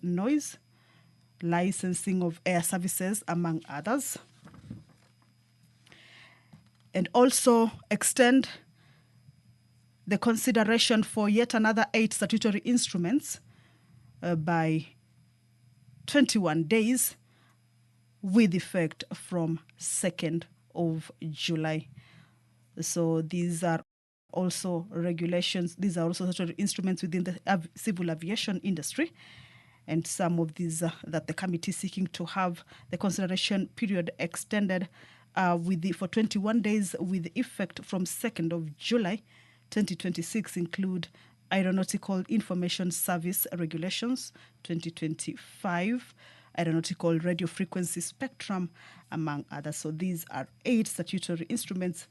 noise, licensing of air services, among others. And also extend the consideration for yet another 8 statutory instruments by 21 days with effect from 2nd of July. So these are also regulations, these are also statutory instruments within the civil aviation industry. And some of these that the committee is seeking to have the consideration period extended for 21 days with effect from 2nd of July 2026 include Aeronautical Information Service Regulations 2025, Aeronautical Radio Frequency Spectrum, among others. So these are 8 statutory instruments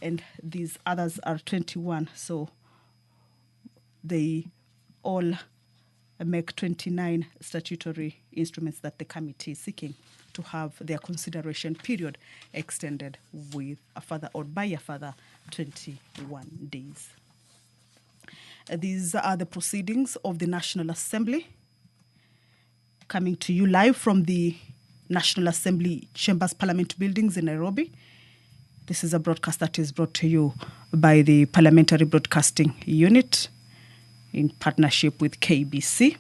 and these others are 21. So they all make 29 statutory instruments that the committee is seeking to have their consideration period extended with a further or by a further 21 days. These are the proceedings of the National Assembly coming to you live from the National Assembly Chambers Parliament buildings in Nairobi. This is a broadcast that is brought to you by the Parliamentary Broadcasting Unit in partnership with KBC.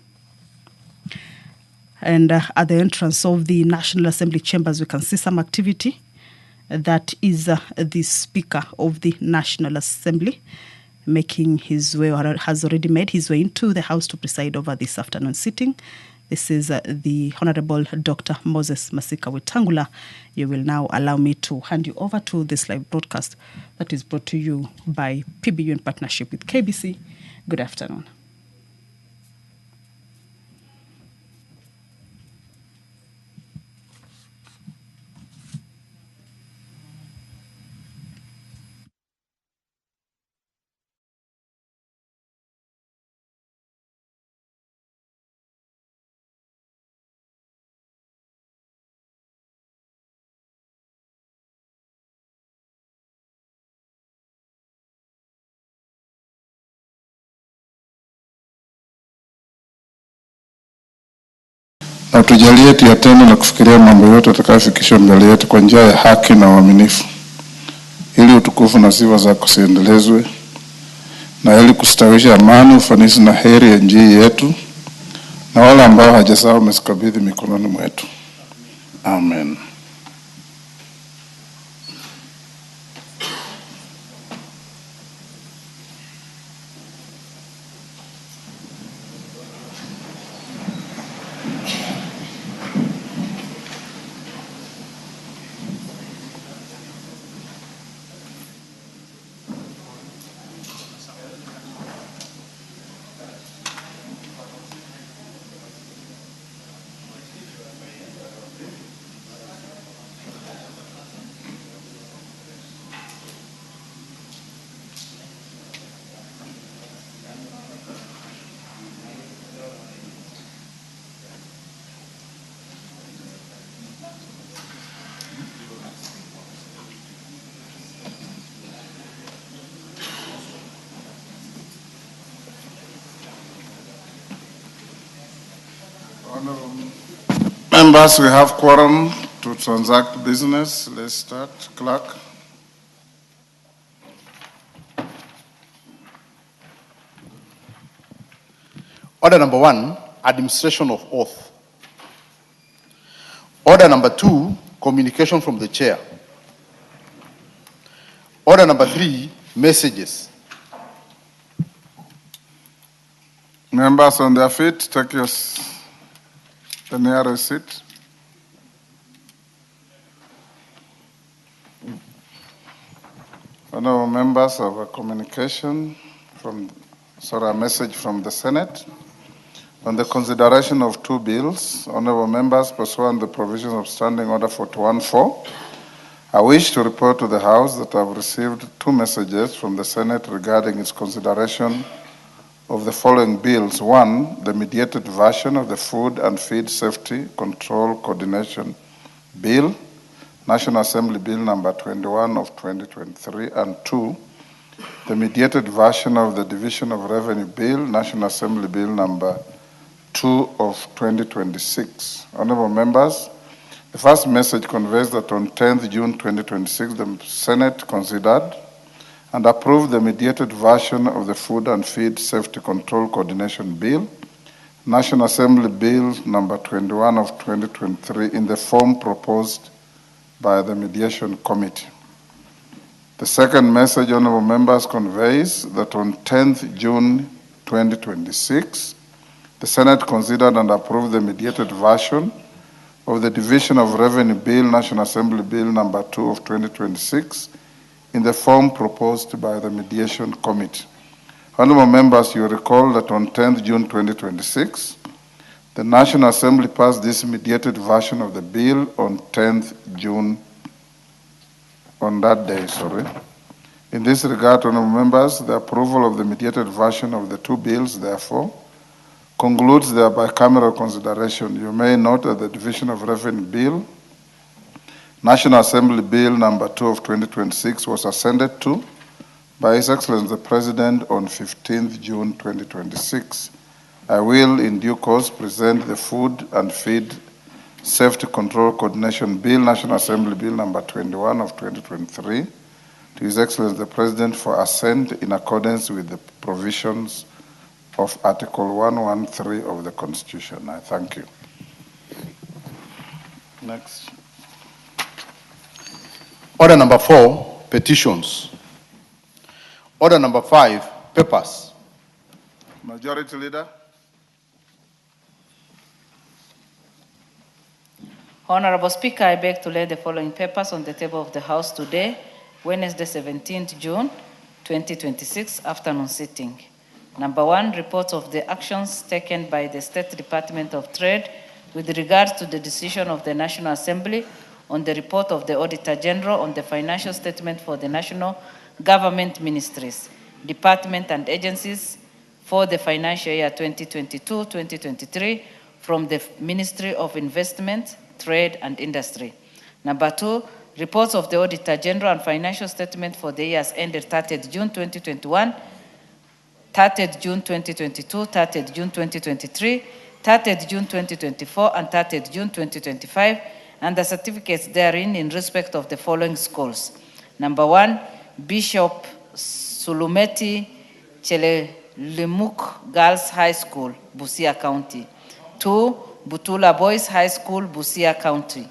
And at the entrance of the National Assembly chambers, we can see some activity. That is the Speaker of the National Assembly making his way, or has already made his way into the House to preside over this afternoon sitting. This is the Honorable Dr. Moses Masika Wetangula. You will now allow me to hand you over to this live broadcast that is brought to you by PBU in partnership with KBC. Good afternoon. Na tujalie tuyatende na kufikiria mambo yote atakayofikishwa mbele yetu kwa njia ya haki na uaminifu, ili utukufu na sifa zako ziendelezwe, na ili kustawisha amani, ufanisi na heri ya nchi yetu, na wale ambao hajasahau umezikabidhi mikononi mwetu. Amen. Members, we have quorum to transact business. Let's start. Clerk. Order number 1, administration of oath. Order number 2, communication from the chair. Order number 3, messages. Members on their feet, take the nearest seat. Honorable members, of a communication a message from the Senate on the consideration of 2 bills. Honorable members, pursuant to the provisions of Standing Order 41-4, I wish to report to the House that I have received 2 messages from the Senate regarding its consideration of the following bills. 1, the mediated version of the Food and Feed Safety Control Coordination Bill, National Assembly Bill number 21 of 2023, and 2, the mediated version of the Division of Revenue Bill, National Assembly Bill number 2 of 2026. Honorable members, the first message conveys that on 10th June 2026, the Senate considered and approved the mediated version of the Food and Feed Safety Control Coordination Bill, National Assembly Bill number 21 of 2023, in the form proposed by the Mediation Committee. The second message, honorable members, conveys that on 10th June 2026, the Senate considered and approved the mediated version of the Division of Revenue Bill, National Assembly Bill number 2 of 2026, in the form proposed by the Mediation Committee. Honorable members, you recall that on 10th June 2026, the National Assembly passed this mediated version of the bill on 10th June, on that day, sorry. In this regard, honorable members, the approval of the mediated version of the two bills, therefore, concludes their bicameral consideration. You may note that the Division of Revenue Bill, National Assembly Bill number 2 of 2026, was ascended to by His Excellency the President on 15th June 2026. I will, in due course, present the Food and Feed Safety Control Coordination Bill, National Assembly Bill number 21 of 2023, to His Excellency the President for assent in accordance with the provisions of Article 113 of the Constitution. I thank you. Next. Order number 4, petitions. Order number 5, papers. Majority Leader. Honorable Speaker, I beg to lay the following papers on the table of the House today, Wednesday, 17th June, 2026, afternoon sitting. Number 1, report of the actions taken by the State Department of Trade with regards to the decision of the National Assembly on the report of the Auditor General on the financial statement for the national government ministries, departments, and agencies for the financial year 2022-2023 from the Ministry of Investment, Trade, and Industry. Number 2, reports of the Auditor General and financial statement for the years ended 30th June 2021, 30th June 2022, 30th June 2023, 30th June 2024, and 30th June 2025, and the certificates therein in respect of the following schools. Number 1, Bishop Sulumeti Chelelimuk Girls High School, Busia County. 2, Butula Boys High School, Busia County.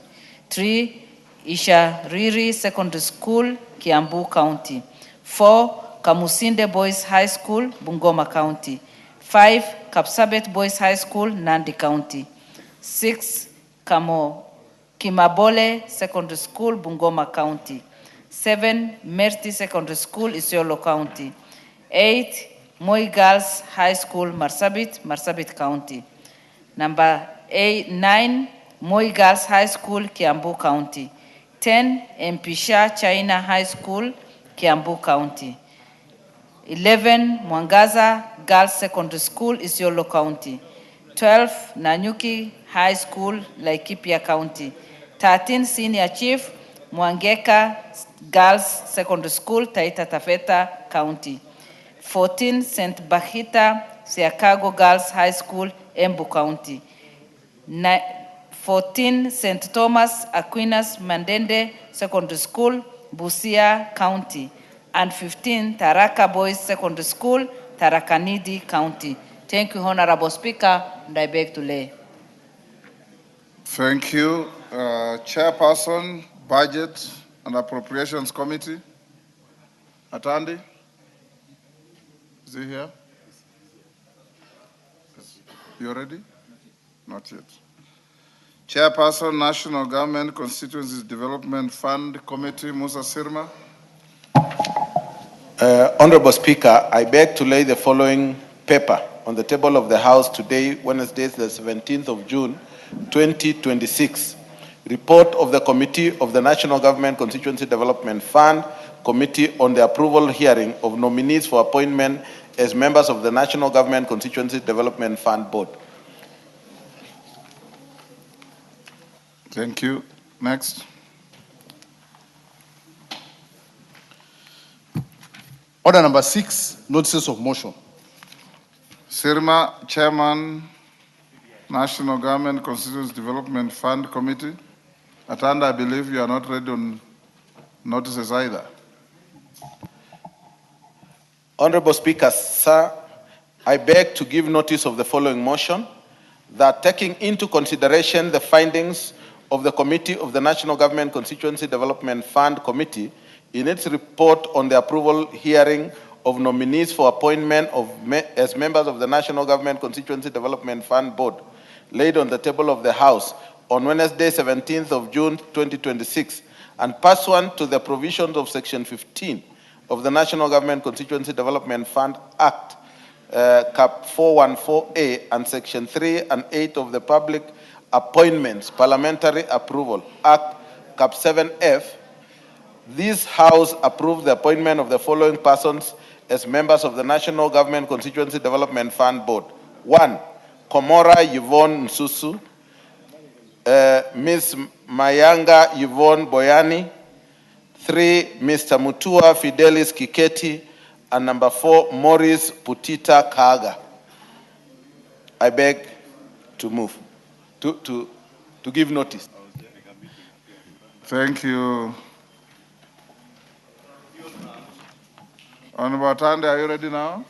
3, Ishariri Secondary School, Kiambu County. 4, Kamusinde Boys High School, Bungoma County. 5, Kapsabet Boys High School, Nandi County. 6, Kimabole Secondary School, Bungoma County. 7, Merti Secondary School, Isiolo County. 8, Moi Girls High School, Marsabit County. Number 9, Moi Girls High School, Kiambu County. 10, Mpisha China High School, Kiambu County. 11, Mwangaza Girls Secondary School, Isiolo County. 12, Nanyuki High School, Laikipia County. 13, Senior Chief, Mwangeka Girls Secondary School, Taita Taveta County. 14, St. Bahita Siakago Girls High School, Embu County. 14, St. Thomas Aquinas Mandende Secondary School, Busia County. And 15, Taraka Boys Secondary School, Tarakanidi County. Thank you, Honorable Speaker, and I beg to lay. Thank you. Chairperson, Budget and Appropriations Committee. Atandi? Is he here? You ready? Not yet. Chairperson, National Government Constituencies Development Fund Committee, Musa Sirma. Honorable Speaker, I beg to lay the following paper on the table of the House today, Wednesday, the 17th of June, 2026. Report of the Committee of the National Government Constituency Development Fund Committee on the approval hearing of nominees for appointment as members of the National Government Constituency Development Fund Board. Thank you. Next. Order number 6, notices of motion. Sirma, Chairman, National Government Constituency Development Fund Committee. Atanda, I believe you are not ready on notices either. Honorable Speaker, sir, I beg to give notice of the following motion, that taking into consideration the findings of the Committee of the National Government Constituency Development Fund Committee in its report on the approval hearing of nominees for appointment as members of the National Government Constituency Development Fund Board, laid on the table of the House on Wednesday, 17th of June, 2026, and pursuant to the provisions of Section 15 of the National Government Constituency Development Fund Act, Cap 414A, and Section 3 and 8 of the Public Appointments Parliamentary Approval Act, Cap 7F, this House approved the appointment of the following persons as members of the National Government Constituency Development Fund Board. 1. Komora Yvonne Nsusu, Ms. Mayanga Yvonne Boyani. 3. Mr. Mutua Fidelis Kiketi, and number 4, Maurice Putita Kaga. I beg to move, to give notice. Thank you. Honorable Atande, are you ready now?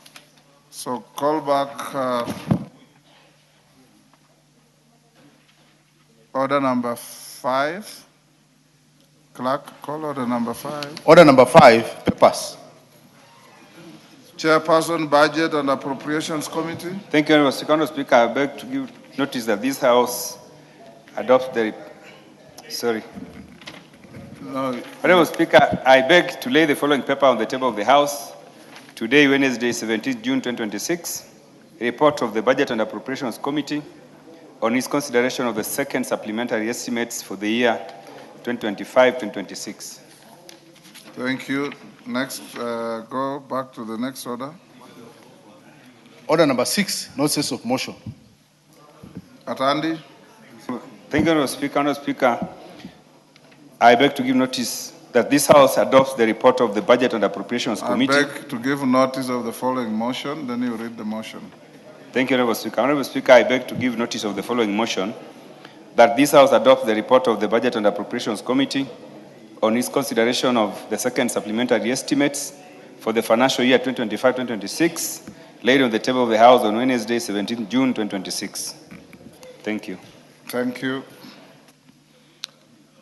So call back order number 5. Clerk, call order number 5. Order number 5, papers. Chairperson, Budget and Appropriations Committee. Thank you, Honorable Speaker. I beg to give notice that this House adopts the. Sorry. No. Honorable Speaker, I beg to lay the following paper on the table of the House today, Wednesday, 17th June 2026. A report of the Budget and Appropriations Committee on its consideration of the second supplementary estimates for the year 2025-2026. Thank you. Next, go back to the next order. Order number 6, notice of motion. Atandi. Thank you, Honorable Speaker. Honorable Speaker, I beg to give notice that this House adopts the report of the Budget and Appropriations Committee. I beg to give notice of the following motion, then you read the motion. Thank you, Honorable Speaker. Honorable Speaker, I beg to give notice of the following motion, that this House adopts the report of the Budget and Appropriations Committee on its consideration of the second supplementary estimates for the financial year 2025-2026, laid on the table of the House on Wednesday, 17 June 2026. Thank you. Thank you.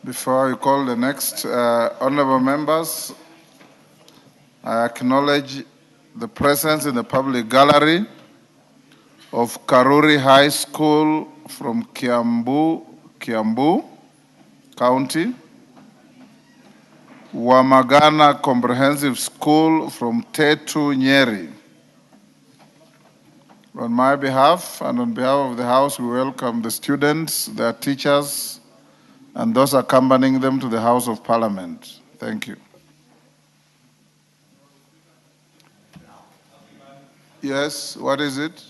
Before you call the next, honorable members, I acknowledge the presence in the public gallery of Karuri High School from Kiambu County, Wamagana Comprehensive School from Tetu, Nyeri. On my behalf and on behalf of the House, we welcome the students, their teachers, and those accompanying them to the House of Parliament. Thank you. Yes, what is it?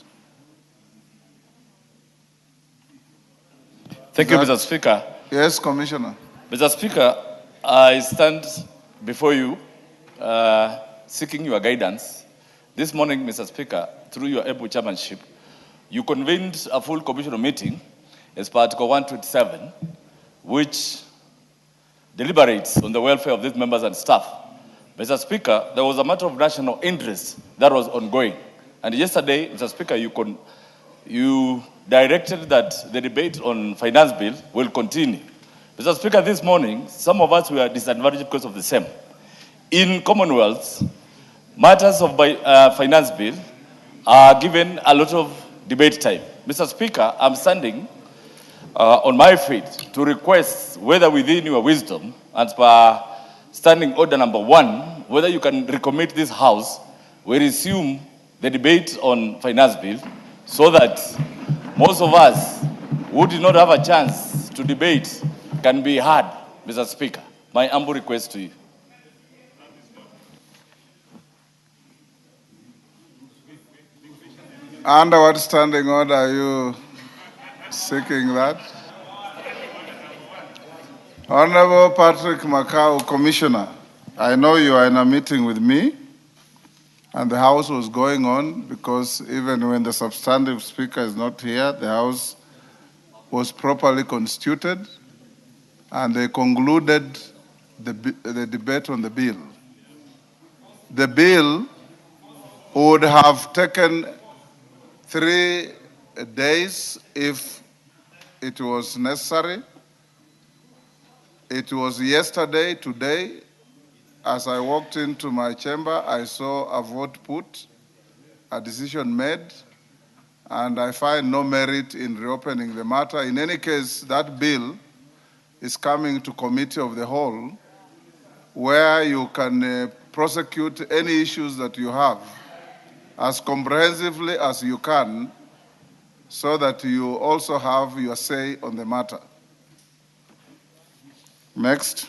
Thank you, Mr. Speaker. Yes, Commissioner. Mr. Speaker, I stand before you seeking your guidance. This morning, Mr. Speaker, through your able chairmanship, you convened a full commissioner meeting as per Article 127, which deliberates on the welfare of these members and staff. Mr. Speaker, there was a matter of national interest that was ongoing. And yesterday, Mr. Speaker, you directed that the debate on finance bill will continue. Mr. Speaker, this morning, some of us were disadvantaged because of the same. In Commonwealth, matters of finance bill are given a lot of debate time. Mr. Speaker, I'm standing on my feet to request whether within your wisdom, as per standing order number 1, whether you can recommit this House, we resume the debate on finance bill so that most of us who did not have a chance to debate can be heard, Mr. Speaker. My humble request to you. Under what standing order are you seeking that? Honorable Patrick Macau, Commissioner, I know you are in a meeting with me, and the House was going on because even when the substantive speaker is not here, the House was properly constituted, and they concluded the debate on the bill. The bill would have taken 3 days if it was necessary. It was yesterday, today. As I walked into my chamber, I saw a vote put, a decision made, and I find no merit in reopening the matter. In any case, that bill is coming to committee of the whole, where you can prosecute any issues that you have as comprehensively as you can, so that you also have your say on the matter. Next.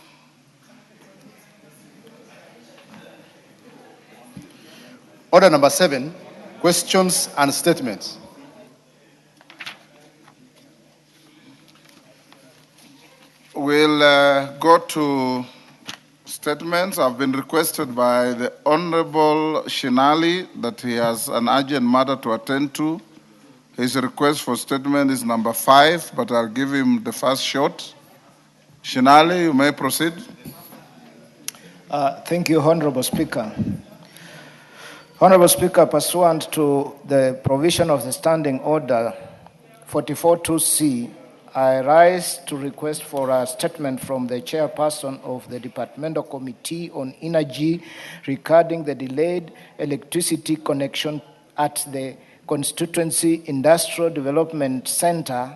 Order number 7, questions and statements. We'll go to statements. I've been requested by the Honorable Shinali that he has an urgent matter to attend to. His request for statement is number 5, but I'll give him the first shot. Shinali, you may proceed. Thank you, Honorable Speaker. Honorable Speaker, pursuant to the provision of the Standing Order 44.2c, I rise to request for a statement from the chairperson of the Departmental Committee on Energy regarding the delayed electricity connection at the Constituency Industrial Development Center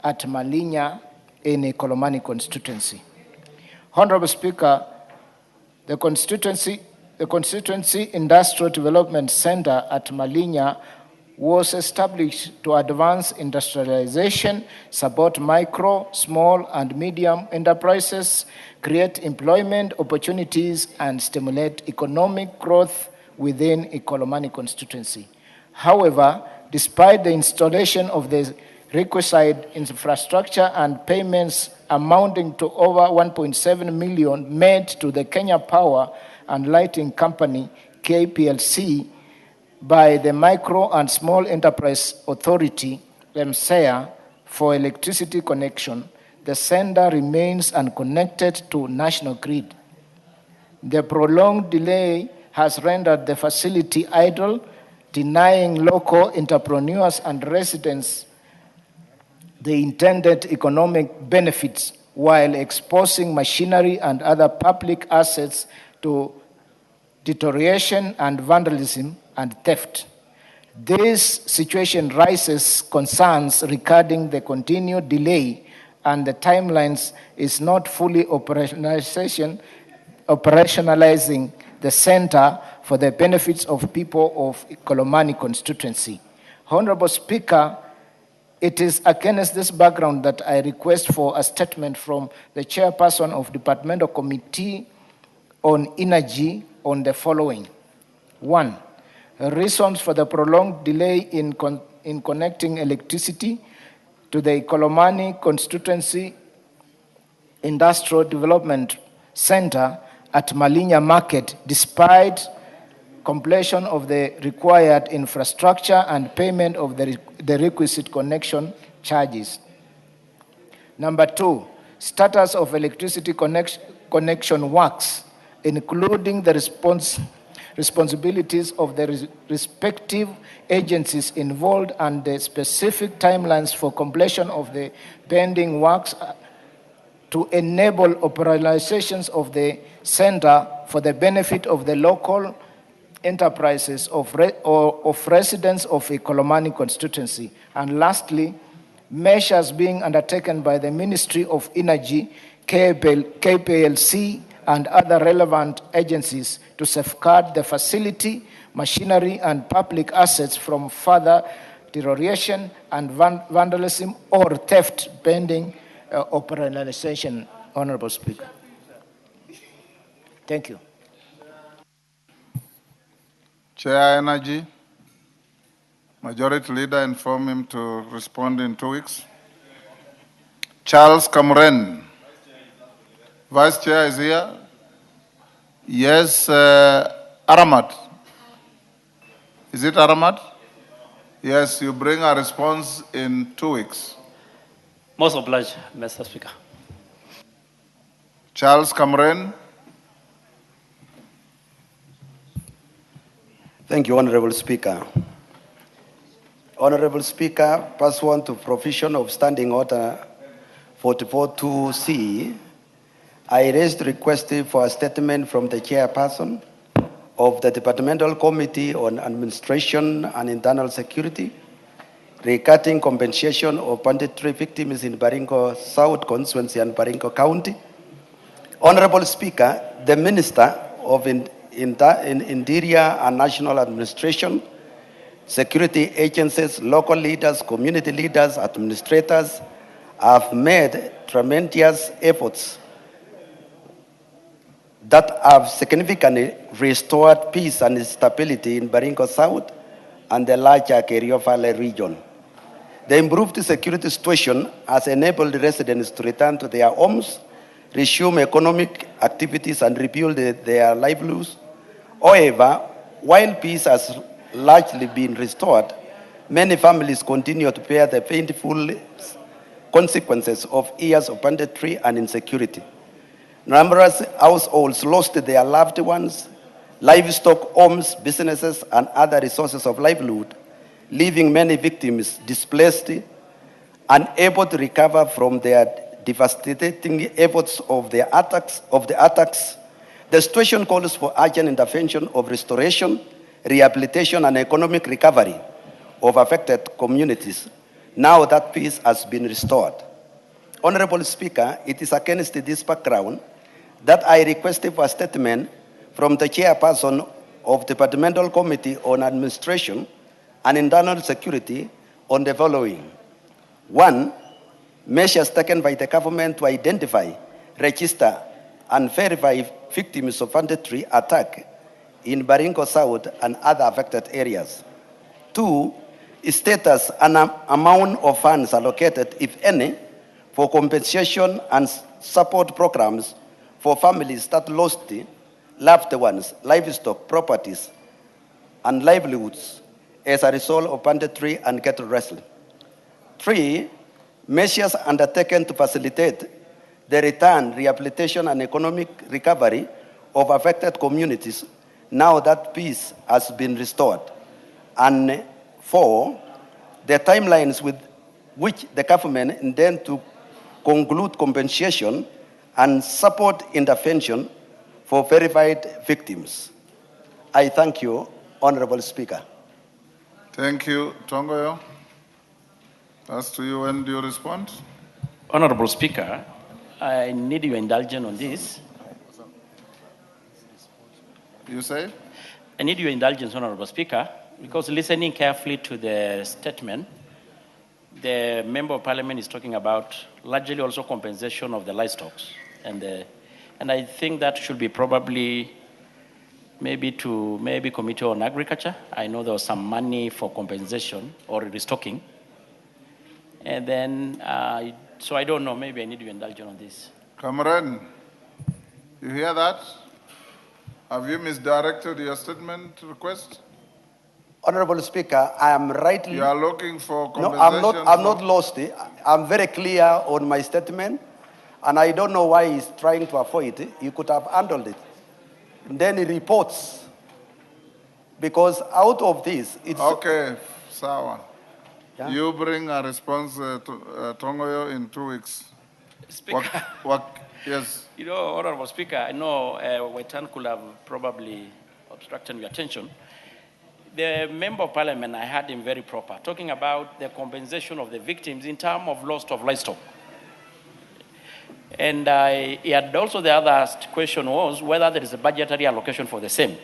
at Malinya in Ikolomani constituency. Honorable Speaker, the Constituency Industrial Development Center at Malinya was established to advance industrialization, support micro, small, and medium enterprises, create employment opportunities, and stimulate economic growth within Ikolomani constituency. However, despite the installation of the requisite infrastructure and payments amounting to over 1.7 million made to the Kenya Power and Lighting Company, KPLC, by the Micro and Small Enterprise Authority, MSEA, for electricity connection, the sender remains unconnected to national grid. The prolonged delay has rendered the facility idle, denying local entrepreneurs and residents the intended economic benefits while exposing machinery and other public assets to deterioration and vandalism and theft. This situation raises concerns regarding the continued delay and the timelines is not fully operationalizing the center for the benefits of people of Ikolomani constituency. Honorable Speaker, it is against this background that I request for a statement from the chairperson of Departmental Committee on Energy on the following. 1. Reasons for the prolonged delay in connecting electricity to the Ikolomani Constituency Industrial Development Center at Malinya Market, despite completion of the required infrastructure and payment of the requisite connection charges. Number 2, status of electricity connection works, including the responsibilities of the respective agencies involved and the specific timelines for completion of the pending works to enable operationalizations of the center for the benefit of the local enterprises of residents of Ikolomani constituency. And lastly, measures being undertaken by the Ministry of Energy, KPLC, and other relevant agencies to safeguard the facility, machinery, and public assets from further deterioration and vandalism or theft pending operationalization, Honorable Speaker. Thank you. Chair Energy, Majority Leader, inform him to respond in 2 weeks. Charles Cameron. Vice Chair is here. Yes, Aramat. Is it Aramat? Yes, you bring a response in 2 weeks. Most obliged, Mr. Speaker. Charles Cameron. Thank you, Honorable Speaker. Honorable Speaker, pursuant to provision of Standing Order 44.2c, I raised request for a statement from the chairperson of the Departmental Committee on Administration and Internal Security regarding compensation of banditry victims in Baringo South Constituency and Baringo County. Honorable Speaker, the Minister of Interior and National Administration, security agencies, local leaders, community leaders, administrators have made tremendous efforts that have significantly restored peace and stability in Baringo South and the larger Kerio Valley region. The improved security situation has enabled residents to return to their homes, resume economic activities, and rebuild their livelihoods. However, while peace has largely been restored, many families continue to bear the painful consequences of years of banditry and insecurity. Numerous households lost their loved ones, livestock, homes, businesses, and other resources of livelihood, leaving many victims displaced, unable to recover from their devastating efforts of the attacks. The situation calls for urgent intervention of restoration, rehabilitation, and economic recovery of affected communities now that peace has been restored. Honorable Speaker, it is against this background that I requested for a statement from the chairperson of the Departmental Committee on Administration and Internal Security on the following. 1. Measures taken by the government to identify, register, and verify victims of banditry attack in Baringo South and other affected areas. 2. Status and amount of funds allocated, if any, for compensation and support programs for families that lost loved ones, livestock, properties, and livelihoods as a result of banditry and cattle rustling. 3. Measures undertaken to facilitate the return, rehabilitation, and economic recovery of affected communities now that peace has been restored. And 4. The timelines with which the government intends to conclude compensation and support intervention for verified victims. I thank you, Honorable Speaker. Thank you. Tongoyo. As to you, when do you respond? Honorable Speaker, I need your indulgence on this. You say? I need your indulgence, Honorable Speaker, because listening carefully to the statement, the Member of Parliament is talking about largely also compensation of the livestock. And I think that should be probably maybe Committee on Agriculture. I know there was some money for compensation or restocking. And then, so I don't know, maybe I need your indulgence on this. Cameron, you hear that? Have you misdirected your statement request? Honorable Speaker, I am rightly... You are looking for compensation? No, I'm not lost. I'm very clear on my statement, and I don't know why he's trying to avoid it. He could have handled it. And then he reports, because out of this, it's... Okay, Sawa. Yeah. You bring a response to Tongoyo in 2 weeks. Speaker, yes. You know, Honorable Speaker, I know Waitan could have probably obstructed your attention. The Member of Parliament, I heard him very proper, talking about the compensation of the victims in terms of loss of livestock. And he had also the other question was whether there is a budgetary allocation for the same.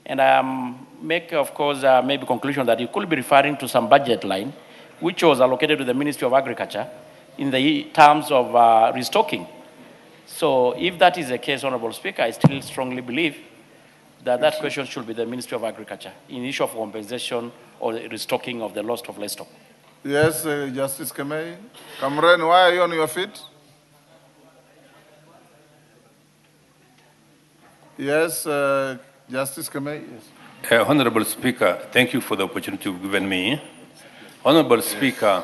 And make, of course, maybe conclusion that he could be referring to some budget line, which was allocated to the Ministry of Agriculture in the terms of restocking. So if that is the case, Honorable Speaker, I still strongly believe that that question should be the Ministry of Agriculture in issue of compensation or the restocking of the loss of livestock. Yes, Justice Kemei. Cameron, why are you on your feet? Yes, Justice Kemei. Yes. Honorable Speaker, thank you for the opportunity you've given me. Honorable Speaker,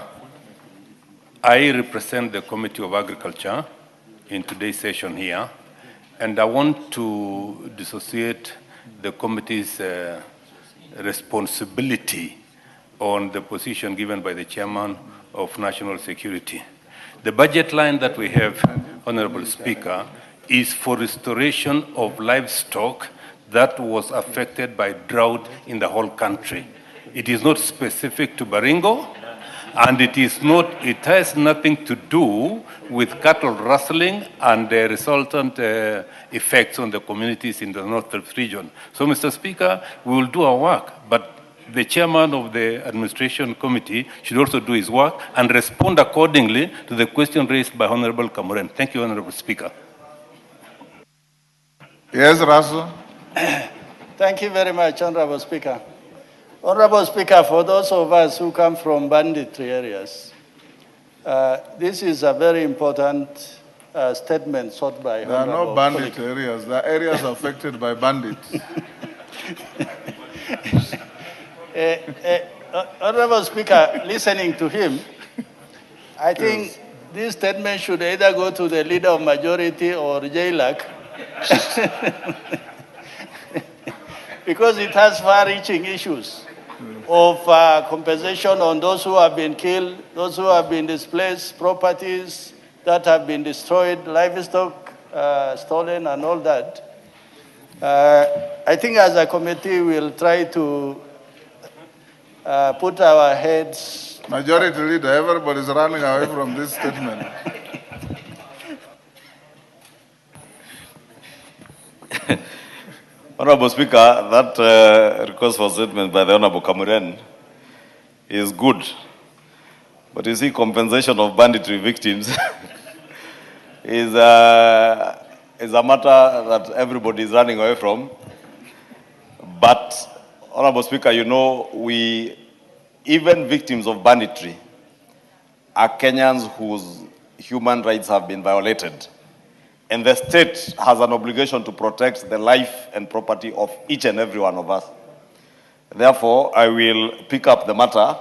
I represent the Committee of Agriculture in today's session here, and I want to dissociate the committee's responsibility on the position given by the Chairman of National Security. The budget line that we have, Honorable Speaker, is for restoration of livestock that was affected by drought in the whole country. It is not specific to Baringo, and it has nothing to do with cattle rustling and the resultant effects on the communities in the North region. So, Mr. Speaker, we will do our work, but the chairman of the administration committee should also do his work and respond accordingly to the question raised by Honorable Kamuren. Thank you, Honorable Speaker. Yes, Russell. Thank you very much, Honorable Speaker. Honorable Speaker, for those of us who come from banditry areas, this is a very important statement sought by There are no bandit areas. There are areas affected by bandits. Honorable Speaker, listening to him, I think this statement should either go to the leader of majority or JLAC, because it has far-reaching issues of compensation on those who have been killed, those who have been displaced, properties that have been destroyed, livestock stolen, and all that. I think as a committee, we'll try to put our heads... Majority leader, everybody's running away from this statement. Honorable Speaker, that request for statement by the Honorable Kamuren is good. But you see, compensation of banditry victims is a matter that everybody is running away from. But, Honorable Speaker, you know, even victims of banditry are Kenyans whose human rights have been violated. And the state has an obligation to protect the life and property of each and every one of us. Therefore, I will pick up the matter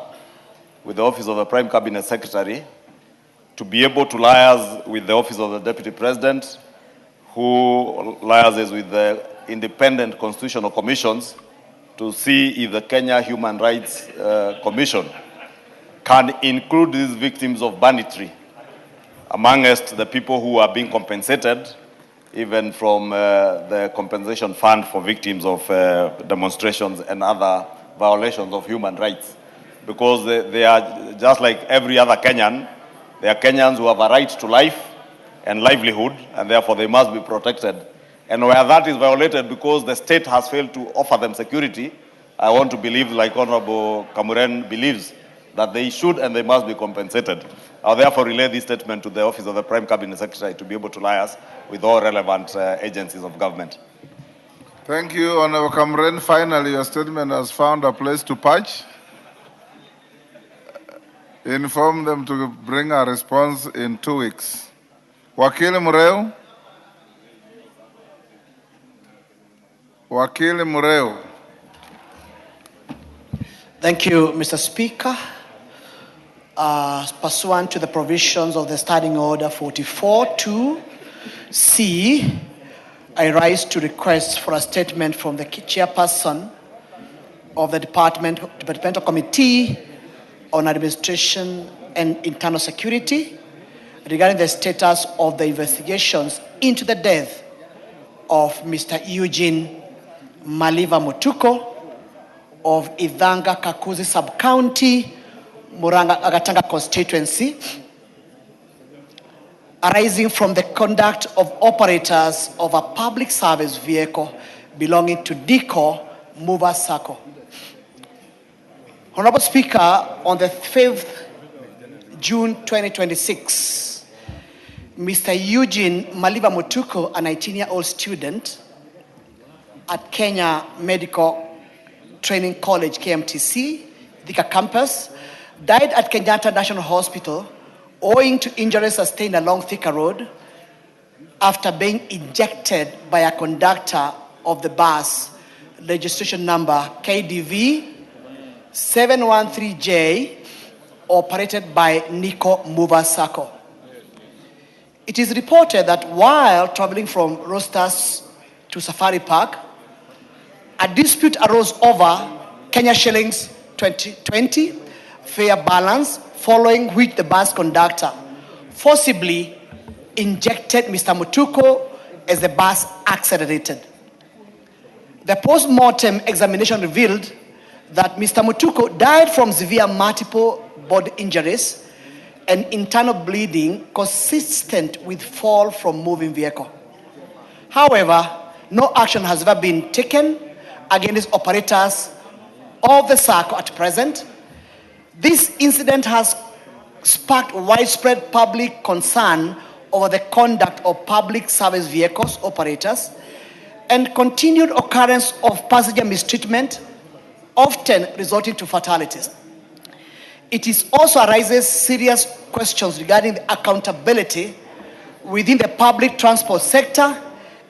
with the Office of the Prime Cabinet Secretary to be able to liaise with the Office of the Deputy President, who liaises with the independent constitutional commissions to see if the Kenya Human Rights Commission can include these victims of banditry amongst the people who are being compensated, even from the compensation fund for victims of demonstrations and other violations of human rights. Because they are just like every other Kenyan. They are Kenyans who have a right to life and livelihood, and therefore they must be protected. And where that is violated because the state has failed to offer them security, I want to believe, like Honorable Kamuren believes, that they should and they must be compensated. I'll therefore relay this statement to the Office of the Prime Cabinet Secretary to be able to liaise with all relevant agencies of government. Thank you, Honorable Kamuren. Finally, your statement has found a place to patch. Inform them to bring a response in 2 weeks. Wakili Mureu. Wakili Mureu. Thank you, Mr. Speaker. Pursuant to the provisions of the Standing Order 44-2C, I rise to request for a statement from the chairperson of the Departmental Committee on Administration and Internal Security regarding the status of the investigations into the death of Mr. Eugene Maliva Mutuko of Ithanga Kakuzi Sub-County, Muranga Agatanga constituency, arising from the conduct of operators of a public service vehicle belonging to DICO Mover Sacco. Honorable Speaker, on the 5th June 2026, Mr. Eugene Maliva Mutuko, a 19-year-old student at Kenya Medical Training College, KMTC, Thika campus, died at Kenyatta National Hospital owing to injuries sustained along Thika Road after being ejected by a conductor of the bus, registration number KDV 713J operated by Nico Mover Sacco. It is reported that while traveling from Rostas to Safari Park, a dispute arose over Kenya shillings 2020 fare balance, following which the bus conductor forcibly injected Mr. Mutuko as the bus accelerated. The post-mortem examination revealed that Mr. Mutuko died from severe multiple body injuries and internal bleeding consistent with fall from moving vehicle. However, no action has ever been taken against operators of the SACCO at present. This incident has sparked widespread public concern over the conduct of public service vehicles operators and continued occurrence of passenger mistreatment, often resulting to fatalities. It also raises serious questions regarding the accountability within the public transport sector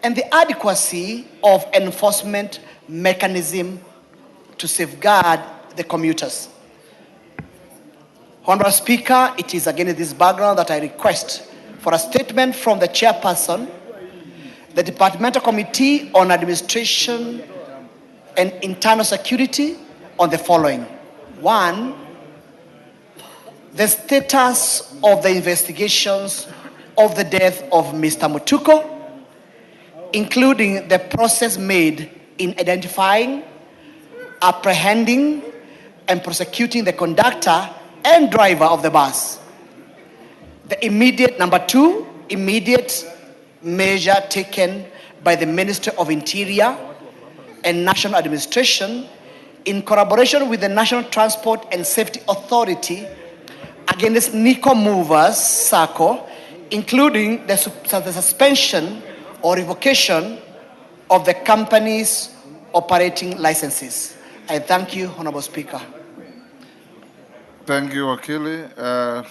and the adequacy of enforcement mechanism to safeguard the commuters. Honorable Speaker, it is against this background that I request for a statement from the chairperson, the Departmental Committee on Administration and Internal Security, on the following. 1, the status of the investigations of the death of Mr. Mutuko, including the process made in identifying, apprehending, and prosecuting the conductor and driver of the bus. The immediate, number 2, immediate measure taken by the Ministry of Interior and National Administration in collaboration with the National Transport and Safety Authority against Nico Movers Sacco, including the suspension or revocation of the company's operating licenses. I thank you, Honorable Speaker. Thank you, Wakili.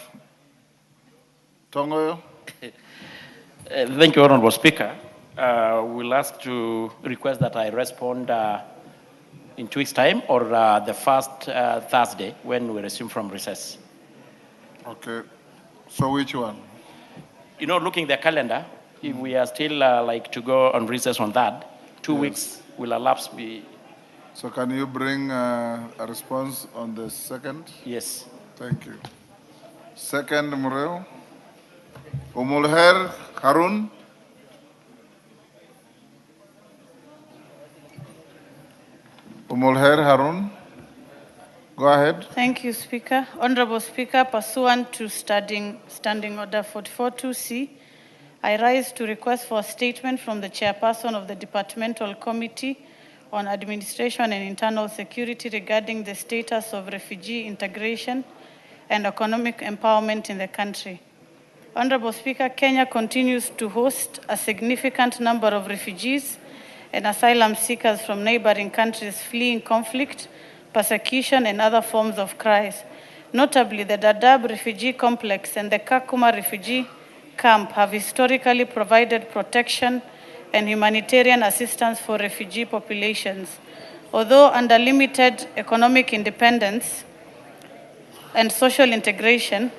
Tongoyo. Thank you, Honorable Speaker. We'll ask to request that I respond in 2 weeks' time or the first Thursday when we resume from recess. Okay. So which one? You know, looking at the calendar, if we are still like to go on recess on that, 2 weeks will elapse. So can you bring a response on the 2nd? Yes. Thank you. 2nd, Mureo. Umulher Harun. Umulher Harun. Go ahead. Thank you, Speaker. Honorable Speaker, pursuant to Standing Order 44.2c, I rise to request for a statement from the chairperson of the Departmental Committee on Administration and Internal Security regarding the status of refugee integration and economic empowerment in the country. Honorable Speaker, Kenya continues to host a significant number of refugees and asylum seekers from neighboring countries fleeing conflict, persecution, and other forms of crisis. Notably, the Dadaab refugee complex and the Kakuma refugee camp have historically provided protection and humanitarian assistance for refugee populations. Although under limited economic independence and social integration,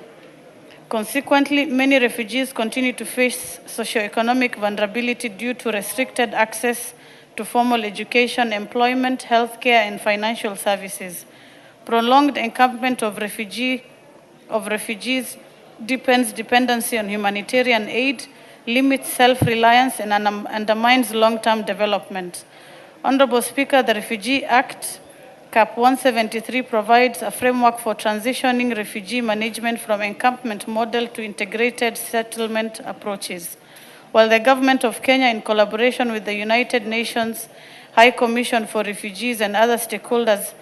consequently, many refugees continue to face socioeconomic vulnerability due to restricted access to formal education, employment, healthcare, and financial services. Prolonged encampment of refugees deepens dependency on humanitarian aid, limits self-reliance, and undermines long-term development. Honorable Speaker, the Refugee Act, Cap 173, provides a framework for transitioning refugee management from encampment model to integrated settlement approaches. While the government of Kenya, in collaboration with the United Nations High Commission for Refugees and other stakeholders,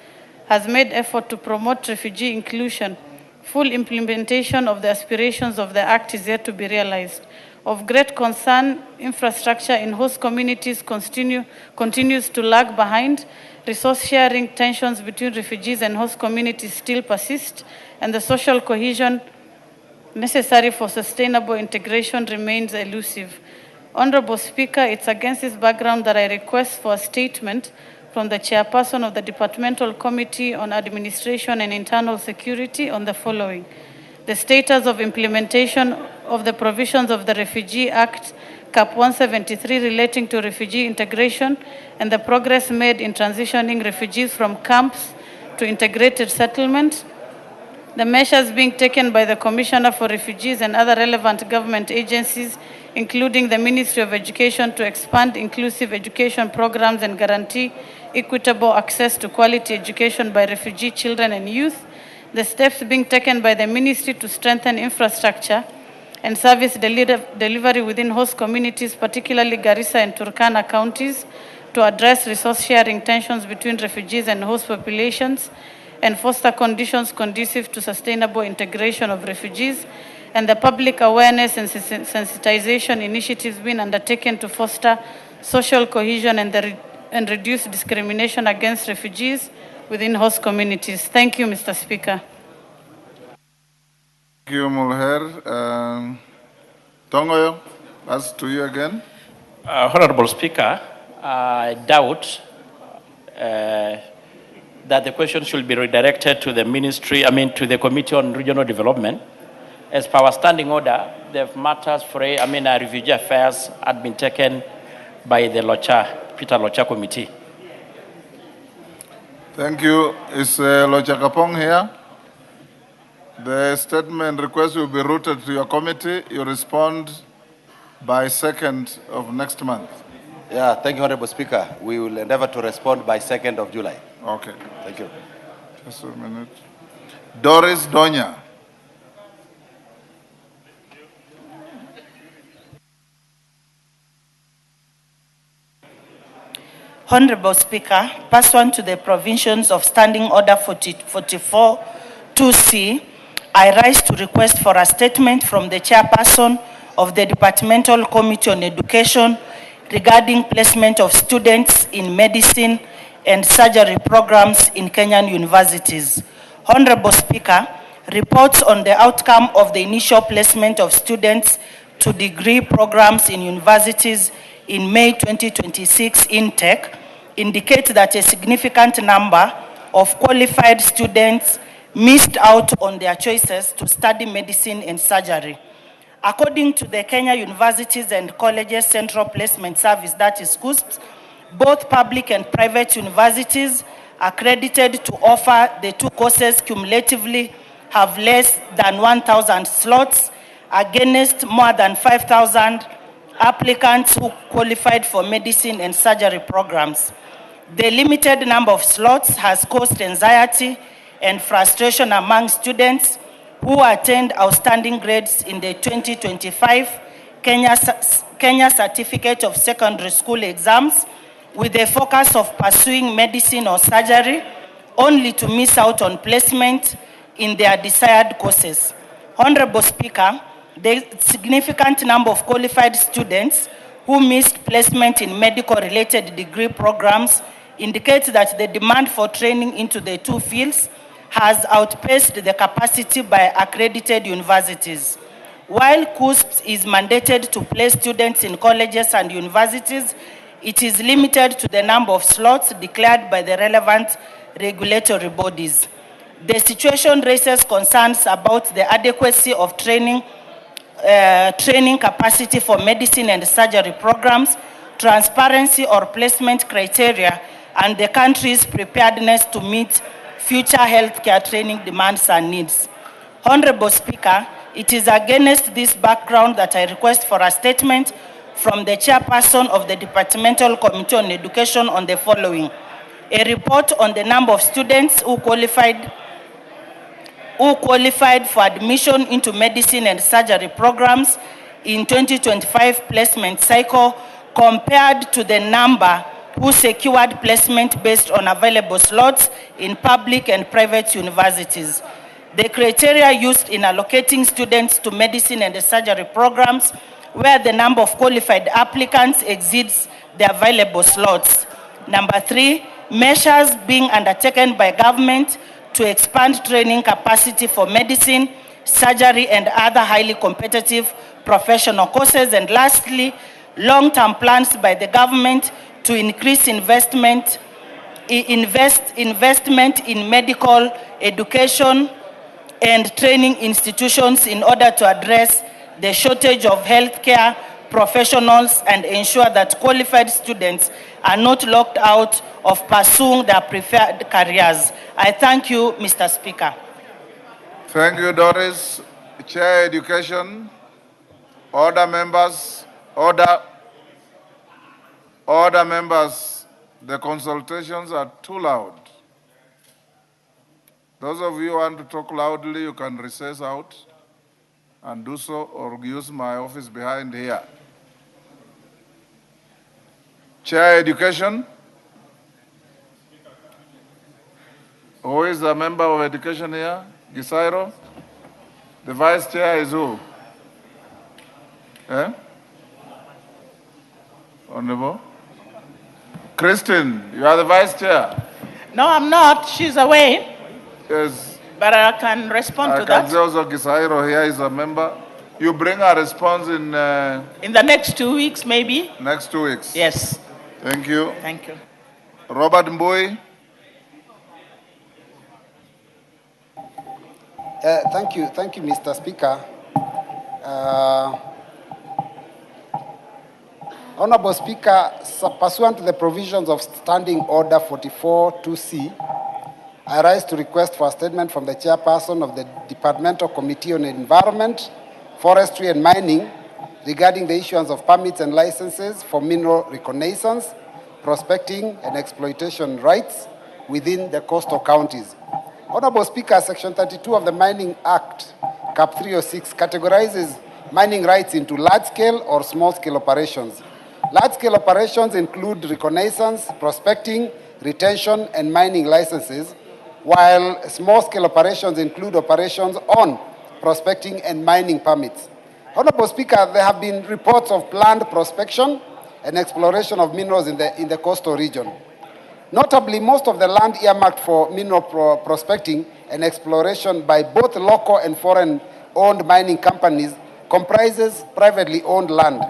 has made effort to promote refugee inclusion, full implementation of the aspirations of the Act is yet to be realized. Of great concern, infrastructure in host communities continues to lag behind. Resource sharing tensions between refugees and host communities still persist, and the social cohesion necessary for sustainable integration remains elusive. Honorable Speaker, it's against this background that I request for a statement from the Chairperson of the Departmental Committee on Administration and Internal Security on the following: the status of implementation of the provisions of the Refugee Act, Cap 173, relating to refugee integration and the progress made in transitioning refugees from camps to integrated settlement, the measures being taken by the Commissioner for Refugees and other relevant government agencies, including the Ministry of Education, to expand inclusive education programs and guarantee equitable access to quality education by refugee children and youth, the steps being taken by the Ministry to strengthen infrastructure and service delivery within host communities, particularly Garissa and Turkana counties, to address resource sharing tensions between refugees and host populations, and foster conditions conducive to sustainable integration of refugees, and the public awareness and sensitization initiatives being undertaken to foster social cohesion and reduce discrimination against refugees within host communities. Thank you, Mr. Speaker. Thank you, Mulher. Tongoyo, that's to you again. Honorable Speaker, I doubt that the question should be redirected to the ministry, to the Committee on Regional Development. As per our standing order, the matters for, refugee affairs had been taken by the Peter Locha Committee. Thank you. Is Locha Kapong here? The statement request will be routed to your committee. You respond by 2nd of next month. Yeah, thank you, Honorable Speaker. We will endeavor to respond by 2nd of July. Okay. Thank you. Just a minute. Doris Donya. Honorable Speaker, pursuant to the provisions of Standing Order 44-2C, I rise to request for a statement from the Chairperson of the Departmental Committee on Education regarding placement of students in medicine and surgery programs in Kenyan universities. Honorable Speaker, reports on the outcome of the initial placement of students to degree programs in universities in May 2026 intake indicate that a significant number of qualified students missed out on their choices to study medicine and surgery. According to the Kenya Universities and Colleges Central Placement Service, that is KUSPS, both public and private universities accredited to offer the two courses cumulatively have less than 1,000 slots against more than 5,000 applicants who qualified for medicine and surgery programs. The limited number of slots has caused anxiety and frustration among students who attained outstanding grades in the 2025 Kenya Certificate of Secondary School exams, with the focus of pursuing medicine or surgery, only to miss out on placement in their desired courses. Honorable Speaker, the significant number of qualified students who missed placement in medical-related degree programs indicates that the demand for training into the two fields has outpaced the capacity by accredited universities. While KUSPS is mandated to place students in colleges and universities, it is limited to the number of slots declared by the relevant regulatory bodies. The situation raises concerns about the adequacy of training capacity for medicine and surgery programs, transparency or placement criteria, and the country's preparedness to meet future healthcare training demands and needs. Honorable Speaker, it is against this background that I request for a statement from the Chairperson of the Departmental Committee on Education on the following: a report on the number of students who qualified for admission into medicine and surgery programs in 2025 placement cycle compared to the number who secured placement based on available slots in public and private universities. The criteria used in allocating students to medicine and surgery programs where the number of qualified applicants exceeds the available slots. Number 3, measures being undertaken by government to expand training capacity for medicine, surgery, and other highly competitive professional courses. And lastly, long-term plans by the government to increase investment investment in medical education and training institutions in order to address the shortage of healthcare professionals and ensure that qualified students are not locked out of pursuing their preferred careers. I thank you, Mr. Speaker. Thank you, Doris. Chair Education. Order members. Order members. The consultations are too loud. Those of you who want to talk loudly, you can recess out and do so, or use my office behind here. Chair Education. Who is a member of Education here? Gisairo? The Vice Chair is who? Honorable? Christine, you are the Vice Chair. No, I'm not. She's away. Yes. But I can respond to I that. can see also Gisairo here is a member. You bring a response in the next 2 weeks, maybe? Next 2 weeks. Yes. Thank you. Thank you. Robert Mbui. Thank you, Mr. Speaker. Honorable Speaker, pursuant to the provisions of Standing Order 44-2C, I rise to request for a statement from the chairperson of the Departmental Committee on Environment, Forestry and Mining regarding the issuance of permits and licenses for mineral reconnaissance, prospecting and exploitation rights within the coastal counties. Honorable Speaker, Section 32 of the Mining Act, Cap 306, categorizes mining rights into large-scale or small-scale operations. Large-scale operations include reconnaissance, prospecting, retention, and mining licenses, while small-scale operations include operations on prospecting and mining permits. Honorable Speaker, there have been reports of planned prospection and exploration of minerals in the coastal region. Notably, most of the land earmarked for mineral prospecting and exploration by both local and foreign-owned mining companies comprises privately owned land.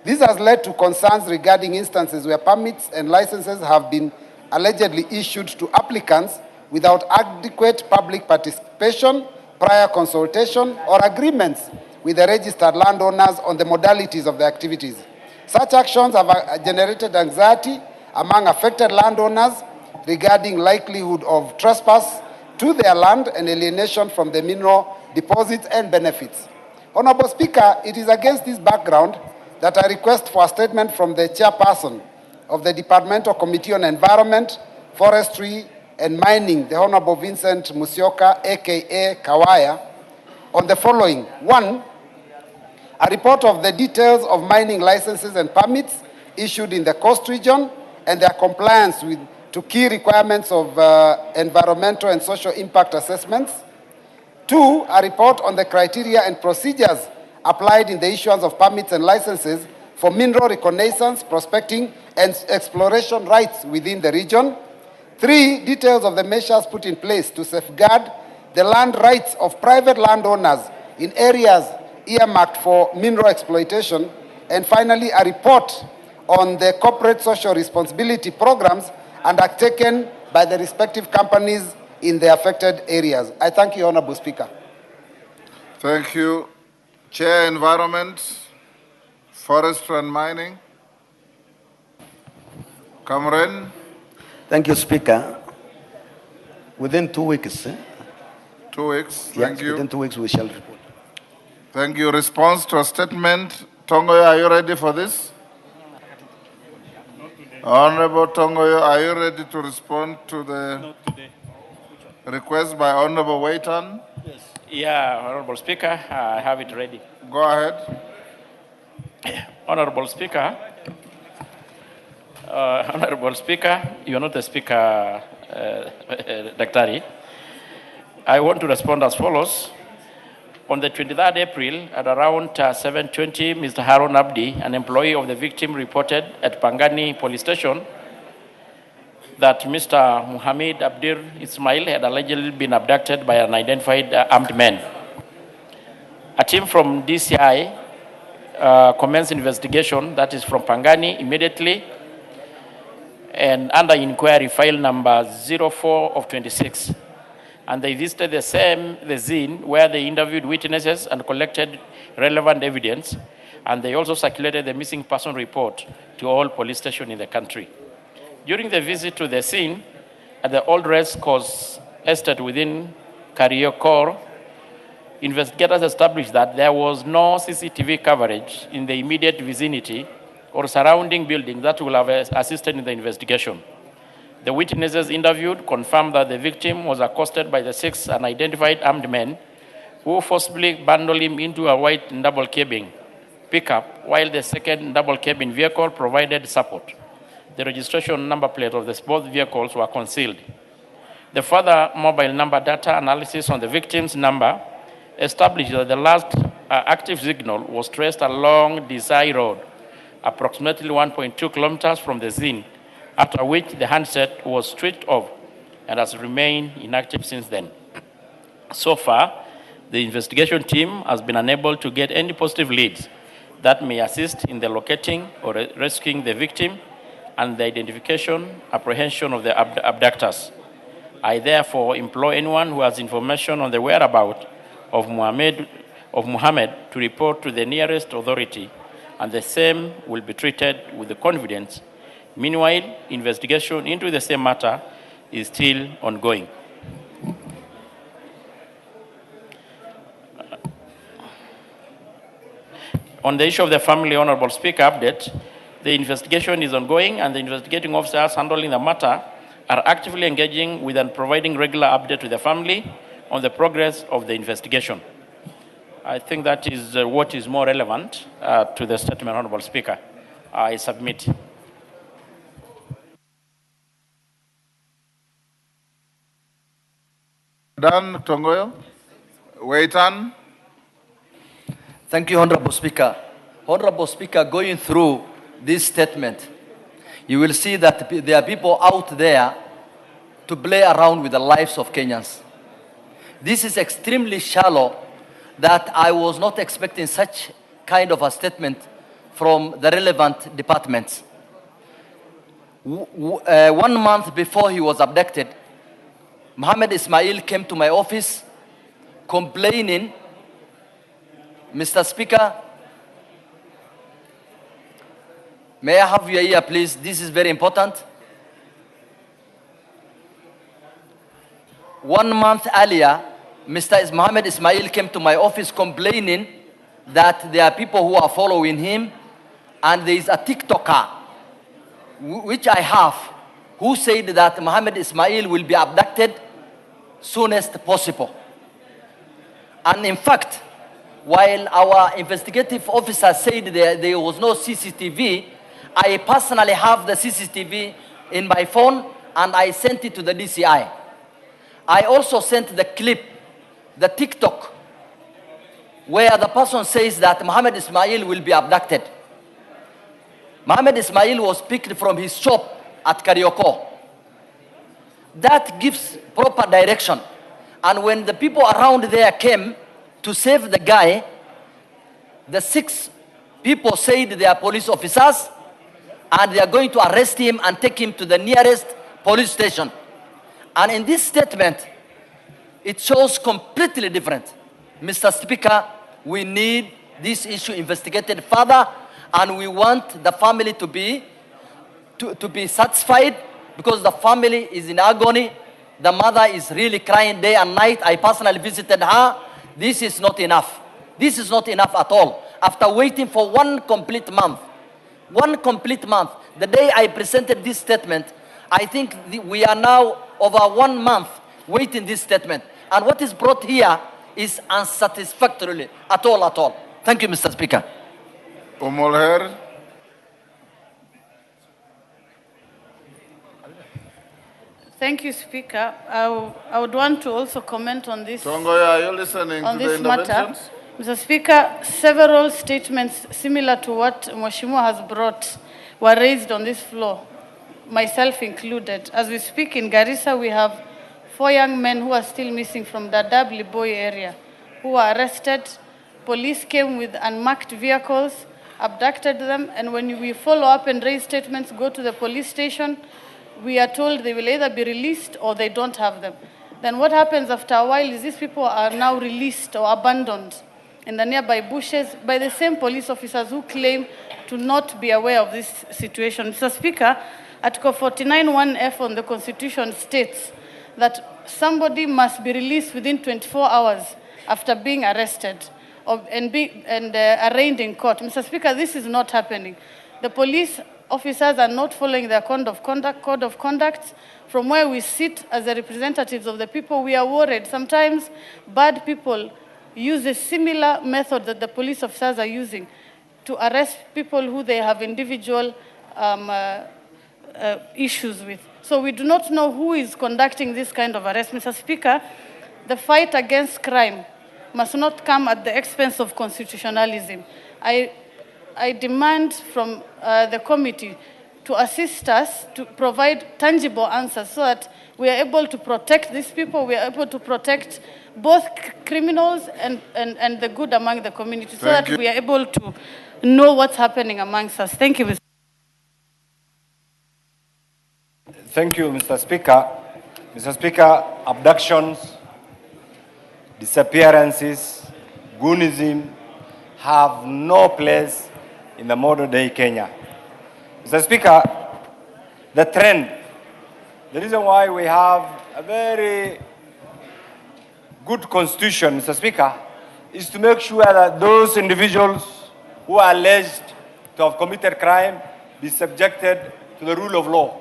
This has led to concerns regarding instances where permits and licenses have been allegedly issued to applicants without adequate public participation, prior consultation, or agreements with the registered landowners on the modalities of the activities. Such actions have generated anxiety among affected landowners regarding likelihood of trespass to their land and alienation from the mineral deposits and benefits. Honorable Speaker, it is against this background that I request for a statement from the chairperson of the Departmental Committee on Environment, Forestry and Mining, the Honorable Vincent Musyoka, aka Kawaya, on the following. 1, a report of the details of mining licenses and permits issued in the coast region and their compliance to key requirements of environmental and social impact assessments. 2, a report on the criteria and procedures applied in the issuance of permits and licenses for mineral reconnaissance, prospecting, and exploration rights within the region. 3, details of the measures put in place to safeguard the land rights of private landowners in areas earmarked for mineral exploitation. And finally, a report on the corporate social responsibility programs undertaken by the respective companies in the affected areas. I thank you, Honorable Speaker. Thank you. Chair, Environment, Forestry and Mining. Cameron. Thank you, Speaker. Within 2 weeks. 2 weeks. Thank you. Within 2 weeks we shall report. Thank you. Response to a statement. Tongoyo, are you ready for this? Honorable Tongoyo, are you ready to respond to the request by Honorable Waitan? Yes. Yeah, Honorable Speaker, I have it ready. Go ahead. Honorable Speaker, you are not the Speaker, Daktari. I want to respond as follows. On the 23rd April, at around 7:20, Mr. Harun Abdi, an employee of the victim, reported at Pangani Police Station that Mr. Muhammad Abdir Ismail had allegedly been abducted by unidentified armed men. A team from DCI commenced investigation, that is from Pangani, immediately and under inquiry file number 04 of 26. And they visited the scene where they interviewed witnesses and collected relevant evidence. And they also circulated the missing person report to all police stations in the country. During the visit to the scene at the old race course estate within Kariokor, investigators established that there was no CCTV coverage in the immediate vicinity or surrounding buildings that will have assisted in the investigation. The witnesses interviewed confirmed that the victim was accosted by the 6 unidentified armed men who forcibly bundled him into a white double cabin pickup, while the second double cabin vehicle provided support. The registration number plate of both vehicles were concealed. The further mobile number data analysis on the victim's number established that the last active signal was traced along Desai Road, approximately 1.2 kilometers from the scene, after which the handset was switched off and has remained inactive since then. So far, the investigation team has been unable to get any positive leads that may assist in the locating or rescuing the victim and the identification, apprehension of the abductors. I therefore implore anyone who has information on the whereabouts of Mohammed to report to the nearest authority, and the same will be treated with the confidence. Meanwhile, investigation into the same matter is still ongoing. On the issue of the family, Honorable Speaker, update, the investigation is ongoing and the investigating officers handling the matter are actively engaging with and providing regular update to the family on the progress of the investigation. I think that is what is more relevant to the statement, Honorable Speaker. I submit. Dan Tongoyo. Waitan. Thank you, Honorable Speaker. Honorable Speaker, going through this statement, you will see that there are people out there to play around with the lives of Kenyans. This is extremely shallow that I was not expecting such kind of a statement from the relevant departments. 1 month before he was abducted, Mohammed Ismail came to my office complaining, Mr. Speaker, may I have your ear, please? This is very important. 1 month earlier, Mr. Mohammed Ismail came to my office complaining that there are people who are following him, and there is a TikToker, which I have, who said that Mohammed Ismail will be abducted soonest possible. And in fact, while our investigative officer said there was no CCTV, I personally have the CCTV in my phone and I sent it to the DCI. I also sent the clip, the TikTok, where the person says that Mohammed Ismail will be abducted. Mohammed Ismail was picked from his shop at Karioko. That gives proper direction. And when the people around there came to save the guy, the 6 people said they are police officers and they are going to arrest him and take him to the nearest police station. And in this statement, it shows completely different. Mr. Speaker, we need this issue investigated further, and we want the family to be satisfied, because the family is in agony. The mother is really crying day and night. I personally visited her. This is not enough. This is not enough at all. After waiting for 1 complete month, the day I presented this statement, I think we are now over 1 month waiting this statement. And what is brought here is unsatisfactory at all. Thank you, Mr. Speaker. Omolher. Thank you, Speaker. I would want to also comment on this. Tongoyo, are you listening to the interventions? Mr. Speaker, several statements similar to what Mheshimiwa has brought were raised on this floor, myself included. As we speak in Garissa, we have 4 young men who are still missing from the Dabli Boy area, who were arrested. Police came with unmarked vehicles abducted them, and when we follow up and raise statements, go to the police station, we are told they will either be released or they don't have them. Then what happens after a while is these people are now released or abandoned in the nearby bushes by the same police officers who claim to not be aware of this situation. Mr. Speaker, Article 49(1)(f on the Constitution states that somebody must be released within 24 hours after being arrested and arraigned in court. Mr. Speaker, this is not happening. The police officers are not following their code of conduct. From where we sit as the representatives of the people, we are worried. Sometimes bad people use a similar method that the police officers are using to arrest people who they have individual issues with. So we do not know who is conducting this kind of arrest. Mr. Speaker, the fight against crime must not come at the expense of constitutionalism. I demand from the committee to assist us to provide tangible answers so that we are able to protect these people, we are able to protect both criminals and the good among the community, so that we are able to know what's happening amongst us. Thank you, Mr. Thank you, Mr. Speaker. Mr. Speaker, abductions, disappearances, goonism have no place in the modern day Kenya. Mr. Speaker, the trend, the reason why we have a very good constitution, Mr. Speaker, is to make sure that those individuals who are alleged to have committed crime be subjected to the rule of law.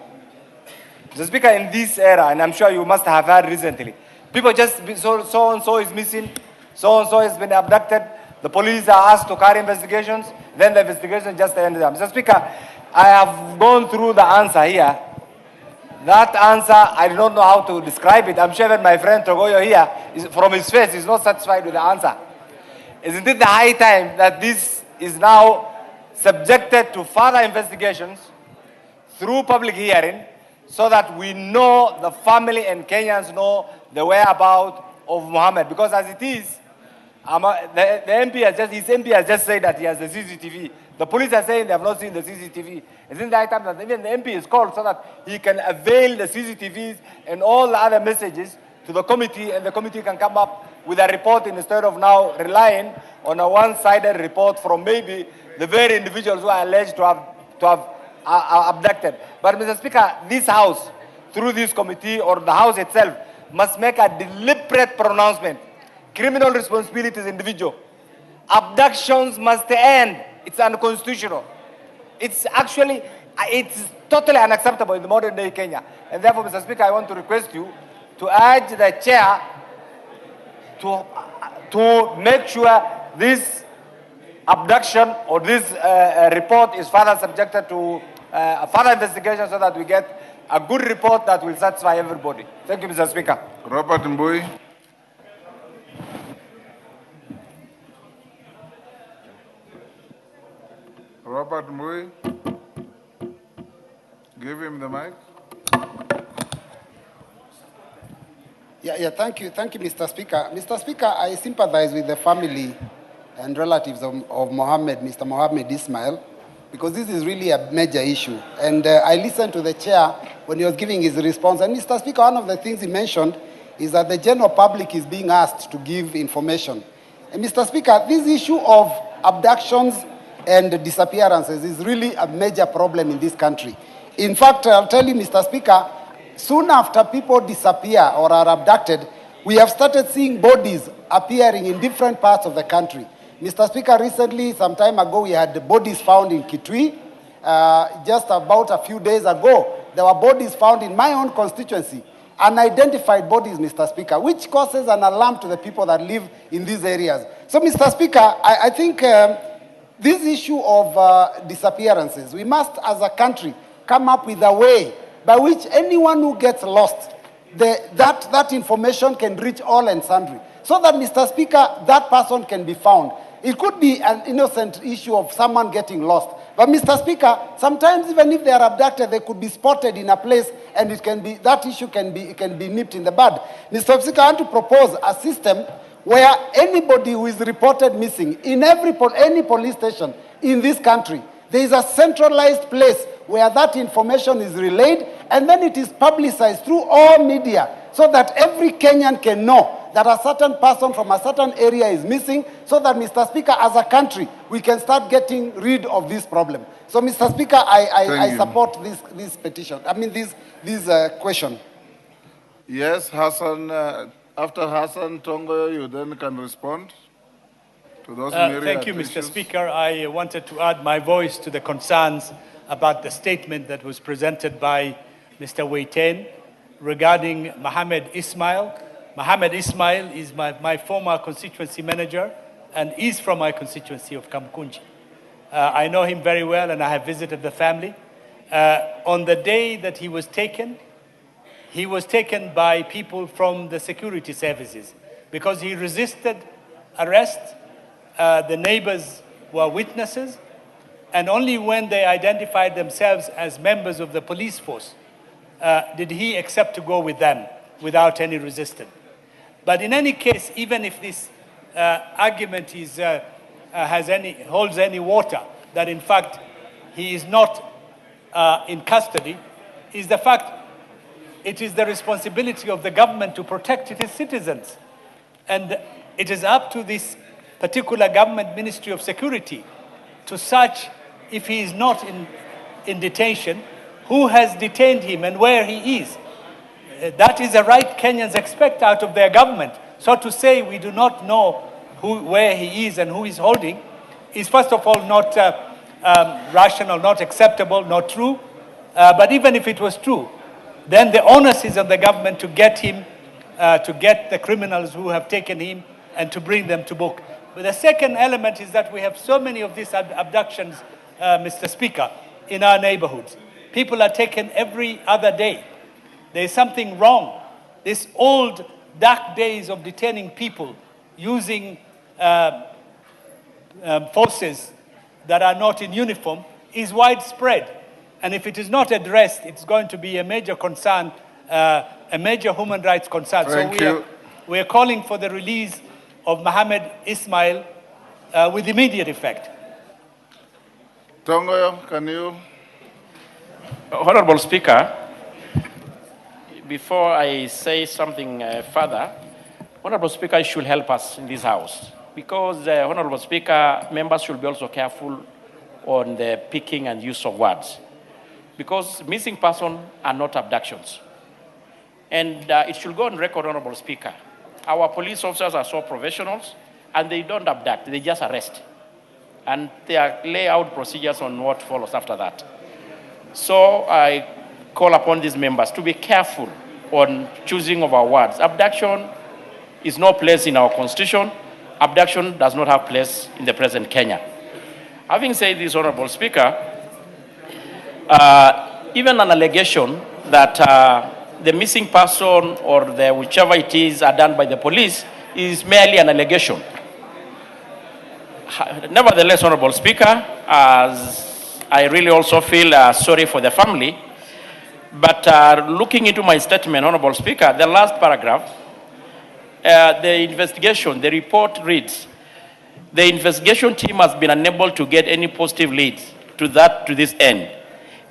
Mr. Speaker, in this era, and I'm sure you must have heard recently, people just, so-and-so is missing, so-and-so has been abducted, the police are asked to carry investigations, then the investigation just ends up. Mr. Speaker, I have gone through the answer here. That answer, I don't know how to describe it. I'm sure that my friend Togoyo here, from his face, is not satisfied with the answer. Isn't it the high time that this is now subjected to further investigations through public hearing, so that we know, the family and Kenyans know the whereabouts of Mohammed? Because as it is, the MP has just, his MP has just said that he has the CCTV. The police are saying they have not seen the CCTV. Isn't that time that even the MP is called so that he can avail the CCTVs and all the other messages to the committee, and the committee can come up with a report instead of now relying on a one-sided report from maybe the very individuals who are alleged to have abducted. But Mr. Speaker, this House, through this committee or the House itself, must make a deliberate pronouncement. Criminal responsibility is individual. Abductions must end. It's unconstitutional. It's actually, it's totally unacceptable in the modern day Kenya. And therefore, Mr. Speaker, I want to request you to urge the chair to make sure this abduction or this report is further subjected to further investigation, so that we get a good report that will satisfy everybody. Thank you, Mr. Speaker. Robert Mbui. Robert Mbui. Give him the mic. Thank you, Mr. Speaker. Mr. Speaker, I sympathize with the family and relatives of Mr. Mohammed Ismail, because this is really a major issue. And I listened to the chair when he was giving his response. And Mr. Speaker, one of the things he mentioned is that the general public is being asked to give information. And Mr. Speaker, this issue of abductions and disappearances is really a major problem in this country. In fact, I'll tell you, Mr. Speaker, soon after people disappear or are abducted, we have started seeing bodies appearing in different parts of the country. Mr. Speaker, recently, some time ago, we had bodies found in Kitui. Just about a few days ago, there were bodies found in my own constituency, unidentified bodies, Mr. Speaker, which causes an alarm to the people that live in these areas. So, Mr. Speaker, I think this issue of disappearances, we must, as a country, come up with a way by which anyone who gets lost, that information can reach all and sundry, so that, Mr. Speaker, that person can be found. It could be an innocent issue of someone getting lost. But, Mr. Speaker, sometimes even if they are abducted, they could be spotted in a place, and it can be, that issue can be nipped in the bud. Mr. Speaker, I want to propose a system where anybody who is reported missing in any police station in this country, there is a centralized place where that information is relayed, and then it is publicized through all media so that every Kenyan can know that a certain person from a certain area is missing, so that, Mr. Speaker, as a country, we can start getting rid of this problem. So, Mr. Speaker, I support this petition. I mean, this question. Yes, Hassan. After Hassan Tongo, you then can respond to those Thank you, Mr. Speaker. I wanted to add my voice to the concerns about the statement that was presented by Mr. Waiten regarding Mohammed Ismail. Mohammed Ismail is my former constituency manager and is from my constituency of Kamkunji. I know him very well and I have visited the family. On the day that he was taken by people from the security services because he resisted arrest. The neighbors were witnesses, and only when they identified themselves as members of the police force did he accept to go with them without any resistance. But in any case, even if this argument holds any water, that in fact he is not in custody, is the fact it is the responsibility of the government to protect its citizens. And it is up to this particular government Ministry of Security to search if he is not in detention, who has detained him and where he is. That is a right Kenyans expect out of their government. So to say we do not know where he is and who is holding is first of all not rational, not acceptable, not true. But even if it was true, then the onus is on the government to get him, to get the criminals who have taken him and to bring them to book. But the second element is that we have so many of these abductions, Mr. Speaker, in our neighborhoods. People are taken every other day. There is something wrong. This old dark days of detaining people using forces that are not in uniform is widespread. And if it is not addressed, it's going to be a major concern, a major human rights concern. So we are calling for the release of Mohammed Ismail with immediate effect. Tongo, can you? Honorable Speaker, before I say something further, Honorable Speaker, you should help us in this House. Because, Honorable Speaker, members should be also careful on the picking and use of words. Because missing persons are not abductions. And it should go on record, Honorable Speaker. Our police officers are so professionals, and they don't abduct, they just arrest. And they lay out procedures on what follows after that. So I call upon these members to be careful on choosing of our words. Abduction is no place in our constitution. Abduction does not have place in the present Kenya. Having said this, Honorable Speaker, even an allegation that the missing person or the whichever it is are done by the police is merely an allegation. Nevertheless, Honorable Speaker, as I really also feel sorry for the family, but looking into my statement, Honorable Speaker, the last paragraph, the investigation, the report reads, the investigation team has been unable to get any positive leads to this end.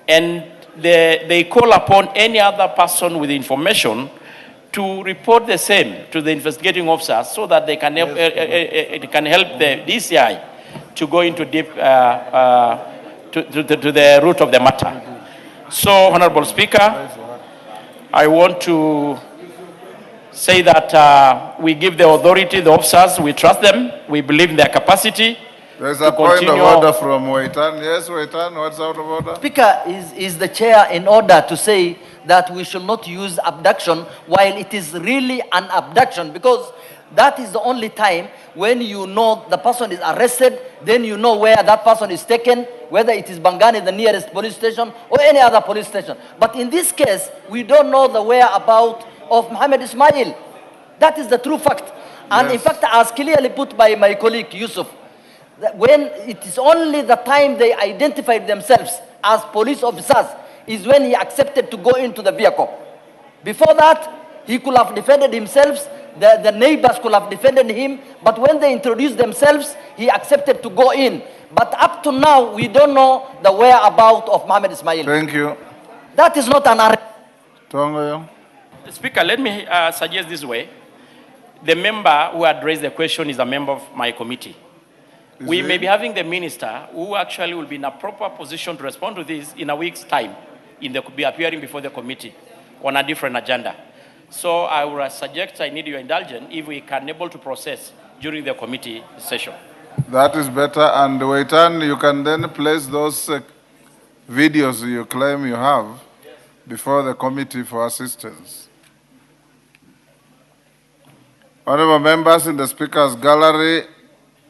And they call upon any other person with information to report the same to the investigating officers so that they can help, the DCI to go into deep, to the root of the matter. So, Honorable Speaker, I want to say that we give the authority, the officers, we trust them, we believe in their capacity. There's a point of order from Waitan. Yes, Waitan, what's out of order? Speaker, is the chair in order to say that we should not use abduction while it is really an abduction, because that is the only time when you know the person is arrested, then you know where that person is taken, whether it is Bangani, the nearest police station, or any other police station. But in this case, we don't know the whereabouts of Mohammed Ismail. That is the true fact. And in fact, as clearly put by my colleague Yusuf, that when it is only the time they identified themselves as police officers is when he accepted to go into the vehicle. Before that, he could have defended himself the neighbors could have defended him, but when they introduced themselves, he accepted to go in. But up to now, we don't know the whereabouts of Mohammed Ismail. Thank you. That is not an arrest. Tongoyo. Speaker, let me suggest this way. The member who had raised the question is a member of my committee. We may be having the minister who actually will be in a proper position to respond to this in a week's time, be appearing before the committee on a different agenda. So I would suggest, I need your indulgence, if we can able to process during the committee session. That is better. And Waitan, you can then place those videos you claim you have before the committee for assistance. Honorable members, in the speaker's gallery,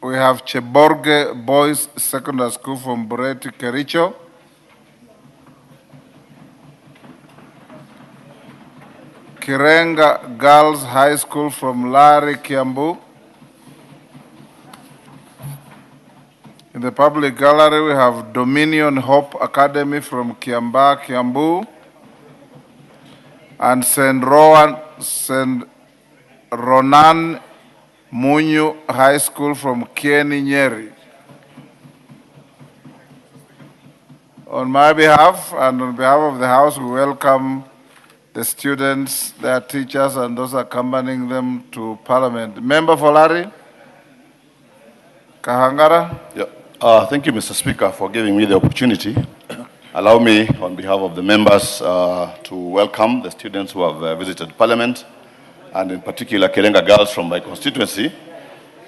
we have Cheborge Boys Secondary School from Bureti, Kericho. Kirenga Girls High School from Lari, Kiambu. In the public gallery, we have Dominion Hope Academy from Kiamba, Kiambu. And St. Ronan Munyu High School from Kieni, Nyeri. On my behalf and on behalf of the House, we welcome the students, their teachers, and those accompanying them to Parliament. Member for Lari? Kahangara? Yeah. Thank you, Mr. Speaker, for giving me the opportunity. Allow me, on behalf of the members, to welcome the students who have visited Parliament, and in particular, Kirenga Girls from my constituency.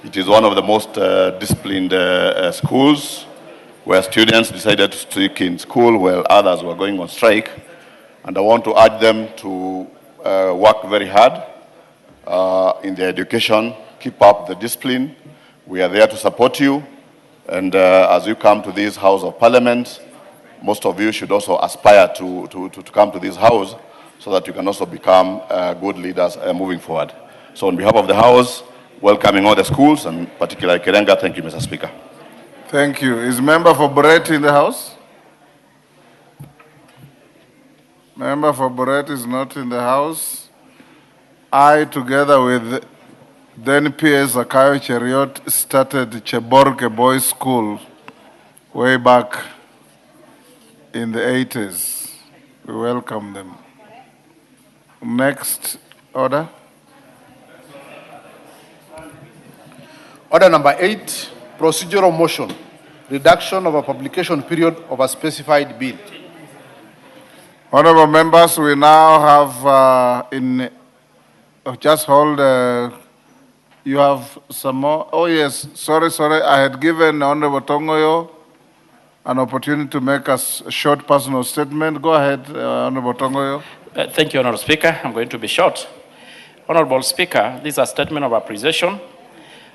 It is one of the most disciplined schools where students decided to stick in school while others were going on strike. And I want to urge them to work very hard in their education, keep up the discipline. We are there to support you. And as you come to this House of Parliament, most of you should also aspire to come to this House so that you can also become good leaders moving forward. So on behalf of the House, welcoming all the schools, and particularly Kirenga, thank you, Mr. Speaker. Thank you. Is member for Bureti in the House? Member for Bureti is not in the House. I, together with then PS Zakayo Cheriot, started Cheborge Boys School way back in the 80s. We welcome them. Next order. Order number 8, procedural motion, reduction of a publication period of a specified bill. Honorable members, we now have just hold, you have some more. Oh yes, sorry, I had given Honorable Tongoyo an opportunity to make a short personal statement. Go ahead, Honorable Tongoyo. Thank you, Honorable Speaker. I'm going to be short. Honorable Speaker, this is a statement of appreciation.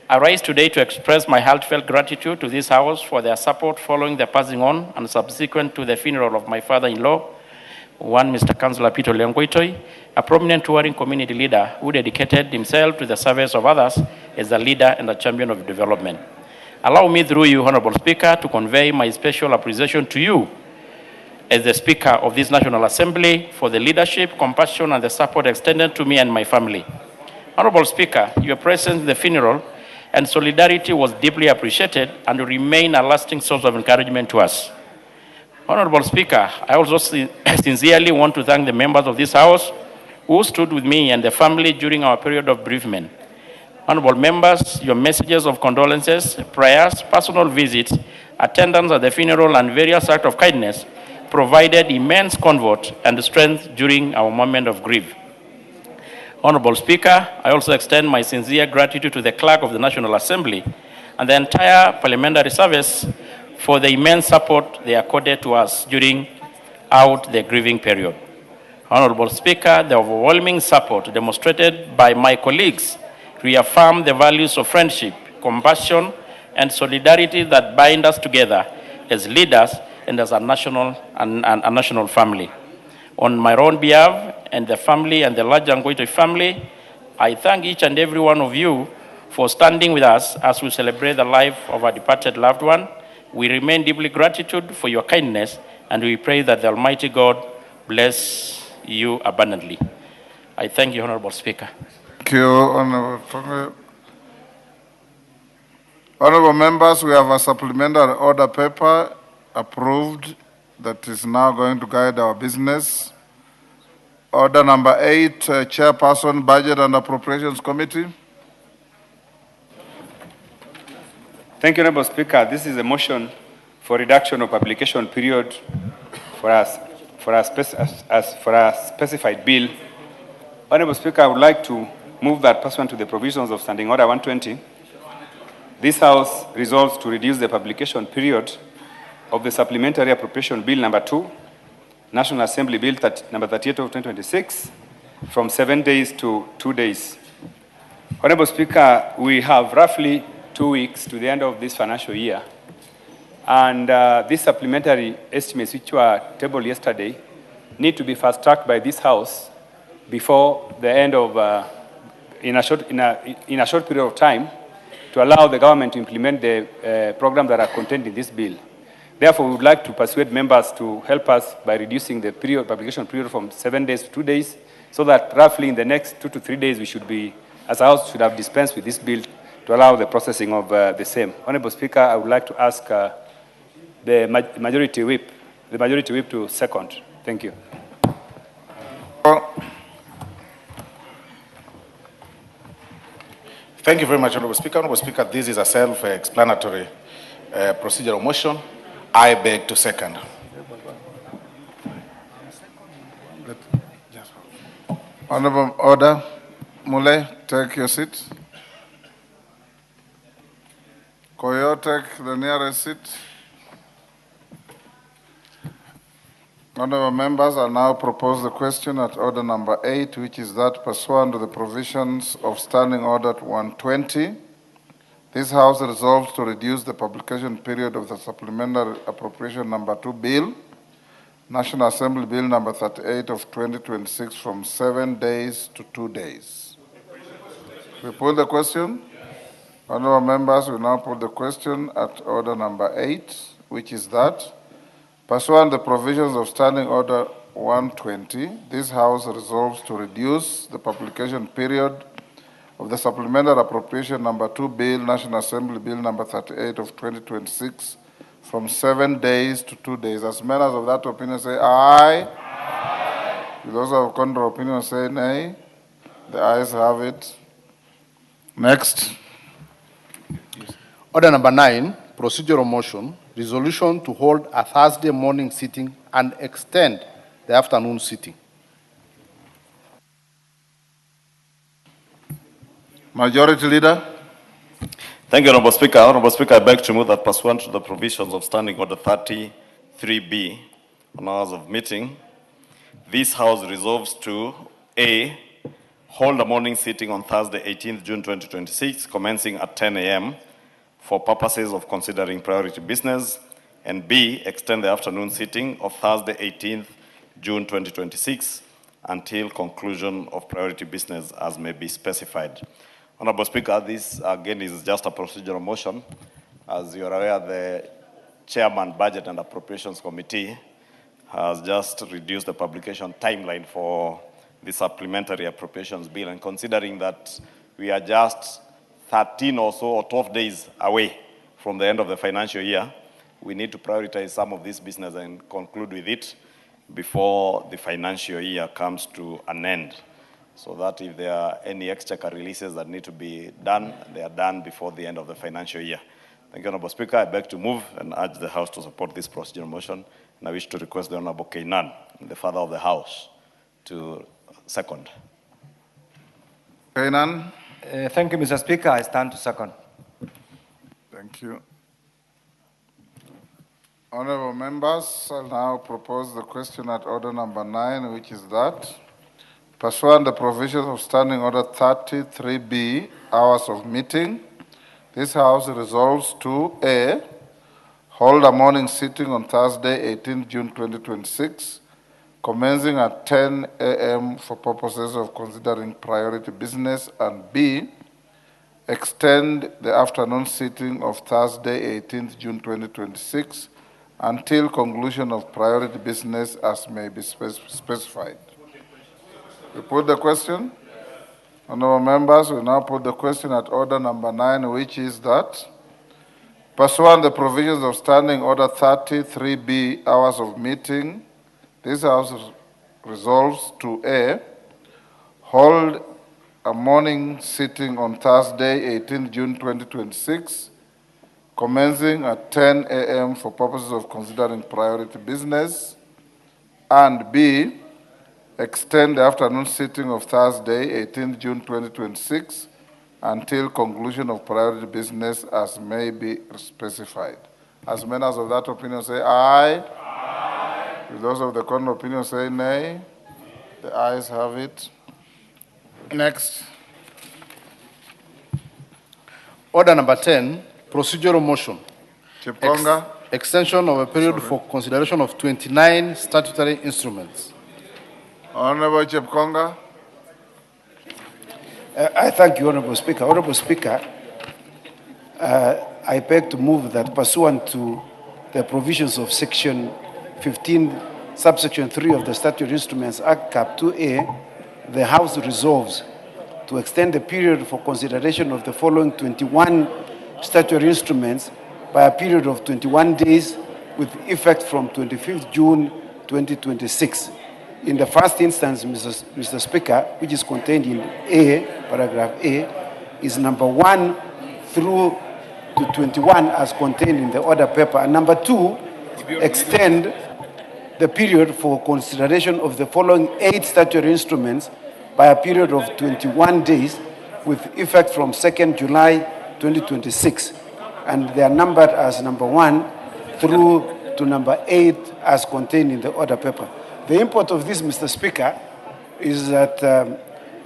I rise today to express my heartfelt gratitude to this House for their support following the passing on and subsequent to the funeral of my father-in-law, one Mr. Councillor Peter Leongoitoi, a prominent touring community leader who dedicated himself to the service of others as a leader and a champion of development. Allow me through you, Honorable Speaker, to convey my special appreciation to you as the Speaker of this National Assembly for the leadership, compassion, and the support extended to me and my family. Honorable Speaker, your presence in the funeral and solidarity was deeply appreciated and will remain a lasting source of encouragement to us. Honorable Speaker, I also sincerely want to thank the members of this House who stood with me and the family during our period of bereavement. Honorable members, your messages of condolences, prayers, personal visits, attendance at the funeral, and various acts of kindness provided immense comfort and strength during our moment of grief. Honorable Speaker, I also extend my sincere gratitude to the Clerk of the National Assembly and the entire parliamentary service for the immense support they accorded to us during the grieving period. Honorable Speaker, the overwhelming support demonstrated by my colleagues reaffirmed the values of friendship, compassion, and solidarity that bind us together as leaders and as a national family. On my own behalf and the family and the larger Ngoitoi family, I thank each and every one of you for standing with us as we celebrate the life of our departed loved one. We remain deeply grateful for your kindness, and we pray that the Almighty God bless you abundantly. I thank you, Honorable Speaker. Thank you, Honorable Tonge. Honorable members, we have a supplementary order paper approved that is now going to guide our business. Order number 8, Chairperson, Budget and Appropriations Committee. Thank you, Honorable Speaker. This is a motion for reduction of application period for a specified bill. Honorable Speaker, I would like to move that pursuant to the provisions of Standing Order 120, this House resolves to reduce the publication period of the Supplementary Appropriation Bill number 2, National Assembly Bill number 38 of 2026, from 7 days to 2 days. Honorable Speaker, we have roughly 2 weeks to the end of this financial year, and these supplementary estimates, which were tabled yesterday, need to be fast-tracked by this House before the end of, in a short period of time, to allow the government to implement the programs that are contained in this bill. Therefore, we would like to persuade members to help us by reducing the publication period from 7 days to 2 days, so that roughly in the next 2 to 3 days, we should be, as a House, should have dispensed with this bill to allow the processing of the same. Honorable Speaker, I would like to ask the majority whip to second. Thank you. Thank you very much, Honorable Speaker. Honorable Speaker, this is a self-explanatory procedural motion. I beg to second. Honorable Order, Mule, take your seat. Koyo, take the nearest seat. Honorable members, I now propose the question at order number 8, which is that pursuant to the provisions of Standing Order 120, this House resolves to reduce the publication period of the Supplementary Appropriation number 2 Bill, National Assembly Bill number 38 of 2026, from 7 days to 2 days. We put the question? Honorable members, we now put the question at order number 8, which is that pursuant to the provisions of Standing Order 120, this House resolves to reduce the publication period of the Supplementary Appropriation number 2 Bill, National Assembly Bill number 38 of 2026, from 7 days to 2 days. As members of that opinion say aye. Aye. Those of contrary opinion say nay. The ayes have it. Next. Order number 9, procedural motion, resolution to hold a Thursday morning sitting and extend the afternoon sitting. Majority Leader. Thank you, Honorable Speaker. Honorable Speaker, I beg to move that pursuant to the provisions of Standing Order 33B on hours of meeting, this House resolves to A, hold a morning sitting on Thursday, 18th June 2026, commencing at 10 a.m. for purposes of considering priority business, and B, extend the afternoon sitting of Thursday, 18th June 2026 until conclusion of priority business as may be specified. Honorable Speaker, this again is just a procedural motion. As you are aware, the Chairman, Budget and Appropriations Committee has just reduced the publication timeline for the Supplementary Appropriations Bill, and considering that we are just 13 or so or 12 days away from the end of the financial year, we need to prioritize some of this business and conclude with it before the financial year comes to an end, so that if there are any exchequer releases that need to be done, they are done before the end of the financial year. Thank you, Honorable Speaker. I beg to move and urge the House to support this procedural motion, and I wish to request the Honorable Kainan, the Father of the House, to second. Kainan. Thank you, Mr. Speaker. I stand to second. Thank you. Honorable members, I now propose the question at order number 9, which is that pursuant to the provisions of Standing Order 33B, hours of meeting, this House resolves to A, hold a morning sitting on Thursday, 18th June 2026, commencing at 10 a.m. for purposes of considering priority business, and B, extend the afternoon sitting of Thursday, 18th June 2026, until conclusion of priority business as may be specified. You put the question? Honorable members, we now put the question at order number 9, which is that pursuant the provisions of Standing Order 33B, hours of meeting, this House resolves to A, hold a morning sitting on Thursday, 18 June 2026, commencing at 10 a.m. for purposes of considering priority business, and B, extend the afternoon sitting of Thursday, 18 June 2026, until conclusion of priority business as may be specified. As members of that opinion say aye. Aye. If those of the contrary opinion say nay. The ayes have it. Next. Order number 10, procedural motion. Chiponga. Extension of a period for consideration of 29 statutory instruments. Honorable Chepkonga. I thank you, Honorable Speaker. Honorable Speaker, I beg to move that pursuant to the provisions of Section 15, subsection 3 of the Statutory Instruments Act, Cap 2A, the House resolves to extend the period for consideration of the following 21 statutory instruments by a period of 21 days with effect from 25th June 2026. In the first instance, Mr. Speaker, which is contained in A, paragraph A, is number 1 through to 21 as contained in the order paper. And number 2, extend the period for consideration of the following 8 statutory instruments by a period of 21 days with effect from 2nd July 2026. And they are numbered as number 1 through to number 8 as contained in the order paper. The import of this, Mr. Speaker, is that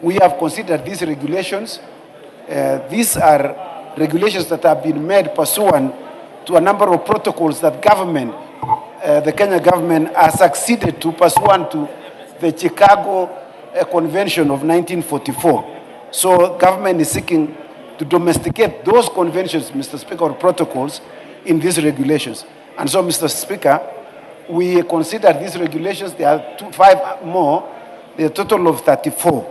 we have considered these regulations. These are regulations that have been made pursuant to a number of protocols that government, the Kenya government, has acceded to pursuant to the Chicago Convention of 1944. So government is seeking to domesticate those conventions, Mr. Speaker, or protocols in these regulations. And so, Mr. Speaker, we consider these regulations, there are 5 more, a total of 34.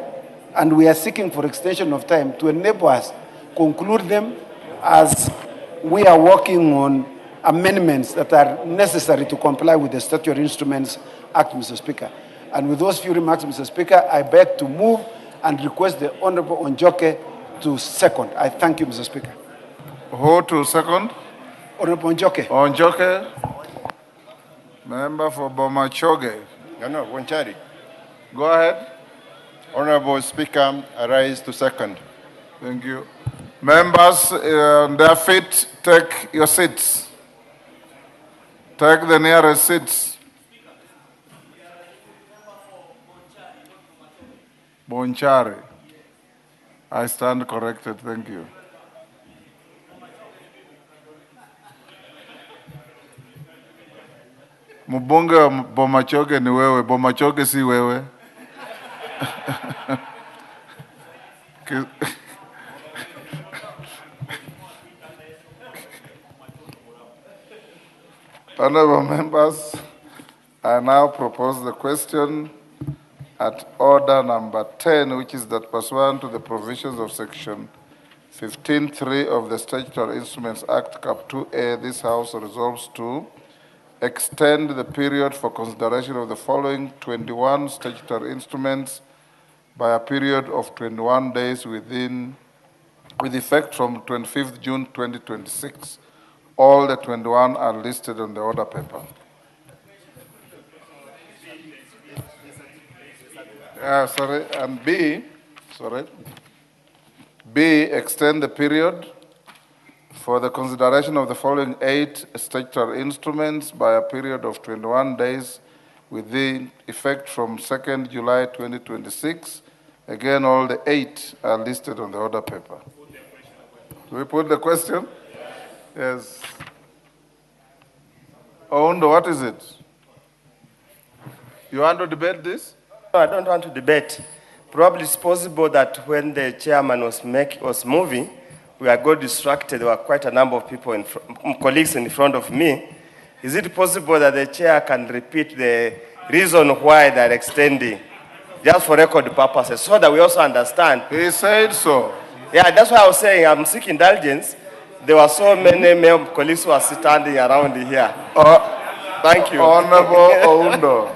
And we are seeking for extension of time to enable us conclude them as we are working on amendments that are necessary to comply with the Statutory Instruments Act, Mr. Speaker. And with those few remarks, Mr. Speaker, I beg to move and request the Honorable Onjoke to second. I thank you, Mr. Speaker. Who to second? Honorable Onjoke. Onjoke. Member for Bomachoge. No, Wanchari. Go ahead. Honorable Speaker, I rise to second. Thank you. Members on their feet, take your seats. Take the nearest seats. Bonchari. I stand corrected. Thank you. Mbunge wa Bomachoge ni wewe. Bomachoge si wewe. Honorable members, I now propose the question at order number 10, which is that pursuant to the provisions of Section 15.3 of the Statutory Instruments Act, Cap 2A, this House resolves to extend the period for consideration of the following 21 statutory instruments by a period of 21 days with effect from 25th June 2026. All the 21 are listed on the order paper. And B, extend the period for the consideration of the following 8 statutory instruments by a period of 21 days with effect from 2nd July 2026. Again, all the 8 are listed on the order paper. Do we put the question? Yes. Oundo, what is it? You want to debate this? No, I don't want to debate. Probably it's possible that when the chairman was moving, we got distracted. There were quite a number of people, colleagues in front of me. Is it possible that the chair can repeat the reason why they're extending? just for record purposes, so that we also understand. He said so. Yeah, that's why I was saying I'm seeking indulgence. There were so many male colleagues who are standing around here. Thank you. Honorable Oundo.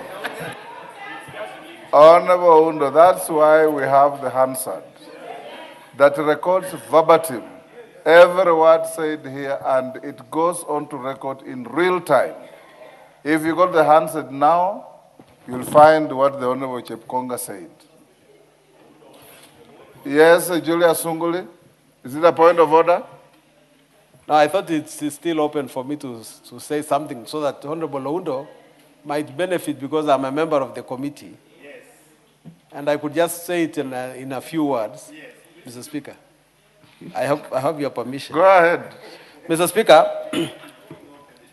Honorable Oundo, that's why we have the Hansard that records verbatim every word said here, and it goes on to record in real time. If you got the Hansard now, you'll find what the Honorable Chepkonga said. Yes, Julia Sunguli, is it a point of order? No, I thought it's still open for me to say something so that Honorable Oundo might benefit because I'm a member of the committee. Yes. And I could just say it in a few words. Yes. Mr. Speaker, I have your permission. Go ahead. Mr. Speaker,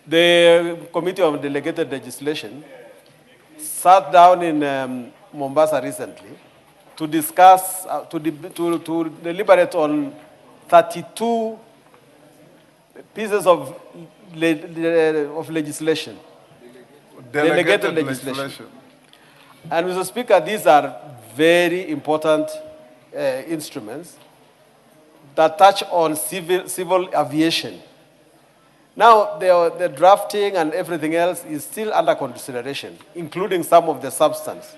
the Committee on Delegated Legislation sat down in Mombasa recently to discuss, to deliberate on 32 pieces of legislation. Delegated legislation. And Mr. Speaker, these are very important instruments that touch on civil aviation. Now, the drafting and everything else is still under consideration, including some of the substance.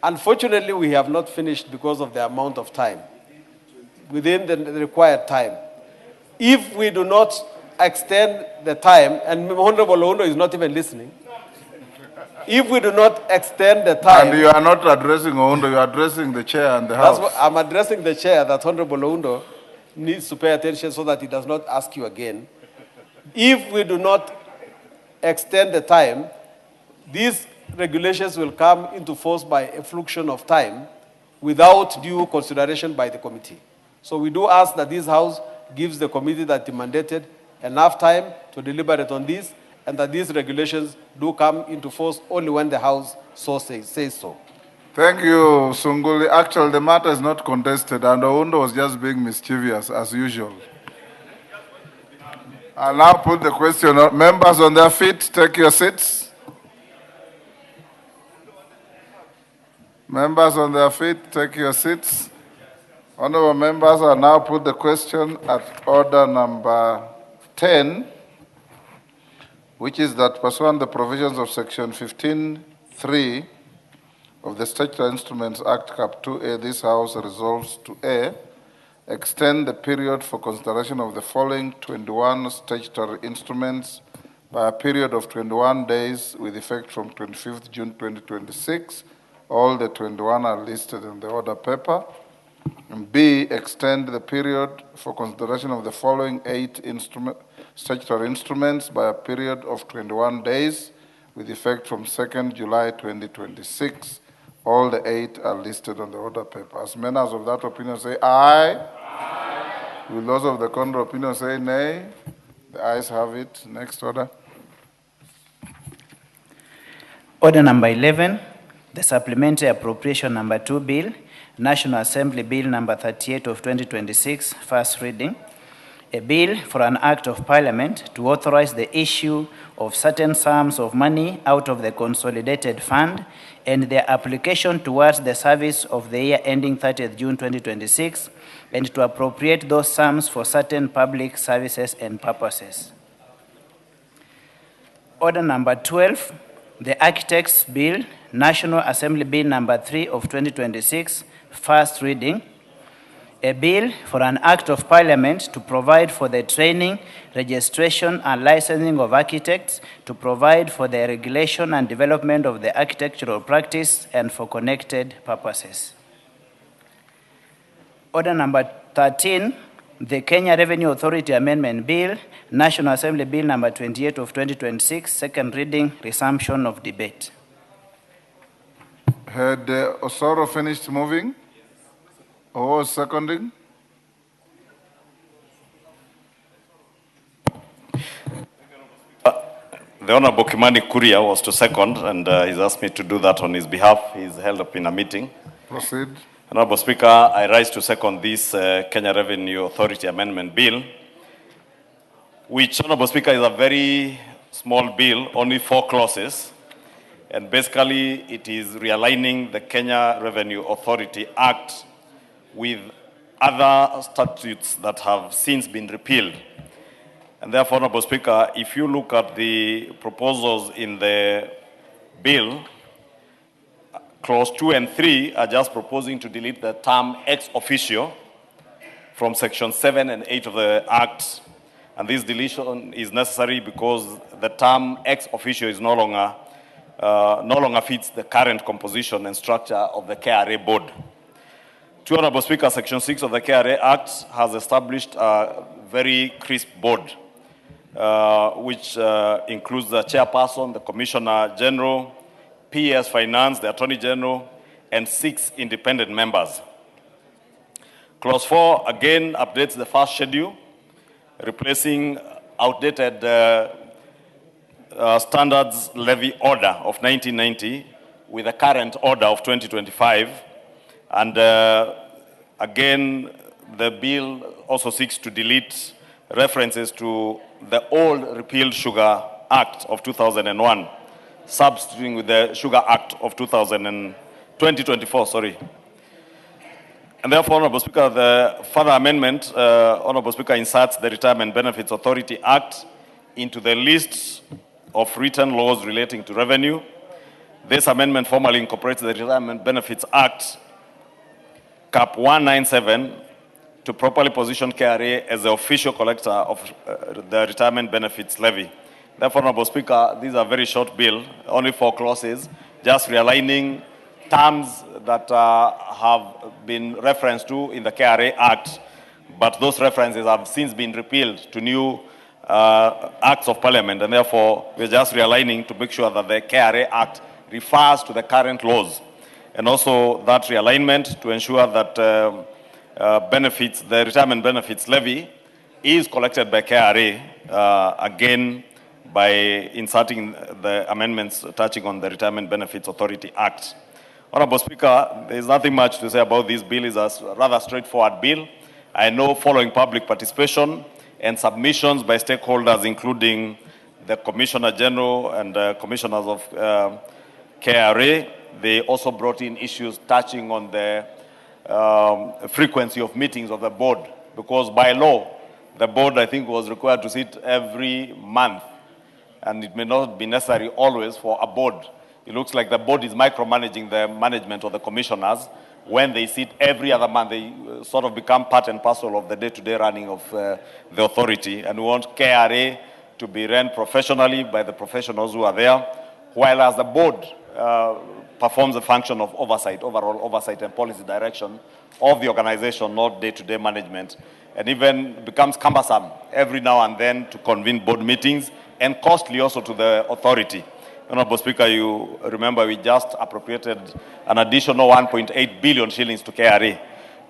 Unfortunately, we have not finished because of the amount of time, within the required time. If we do not extend the time, and Honorable Oundo is not even listening, if we do not extend the time... And you are not addressing Oundo, you are addressing the chair and the House. That's what I'm addressing the chair, that Honorable Oundo needs to pay attention so that he does not ask you again. If we do not extend the time, these regulations will come into force by effluxion of time without due consideration by the committee. So we do ask that this House gives the committee that it mandated enough time to deliberate on this, and that these regulations do come into force only when the House says so. Thank you, Sunguli. Actually, the matter is not contested, and Oundo was just being mischievous, as usual. I'll now put the question on. Members on their feet, take your seats. Members on their feet, take your seats. Honorable members, I now put the question at order number 10, which is that pursuant to the provisions of section 15(3) of the Statutory Instruments Act, Cap 2A, this House resolves to A, extend the period for consideration of the following 21 statutory instruments by a period of 21 days with effect from 25th June 2026. All the 21 are listed in the order paper. And B, extend the period for consideration of the following 8 statutory instruments by a period of 21 days with effect from 2nd July 2026. All the 8 are listed on the order paper. As members of that opinion say aye. Aye. Will those of the contrary opinion say nay? The ayes have it. Next order. Order number 11, the Supplementary Appropriation number 2 Bill, National Assembly Bill number 38 of 2026, first reading. A bill for an act of parliament to authorize the issue of certain sums of money out of the consolidated fund and their application towards the service of the year ending 30th June 2026, and to appropriate those sums for certain public services and purposes. Order number 12, the Architects Bill, National Assembly Bill number 3 of 2026, first reading. A bill for an act of parliament to provide for the training, registration, and licensing of architects, to provide for the regulation and development of the architectural practice, and for connected purposes. Order number 13, the Kenya Revenue Authority Amendment Bill, National Assembly Bill number 28 of 2026, second reading, resumption of debate. Had Osoro finished moving? Who was seconding? The Honorable Kimani Kuria was to second, and he's asked me to do that on his behalf. He's held up in a meeting. Proceed. Honorable Speaker, I rise to second this Kenya Revenue Authority Amendment Bill, which, Honorable Speaker, is a very small bill, only 4 clauses. And basically, it is realigning the Kenya Revenue Authority Act with other statutes that have since been repealed. And therefore, Honorable Speaker, if you look at the proposals in the bill, Clause 2 and 3 are just proposing to delete the term ex officio from Section 7 and 8 of the Act. And this deletion is necessary because the term ex officio is no longer fits the current composition and structure of the KRA board. To Honorable Speaker, Section 6 of the KRA Act has established a very crisp board, which includes the chairperson, the Commissioner General, PS Finance, the Attorney General, and 6 independent members. Clause 4 again updates the first schedule, replacing outdated standards levy order of 1990 with a current order of 2025. And again, the bill also seeks to delete references to the old repealed Sugar Act of 2001, substituting with the Sugar Act of 2024, sorry. And therefore, Honorable Speaker, the further amendment, Honorable Speaker, inserts the Retirement Benefits Authority Act into the list of written laws relating to revenue. This amendment formally incorporates the Retirement Benefits Act, Cap 197, to properly position KRA as the official collector of the retirement benefits levy. Therefore, Honorable Speaker, these are very short bill, only 4 clauses, just realigning terms that have been referenced to in the KRA Act, but those references have since been repealed to new acts of parliament, and therefore we're just realigning to make sure that the KRA Act refers to the current laws. And also that realignment to ensure that the retirement benefits levy is collected by KRA, again, by inserting the amendments touching on the Retirement Benefits Authority Act. Honorable Speaker, there is nothing much to say about this bill. It's a rather straightforward bill. I know following public participation and submissions by stakeholders, including the Commissioner General and commissioners of KRA, they also brought in issues touching on the frequency of meetings of the board, because by law, the board, I think, was required to sit every month, and it may not be necessary always for a board. It looks like the board is micromanaging the management of the commissioners. When they sit every other month, they sort of become part and parcel of the day-to-day running of the authority. And we want KRA to be run professionally by the professionals who are there, while as the board performs the function of oversight, overall oversight and policy direction of the organization, not day-to-day management, and even becomes cumbersome every now and then to convene board meetings and costly also to the authority. Honorable Speaker, you remember we just appropriated an additional 1.8 billion shillings to KRA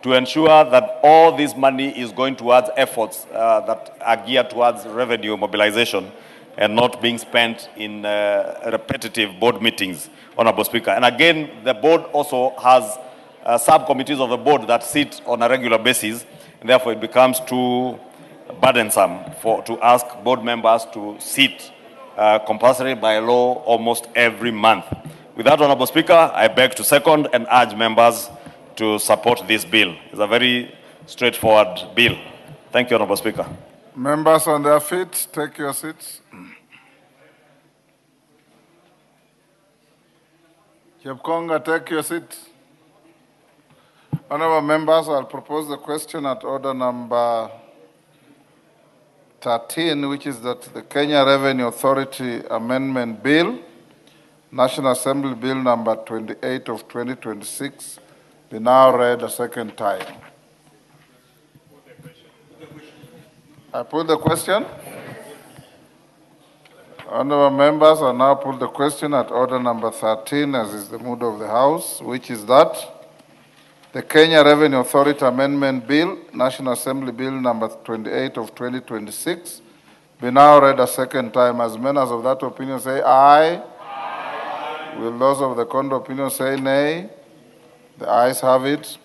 to ensure that all this money is going towards efforts that are geared towards revenue mobilization and not being spent in repetitive board meetings, Honorable Speaker. And again, the board also has subcommittees of the board that sit on a regular basis, and therefore it becomes too burdensome to ask board members to sit compulsory by law almost every month. With that, Honorable Speaker, I beg to second and urge members to support this bill. It's a very straightforward bill. Thank you, Honorable Speaker. Members on their feet, take your seats. Chepkonga, take your seat. Honorable members, I'll propose the question at order number 13, which is that the Kenya Revenue Authority Amendment Bill, National Assembly Bill number 28 of 2026, be now read a second time. I put the question. Honorable members, I now put the question at order number 13, as is the mood of the House, which is that the Kenya Revenue Authority Amendment Bill, National Assembly Bill number 28 of 2026, be now read a second time. As members of that opinion say aye. Aye. Will those of the contrary opinion say nay? The ayes have it.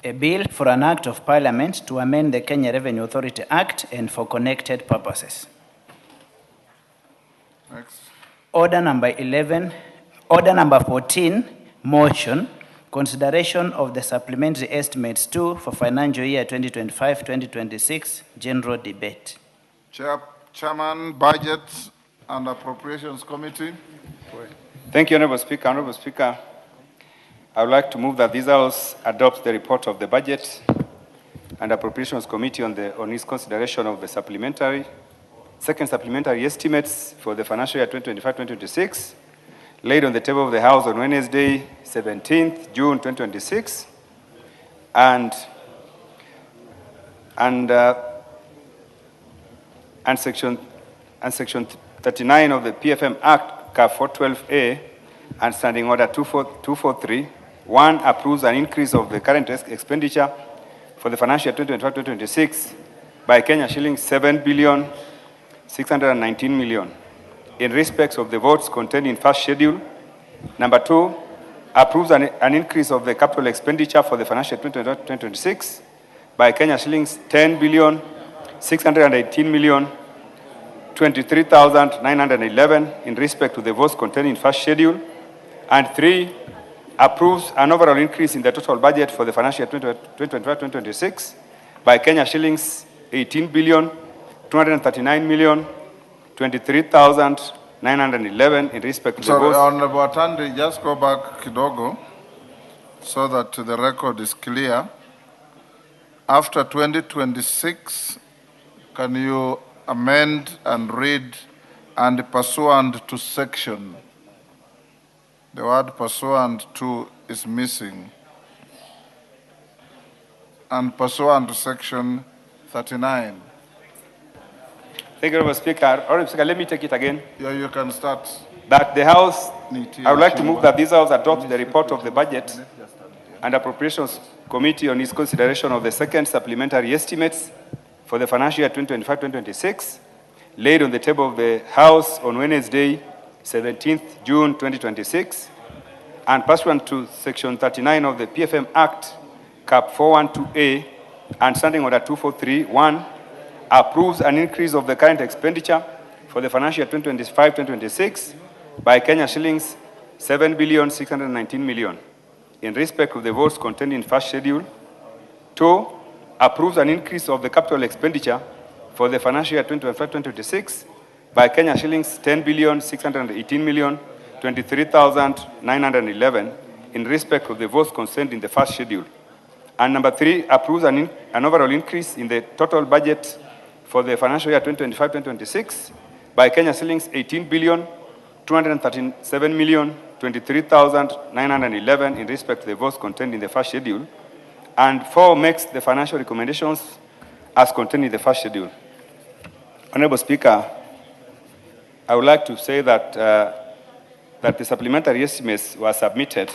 A bill for an act of parliament to amend the Kenya Revenue Authority Act and for connected purposes. Next. Order number 11, Order number 14, motion, consideration of the supplementary estimates 2 for financial year 2025-2026, general debate. Chairman, Budget and Appropriations Committee. Thank you, Honorable Speaker. Honorable Speaker, I would like to move that this House adopts the report of the Budget and Appropriations Committee on its consideration of the second supplementary estimates for the financial year 2025-2026, laid on the table of the House on Wednesday, 17th June 2026, and section 39 of the PFM Act, CAF 412A, and Standing Order 243. 1, approves an increase of the current expenditure for the financial year 2025-2026 by Kenya shillings 7,619 million in respect of the votes contained in first schedule. Number 2, approves an increase of the capital expenditure for the financial year 2025-2026 by Kenya shillings 10,618 million 23,911 in respect to the votes contained in first schedule. And 3, approves an overall increase in the total budget for the financial year 2025-2026 by Kenya shillings 18,239,023,911 in respect to the votes. Honorable Atandi, just go back kidogo so that the record is clear. After 2026, can you amend and read and pursuant to section? The word pursuant to is missing. And pursuant to section 39. Thank you, Honorable Speaker. Honorable Speaker, let me take it again. Yeah, you can start. That the House, I would like to move that this House adopt the report of the Budget and Appropriations Committee on its consideration of the second supplementary estimates for the financial year 2025-2026, laid on the table of the House on Wednesday, 17th June 2026, and pursuant to Section 39 of the PFM Act, Cap 412A, and Standing Order 243, 1, approves an increase of the current expenditure for the financial year 2025-2026 by Kenya shillings 7,619 million in respect of the votes contained in first schedule. 2, approves an increase of the capital expenditure for the financial year 2025-2026 by Kenya shillings 10,618 million 23,911 in respect of the votes concerned in the first schedule. And number 3, approves an overall increase in the total budget for the financial year 2025-2026 by Kenya shillings 18,237 million 23,911 in respect to the votes contained in the first schedule. And 4, makes the financial recommendations as contained in the first schedule. Honorable Speaker, I would like to say that the supplementary estimates were submitted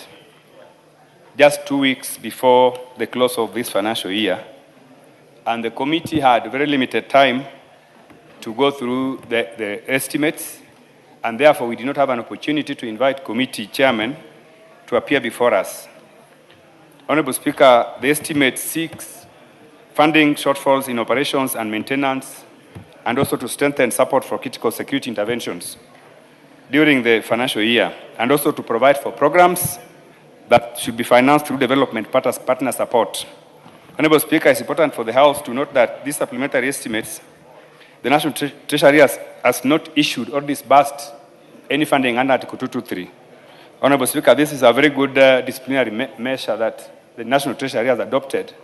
just 2 weeks before the close of this financial year, and the committee had very limited time to go through the estimates, and therefore we did not have an opportunity to invite committee chairmen to appear before us. Honorable Speaker, the estimate seeks funding shortfalls in operations and maintenance, and also to strengthen support for critical security interventions during the financial year, and also to provide for programs that should be financed through development partner support. Honorable Speaker, it's important for the House to note that these supplementary estimates, the National Treasury has not issued or disbursed any funding under Article 223. Honorable Speaker, this is a very good disciplinary measure that the National Treasury has adopted,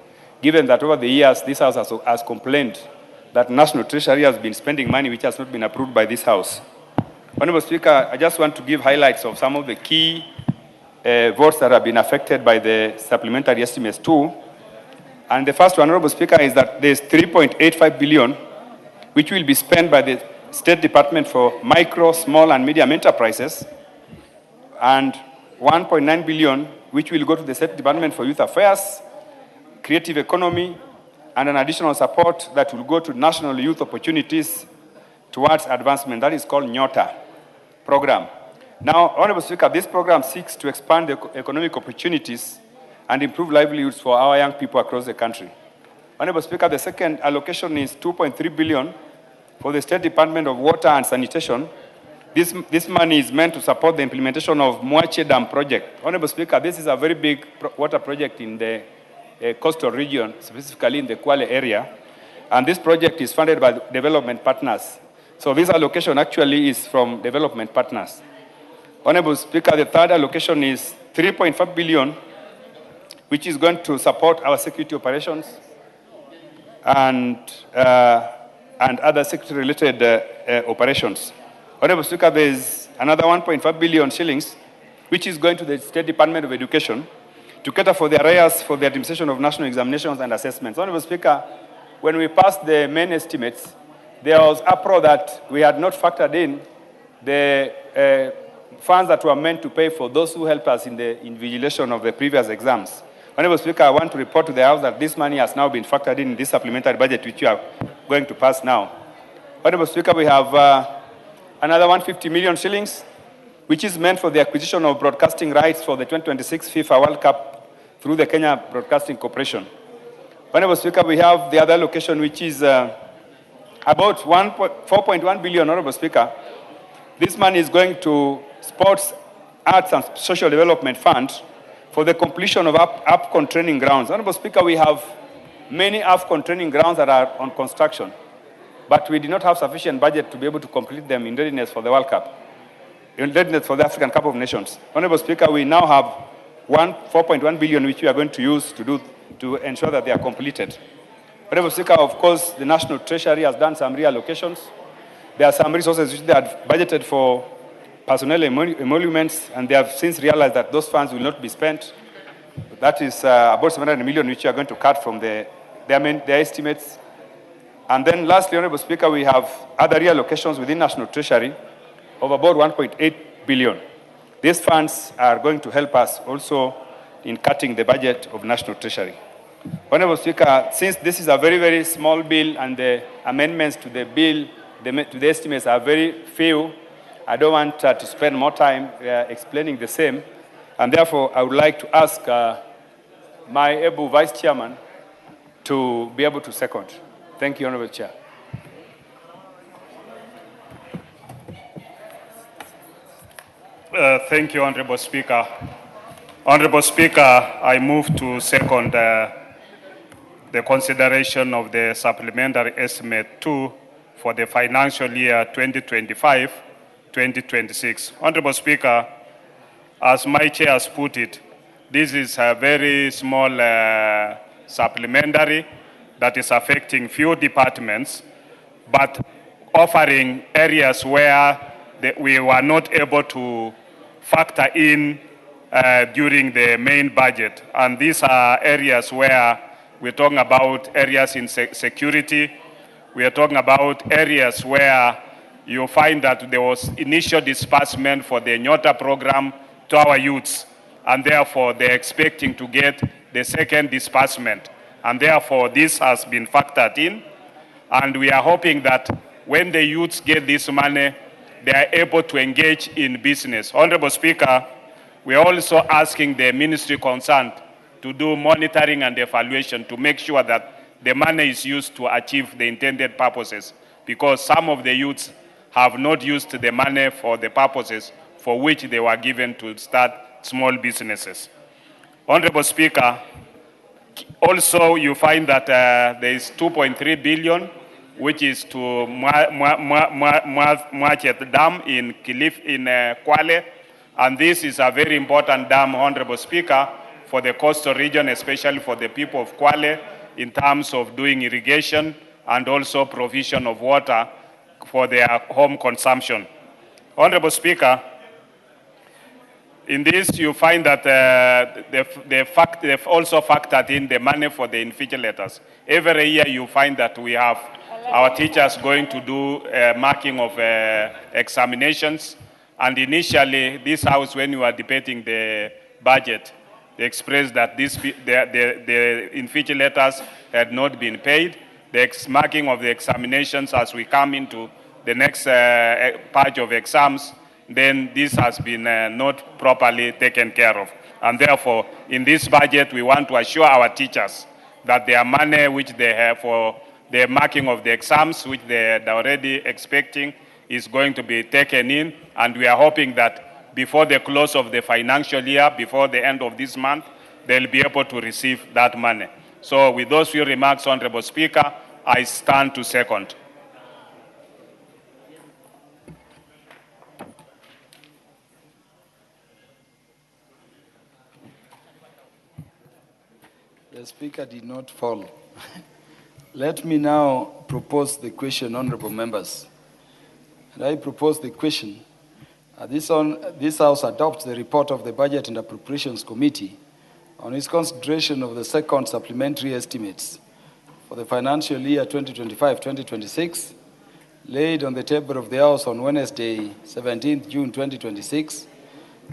given that over the years this House has complained that National Treasury has been spending money which has not been approved by this House. Honorable Speaker, I just want to give highlights of some of the key votes that have been affected by the supplementary estimates too. And the first one, Honorable Speaker, is that there's 3.85 billion which will be spent by the State Department for micro, small and medium enterprises, and 1.9 billion which will go to the State Department for Youth Affairs, Creative Economy, and an additional support that will go to National Youth Opportunities Towards Advancement. That is called NYOTA program. Now, Honorable Speaker, this program seeks to expand the economic opportunities and improve livelihoods for our young people across the country. Honorable Speaker, the second allocation is 2.3 billion for the State Department of Water and Sanitation This money is meant to support the implementation of Mwache Dam project. Honorable Speaker, this is a very big water project in the coastal region, specifically in the Kwale area. And this project is funded by development partners. So this allocation actually is from development partners. Honorable Speaker, the third allocation is 3.5 billion, which is going to support our security operations and other security-related operations. Honorable Speaker, there is another 1.5 billion shillings, which is going to the State Department of Education to cater for the arrears for the administration of national examinations and assessments. Honorable Speaker, when we passed the main estimates, there was uproar that we had not factored in the funds that were meant to pay for those who helped us in the invigilation of the previous exams. Honorable Speaker, I want to report to the House that this money has now been factored in this supplementary budget, which you are going to pass now. Honorable Speaker, we have another 150 million shillings, which is meant for the acquisition of broadcasting rights for the 2026 FIFA World Cup through the Kenya Broadcasting Corporation. Honorable Speaker, we have the other allocation, which is about 4.1 billion, Honorable Speaker. This money is going to Sports, Arts and Social Development Fund for the completion of AFCON training grounds. Honorable Speaker, we have many AFCON training grounds that are on construction, but we did not have sufficient budget to be able to complete them in readiness for the World Cup, in readiness for the African Cup of Nations. Honorable Speaker, we now have 4.1 billion, which we are going to use to ensure that they are completed. Honorable Speaker, of course, the National Treasury has done some reallocations. There are some resources which they have budgeted for personnel emoluments, and they have since realized that those funds will not be spent. That is about 700 million, which we are going to cut from their estimates. And then lastly, Honorable Speaker, we have other reallocations within National Treasury of about 1.8 billion. These funds are going to help us also in cutting the budget of National Treasury. Honorable Speaker, since this is a very, very small bill and the amendments to the bill, to the estimates are very few, I don't want to spend more time explaining the same. And therefore, I would like to ask my able Vice Chairman to be able to second. Thank you, Honorable Chair. Thank you, Honorable Speaker. Honorable Speaker, I move to second the consideration of the supplementary estimate 2 for the financial year 2025-2026. Honorable Speaker, as my chair has put it, this is a very small supplementary that is affecting few departments, but offering areas where we were not able to factor in during the main budget. And these are areas where we're talking about areas in security. We are talking about areas where you find that there was initial disbursement for the Nyota program to our youths, and therefore they're expecting to get the second disbursement. And therefore this has been factored in, and we are hoping that when the youths get this money, they are able to engage in business. Honorable Speaker, we are also asking the ministry concerned to do monitoring and evaluation to make sure that the money is used to achieve the intended purposes, because some of the youths have not used the money for the purposes for which they were given to start small businesses. Honorable Speaker, also you find that there is 2.3 billion, which is to Mwachet Dam in Kwale, and this is a very important dam, Honorable Speaker, for the coastal region, especially for the people of Kwale, in terms of doing irrigation and also provision of water for their home consumption. Honorable Speaker, in this you find that they've also factored in the money for the invigilators. Every year you find that we have our teachers going to do marking of examinations. And initially, this House, when we were debating the budget, they expressed that the invigilators had not been paid. The marking of the examinations as we come into the next batch of exams, then this has been not properly taken care of. And therefore, in this budget, we want to assure our teachers that their money which they have for the marking of the exams, which they are already expecting, is going to be taken in, and we are hoping that before the close of the financial year, before the end of this month, they'll be able to receive that money. So with those few remarks, Honorable Speaker, I stand to second. The Speaker did not fall. Let me now propose the question, honorable members. And I propose the question. This House adopts the report of the Budget and Appropriations Committee on its consideration of the second supplementary estimates for the financial year 2025-2026, laid on the table of the House on Wednesday, 17th June 2026,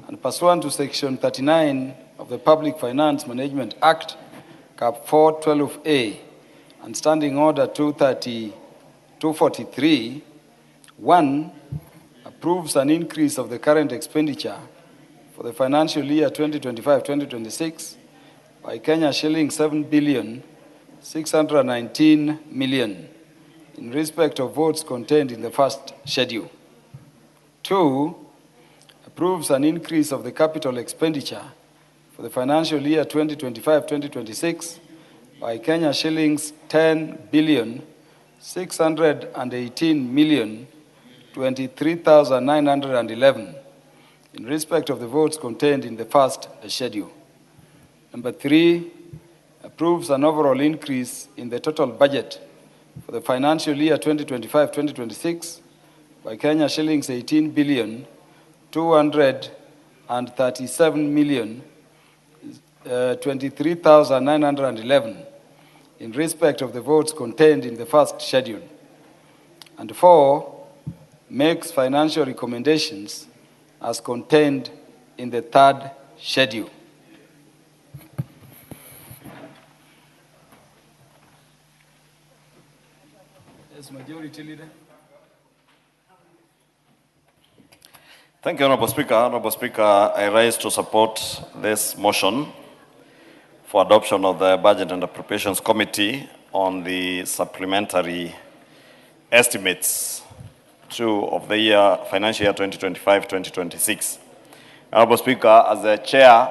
and pursuant to Section 39 of the Public Finance Management Act, Cap 412A, and Standing Order 243, 1, approves an increase of the current expenditure for the financial year 2025-2026 by Kenya shillings 7,619 million in respect of votes contained in the first schedule. 2, approves an increase of the capital expenditure for the financial year 2025-2026 by Kenya shillings 10,618 million 23,911 in respect of the votes contained in the first schedule. Number 3, approves an overall increase in the total budget for the financial year 2025-2026 by Kenya shillings 18 billion 237 million 23,911 in respect of the votes contained in the first schedule. And 4, makes financial recommendations as contained in the third schedule. Yes, Majority Leader. Thank you, Honorable Speaker. Honorable Speaker, I rise to support this motion for adoption of the Budget and Appropriations Committee on the supplementary estimates of the financial year 2025-2026. Honorable Speaker, as the Chair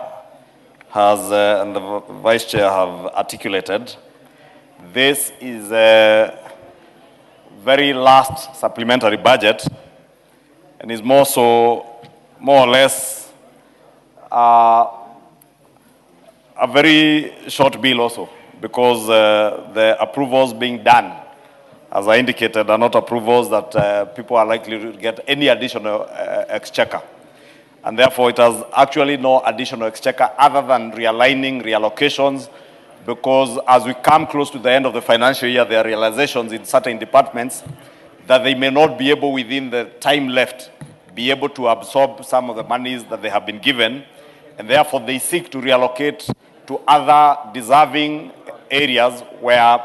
and the Vice Chair have articulated, this is a very last supplementary budget and is more or less a very short bill also, because the approvals being done, as I indicated, are not approvals that people are likely to get any additional exchequer. And therefore, it has actually no additional exchequer other than realigning, reallocations, because as we come close to the end of the financial year, there are realizations in certain departments that they may not be able, within the time left, be able to absorb some of the monies that they have been given, and therefore they seek to reallocate to other deserving areas where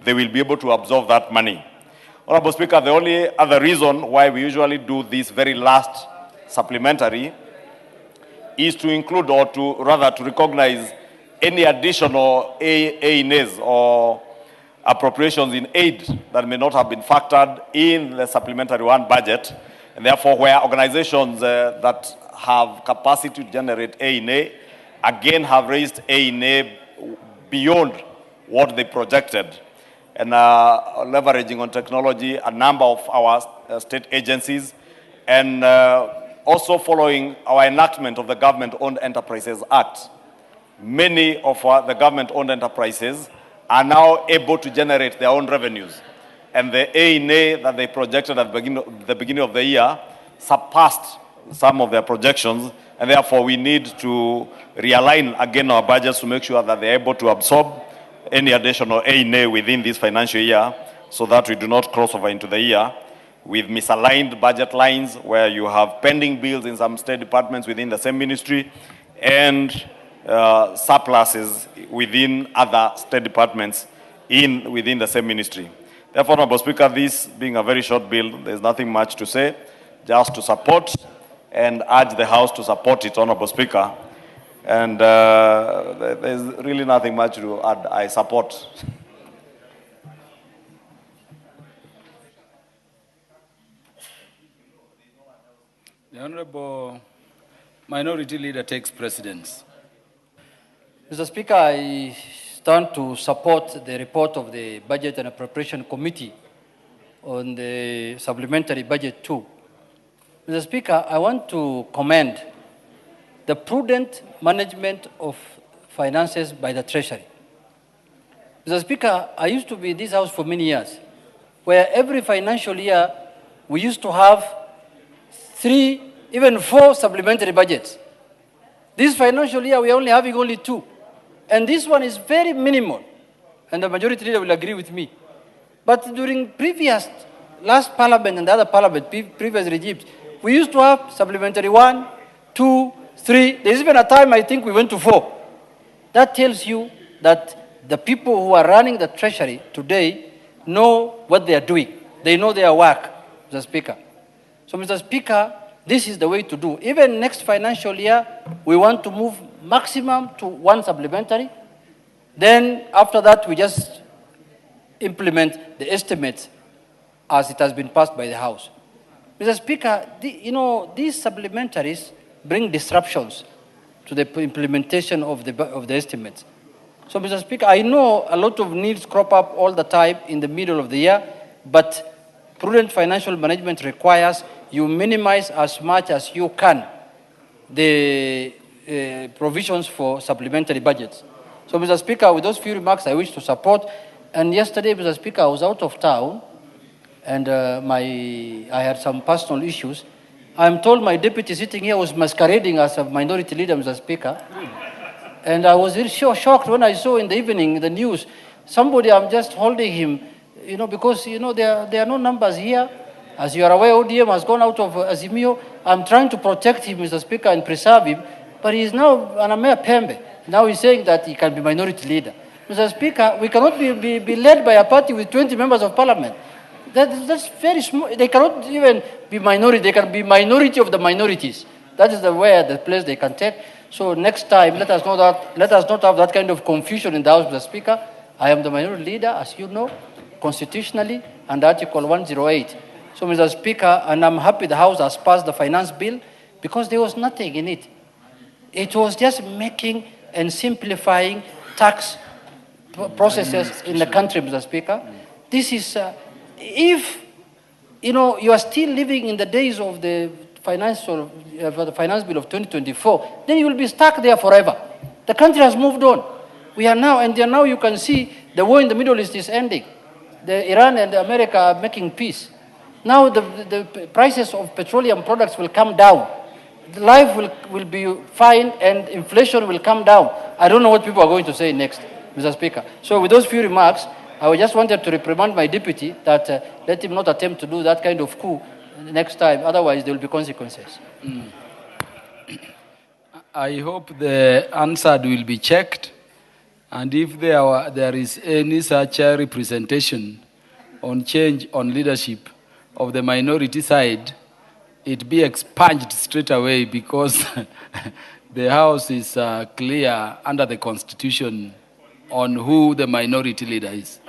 they will be able to absorb that money. Honorable Speaker, the only other reason why we usually do this very last supplementary is to include, or to rather to recognize, any additional A&As or appropriations in aid that may not have been factored in the supplementary one budget, and therefore where organizations that have capacity to generate A&A again have raised A&A beyond what they projected, and leveraging on technology, a number of our state agencies, and also following our enactment of the Government-Owned Enterprises Act. Many of the government-owned enterprises are now able to generate their own revenues, and the A&A that they projected at the beginning of the year surpassed some of their projections, and therefore we need to realign again our budgets to make sure that they're able to absorb any additional A&A within this financial year, so that we do not cross over into the year with misaligned budget lines where you have pending bills in some state departments within the same ministry and surpluses within other state departments within the same ministry. Therefore, Honorable Speaker, this being a very short bill, there's nothing much to say, just to support and urge the House to support it, Honorable Speaker. And there's really nothing much to add. I support. The Honorable Minority Leader takes precedence. Mr. Speaker, I stand to support the report of the Budget and Appropriation Committee on the supplementary budget 2. Mr. Speaker, I want to commend the prudent management of finances by the Treasury. Mr. Speaker, I used to be in this House for many years, where every financial year we used to have 3, even 4 supplementary budgets. This financial year we are only having only 2. And this one is very minimal, and the majority leader will agree with me. But during last parliament and the other parliament, previous regimes, we used to have supplementary 1, 2, 3. There's even a time I think we went to 4. That tells you that the people who are running the Treasury today know what they are doing. They know their work, Mr. Speaker. So, Mr. Speaker, this is the way to do. Even next financial year, we want to move maximum to 1 supplementary. Then after that, we just implement the estimates as it has been passed by the House. Mr. Speaker, these supplementaries bring disruptions to the implementation of the estimates. So, Mr. Speaker, I know a lot of needs crop up all the time in the middle of the year, but prudent financial management requires you minimize as much as you can the provisions for supplementary budgets. So, Mr. Speaker, with those few remarks, I wish to support. And yesterday, Mr. Speaker, I was out of town, and I had some personal issues. I'm told my deputy sitting here was masquerading as a minority leader, Mr. Speaker. And I was very shocked when I saw in the evening the news, somebody, I'm just holding him, because, there are no numbers here. As you are aware, ODM has gone out of Azimio. I'm trying to protect him, Mr. Speaker, and preserve him. But he is now an Amea Pembe. Now he's saying that he can be minority leader. Mr. Speaker, we cannot be led by a party with 20 members of parliament. That's very small. They cannot even be minority. They can be minority of the minorities. That is the place they can take. So next time, let us not have that kind of confusion in the House, Mr. Speaker. I am the minority leader, as you know, constitutionally, under Article 108. So, Mr. Speaker, and I'm happy the House has passed the finance bill because there was nothing in it. It was just making and simplifying tax processes in the country, Mr. Speaker. This is, if you are still living in the days of the finance bill of 2024, then you will be stuck there forever. The country has moved on. We are now, and now you can see the war in the Middle East is ending. Iran and America are making peace. Now the prices of petroleum products will come down. Life will be fine and inflation will come down. I don't know what people are going to say next, Mr. Speaker. So with those few remarks, I just wanted to reprimand my deputy that let him not attempt to do that kind of coup next time. Otherwise, there will be consequences. I hope the answer will be checked. And if there is any such representation on change on leadership of the minority side, it be expunged straight away because the House is clear under the Constitution on who the minority leader is.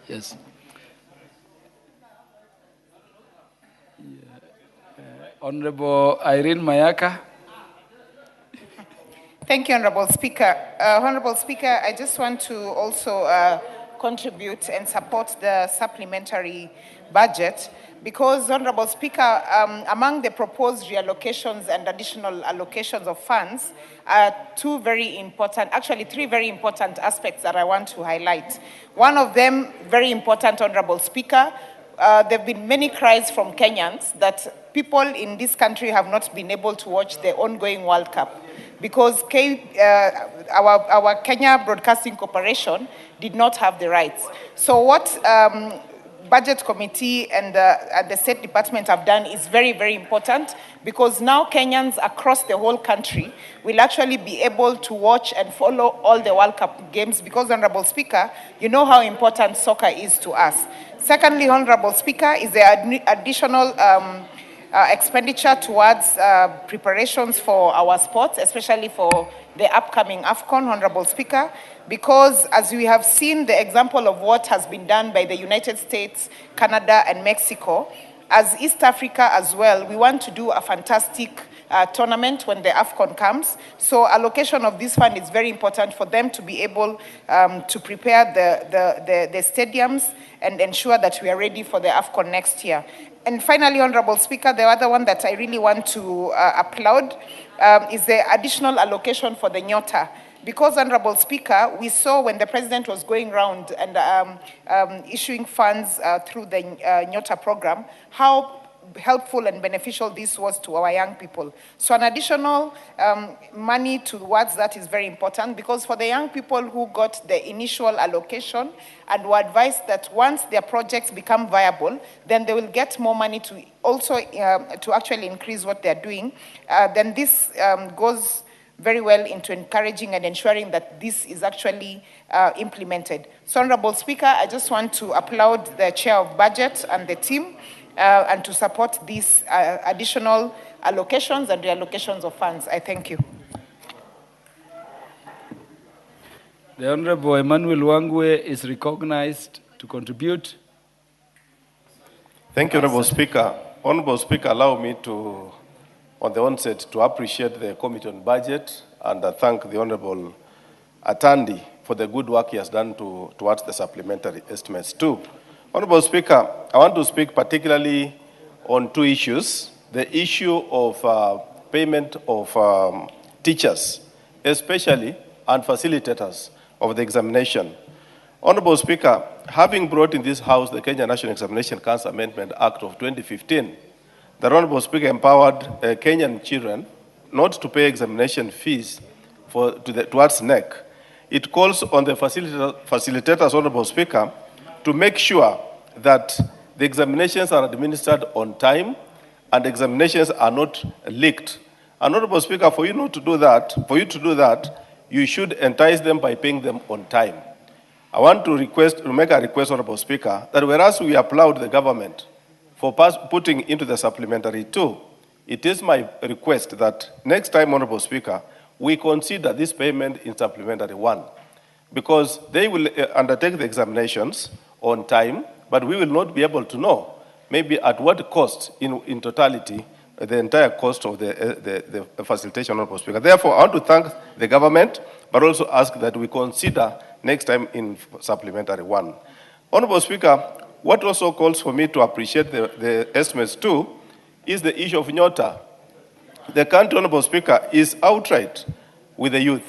Yes. Honorable Irene Mayaka. Thank you, Honorable Speaker. Honorable Speaker, I just want to also contribute and support the supplementary budget because, Honorable Speaker, among the proposed reallocations and additional allocations of funds are three very important aspects that I want to highlight. One of them, very important, Honorable Speaker, there have been many cries from Kenyans that people in this country have not been able to watch the ongoing World Cup because our Kenya Broadcasting Corporation did not have the rights. So what Budget Committee and the State Department have done is very, very important because now Kenyans across the whole country will actually be able to watch and follow all the World Cup games because, Honorable Speaker, you know how important soccer is to us. Secondly, Honorable Speaker, is the additional expenditure towards preparations for our sports, especially for the upcoming AFCON, Honorable Speaker, because as we have seen the example of what has been done by the United States, Canada, and Mexico, as East Africa as well, we want to do a fantastic tournament when the AFCON comes. So allocation of this fund is very important for them to be able to prepare the stadiums and ensure that we are ready for the AFCON next year. And finally, Honorable Speaker, the other one that I really want to applaud is the additional allocation for the Nyota. Because, Honorable Speaker, we saw when the President was going around and issuing funds through the Nyota program, how helpful and beneficial this was to our young people. So an additional money towards that is very important, because for the young people who got the initial allocation and were advised that once their projects become viable, then they will get more money to also to actually increase what they're doing, then this goes very well into encouraging and ensuring that this is actually implemented. So, Honorable Speaker, I just want to applaud the Chair of Budget and the team and to support these additional allocations and reallocations of funds. I thank you. The Honorable Emmanuel Wangwe is recognized to contribute. Thank you, Honorable Speaker. Honorable Speaker, allow me to, on the onset, to appreciate the Committee on Budget and thank the Honorable Atandi for the good work he has done towards the supplementary estimates too. Honorable Speaker, I want to speak particularly on two issues. The issue of payment of teachers, especially, and facilitators of the examination. Honorable Speaker, having brought in this House the Kenya National Examination Council Amendment Act of 2015, the Honorable Speaker empowered Kenyan children not to pay examination fees towards NEC. It calls on the facilitators, Honorable Speaker, to make sure that the examinations are administered on time and examinations are not leaked. And Honorable Speaker, for you to do that, you should entice them by paying them on time. I want to make a request, Honorable Speaker, that whereas we applaud the government for putting into the supplementary too, it is my request that next time, Honorable Speaker, we consider this payment in supplementary one, because they will undertake the examinations on time, but we will not be able to know maybe at what cost in totality the entire cost of the facilitation, Honorable Speaker. Therefore, I want to thank the government, but also ask that we consider next time in supplementary one. Honorable Speaker, what also calls for me to appreciate the estimates too is the issue of Nyota. The country, Honorable Speaker, is outright with the youth.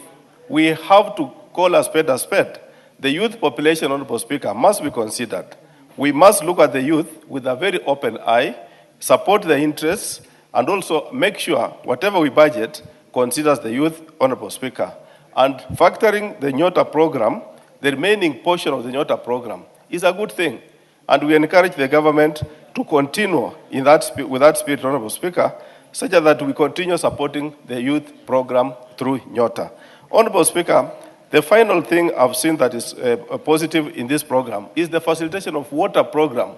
We have to call a spade a spade. The youth population, Honorable Speaker, must be considered. We must look at the youth with a very open eye, support their interests, and also make sure whatever we budget considers the youth, Honorable Speaker. And factoring the Nyota program, the remaining portion of the Nyota program, is a good thing. And we encourage the government to continue with that spirit, Honorable Speaker, such that we continue supporting the youth program through Nyota. Honorable Speaker, the final thing I've seen that is positive in this program is the facilitation of water program.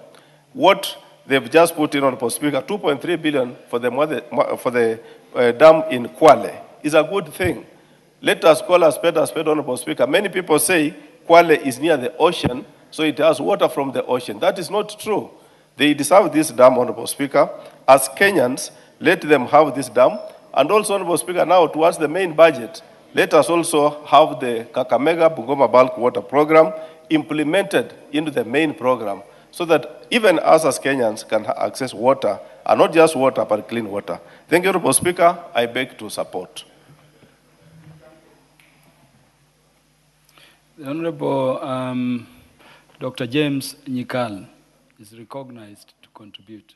What they've just put in, Honorable Speaker, 2.3 billion for the dam in Kwale is a good thing. Let us call a spade, Honorable Speaker. Many people say Kwale is near the ocean, so it has water from the ocean. That is not true. They deserve this dam, Honorable Speaker. As Kenyans, let them have this dam. And also, Honorable Speaker, now towards the main budget, let us also have the Kakamega Bungoma Bulk Water Program implemented into the main program, so that even us as Kenyans can access water, and not just water, but clean water. Thank you, Honorable Speaker. I beg to support. The Honorable Dr. James Nyikal is recognized to contribute.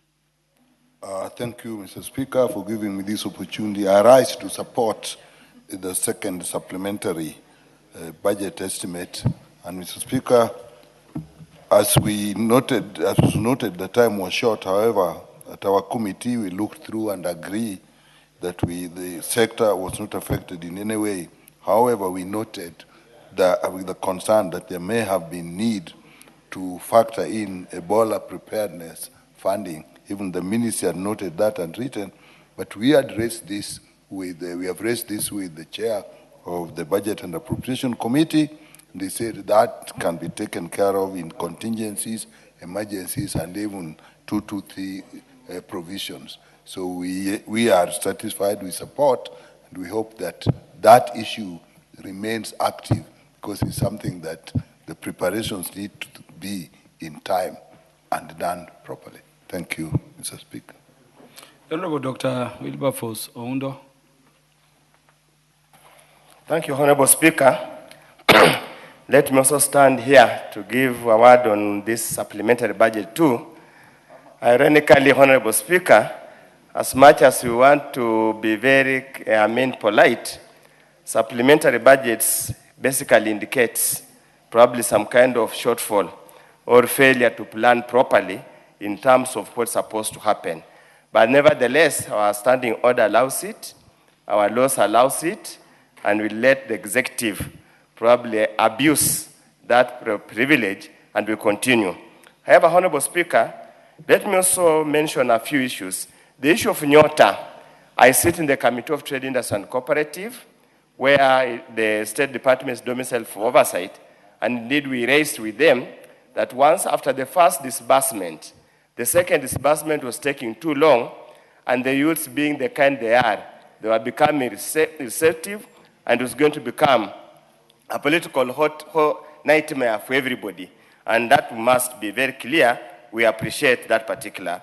Thank you, Mr. Speaker, for giving me this opportunity. I rise to support the second supplementary budget estimate. And Mr. Speaker, as was noted, the time was short. However, at our committee, we looked through and agree that the sector was not affected in any way. However, we noted that with the concern that there may have been need to factor in Ebola preparedness funding. Even the ministry had noted that and written, but we had raised this with we have raised this with the chair of the Budget and Appropriation Committee. They said that can be taken care of in contingencies, emergencies, and even 223 provisions. So we are satisfied, we support, and we hope that that issue remains active because it's something that the preparations need to be in time and done properly. Thank you, Mr. Speaker. Honorable Dr. Wilberforce Oundo. Thank you, Honorable Speaker. Let me also stand here to give a word on this supplementary budget too. Ironically, Honorable Speaker, as much as we want to be very, polite, supplementary budgets basically indicates probably some kind of shortfall or failure to plan properly in terms of what's supposed to happen. But nevertheless, our standing order allows it, our laws allows it, and we let the executive probably abuse that privilege, and we continue. However, Honorable Speaker, let me also mention a few issues. The issue of Nyota, I sit in the Committee of Trade, Industry and Cooperative, where the State Department is domiciled for oversight, and indeed we raised with them that once after the first disbursement, the second disbursement was taking too long, and the youths being the kind they are, they were becoming receptive, and it was going to become a political hot nightmare for everybody. And that must be very clear. We appreciate that particular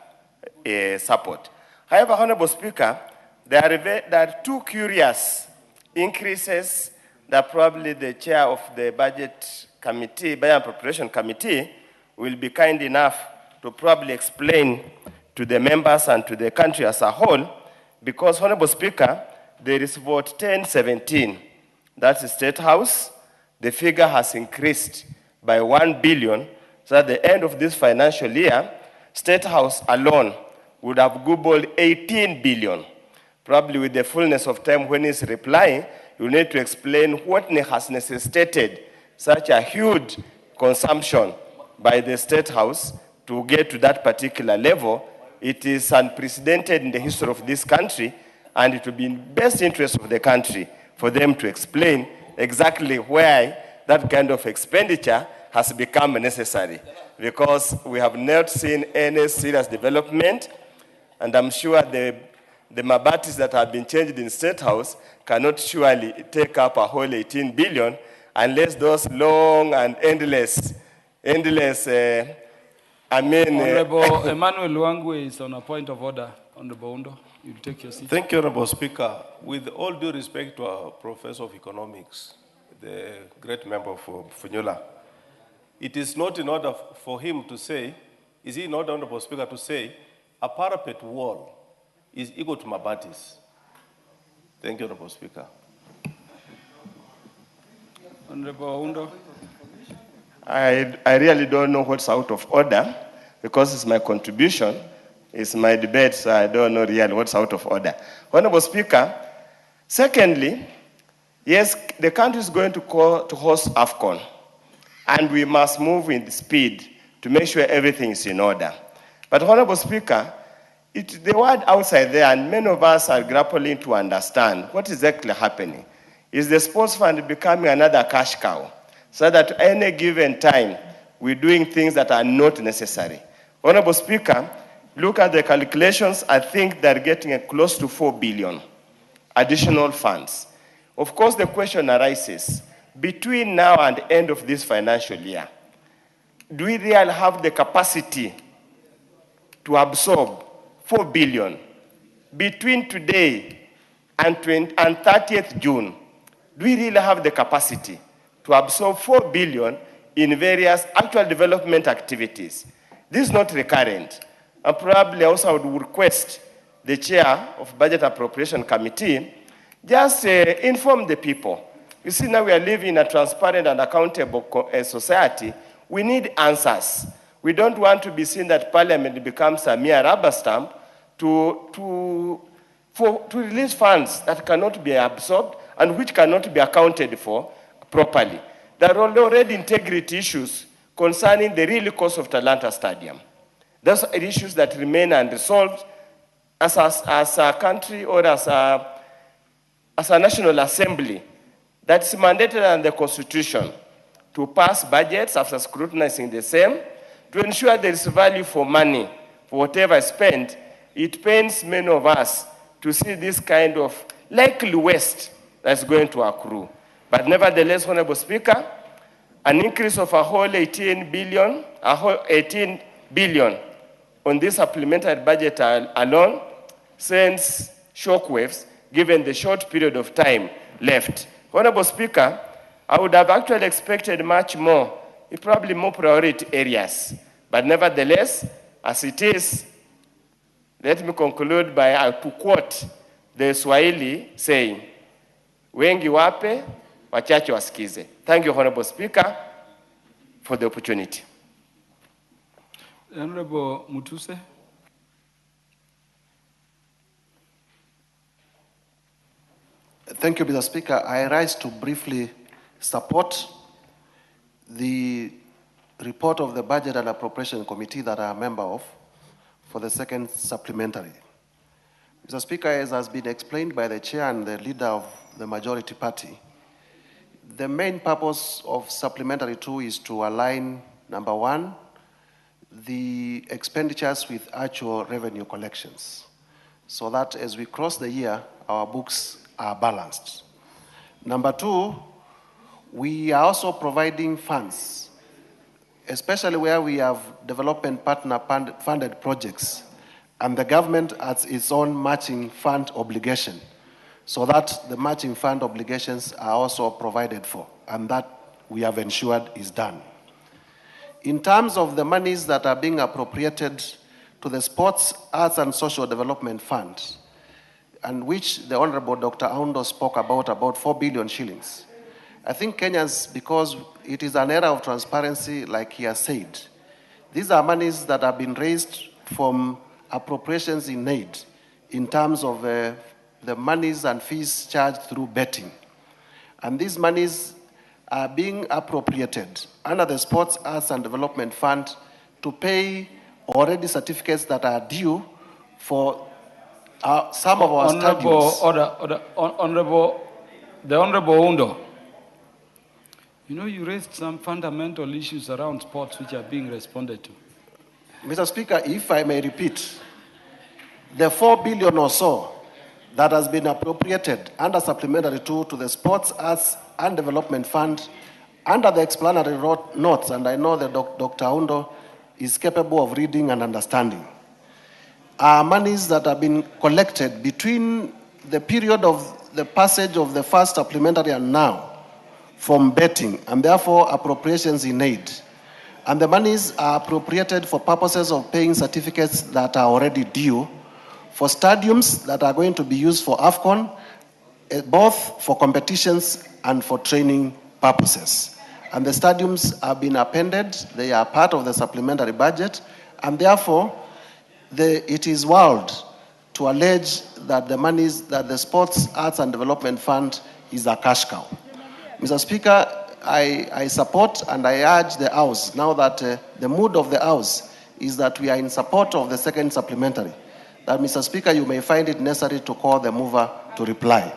support. However, Honorable Speaker, there are two curious increases that probably the chair of the Budget Committee, Budget and Appropriation Committee, will be kind enough to probably explain to the members and to the country as a whole, because, Honorable Speaker, there is vote 1017. That's the State House. The figure has increased by 1 billion. So at the end of this financial year, State House alone would have gobbled 18 billion. Probably with the fullness of time when he's replying, you need to explain what has necessitated such a huge consumption by the State House to get to that particular level. It is unprecedented in the history of this country, and it will be in the best interest of the country for them to explain exactly why that kind of expenditure has become necessary, because we have not seen any serious development, and I'm sure the Mabatis that have been changed in State House cannot surely take up a whole 18 billion unless those long and endless, Honorable Emmanuel Luangwe is on a point of order. Honorable Oundo, you take your seat. Thank you, Honorable Speaker. With all due respect to our Professor of Economics, the great member for Funyula, it is not in order for him to say, is he not, Honorable Speaker, to say a parapet wall is equal to Mabatis? Thank you, Honorable Speaker. Honorable Oundo. I really don't know what's out of order, because it's my contribution, it's my debate, so I don't know really what's out of order. Honorable Speaker, secondly, yes, the country is going to host AFCON, and we must move with speed to make sure everything is in order. But Honorable Speaker, the word outside there, and many of us are grappling to understand what is actually happening. Is the sports fund becoming another cash cow, so that at any given time, we're doing things that are not necessary? Honorable Speaker, look at the calculations. I think they're getting close to 4 billion additional funds. Of course, the question arises, between now and the end of this financial year, do we really have the capacity to absorb 4 billion? Between today and 30th June, do we really have the capacity to absorb 4 billion in various actual development activities? This is not recurrent. And probably also I would request the chair of Budget Appropriation Committee just inform the people. You see, now we are living in a transparent and accountable society. We need answers. We don't want to be seen that Parliament becomes a mere rubber stamp to release funds that cannot be absorbed and which cannot be accounted for properly. There are already integrity issues concerning the real cost of Talanta Stadium. Those are issues that remain unresolved. As a country or as a National Assembly, that's mandated under the Constitution to pass budgets after scrutinizing the same, to ensure there is value for money for whatever is spent, it pains many of us to see this kind of likely waste that's going to accrue. But nevertheless, Honorable Speaker, an increase of a whole 18 billion on this supplementary budget alone sends shockwaves given the short period of time left. Honorable Speaker, I would have actually expected much more, probably more priority areas. But nevertheless, as it is, let me conclude by to quote the Swahili saying, wengi wape, wachache wasikize. Thank you, Honorable Speaker, for the opportunity. Honorable Mutuse. Thank you, Mr. Speaker. I rise to briefly support the report of the Budget and Appropriation Committee that I am a member of for the second supplementary. Mr. Speaker, as has been explained by the chair and the leader of the majority party, the main purpose of supplementary 2 is to align, number 1, the expenditures with actual revenue collections, so that as we cross the year, our books are balanced. Number 2, we are also providing funds, especially where we have development partner funded projects, and the government has its own matching fund obligation, so that the matching fund obligations are also provided for, and that we have ensured is done. In terms of the monies that are being appropriated to the Sports, Arts and Social Development Fund, and which the Honorable Dr. Aundo spoke about 4 billion shillings. I think Kenyans, because it is an era of transparency, like he has said, these are monies that have been raised from appropriations in aid in terms of the monies and fees charged through betting. And these monies are being appropriated under the Sports, Arts and Development Fund to pay already certificates that are due for some of our stadiums. Honorable Undo, you know, you raised some fundamental issues around sports which are being responded to. Mr. Speaker, if I may repeat, the 4 billion or so that has been appropriated under supplementary 2 to the Sports, Arts and Development Fund under the explanatory notes, and I know that Dr. Aundo is capable of reading and understanding, are monies that have been collected between the period of the passage of the first supplementary and now from betting, and therefore appropriations in aid. And the monies are appropriated for purposes of paying certificates that are already due for stadiums that are going to be used for AFCON, both for competitions and for training purposes. And the stadiums have been appended, they are part of the supplementary budget, and therefore it is wild to allege that the monies that the Sports, Arts and Development Fund is a cash cow. Mr. Speaker, I support and I urge the House, now that the mood of the House is that we are in support of the second supplementary, that, Mr. Speaker, you may find it necessary to call the mover to reply.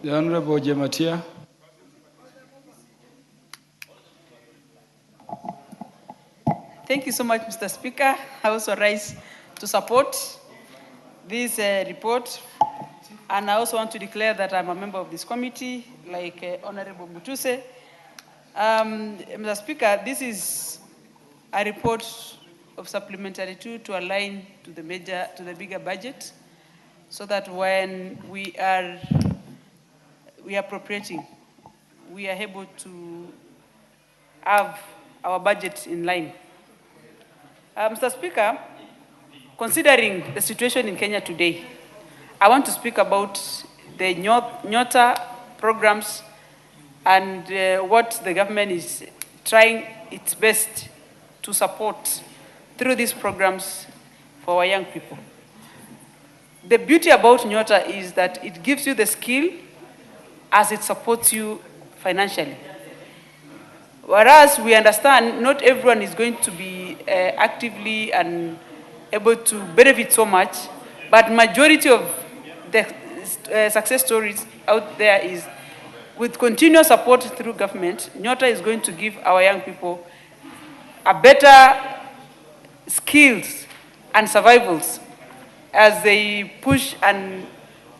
The Honorable Jematia. Thank you so much, Mr. Speaker. I also rise to support this report. And I also want to declare that I'm a member of this committee, like Honorable Mutuse. Mr. Speaker, this is a report of supplementary 2 to align to the bigger budget, so that when we are appropriating, we are able to have our budget in line. Mr. Speaker, considering the situation in Kenya today, I want to speak about the Nyota programs and what the government is trying its best to support through these programs for our young people. The beauty about Nyota is that it gives you the skill as it supports you financially. Whereas we understand not everyone is going to be actively and able to benefit so much, but majority of the success stories out there is with continuous support through government, Nyota is going to give our young people a better skills and survivals as they push and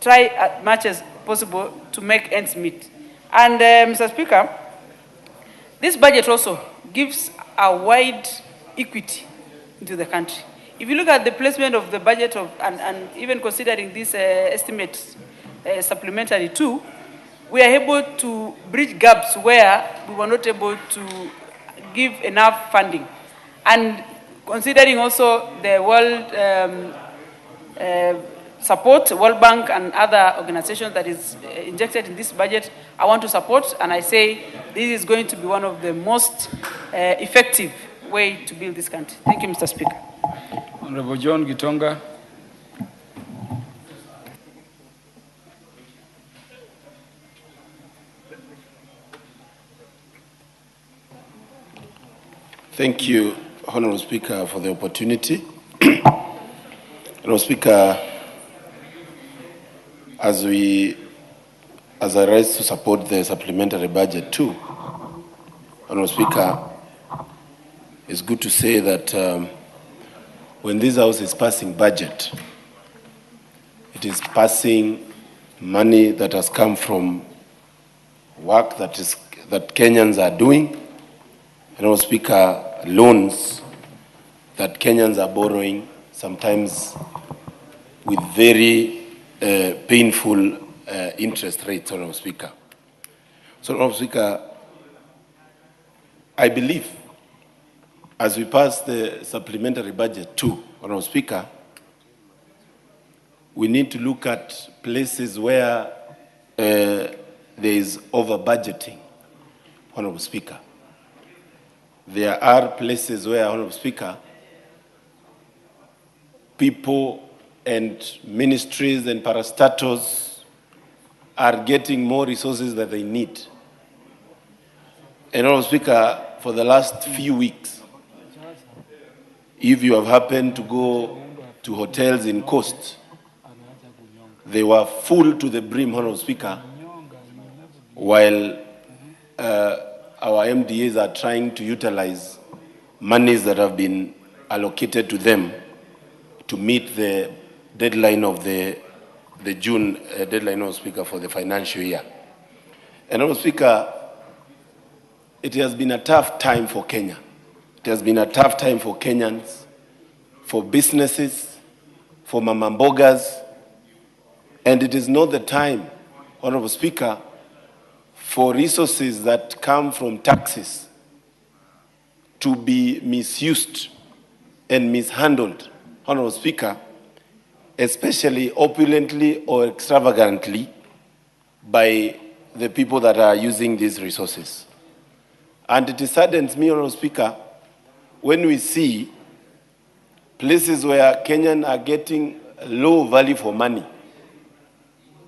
try as much as possible to make ends meet. And Mr. Speaker, this budget also gives a wide equity into the country. If you look at the placement of the budget and even considering this estimate supplementary too, we are able to bridge gaps where we were not able to give enough funding. And considering also the world support, World Bank and other organizations that is injected in this budget, I want to support, and I say this is going to be one of the most effective way to build this country. Thank you, Mr. Speaker. Honorable John Gitonga. Thank you, Honorable Speaker, for the opportunity. Honorable Speaker, as I rise to support the supplementary budget too, Honorable Speaker, it's good to say that when this House is passing budget, it is passing money that has come from work that Kenyans are doing, Honorable Speaker, loans that Kenyans are borrowing, sometimes with very painful interest rates, Honorable Speaker. So, Honorable Speaker, I believe as we pass the supplementary budget too, Honorable Speaker, we need to look at places where there is over-budgeting, Honorable Speaker. There are places where, Honorable Speaker, people and ministries and parastatals are getting more resources than they need. And, Honorable Speaker, for the last few weeks, if you have happened to go to hotels in Coast, they were full to the brim, Honorable Speaker, while our MDAs are trying to utilize monies that have been allocated to them to meet the deadline of the June deadline, Honorable Speaker, for the financial year. And, Honorable Speaker, it has been a tough time for Kenya. It has been a tough time for Kenyans, for businesses, for mamambogas, and it is not the time, Honorable Speaker, for resources that come from taxes to be misused and mishandled, Honorable Speaker, especially opulently or extravagantly by the people that are using these resources. And it saddens me, Honorable Speaker, when we see places where Kenyans are getting low value for money,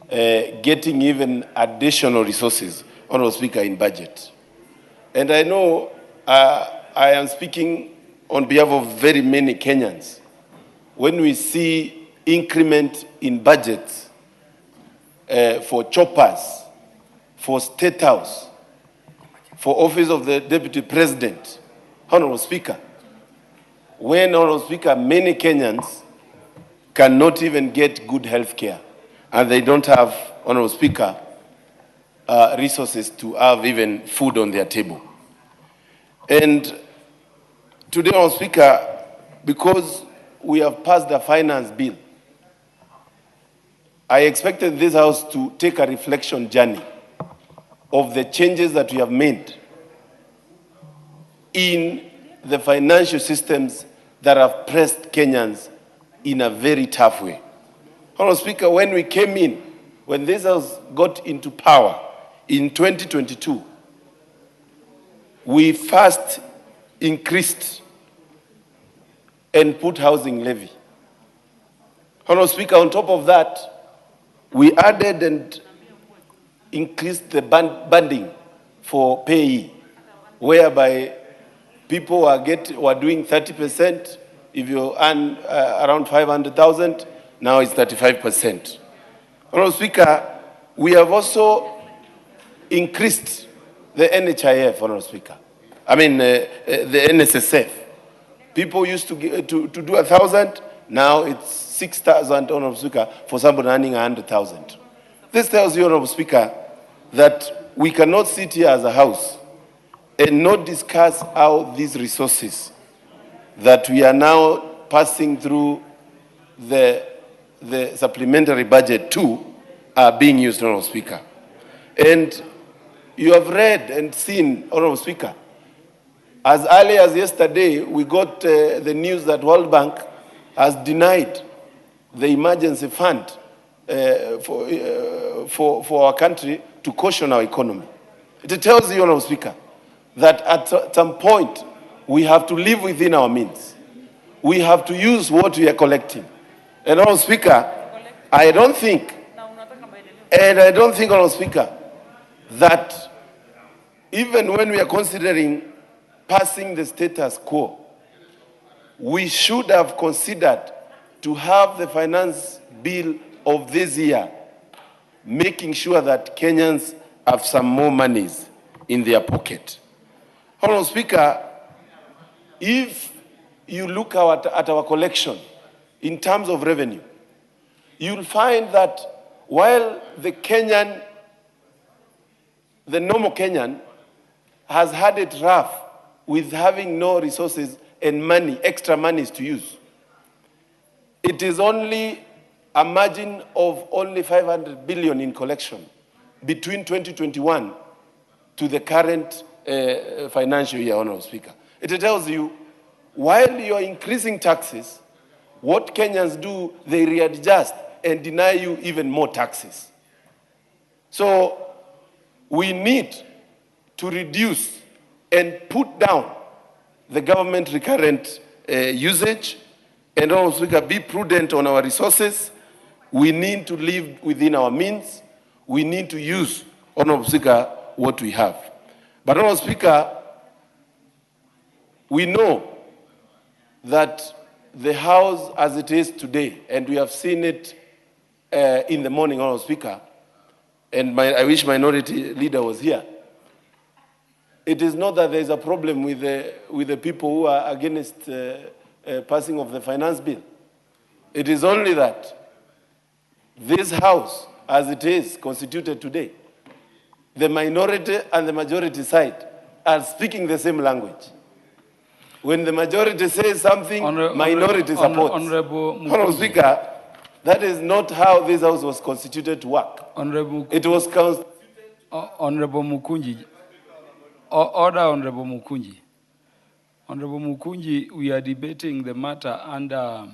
getting even additional resources, Honorable Speaker, in budget. And I know I am speaking on behalf of very many Kenyans. When we see increment in budgets for choppers, for State House, for office of the Deputy President, Honorable Speaker, when, Honorable Speaker, many Kenyans cannot even get good health care, and they don't have, Honorable Speaker, resources to have even food on their table. And today, Honorable Speaker, because we have passed the finance bill, I expected this House to take a reflection journey of the changes that we have made in the financial systems that have pressed Kenyans in a very tough way. Honorable Speaker, when we came in, when this House got into power in 2022, we first increased and put housing levy. Honorable Speaker, on top of that, we added and increased the banding for payee, whereby people were doing 30%. If you earn around 500,000, now it's 35%. Honorable Speaker, we have also increased the NHIF, Honorable Speaker. the NSSF. People used to do 1,000, now it's 6,000, Honorable Speaker, for somebody earning 100,000. This tells you, Honorable Speaker, that we cannot sit here as a house and not discuss how these resources that we are now passing through the supplementary budget to are being used, Honorable Speaker. And you have read and seen, Honorable Speaker, as early as yesterday, we got the news that World Bank has denied the emergency fund for our country to caution our economy. It tells you, Honorable Speaker, that at some point we have to live within our means. We have to use what we are collecting. And Honorable Speaker, I don't think, Honorable Speaker, that even when we are considering passing the status quo, we should have considered to have the finance bill of this year, making sure that Kenyans have some more monies in their pocket. Honorable Speaker, if you look at our collection in terms of revenue, you'll find that while the normal Kenyan has had it rough with having no resources and money, extra monies to use, it is only a margin of only 500 billion in collection between 2021 to the current financial year, Honorable Speaker. It tells you, while you're increasing taxes, what Kenyans do, they readjust and deny you even more taxes. So we need to reduce and put down the government recurrent usage, and also be prudent on our resources. We need to live within our means. We need to use, Honorable Speaker, what we have. But Honorable Speaker, we know that the House as it is today, and we have seen it in the morning, Honorable Speaker, and I wish Minority Leader was here. It is not that there is a problem with the people who are against passing of the finance bill. It is only that this House, as it is constituted today, the minority and the majority side are speaking the same language. When the majority says something, minority supports. Honorable Speaker, that is not how this House was constituted to work. It was Honorable Mukunji. Order, Honorable Mukunji. Honorable Mukunji, we are debating the matter under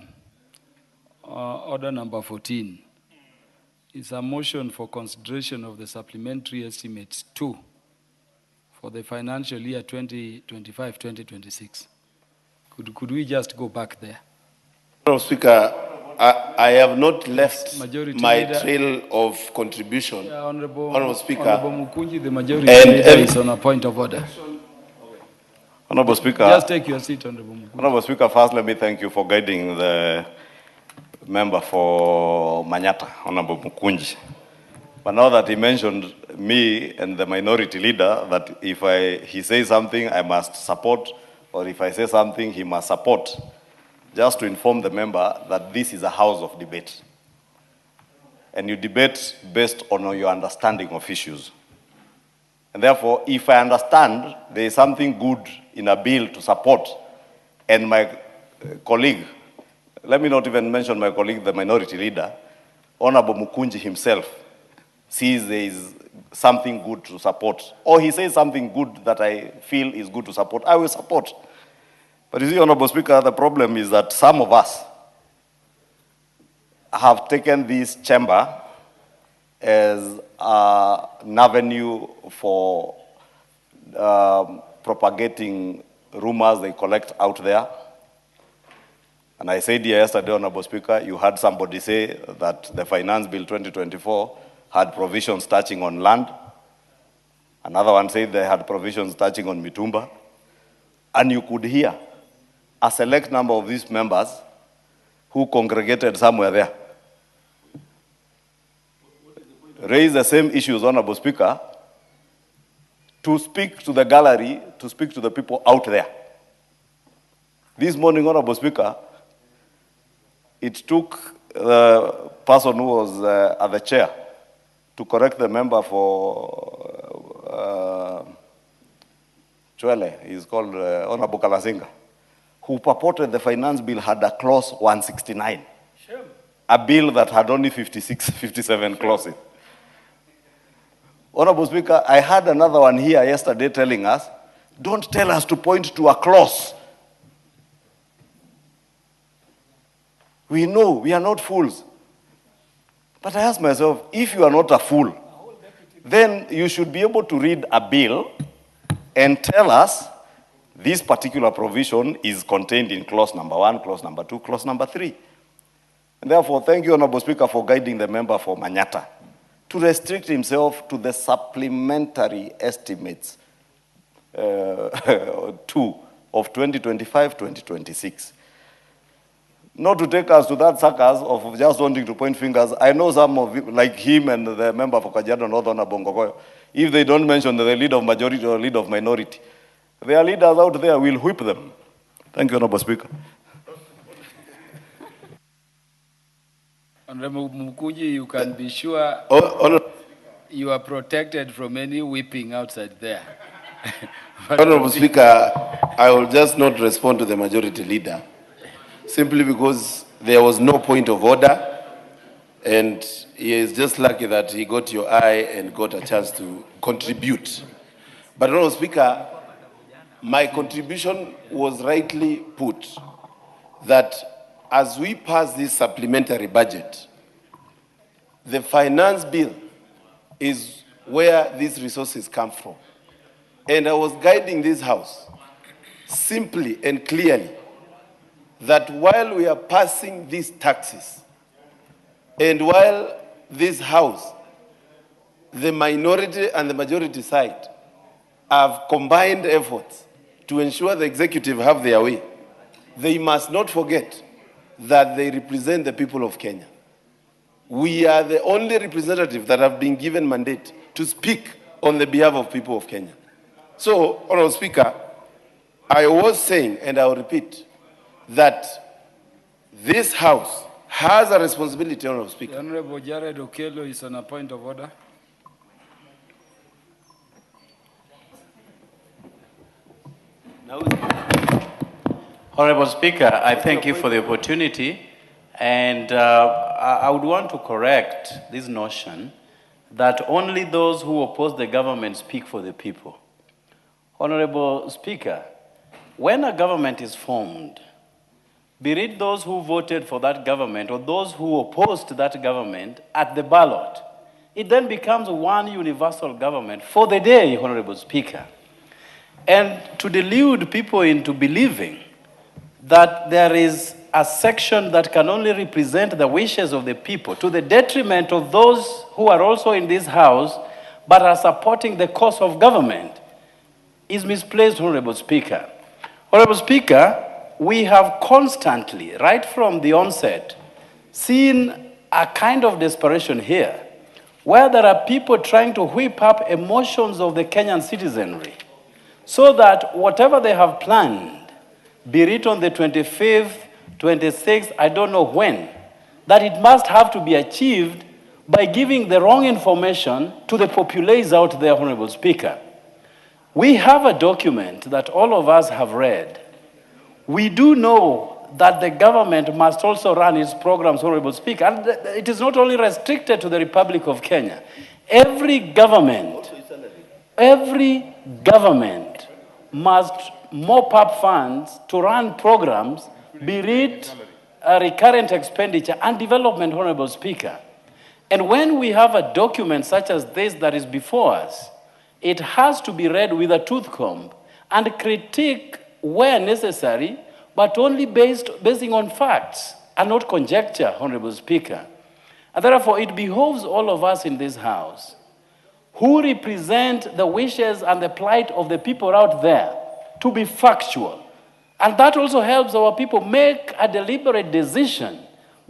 order number 14. It's a motion for consideration of the supplementary estimates 2 for the financial year 2025-2026. Could we just go back there? Honorable Speaker, I have not left Majority my Leader. trail of contribution. Yeah, Honorable Speaker. Honorable Mukunji, the majority leader is on a point of order. Honorable Speaker. Just take your seat, Honorable Mukunji. Honorable Speaker, first let me thank you for guiding the member for Manyata, Honorable Mukunji. But now that he mentioned me and the minority leader, that if he says something, I must support, or if I say something, he must support. Just to inform the member that this is a house of debate. And you debate based on your understanding of issues. And therefore, if I understand there is something good in a bill to support, and my colleague, let me not even mention my colleague, the minority leader, Honorable Mukunji himself, sees there is something good to support, or he says something good that I feel is good to support, I will support. But you see, Honorable Speaker, the problem is that some of us have taken this chamber as an avenue for propagating rumors they collect out there. And I said here yesterday, Honorable Speaker, you heard somebody say that the Finance Bill 2024 had provisions touching on land. Another one said they had provisions touching on Mitumba. And you could hear a select number of these members who congregated somewhere there raise the same issues, Honorable Speaker, to speak to the gallery, to speak to the people out there. This morning, Honorable Speaker, it took the person who was at the chair to correct the member for Chwele, he's called Honorable Kalasinga, who purported the finance bill had a clause 169. Sure. A bill that had only 56, 57 clauses. Honorable Speaker, I had another one here yesterday telling us, don't tell us to point to a clause. We know we are not fools. But I ask myself, if you are not a fool, then you should be able to read a bill and tell us this particular provision is contained in clause number 1, clause number 2, clause number 3. And therefore, thank you, Honorable Speaker, for guiding the member for Manyata to restrict himself to the supplementary estimates 2 of 2025-2026. Not to take us to that circus of just wanting to point fingers. I know some of you, like him and the member for Kajiado North, Honorable Ngogoyo, if they don't mention the leader of majority or leader of minority, their leaders out there will whip them. Thank you, Honorable Speaker. Honorable Mukuji, you can be sure you are protected from any whipping outside there. Honorable Speaker, I will just not respond to the majority leader, simply because there was no point of order, and he is just lucky that he got your eye and got a chance to contribute. But, Honorable Speaker, my contribution was rightly put, that as we pass this supplementary budget, the finance bill is where these resources come from. And I was guiding this House simply and clearly that while we are passing these taxes, and while this House, the minority and the majority side, have combined efforts to ensure the executive have their way, they must not forget that they represent the people of Kenya. We are the only representatives that have been given mandate to speak on the behalf of people of Kenya. So, Honorable Speaker, I was saying, and I will repeat, that this House has a responsibility, Honorable Speaker. The Honorable Jared Okello is on a point of order. Honorable Speaker, I thank you for the opportunity, and I would want to correct this notion that only those who oppose the government speak for the people. Honorable Speaker, when a government is formed, be it those who voted for that government or those who opposed that government at the ballot, it then becomes one universal government for the day, Honorable Speaker. And to delude people into believing that there is a section that can only represent the wishes of the people to the detriment of those who are also in this House but are supporting the cause of government is misplaced, Honorable Speaker. Honorable Speaker, we have constantly, right from the onset, seen a kind of desperation here, where there are people trying to whip up emotions of the Kenyan citizenry, so that whatever they have planned, be it on the 25th, 26th, I don't know when, that it must have to be achieved by giving the wrong information to the populace out there, Honorable Speaker. We have a document that all of us have read. We do know that the government must also run its programs, Honorable Speaker, and it is not only restricted to the Republic of Kenya. Every government must mop up funds to run programs, be it recurrent expenditure and development, Honorable Speaker. And when we have a document such as this that is before us, it has to be read with a tooth comb and critique where necessary, but only basing on facts and not conjecture, Honorable Speaker. And therefore, it behoves all of us in this House who represent the wishes and the plight of the people out there to be factual. And that also helps our people make a deliberate decision,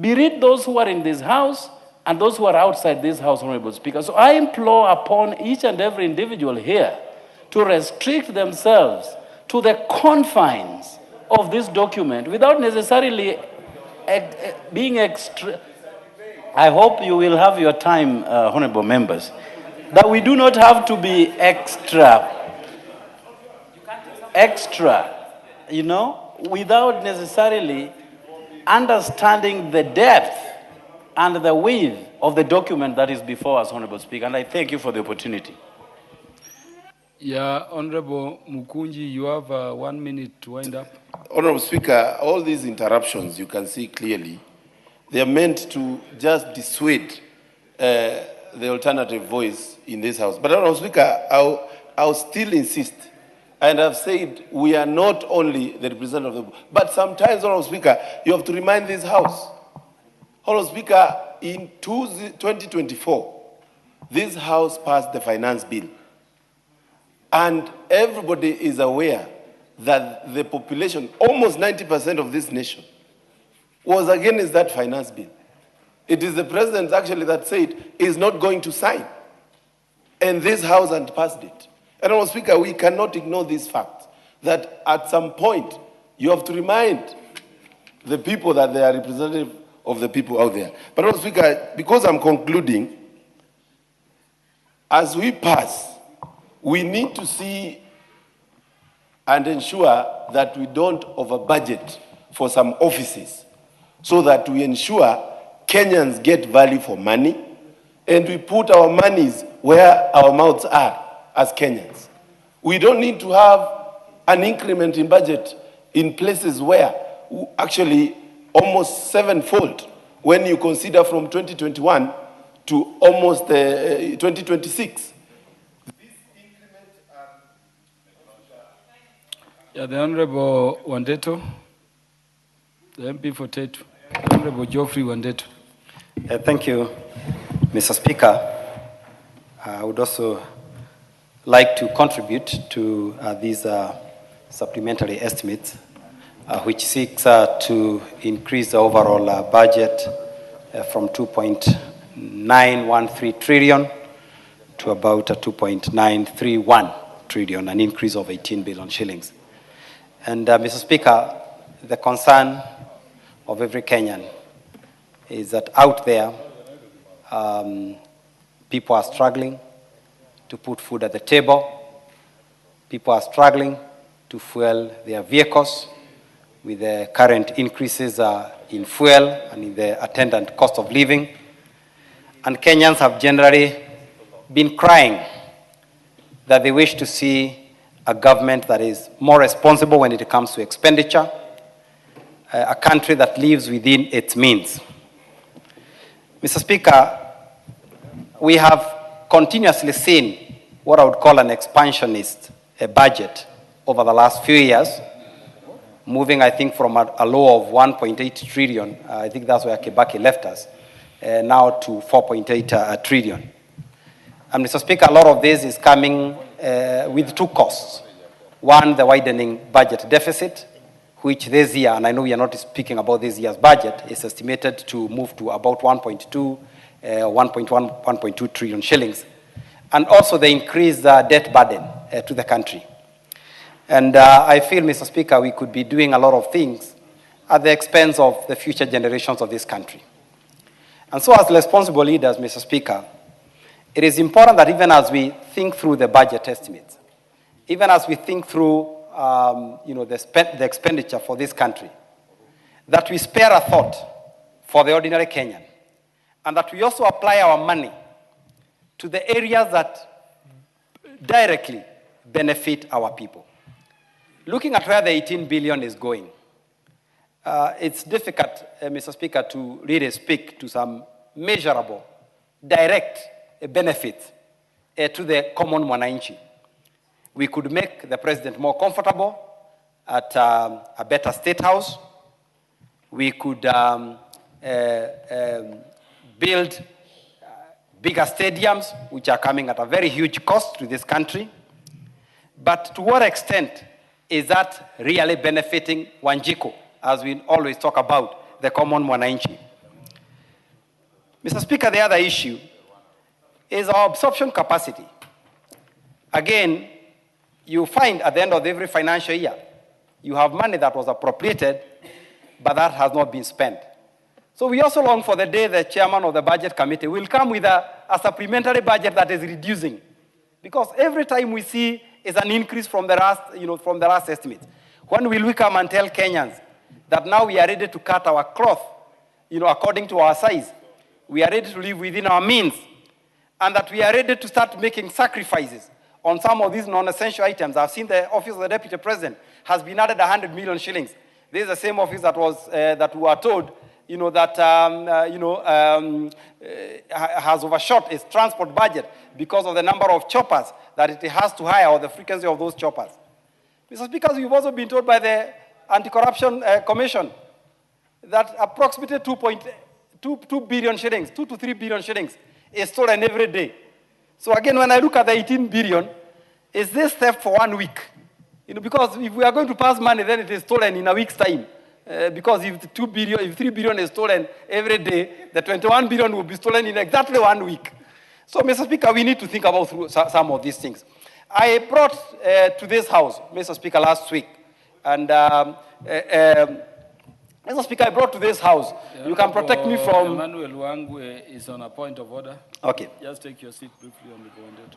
be it those who are in this House and those who are outside this House, Honorable Speaker. So I implore upon each and every individual here to restrict themselves to the confines of this document without necessarily being extra. I hope you will have your time, honorable members, that we do not have to be extra, without necessarily understanding the depth and the width of the document that is before us, Honorable Speaker, and I thank you for the opportunity. Yeah, Honorable Mukunji, you have 1 minute to wind up. Honorable Speaker, all these interruptions, you can see clearly, they are meant to just dissuade the alternative voice in this House. But Honorable Speaker, I'll still insist, and I've said we are not only the representative of the, but sometimes, Honorable Speaker, you have to remind this House. Honorable Speaker, in 2024, this House passed the finance bill. And everybody is aware that the population, almost 90% of this nation, was against that finance bill. It is the president actually that said he is not going to sign. And this House had passed it. And Honorable Speaker, we cannot ignore this fact that at some point you have to remind the people that they are representative of the people out there. But Honorable Speaker, because I'm concluding, as we pass, we need to see and ensure that we don't over-budget for some offices so that we ensure Kenyans get value for money and we put our monies where our mouths are as Kenyans. We don't need to have an increment in budget in places where actually almost sevenfold when you consider from 2021 to almost 2026. Yeah, the Honorable Wandeto, the MP for Tetu, the Honorable Geoffrey Wandeto. Thank you, Mr. Speaker. I would also like to contribute to these supplementary estimates, which seeks to increase the overall budget from 2.913 trillion to about 2.931 trillion, an increase of 18 billion shillings. And Mr. Speaker, the concern of every Kenyan is that out there, people are struggling to put food at the table. People are struggling to fuel their vehicles with the current increases in fuel and in the attendant cost of living. And Kenyans have generally been crying that they wish to see a government that is more responsible when it comes to expenditure, a country that lives within its means. Mr. Speaker, we have continuously seen what I would call an expansionist budget over the last few years, moving, I think, from a low of 1.8 trillion, I think that's where Kibaki left us, now to 4.8 trillion. And Mr. Speaker, a lot of this is coming with two costs. One, the widening budget deficit, which this year, and I know we are not speaking about this year's budget, is estimated to move to about 1.2 trillion shillings. And also the increased debt burden to the country. And I feel, Mr. Speaker, we could be doing a lot of things at the expense of the future generations of this country. And so as responsible leaders, Mr. Speaker, it is important that even as we think through the budget estimates, even as we think through the expenditure for this country, that we spare a thought for the ordinary Kenyan, and that we also apply our money to the areas that directly benefit our people. Looking at where the 18 billion is going, it's difficult, Mr. Speaker, to really speak to some measurable, direct benefits to the common mwananchi. We could make the president more comfortable at a better state house. We could build bigger stadiums, which are coming at a very huge cost to this country. But to what extent is that really benefiting Wanjiko, as we always talk about, the common mwananchi? Mr. Speaker, the other issue is our absorption capacity. Again, you find at the end of every financial year, you have money that was appropriated, but that has not been spent. So we also long for the day the chairman of the budget committee will come with a supplementary budget that is reducing. Because every time we see is an increase from the last estimate. When will we come and tell Kenyans that now we are ready to cut our cloth, according to our size? We are ready to live within our means, and that we are ready to start making sacrifices on some of these non-essential items. I've seen the office of the deputy president has been added 100 million shillings. This is the same office that was that we were told, has overshot its transport budget because of the number of choppers that it has to hire or the frequency of those choppers. Mr. Speaker, we've also been told by the Anti-Corruption Commission that approximately 2 billion shillings, 2 to 3 billion shillings is stolen every day. So again, when I look at the 18 billion, is this theft for 1 week? Because if we are going to pass money, then it is stolen in a week's time. Because if 3 billion is stolen every day, the 21 billion will be stolen in exactly 1 week. So, Mr. Speaker, we need to think about some of these things. I brought to this House, Mr. Speaker, last week, and Mr. Speaker, I brought to this House. You can protect me from... Emmanuel Wangwe is on a point of order. Okay. Just take your seat briefly on the Wandeto.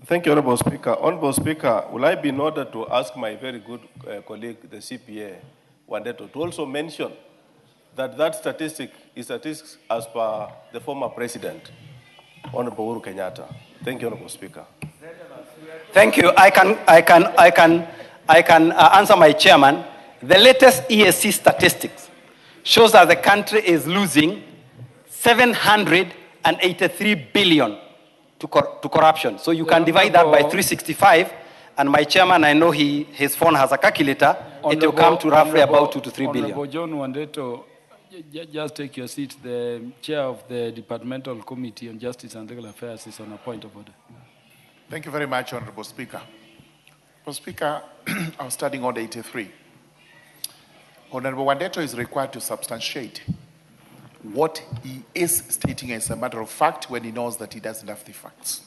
Thank you, Honorable Speaker. Honorable Speaker, will I be in order to ask my very good colleague, the CPA, Wandeto, to also mention that statistic is statistics as per the former president, Honorable Uhuru Kenyatta. Thank you, Honorable Speaker. Thank you. I can answer my chairman. The latest ESC statistics shows that the country is losing 783 billion to corruption. So you can divide that by 365, and my chairman, I know his phone has a calculator, it will come to roughly about 2 to 3 billion. Honorable John Wandeto, just take your seat. The chair of the Departmental Committee on Justice and Legal Affairs is on a point of order. Thank you very much, Honorable Speaker. Honorable Speaker, I was studying Order 83. Honorable Wandeto is required to substantiate what he is stating as a matter of fact when he knows that he doesn't have the facts.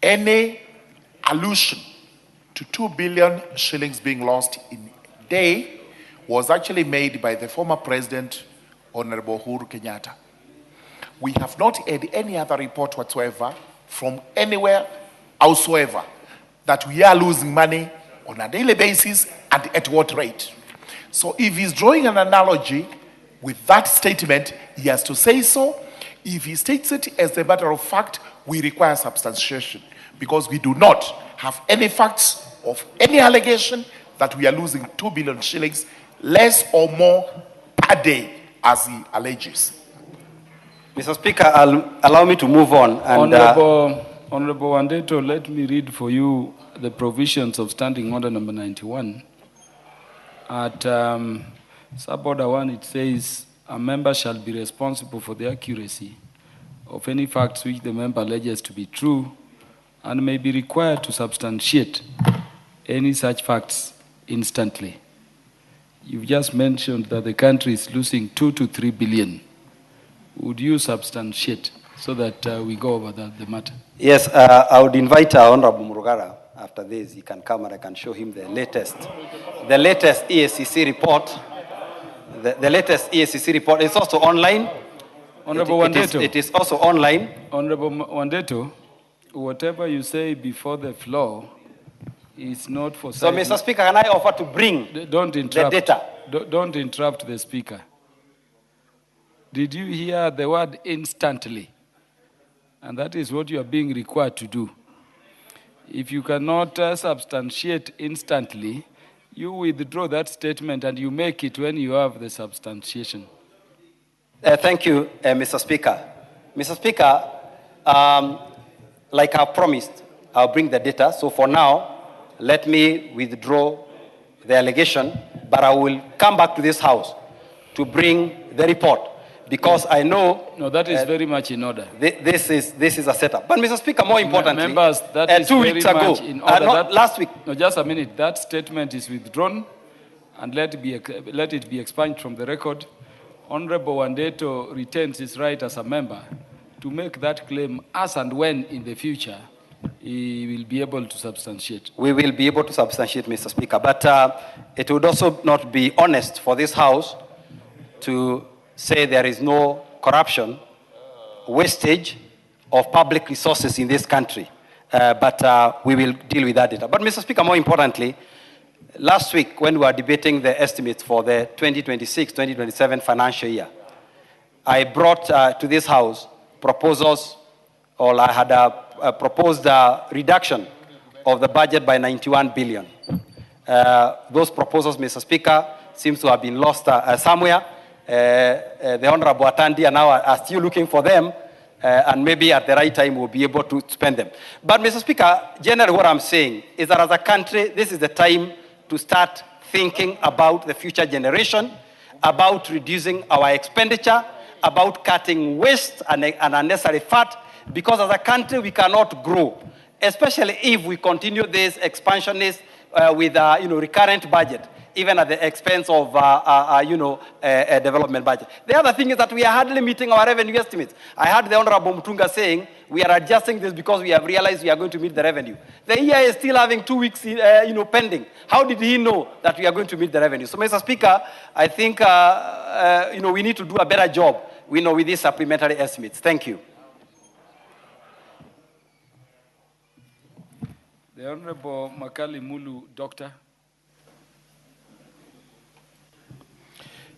Any allusion to 2 billion shillings being lost in a day was actually made by the former president, Honorable Uhuru Kenyatta. We have not had any other report whatsoever from anywhere howsoever that we are losing money on a daily basis and at what rate. So if he's drawing an analogy with that statement, he has to say so. If he states it as a matter of fact, we require substantiation because we do not have any facts of any allegation that we are losing 2 billion shillings, less or more per day, as he alleges. Mr. Speaker, allow me to move on. And, Honorable Wandeto, let me read for you the provisions of Standing Order number 91. At Sub-Order 1, it says, a member shall be responsible for the accuracy of any facts which the member alleges to be true and may be required to substantiate any such facts instantly. You've just mentioned that the country is losing 2 to 3 billion. Would you substantiate so that we go over the matter? Yes, I would invite Honorable Murugara after this. He can come and I can show him the latest ESCC report. The latest ESCC report is also online. Honorable Wandeto. It is also online. Honorable Wandeto, whatever you say before the floor is not for... So, Mr. Speaker, can I offer to bring the data? Don't interrupt the Speaker. Did you hear the word instantly? And that is what you are being required to do. If you cannot substantiate instantly, you withdraw that statement and you make it when you have the substantiation. Thank you, Mr. Speaker. Mr. Speaker, like I promised, I'll bring the data. So for now, let me withdraw the allegation, but I will come back to this House to bring the report. Because I know... No, that is very much in order. This is a setup. But, Mr. Speaker, more importantly, members, that is 2 very weeks ago, much in order. last week... No, just a minute. That statement is withdrawn, and let it be expunged from the record. Honorable Wandeto retains his right as a member to make that claim as and when in the future he will be able to substantiate. We will be able to substantiate, Mr. Speaker, but it would also not be honest for this House to say there is no corruption, wastage of public resources in this country. But we will deal with that data. But Mr. Speaker, more importantly, last week when we were debating the estimates for the 2026-2027 financial year, I brought to this House proposals, or I had proposed a reduction of the budget by 91 billion. Those proposals, Mr. Speaker, seems to have been lost somewhere. The Honorable Atandi and now are still looking for them, and maybe at the right time we'll be able to spend them. But Mr. Speaker, generally what I'm saying is that as a country, this is the time to start thinking about the future generation, about reducing our expenditure, about cutting waste and unnecessary fat, because as a country we cannot grow, especially if we continue this expansionist with recurrent budget, even at the expense of a development budget. The other thing is that we are hardly meeting our revenue estimates. I heard the Honorable Mutunga saying we are adjusting this because we have realized we are going to meet the revenue. The year is still having 2 weeks pending. How did he know that we are going to meet the revenue? So, Mr. Speaker, I think we need to do a better job with these supplementary estimates. Thank you. The Honorable Makali Mulu, Doctor.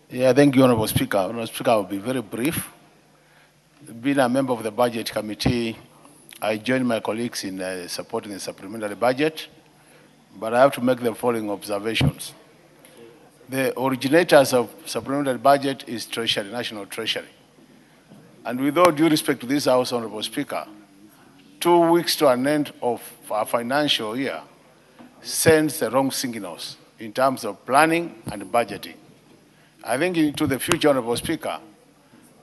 Yeah, thank you, Honorable Speaker. Honorable Speaker, I will be very brief. Being a member of the Budget Committee, I join my colleagues in supporting the supplementary budget, but I have to make the following observations. The originators of supplementary budget is Treasury, National Treasury. And with all due respect to this House, Honorable Speaker, 2 weeks to an end of our financial year sends the wrong signals in terms of planning and budgeting. I think into the future, Honorable Speaker,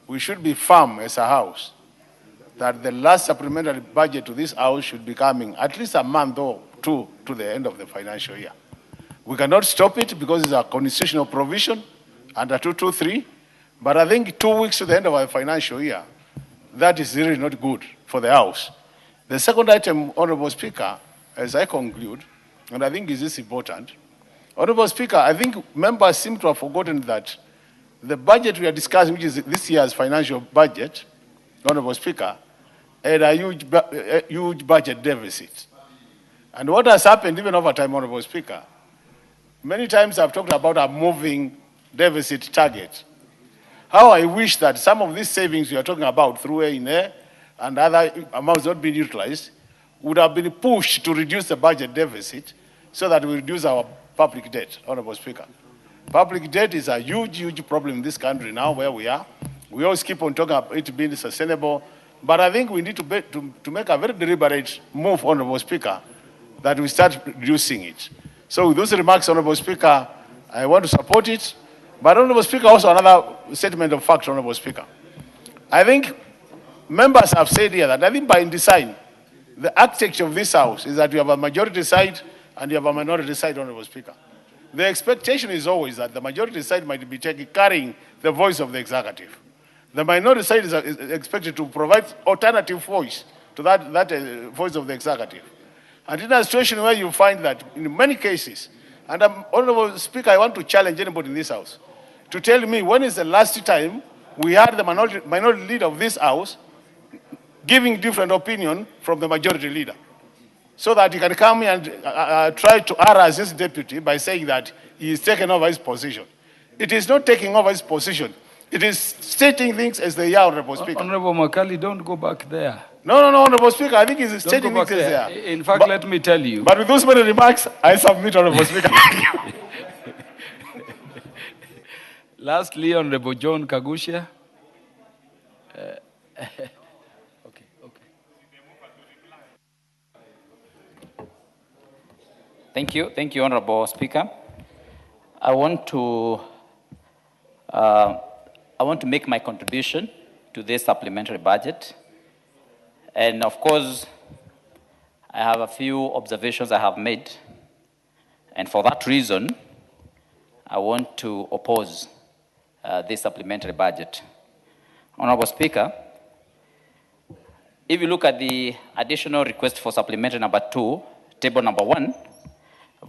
we should be firm as a House that the last supplementary budget to this House should be coming at least a month or two to the end of the financial year. We cannot stop it because it's a constitutional provision under 223, but I think 2 weeks to the end of our financial year, that is really not good for the House. The second item, Honorable Speaker, as I conclude, and I think is this important, Honorable Speaker, I think members seem to have forgotten that the budget we are discussing, which is this year's financial budget, Honorable Speaker, had a huge budget deficit. And what has happened even over time, Honorable Speaker, many times I've talked about a moving deficit target. How I wish that some of these savings we are talking about through A&A and other amounts not being utilized would have been pushed to reduce the budget deficit so that we reduce our public debt, Honorable Speaker. Public debt is a huge problem in this country now where we are. We always keep on talking about it being sustainable, but I think we need to make a very deliberate move, Honorable Speaker, that we start reducing it. So with those remarks, Honorable Speaker, I want to support it. But Honorable Speaker, also another statement of fact, Honorable Speaker. I think members have said here that I think by design, the architecture of this House is that you have a majority side and you have a minority side, Honorable Speaker. The expectation is always that the majority side might be carrying the voice of the executive. The minority side is expected to provide alternative voice to that voice of the executive. And in a situation where you find that in many cases, and Honorable Speaker, I want to challenge anybody in this House to tell me when is the last time we had the minority leader of this House giving different opinion from the majority leader, so that he can come and try to harass his deputy by saying that he is taking over his position. It is not taking over his position. It is stating things as they are, Honorable Speaker. Honorable Makali, don't go back there. No, Honorable Speaker, I think he's stating things as they are. In fact, let me tell you. But with those many remarks, I submit, Honorable Speaker. Lastly, Honorable John Kagusha. Thank you, Honorable Speaker. I want to make my contribution to this supplementary budget. And of course, I have a few observations I have made. And for that reason, I want to oppose this supplementary budget. Honorable Speaker, If you look at the additional request for supplementary number 2, table number 1,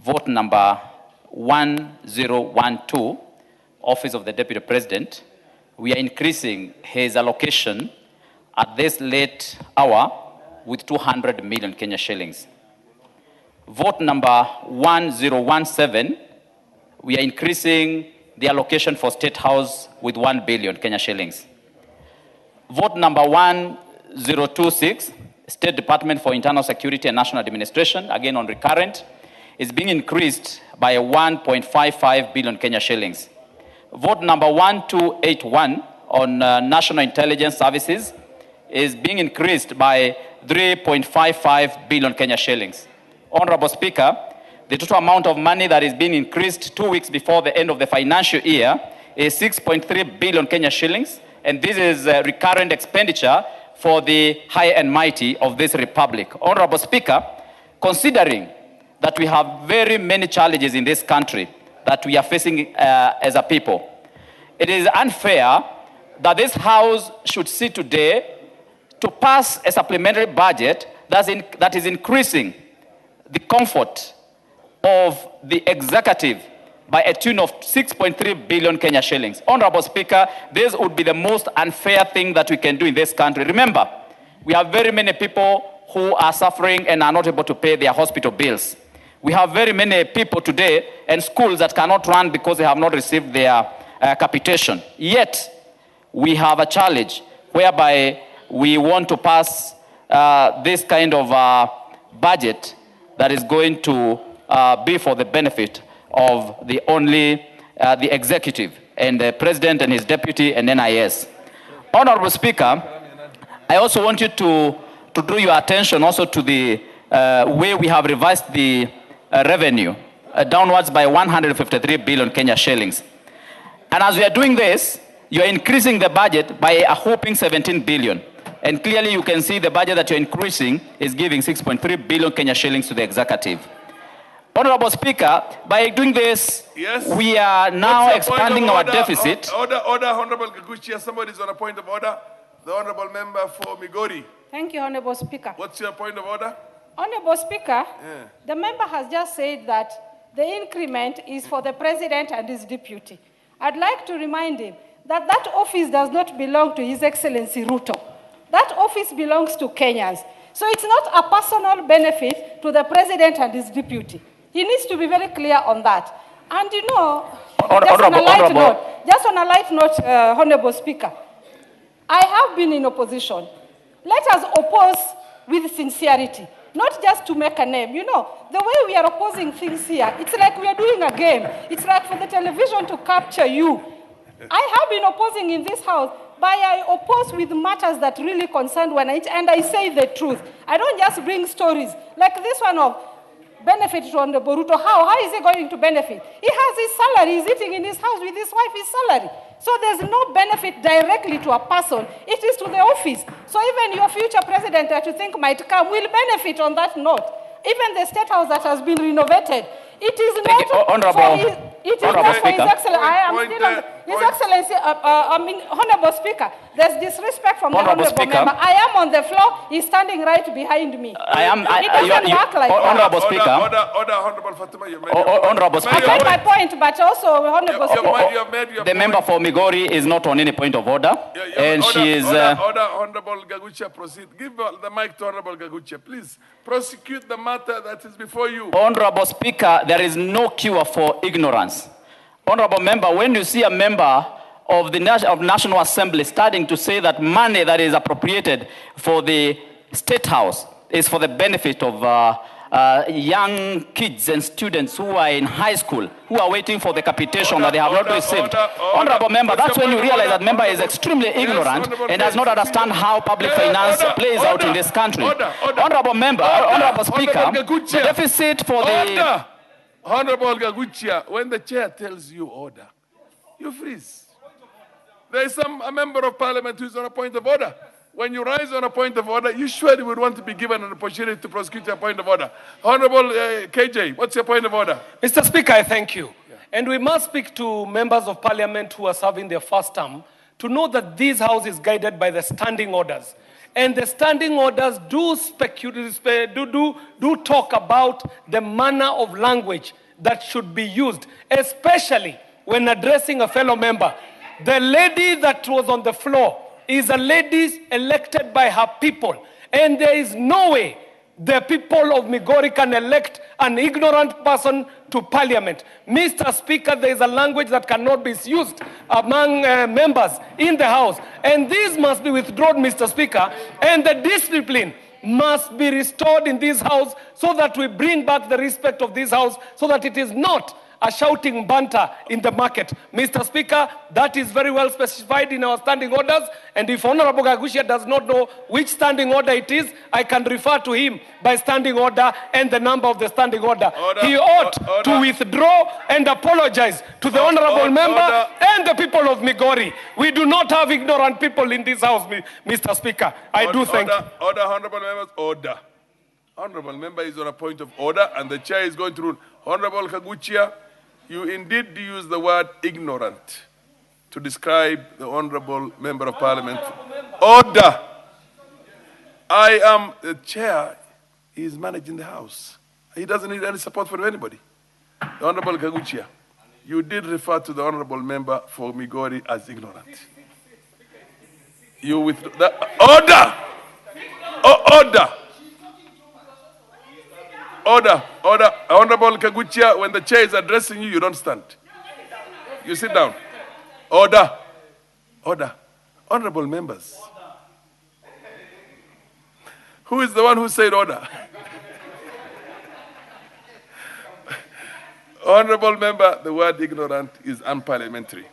vote number 1012, Office of the Deputy President, we are increasing his allocation at this late hour with 200 million Kenya shillings. Vote number 1017, we are increasing the allocation for State House with 1 billion Kenya shillings. Vote number 1026, State Department for Internal Security and National Administration, again on recurrent, is being increased by 1.55 billion Kenya shillings. Vote number 1281 on National Intelligence Services is being increased by 3.55 billion Kenya shillings. Honorable Speaker, the total amount of money that is being increased 2 weeks before the end of the financial year is 6.3 billion Kenya shillings, and this is recurrent expenditure for the high and mighty of this republic. Honorable Speaker, considering that we have very many challenges in this country that we are facing as a people, it is unfair that this House should sit today to pass a supplementary budget that is increasing the comfort of the executive by a tune of 6.3 billion Kenya shillings. Honorable Speaker, this would be the most unfair thing that we can do in this country. Remember, we have very many people who are suffering and are not able to pay their hospital bills. We have very many people today and schools that cannot run because they have not received their capitation. Yet, we have a challenge whereby we want to pass this kind of budget that is going to be for the benefit of the executive and the president and his deputy and NIS. Honorable Speaker, I also want you to draw your attention also to the way we have revised the revenue downwards by 153 billion Kenya shillings. And as we are doing this, you are increasing the budget by a whopping 17 billion. And clearly you can see the budget that you're increasing is giving 6.3 billion Kenya shillings to the executive. Honorable Speaker, by doing this, yes, we are now expanding our deficit. Order, Honorable Gaguchia, somebody is on a point of order. The Honorable Member for Migori. Thank you, Honorable Speaker. What's your point of order? Honorable Speaker, the member has just said that the increment is for the President and his deputy. I'd like to remind him that that office does not belong to His Excellency Ruto. That office belongs to Kenyans. So it's not a personal benefit to the President and his deputy. He needs to be very clear on that. And you know, just on a light note, Honorable Speaker, I have been in opposition. Let us oppose with sincerity, not just to make a name. You know, the way we are opposing things here, it's like we are doing a game. It's like for the television to capture you. I have been opposing in this House, but I oppose with matters that really concern Wananchi, and I say the truth. I don't just bring stories like this one of benefit to Honorable Ruto. How is he going to benefit? He has his salary. He's eating in his house with his wife, his salary. So there's no benefit directly to a person. It is to the office. So even your future president that you think might come will benefit on that note. Even the State House that has been renovated, it is not for His Excellency. I am still on His Excellency, Honorable Speaker. There's disrespect from the Honorable Member. I am on the floor. He's standing right behind me. Honorable Speaker. Order, Honorable Fatima. Honorable Speaker. I made my point, but also Honorable Speaker. The member for Migori is not on any point of order, and she is. Order, Honorable Gaguchia, proceed. Give the mic to Honorable Gaguchia, please. Prosecute the matter that is before you. Honorable Speaker, there is no cure for ignorance. Honorable Member, when you see a member of the National Assembly starting to say that money that is appropriated for the State House is for the benefit of young kids and students who are in high school, who are waiting for the capitation that they have not received. Honorable Member, that's when you realize that member is extremely ignorant and does not understand how public finance plays out in this country. Honorable Member, Honorable Speaker, the deficit for the... Honorable Gaguchia, when the chair tells you order, you freeze. There is a member of parliament who is on a point of order. When you rise on a point of order, you surely would want to be given an opportunity to prosecute your point of order. Honorable KJ, what's your point of order? Mr. Speaker, I thank you. And we must speak to members of parliament who are serving their first term to know that this House is guided by the standing orders. And the standing orders do talk about the manner of language that should be used, especially when addressing a fellow member. The lady that was on the floor is a lady elected by her people. And there is no way the people of Migori can elect an ignorant person to parliament. Mr. Speaker, there is a language that cannot be used among members in the House. And this must be withdrawn, Mr. Speaker. And the discipline must be restored in this House so that we bring back the respect of this House so that it is not a shouting banter in the market. Mr. Speaker, that is very well specified in our standing orders, and if Honorable Gagushia does not know which standing order it is, I can refer to him by standing order and the number of the standing order. He ought to withdraw and apologize to the Honorable member and the people of Migori. We do not have ignorant people in this House, Mr. Speaker. I do thank you. Order, honorable members, order. Honorable member is on a point of order, and the chair is going to rule. Honorable Kaguchia, you indeed use the word ignorant to describe the honorable member of parliament. Order. I am the chair. He is managing the House. He doesn't need any support from anybody. The Honorable Kaguchia, you did refer to the honorable member for Migori as ignorant. You with the order. Order. Order, order. Honorable Kaguchia, when the chair is addressing you, you don't stand. You sit down. Order. Order. Honorable members. Who is the one who said order? Honorable member, the word ignorant is unparliamentary.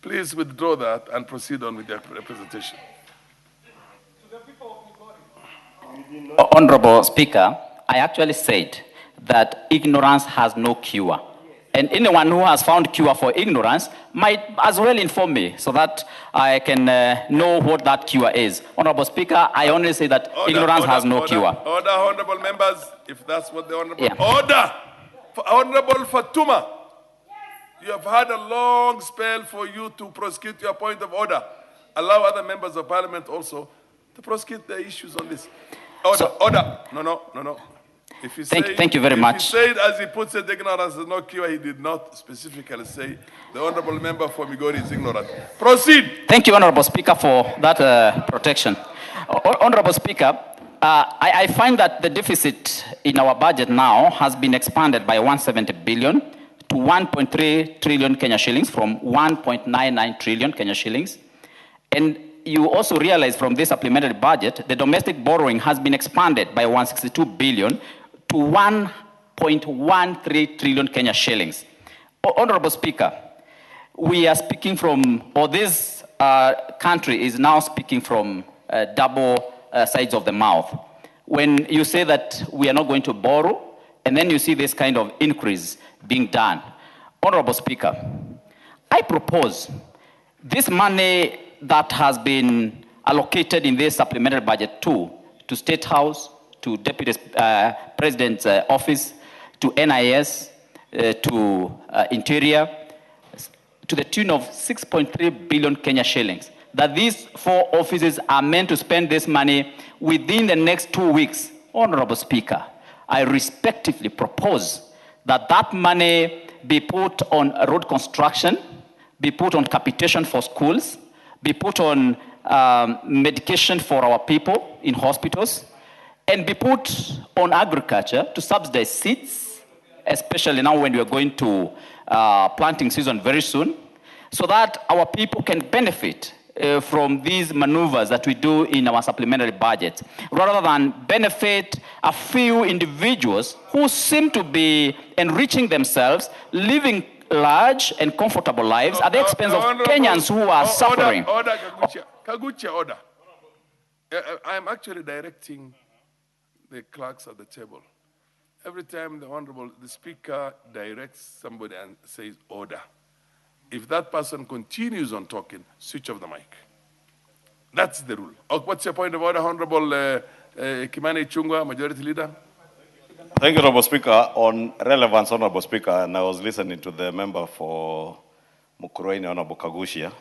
Please withdraw that and proceed on with your representation. Honorable Speaker, I actually said that ignorance has no cure. And anyone who has found cure for ignorance might as well inform me so that I can know what that cure is. Honorable Speaker, I only say that ignorance has no cure. Order, honorable members, if that's what the honorable... Order! Honorable Fatuma, you have had a long spell for you to prosecute your point of order. Allow other members of parliament also to prosecute the issues on this. Order, order. No. If he thank you very much. He said, as he puts it, ignorance is no cure. He did not specifically say the honorable member for Migori is ignorant. Proceed. Thank you, Honorable Speaker, for that protection. Honorable Speaker, I find that the deficit in our budget now has been expanded by 170 billion to 1.3 trillion Kenya shillings from 1.99 trillion Kenya shillings. And you also realize from this supplementary budget, the domestic borrowing has been expanded by 162 billion to 1.13 trillion Kenya shillings. Honorable Speaker, we are speaking from, or this country is now speaking from double sides of the mouth. When you say that we are not going to borrow, and then you see this kind of increase being done. Honorable Speaker, I propose this money that has been allocated in this supplementary budget to State House, to Deputy President's office, to NIS, to Interior, to the tune of 6.3 billion Kenya shillings. That these four offices are meant to spend this money within the next 2 weeks. Honorable Speaker, I respectively propose that that money be put on road construction, be put on capitation for schools, be put on medication for our people in hospitals, and be put on agriculture to subsidize seeds, especially now when we are going to planting season very soon, so that our people can benefit from these maneuvers that we do in our supplementary budget, rather than benefit a few individuals who seem to be enriching themselves, living large and comfortable lives at the expense of Kenyans who are suffering. Order, Kaguchia, order. I'm actually directing the clerks at the table. Every time the Speaker directs somebody and says order, if that person continues on talking, switch off the mic. That's the rule. What's your point of order, Honorable Kimani Ichung'wah, Majority Leader? Thank you, Honorable Speaker. On relevance, Honorable Speaker, and I was listening to the member for Mukurweini, Honorable Kaguchia.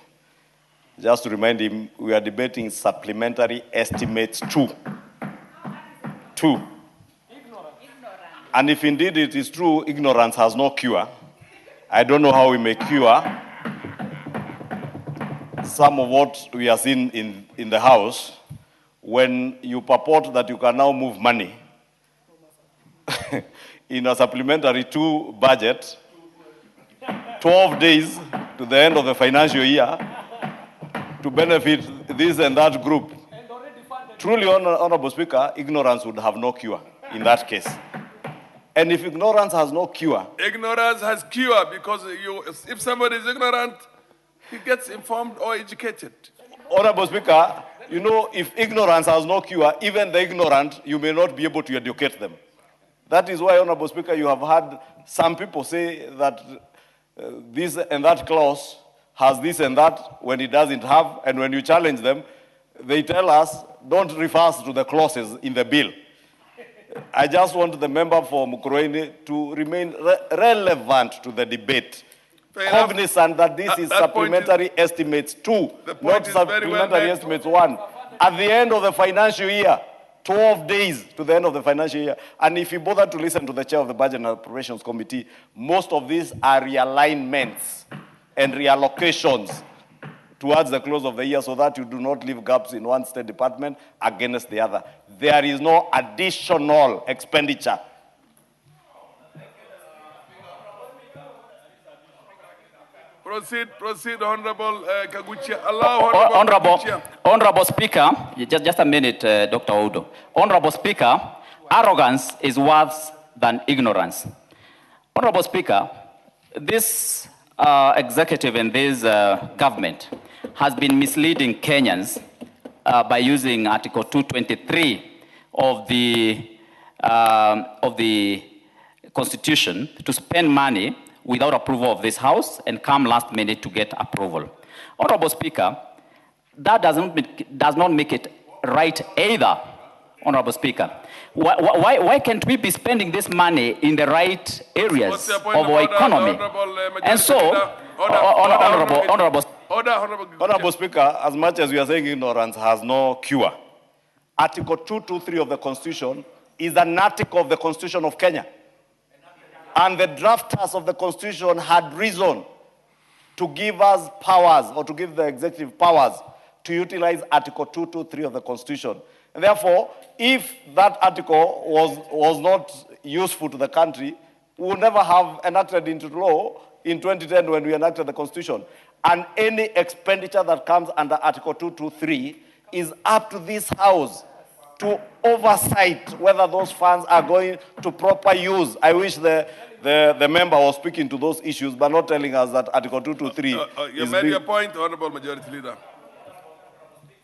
just to remind him, we are debating supplementary estimates 2. 2. And if indeed it is true, ignorance has no cure, I don't know how we may cure some of what we are seeing in the House when you purport that you can now move money in a supplementary 2 budget, 12 days to the end of the financial year to benefit this and that group. Truly, Honorable Speaker, ignorance would have no cure in that case. And if ignorance has no cure... Ignorance has cure because if somebody is ignorant, he gets informed or educated. Honorable Speaker, you know, if ignorance has no cure, even the ignorant, you may not be able to educate them. That is why, Honorable Speaker, you have had some people say that this and that clause has this and that when it doesn't have, and when you challenge them, they tell us, don't refer us to the clauses in the bill. I just want the member for Mukurweini to remain relevant to the debate, cognizant that this is supplementary estimates 2, not supplementary estimates 1. At the end of the financial year, 12 days to the end of the financial year. And if you bother to listen to the chair of the Budget and Appropriations Committee, most of these are realignments and reallocations towards the close of the year so that you do not leave gaps in one state department against the other. There is no additional expenditure. Proceed, Honorable Kaguchia. Allow Honorable Speaker, just a minute, Dr. Oudo. Honorable Speaker, arrogance is worse than ignorance. Honorable Speaker, this executive and this government has been misleading Kenyans by using Article 223 of the Constitution to spend money without approval of this House and come last minute to get approval. Honorable Speaker, that does not make it right either, Honorable Speaker. Why can't we be spending this money in the right areas of our economy? And so, Honorable Speaker, as much as we are saying ignorance has no cure, Article 223 of the Constitution is an article of the Constitution of Kenya. And the drafters of the Constitution had reason to give us powers, or to give the executive powers, to utilize Article 223 of the Constitution. And therefore, if that article was not useful to the country, we would never have enacted into law in 2010 when we enacted the Constitution. And any expenditure that comes under Article 223 is up to this House to oversight whether those funds are going to proper use. I wish the member was speaking to those issues, but not telling us that Article 223 you made your point, Honorable Majority Leader.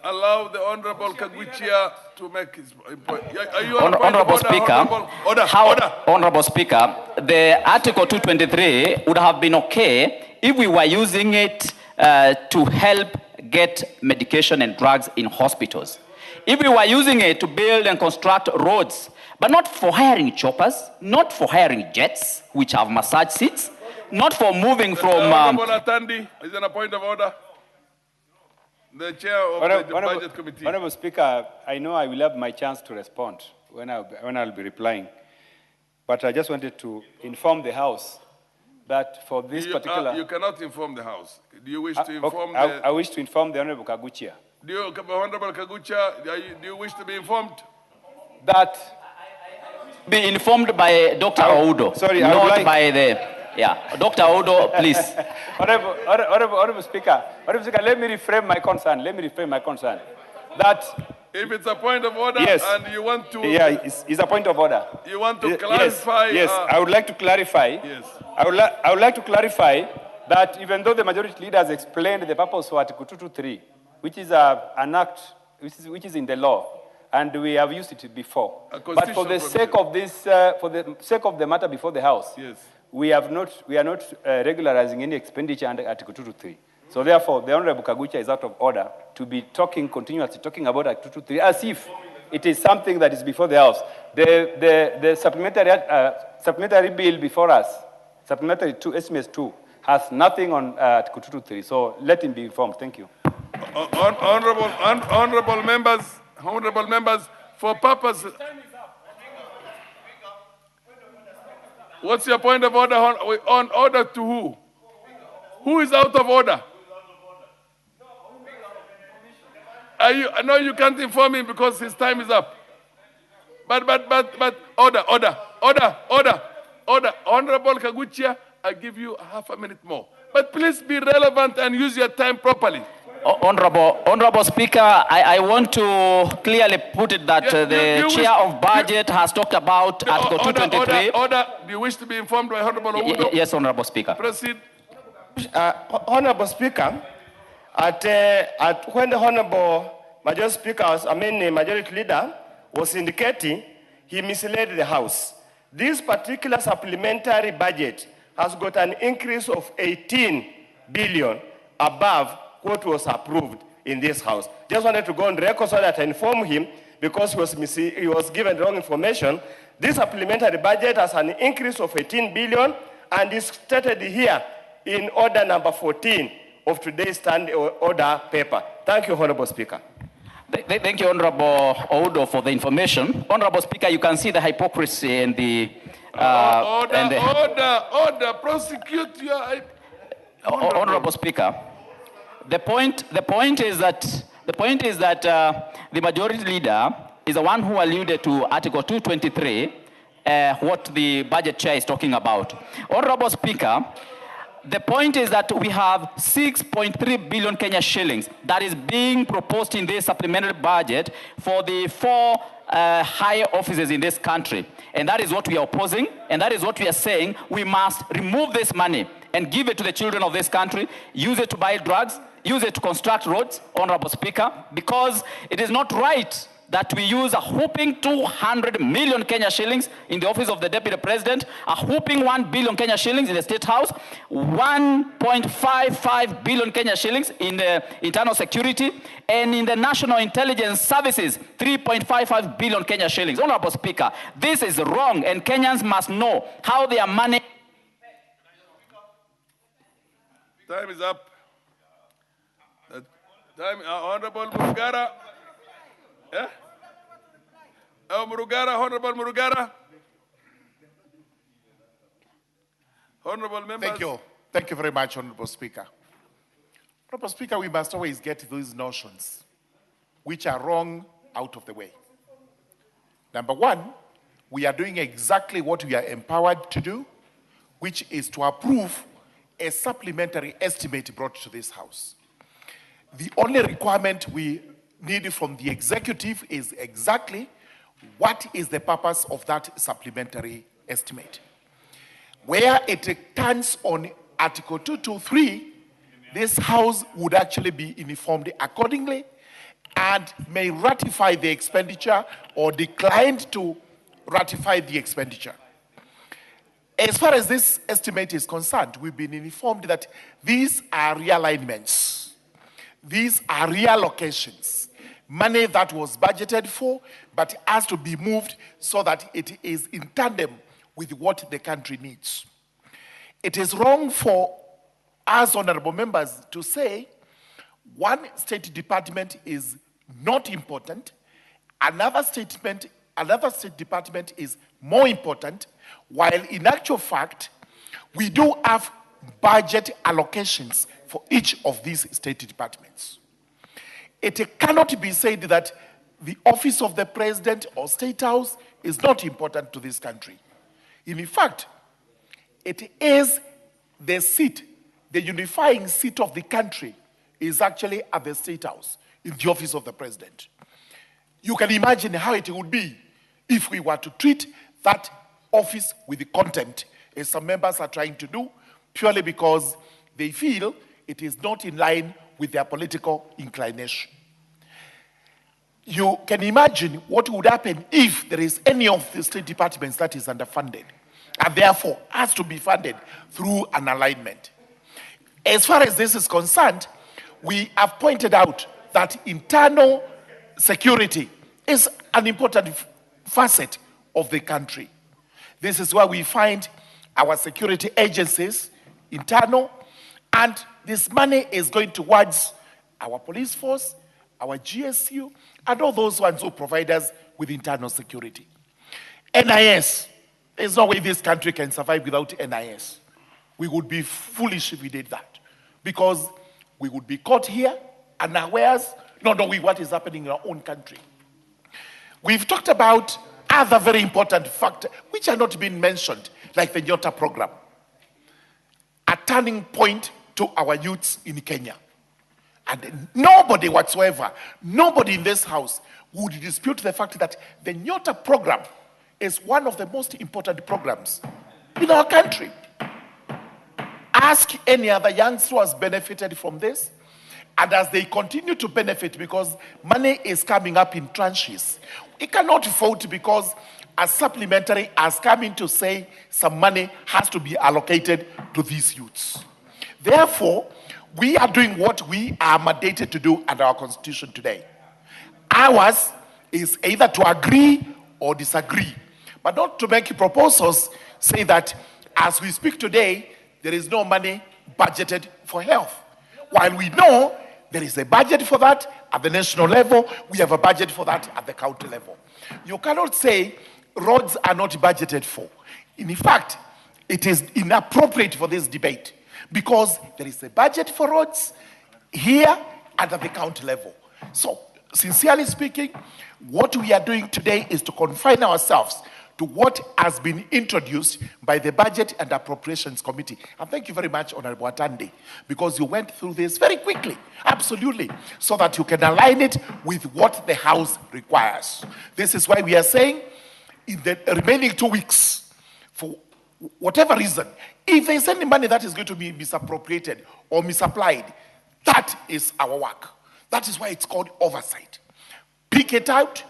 Allow the Honorable Kaguchia to make his point. Are you on Honorable order, Speaker, order? Honorable Speaker, the Article 223 would have been okay if we were using it to help get medication and drugs in hospitals. If we were using it to build and construct roads, but not for hiring choppers, not for hiring jets, which have massage seats, not for moving from... Honorable Atandi, is there a point of order? The chair of the Budget Committee. Honorable Speaker, I know I will have my chance to respond when I'll be replying. But I just wanted to inform the House that for this particular... you cannot inform the House. Do you wish to inform I wish to inform the Honorable Kaguchia. Honorable Kagucha, do you wish to be informed? That be informed by Dr. Oudo, not by the... Yeah, Dr. Oudo, please. Honorable Speaker, let me reframe my concern. That if it's a point of order, yes, and you want to... Yeah, it's a point of order. You want to clarify... Yes, I would like to clarify. Yes. I would like to clarify that even though the majority leader has explained the purpose of Article 223, which is an act which is in the law, and we have used it before. But for the sake of this, for the sake of the matter before the House, yes, we are not regularizing any expenditure under Article 223. So therefore, the Honorable Kagucha is out of order to be continuously talking about Article 223 as if it is something that is before the House. The supplementary bill before us, supplementary estimates 2, has nothing on Article 223. So let him be informed. Thank you. Honorable members, for purpose. What's your point of order? On order to who? Who is out of order? No, you can't inform him because his time is up. But order. Honorable Kaguchia, I give you half a minute more. But please be relevant and use your time properly. Honorable Speaker, I want to clearly put it that the chair of budget has talked about Article 223. Order. Do you wish to be informed by Honorable Oudo? Yes, Honorable Speaker. Proceed. Honorable Speaker, when the Honorable Majority Speaker, Majority Leader was indicating, he misled the House. This particular supplementary budget has got an increase of 18 billion above what was approved in this House. Just wanted to go on record so that I inform him, because he was given wrong information. This supplementary budget has an increase of 18 billion and is stated here in order number 14 of today's standing order paper. Thank you, Honorable Speaker. Thank you, Honorable Oudo, for the information. Honorable Speaker, you can see the hypocrisy and the... Order. Prosecute your... Honorable Speaker, the point is that the majority leader is the one who alluded to Article 223, what the budget chair is talking about. Honorable Speaker, the point is that we have 6.3 billion Kenya shillings that is being proposed in this supplementary budget for the 4 higher offices in this country. And that is what we are opposing, and that is what we are saying. We must remove this money and give it to the children of this country, use it to buy drugs, use it to construct roads, Honorable Speaker, because it is not right that we use a whopping 200 million Kenya shillings in the office of the Deputy President, a whopping 1 billion Kenya shillings in the State House, 1.55 billion Kenya shillings in the internal security, and in the National Intelligence Services, 3.55 billion Kenya shillings. Honorable Speaker, this is wrong, and Kenyans must know how their money... Time is up. Honorable Murugara. Yeah? Honorable Murugara. Honorable members. Thank you. Thank you very much, Honorable Speaker. Honorable Speaker, we must always get those notions which are wrong out of the way. Number one, we are doing exactly what we are empowered to do, which is to approve a supplementary estimate brought to this House. The only requirement we need from the executive is exactly what is the purpose of that supplementary estimate. Where it turns on Article 223, this House would actually be informed accordingly and may ratify the expenditure or decline to ratify the expenditure. As far as this estimate is concerned, we've been informed that these are realignments. These are reallocations. Money that was budgeted for, but has to be moved so that it is in tandem with what the country needs. It is wrong for us, honorable members, to say one state department is not important, another state department is more important, while in actual fact, we do have budget allocations for each of these state departments. It cannot be said that the office of the president or state house is not important to this country. In fact, it is the seat, the unifying seat of the country is actually at the state house, in the office of the president. You can imagine how it would be if we were to treat that office with the contempt, as some members are trying to do, purely because they feel it is not in line with their political inclination. You can imagine what would happen if there is any of the state departments that is underfunded and therefore has to be funded through an alignment. As far as this is concerned, we have pointed out that internal security is an important facet of the country. This is where we find our security agencies, internal, and this money is going towards our police force, our GSU, and all those ones who provide us with internal security. NIS, there's no way this country can survive without NIS. We would be foolish if we did that, because we would be caught here unawares, not knowing what is happening in our own country. We've talked about other very important factors which are not being mentioned, like the Nyota program, a turning point to our youths in Kenya. And nobody whatsoever, nobody in this house would dispute the fact that the Nyota program is one of the most important programs in our country. Ask any other youngster who has benefited from this, and as they continue to benefit, because money is coming up in tranches, we cannot vote because a supplementary has come in to say some money has to be allocated to these youths. Therefore, we are doing what we are mandated to do under our constitution today. Ours is either to agree or disagree, but not to make proposals say that as we speak today, there is no money budgeted for health. While we know there is a budget for that at the national level, we have a budget for that at the county level. You cannot say roads are not budgeted for. In fact, it is inappropriate for this debate because there is a budget for roads here and at the county level. So, sincerely speaking, what we are doing today is to confine ourselves to what has been introduced by the Budget and Appropriations Committee. And thank you very much, Honorable Atandi, because you went through this very quickly, absolutely, so that you can align it with what the House requires. This is why we are saying, in the remaining 2 weeks, for whatever reason, if there is any money that is going to be misappropriated or misapplied, that is our work. That is why it's called oversight. Pick it out,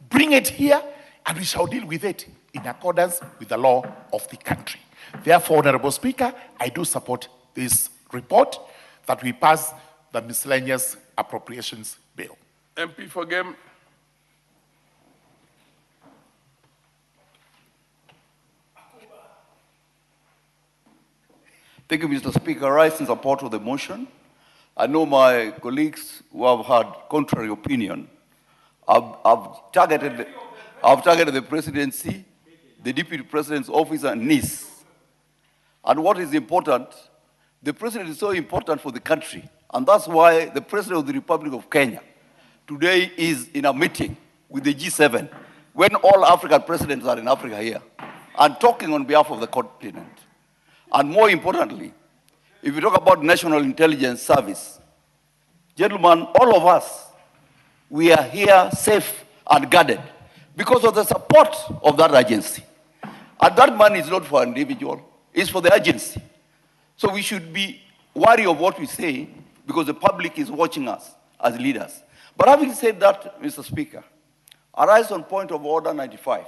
bring it here, and we shall deal with it in accordance with the law of the country. Therefore, Honorable Speaker, I do support this report that we pass the miscellaneous appropriations bill. MP for Game. Thank you, Mr. Speaker. I rise in support of the motion. I know my colleagues who have had contrary opinion. I've targeted the presidency, the deputy president's office, and NIS. And what is important, the president is so important for the country. And that's why the president of the Republic of Kenya today is in a meeting with the G7 when all African presidents are in Africa here and talking on behalf of the continent. And more importantly, if you talk about National Intelligence Service, gentlemen, all of us, we are here safe and guarded because of the support of that agency. And that money is not for an individual, it's for the agency. So we should be wary of what we say because the public is watching us as leaders. But having said that, Mr. Speaker, I rise on point of order 95.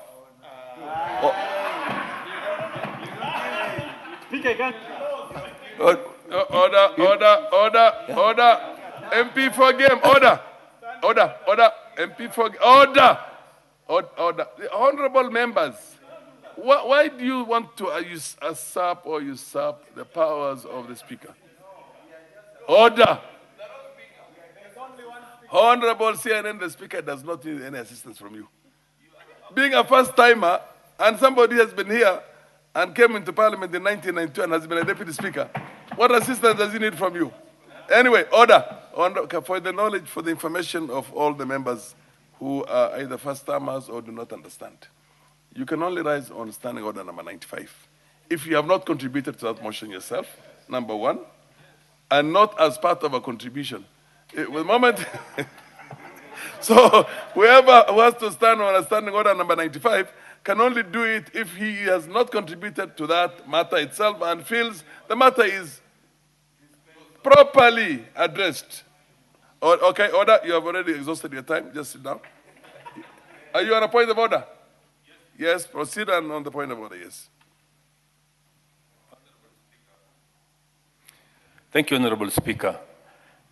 Speaker, again. Order. MP for Game, order. MP for order. The honorable members, why do you want to usurp or usurp the powers of the Speaker? Order. Honorable CNN, the Speaker does not need any assistance from you. Being a first timer, and somebody has been here and came into Parliament in 1992 and has been a Deputy Speaker, what assistance does he need from you? Anyway, order. For the knowledge, for the information of all the members who are either first-timers or do not understand. You can only rise on standing order number 95. If you have not contributed to that motion yourself, number one, and not as part of a contribution. With moment, so whoever who has to stand on a standing order number 95 can only do it if he has not contributed to that matter itself and feels the matter is properly addressed. Okay, order, you have already exhausted your time. Just sit down. Are you on a point of order? Yes, proceed on the point of order, yes. Thank you, Honorable Speaker.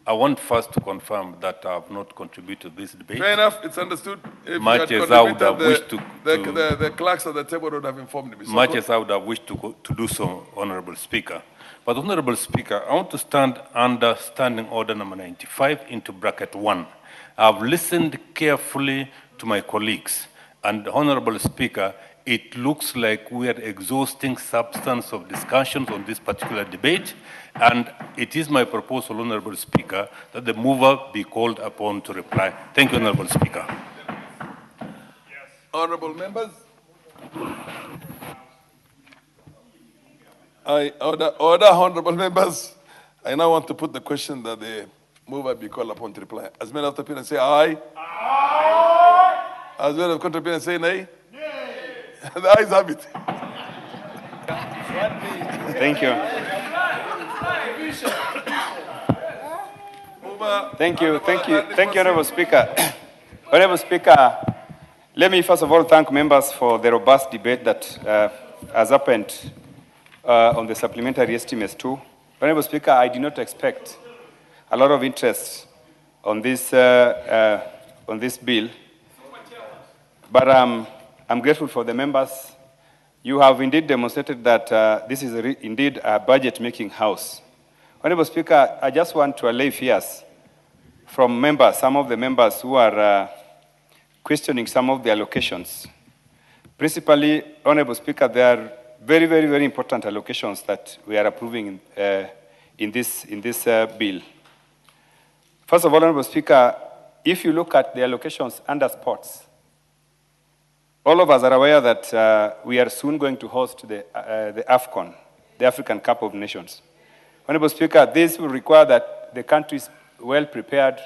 I want first to confirm that I have not contributed to this debate. Fair enough, it's understood. If much you had as I would have wished the clerks at the table would have informed me. So much as I would have wished to do so, Honorable Speaker. But Honorable Speaker, I want to stand under Standing Order number 95 into bracket 1. I've listened carefully to my colleagues, and Honorable Speaker, it looks like we are exhausting substance of discussions on this particular debate, and it is my proposal, Honorable Speaker, that the mover be called upon to reply. Thank you, Honorable Speaker. Honorable members, order, honorable members. I now want to put the question that the mover be called upon to reply. As many of the people say aye. Aye. As many of the people say nay. Nay. The ayes have it. Thank you. Thank you, Honorable Speaker. Honorable Speaker, let me first of all thank members for the robust debate that has happened on the supplementary estimates too. Honorable Speaker, I did not expect a lot of interest on this bill, but I'm grateful for the members. You have indeed demonstrated that this is indeed a budget-making house. Honorable Speaker, I just want to allay fears from members, some of the members who are questioning some of the allocations. Principally, Honorable Speaker, there are very, very, very important allocations that we are approving in this bill. First of all, Honorable Speaker, if you look at the allocations under sports, all of us are aware that we are soon going to host the AFCON, the African Cup of Nations. Honorable Speaker, this will require that the country is well prepared.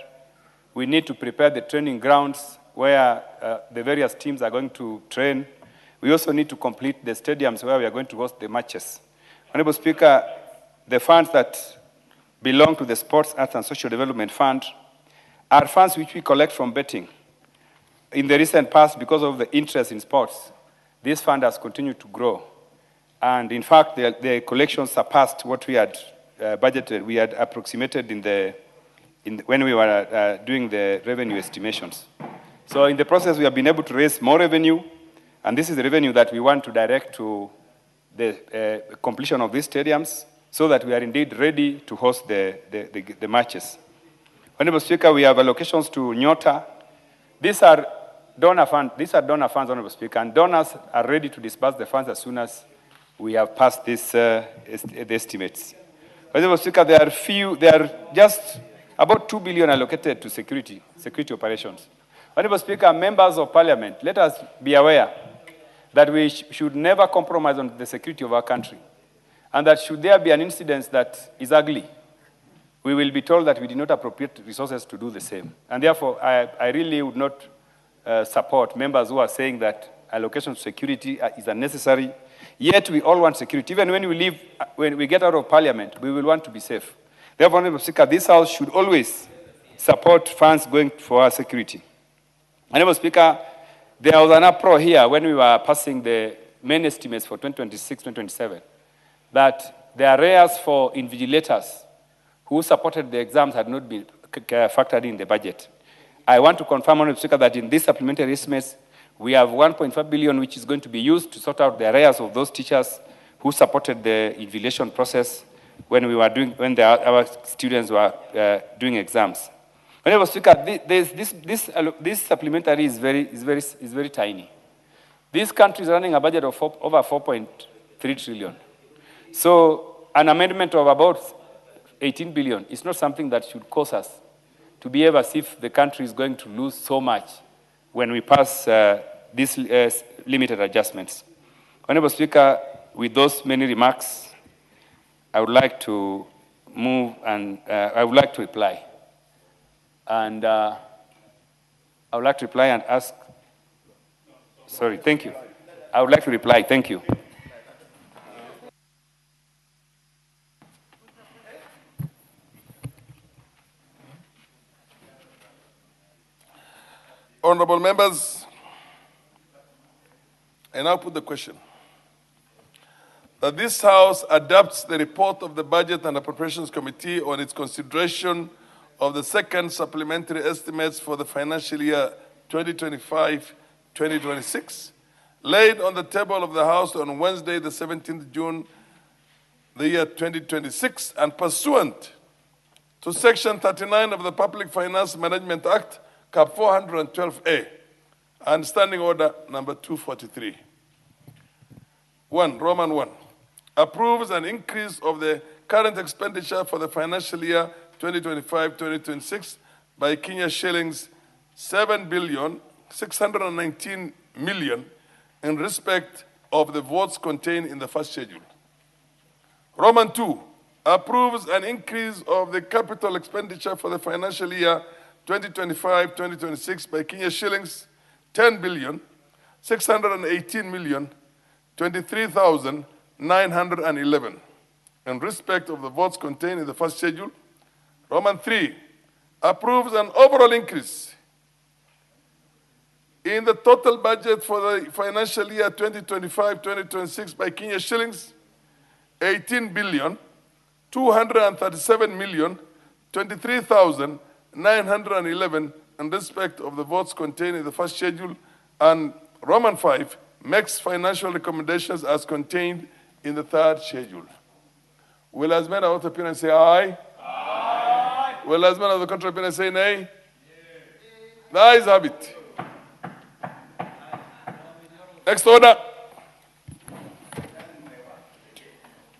We need to prepare the training grounds where the various teams are going to train. We also need to complete the stadiums where we are going to host the matches. Honorable Speaker, the funds that belong to the Sports, Arts and Social Development Fund are funds which we collect from betting. In the recent past, because of the interest in sports, this fund has continued to grow. And in fact, the collection surpassed what we had budgeted. We had approximated when we were doing the revenue estimations. So in the process, we have been able to raise more revenue, and this is the revenue that we want to direct to the completion of these stadiums so that we are indeed ready to host the matches. Honorable Speaker, we have allocations to Nyota. These are donor funds, Honorable Speaker, and donors are ready to disburse the funds as soon as we have passed the estimates. Honorable Speaker, there are just about 2 billion allocated to security operations. Honorable Speaker, members of Parliament, let us be aware that we should never compromise on the security of our country, and that should there be an incident that is ugly, we will be told that we did not appropriate resources to do the same. And therefore, I really would not support members who are saying that allocation to security is unnecessary. Yet we all want security. Even when we get out of Parliament, we will want to be safe. Therefore, Honorable Speaker, this House should always support funds going for our security. Honorable Speaker, there was an uproar here when we were passing the main estimates for 2026-2027 that the arrears for invigilators who supported the exams had not been factored in the budget. I want to confirm, Honorable Speaker, that in these supplementary estimates, we have 1.5 billion which is going to be used to sort out the arrears of those teachers who supported the invigilation process when our students were doing exams. Honorable Speaker, this supplementary is very tiny. This country is running a budget of over 4.3 trillion. So an amendment of about 18 billion is not something that should cause us to behave as if the country is going to lose so much when we pass these limited adjustments. Honorable Speaker, with those many remarks, I would like to move and I would like to reply. And I would like to reply and ask, sorry, thank you. I would like to reply, thank you. Honorable members, I now put the question that this House adopts the report of the Budget and Appropriations Committee on its consideration of the second supplementary estimates for the financial year 2025-2026, laid on the table of the House on Wednesday, the 17th June the year 2026, and pursuant to Section 39 of the Public Finance Management Act, Cap 412A, and Standing Order number 243. 1, Roman 1, approves an increase of the current expenditure for the financial year 2025-2026 by Kenya shillings 7,619,000,000 in respect of the votes contained in the first schedule. Roman 2 approves an increase of the capital expenditure for the financial year 2025-2026 by Kenya shillings 10,618,023,911 in respect of the votes contained in the first schedule. Roman 3 approves an overall increase in the total budget for the financial year 2025-2026 by Kenya shillings 18,237,023,911 in respect of the votes contained in the first schedule. And Roman 5 makes financial recommendations as contained in the third schedule. Will as many of the opinion say aye? Aye. Will as many of the contrary opinion say nay? Yes. The ayes have it. Next order.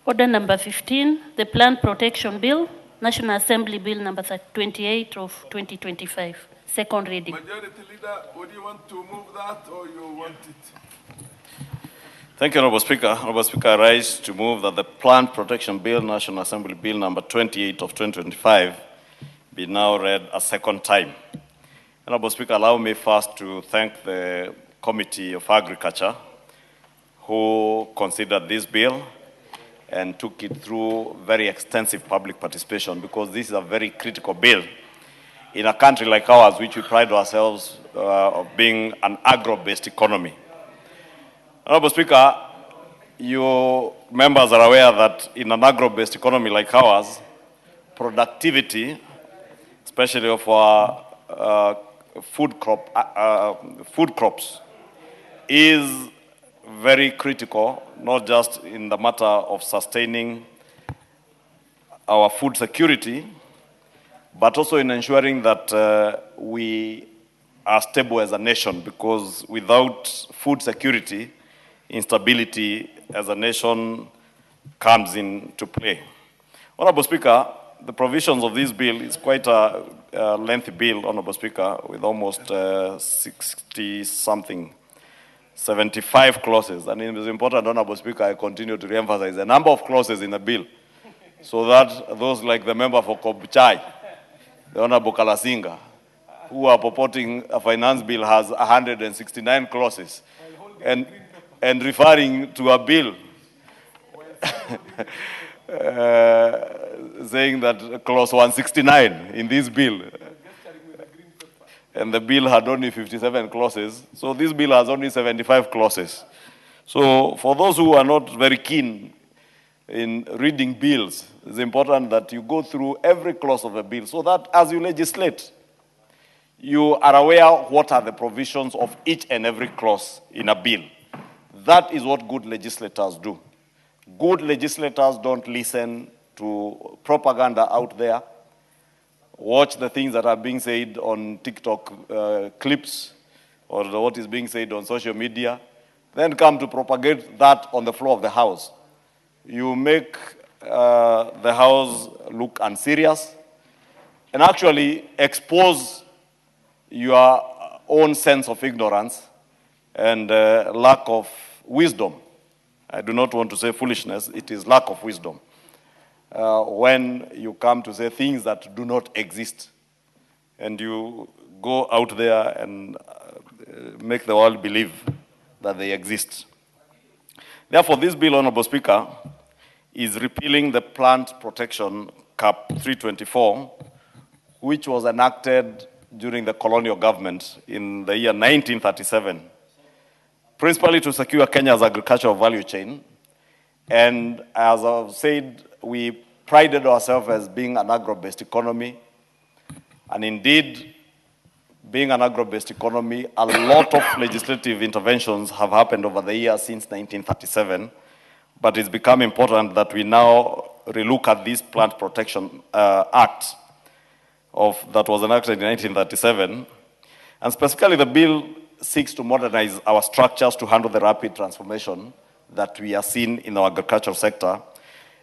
Order number 15, the Plant Protection Bill, National Assembly Bill number 28 of 2025. Second reading. Majority Leader, would you want to move that or you want it? Thank you, Honorable Speaker. Honorable Speaker, I rise to move that the Plant Protection Bill, National Assembly Bill number 28 of 2025, be now read a second time. Honorable Speaker, allow me first to thank the Committee of Agriculture who considered this bill and took it through very extensive public participation, because this is a very critical bill in a country like ours, which we pride ourselves of being an agro-based economy. Honorable Speaker, you members are aware that in an agro-based economy like ours, productivity, especially of our food crops, is very critical, not just in the matter of sustaining our food security, but also in ensuring that we are stable as a nation, because without food security, instability as a nation comes into play. Honorable Speaker, the provisions of this bill is quite a lengthy bill, Honorable Speaker, with almost 60-something, 75 clauses. And it is important, Honorable Speaker, I continue to re-emphasize the number of clauses in the bill, so that those like the member for Kobchai, the Honorable Kalasinga, who are purporting a finance bill has 169 clauses, and referring to a bill saying that clause 169 in this bill, and the bill had only 57 clauses, so this bill has only 75 clauses. So for those who are not very keen in reading bills, it's important that you go through every clause of a bill, so that as you legislate, you are aware what are the provisions of each and every clause in a bill. That is what good legislators do. Good legislators don't listen to propaganda out there, watch the things that are being said on TikTok clips or what is being said on social media, then come to propagate that on the floor of the House. You make the House look unserious and actually expose your own sense of ignorance and lack of wisdom. I do not want to say foolishness, it is lack of wisdom. When you come to say things that do not exist, and you go out there and make the world believe that they exist. Therefore, this bill, Honorable Speaker, is repealing the Plant Protection Cap 324, which was enacted during the colonial government in the year 1937, principally to secure Kenya's agricultural value chain. And as I've said, we prided ourselves as being an agro-based economy. And indeed, being an agro-based economy, a lot of legislative interventions have happened over the years since 1937. but it's become important that we now relook at this Plant Protection Act that was enacted in 1937. And specifically, the bill seeks to modernize our structures to handle the rapid transformation that we are seeing in our agricultural sector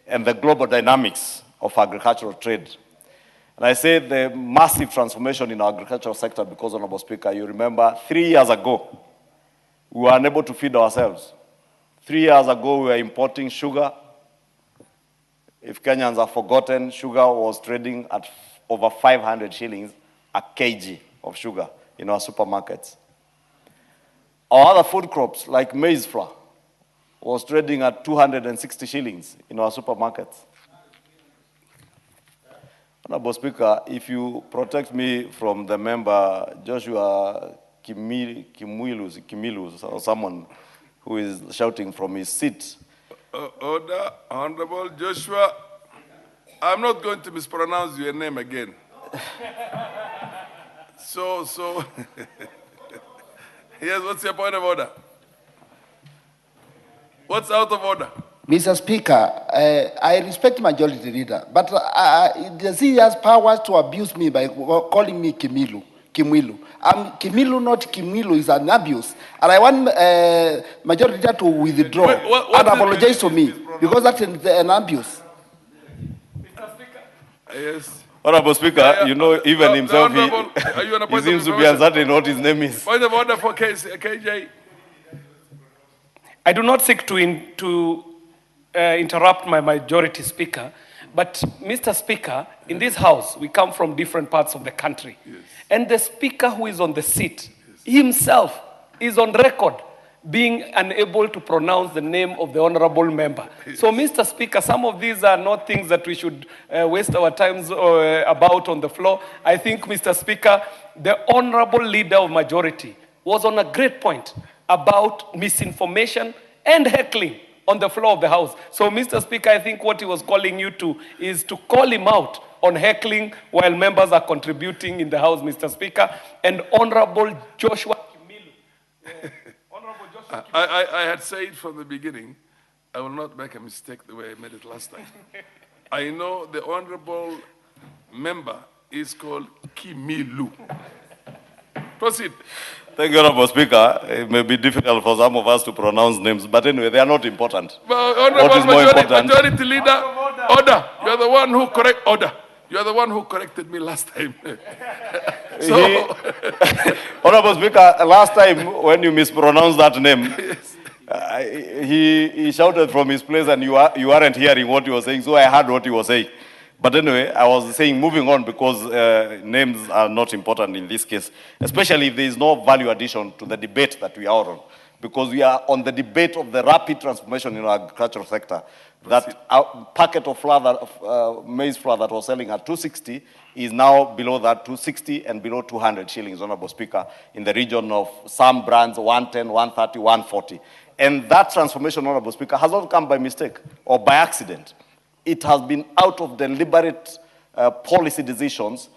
and the global dynamics of agricultural trade. And I say the massive transformation in our agricultural sector because, Honorable Speaker, you remember 3 years ago, we were unable to feed ourselves. 3 years ago, we were importing sugar. If Kenyans have forgotten, sugar was trading at over 500 shillings a kg of sugar in our supermarkets. Our other food crops, like maize flour, was trading at 260 shillings in our supermarkets. Honorable Speaker, if you protect me from the member Joshua Kimilus, or someone who is shouting from his seat. Order, Honorable Joshua. I'm not going to mispronounce your name again. So, yes, what's your point of order? What's out of order? Mr. Speaker, I respect majority leader, but does he has powers to abuse me by calling me Kimilu? Kimilu, not Kimilu, is an abuse. And I want majority leader to withdraw and apologize to me, because that's an abuse. Mr. Speaker. Yes. Honorable Speaker, you know, even himself, he seems to be uncertain what his name is. Point of order for KJ. I do not seek to interrupt my majority speaker, but Mr. Speaker, in this house, we come from different parts of the country. Yes. And the speaker who is on the seat himself is on record being unable to pronounce the name of the honorable member. Yes. So, Mr. Speaker, some of these are not things that we should waste our times about on the floor. I think, Mr. Speaker, the honorable leader of majority was on a great point about misinformation and heckling on the floor of the House. So, Mr. Speaker, I think what he was calling you to is to call him out on heckling while members are contributing in the House, Mr. Speaker. And Honorable Joshua Kimilu. I had said from the beginning, I will not make a mistake the way I made it last time. I know the honorable member is called Kimilu. Proceed. Thank you, Honorable Speaker. It may be difficult for some of us to pronounce names, but anyway, they are not important. What is more important? Majority leader, order. You are the one who order. You are the one who corrected me last time. Honorable Speaker, last time when you mispronounced that name, he shouted from his place and you weren't hearing what he was saying, so I heard what he was saying. But anyway, I was saying moving on because names are not important in this case, especially if there is no value addition to the debate that we are on. Because we are on the debate of the rapid transformation in our agricultural sector. That packet of flour, maize flour that was selling at 260 is now below that 260 and below 200 shillings, Honorable Speaker, in the region of some brands 110, 130, 140. And that transformation, Honorable Speaker, has not come by mistake or by accident. It has been out of deliberate policy decisions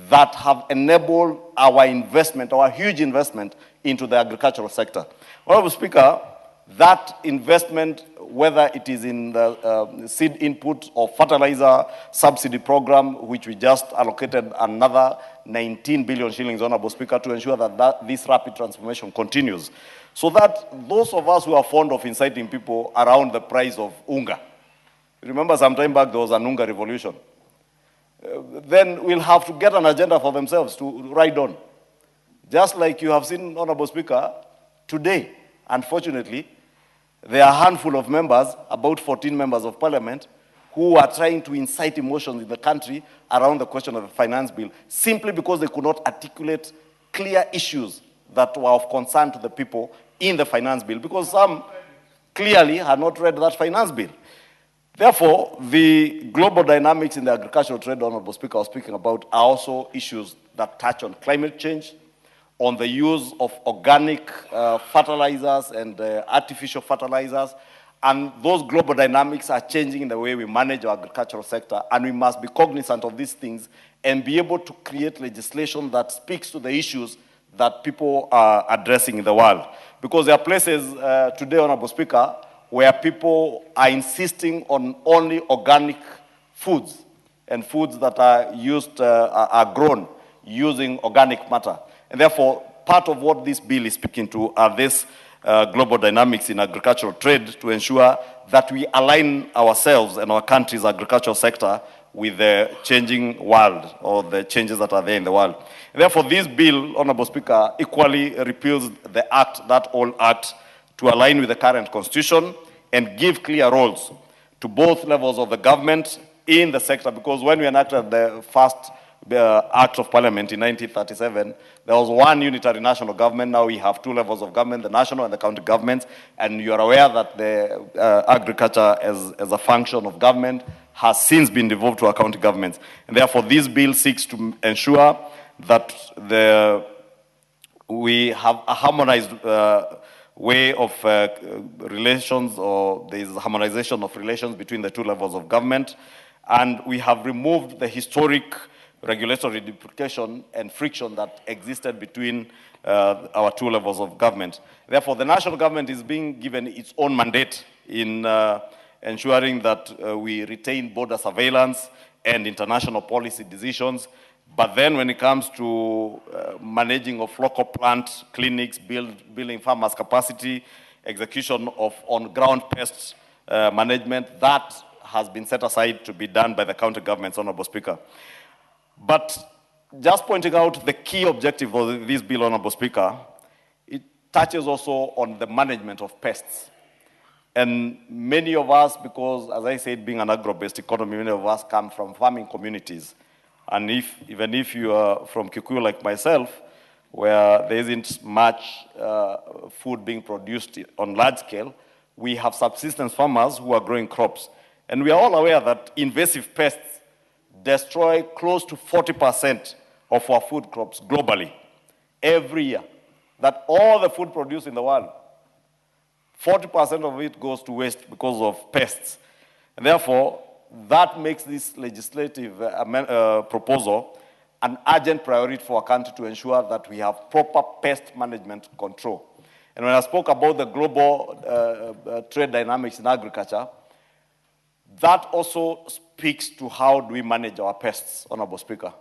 that have enabled our investment, our huge investment into the agricultural sector. Honorable Speaker, that investment, whether it is in the seed input or fertilizer subsidy program, which we just allocated another 19 billion shillings, Honorable Speaker, to ensure that this rapid transformation continues. So that those of us who are fond of inciting people around the price of unga, remember some time back there was an unga revolution, then we'll have to get an agenda for themselves to ride on. Just like you have seen, Honorable Speaker, today, unfortunately, there are a handful of members, about 14 members of parliament, who are trying to incite emotions in the country around the question of the finance bill, simply because they could not articulate clear issues that were of concern to the people in the finance bill, because some clearly had not read that finance bill. Therefore, the global dynamics in the agricultural trade, Honorable Speaker, I was speaking about, are also issues that touch on climate change, on the use of organic fertilizers and artificial fertilizers. And those global dynamics are changing in the way we manage our agricultural sector, and we must be cognizant of these things and be able to create legislation that speaks to the issues that people are addressing in the world. Because there are places today, Honorable Speaker, where people are insisting on only organic foods and foods that are used, are grown using organic matter. And therefore, part of what this bill is speaking to are these global dynamics in agricultural trade to ensure that we align ourselves and our country's agricultural sector with the changing world or the changes that are there in the world. And therefore, this bill, Honorable Speaker, equally repeals the act, that old act, to align with the current constitution and give clear roles to both levels of the government in the sector, because when we enacted the first Act of Parliament in 1937, there was one unitary national government. Now we have two levels of government, the national and the county governments, and you are aware that the agriculture as a function of government has since been devolved to our county governments. And therefore, this bill seeks to ensure that we have a harmonized way of relations, or there is harmonization of relations between the two levels of government. And we have removed the historic regulatory duplication and friction that existed between our two levels of government. Therefore, the national government is being given its own mandate in ensuring that we retain border surveillance and international policy decisions. But then when it comes to managing of local plant clinics, building farmers' capacity, execution of on-ground pest management, that has been set aside to be done by the county governments, Honorable Speaker. But just pointing out the key objective of this bill, Honorable Speaker, it touches also on the management of pests. And many of us, because as I said, being an agro-based economy, many of us come from farming communities. And even if you are from Kikuyu like myself, where there isn't much food being produced on large scale, we have subsistence farmers who are growing crops. And we are all aware that invasive pests destroy close to 40% of our food crops globally every year. That all the food produced in the world, 40% of it goes to waste because of pests. And therefore, that makes this legislative proposal an urgent priority for our country to ensure that we have proper pest management control. And when I spoke about the global trade dynamics in agriculture, that also speaks to how do we manage our pests, Honorable Speaker.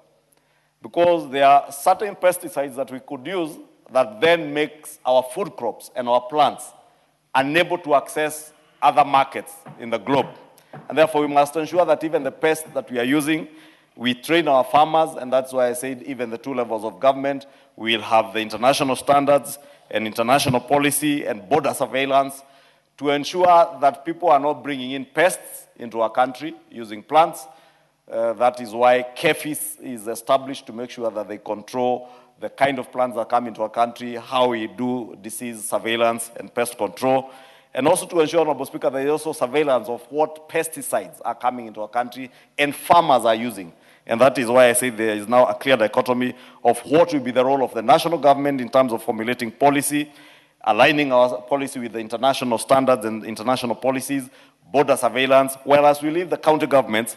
Because there are certain pesticides that we could use that then makes our food crops and our plants unable to access other markets in the globe. And therefore, we must ensure that even the pests that we are using, we train our farmers, and that's why I said even the two levels of government will have the international standards and international policy and border surveillance to ensure that people are not bringing in pests into our country using plants. That is why KEFIS is established to make sure that they control the kind of plants that come into our country, how we do disease surveillance and pest control, and also to ensure, Honorable Speaker, there is also surveillance of what pesticides are coming into our country and farmers are using. And that is why I say there is now a clear dichotomy of what will be the role of the national government in terms of formulating policy, aligning our policy with the international standards and international policies, border surveillance, whereas we leave the county governments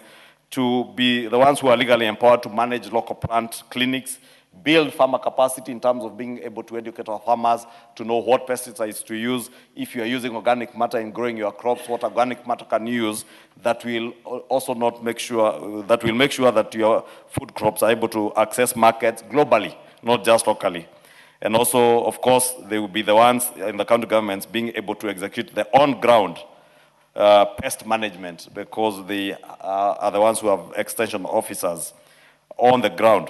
to be the ones who are legally empowered to manage local plant clinics, build farmer capacity in terms of being able to educate our farmers to know what pesticides to use. If you are using organic matter in growing your crops, what organic matter can you use that will also not make sure, that will make sure that your food crops are able to access markets globally, not just locally. And also, of course, they will be the ones in the county governments being able to execute the on-ground pest management, because they are the ones who have extension officers on the ground.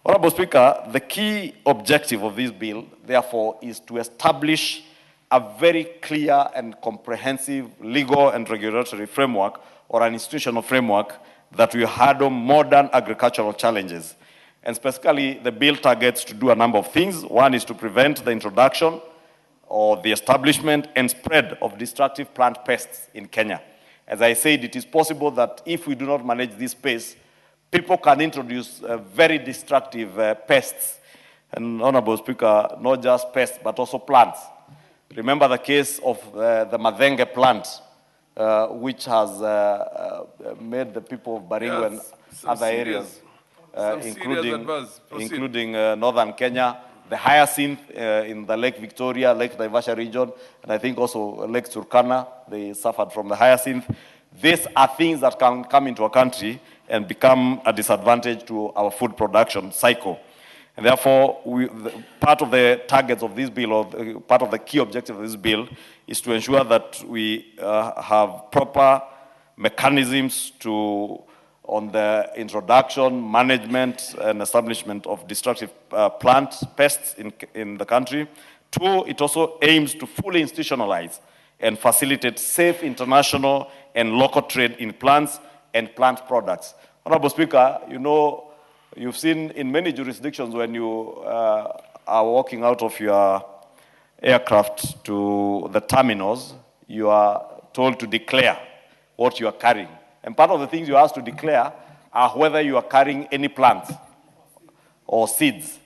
Honorable Speaker, the key objective of this bill, therefore, is to establish a very clear and comprehensive legal and regulatory framework, or an institutional framework, that will handle modern agricultural challenges. And specifically, the bill targets to do a number of things. One is to prevent the introduction or the establishment and spread of destructive plant pests in Kenya. As I said, it is possible that if we do not manage this space, people can introduce very destructive pests. And Honorable Speaker, not just pests, but also plants. Remember the case of the Madenge plant, which has made the people of Baringo and other areas, including northern Kenya, the hyacinth in the Lake Victoria, Lake Naivasha region, and I think also Lake Turkana, they suffered from the hyacinth. These are things that can come into a country and become a disadvantage to our food production cycle. And therefore, part of the targets of this bill, or part of the key objective of this bill, is to ensure that we have proper mechanisms on the introduction, management, and establishment of destructive plant pests in the country. Two, it also aims to fully institutionalize and facilitate safe international and local trade in plants and plant products. Honorable Speaker, you know, you've seen in many jurisdictions when you are walking out of your aircraft to the terminals, you are told to declare what you are carrying. And part of the things you are asked to declare are whether you are carrying any plants or seeds.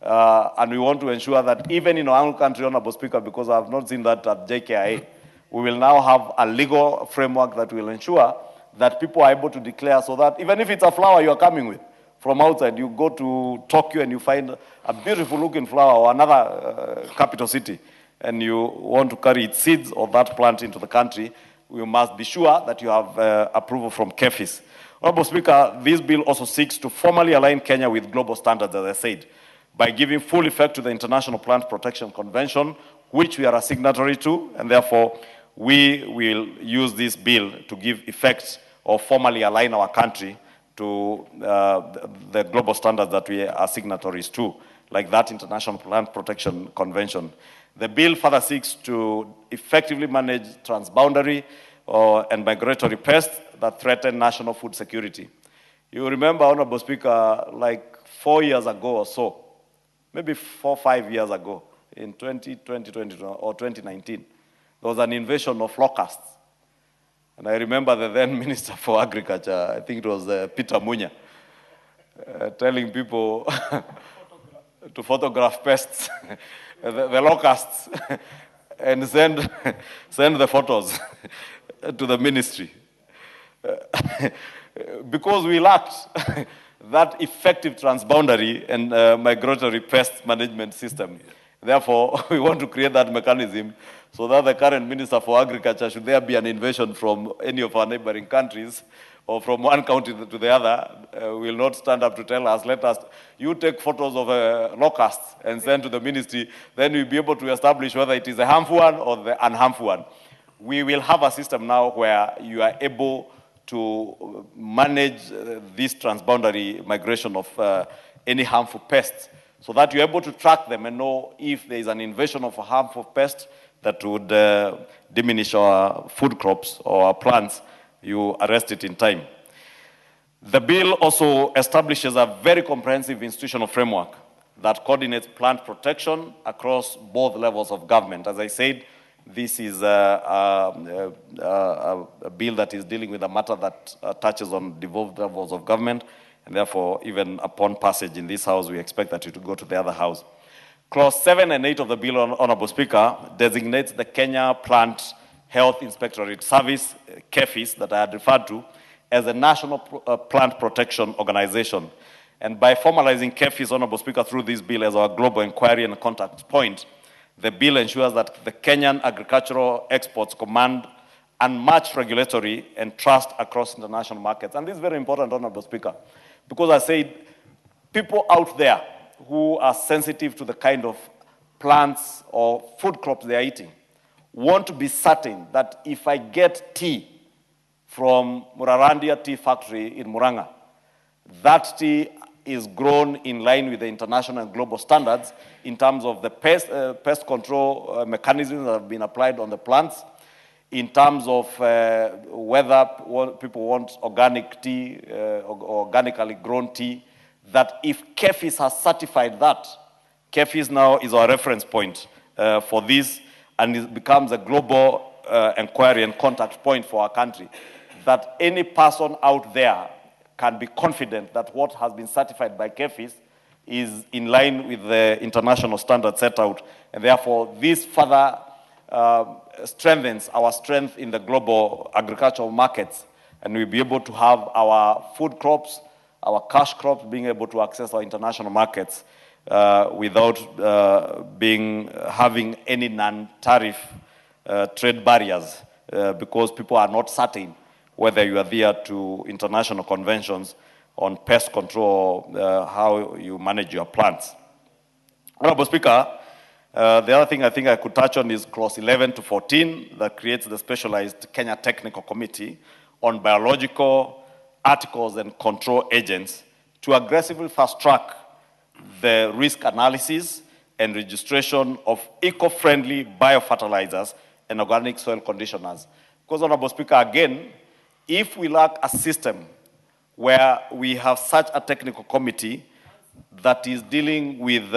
And we want to ensure that even in our own country, Honorable Speaker, because I have not seen that at JKIA, we will now have a legal framework that will ensure that people are able to declare, so that even if it's a flower you are coming with from outside, you go to Tokyo and you find a beautiful looking flower, or another capital city, and you want to carry its seeds or that plant into the country, we must be sure that you have approval from KEFIS. Honorable Speaker, this bill also seeks to formally align Kenya with global standards, as I said, by giving full effect to the International Plant Protection Convention, which we are a signatory to, and therefore we will use this bill to give effect or formally align our country to the global standards that we are signatories to, like that International Plant Protection Convention. The bill further seeks to effectively manage transboundary and migratory pests that threaten national food security. You remember, Honorable Speaker, like 4 years ago or so, maybe 4 or 5 years ago, in 2020 or 2019, there was an invasion of locusts. And I remember the then Minister for Agriculture, I think it was Peter Munya, telling people to photograph pests, the locusts, and send the photos to the ministry. Because we lacked that effective transboundary and migratory pest management system. Therefore, we want to create that mechanism so that the current Minister for Agriculture, should there be an invasion from any of our neighboring countries or from one country to the other, will not stand up to tell us, you take photos of locusts and send to the ministry, then we'll be able to establish whether it is a harmful one or the unharmful one. We will have a system now where you are able to manage this transboundary migration of any harmful pests, so that you're able to track them and know if there is an invasion of a harmful pest that would diminish our food crops or our plants, you arrest it in time. The bill also establishes a very comprehensive institutional framework that coordinates plant protection across both levels of government. As I said, this is a bill that is dealing with a matter that touches on devolved levels of government, and therefore, even upon passage in this House, we expect that it will go to the other House. Clause 7 and 8 of the bill, Honorable Speaker, designates the Kenya Plant Health Inspectorate Service, KEFIS, that I had referred to, as a national plant protection organization. And by formalizing KEFIS, Honorable Speaker, through this bill as our global inquiry and contact point, the bill ensures that the Kenyan agricultural exports command unmatched regulatory and trust across international markets. And this is very important, Honorable Speaker, because I said people out there who are sensitive to the kind of plants or food crops they are eating want to be certain that if I get tea from Murarandia Tea Factory in Muranga, that tea is grown in line with the international and global standards in terms of the pest control mechanisms that have been applied on the plants, in terms of whether people want organic tea or organically grown tea, that if KEFIS has certified that, KEFIS now is our reference point for this, and it becomes a global inquiry and contact point for our country, that any person out there can be confident that what has been certified by KEFIS is in line with the international standards set out, and therefore this further strengthens our strength in the global agricultural markets, and we'll be able to have our food crops, our cash crops being able to access our international markets without having any non-tariff trade barriers because people are not certain whether you adhere to international conventions on pest control, how you manage your plants. Honorable Speaker, the other thing I think I could touch on is clause 11 to 14 that creates the specialized Kenya Technical Committee on biological articles and control agents to aggressively fast-track the risk analysis and registration of eco-friendly biofertilizers and organic soil conditioners. Because, Honorable Speaker, again, if we lack a system where we have such a technical committee that is dealing with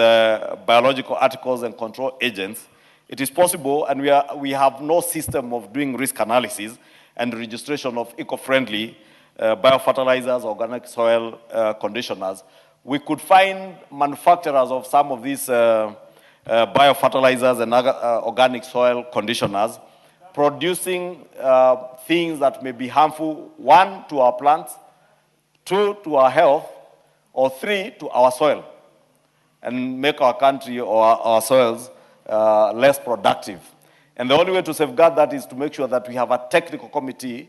biological articles and control agents, it is possible, and we have no system of doing risk analysis and registration of eco-friendly biofertilizers, organic soil conditioners. We could find manufacturers of some of these biofertilizers and organic soil conditioners producing things that may be harmful, 1, to our plants, 2, to our health, or 3, to our soil, and make our country or our soils less productive. And the only way to safeguard that is to make sure that we have a technical committee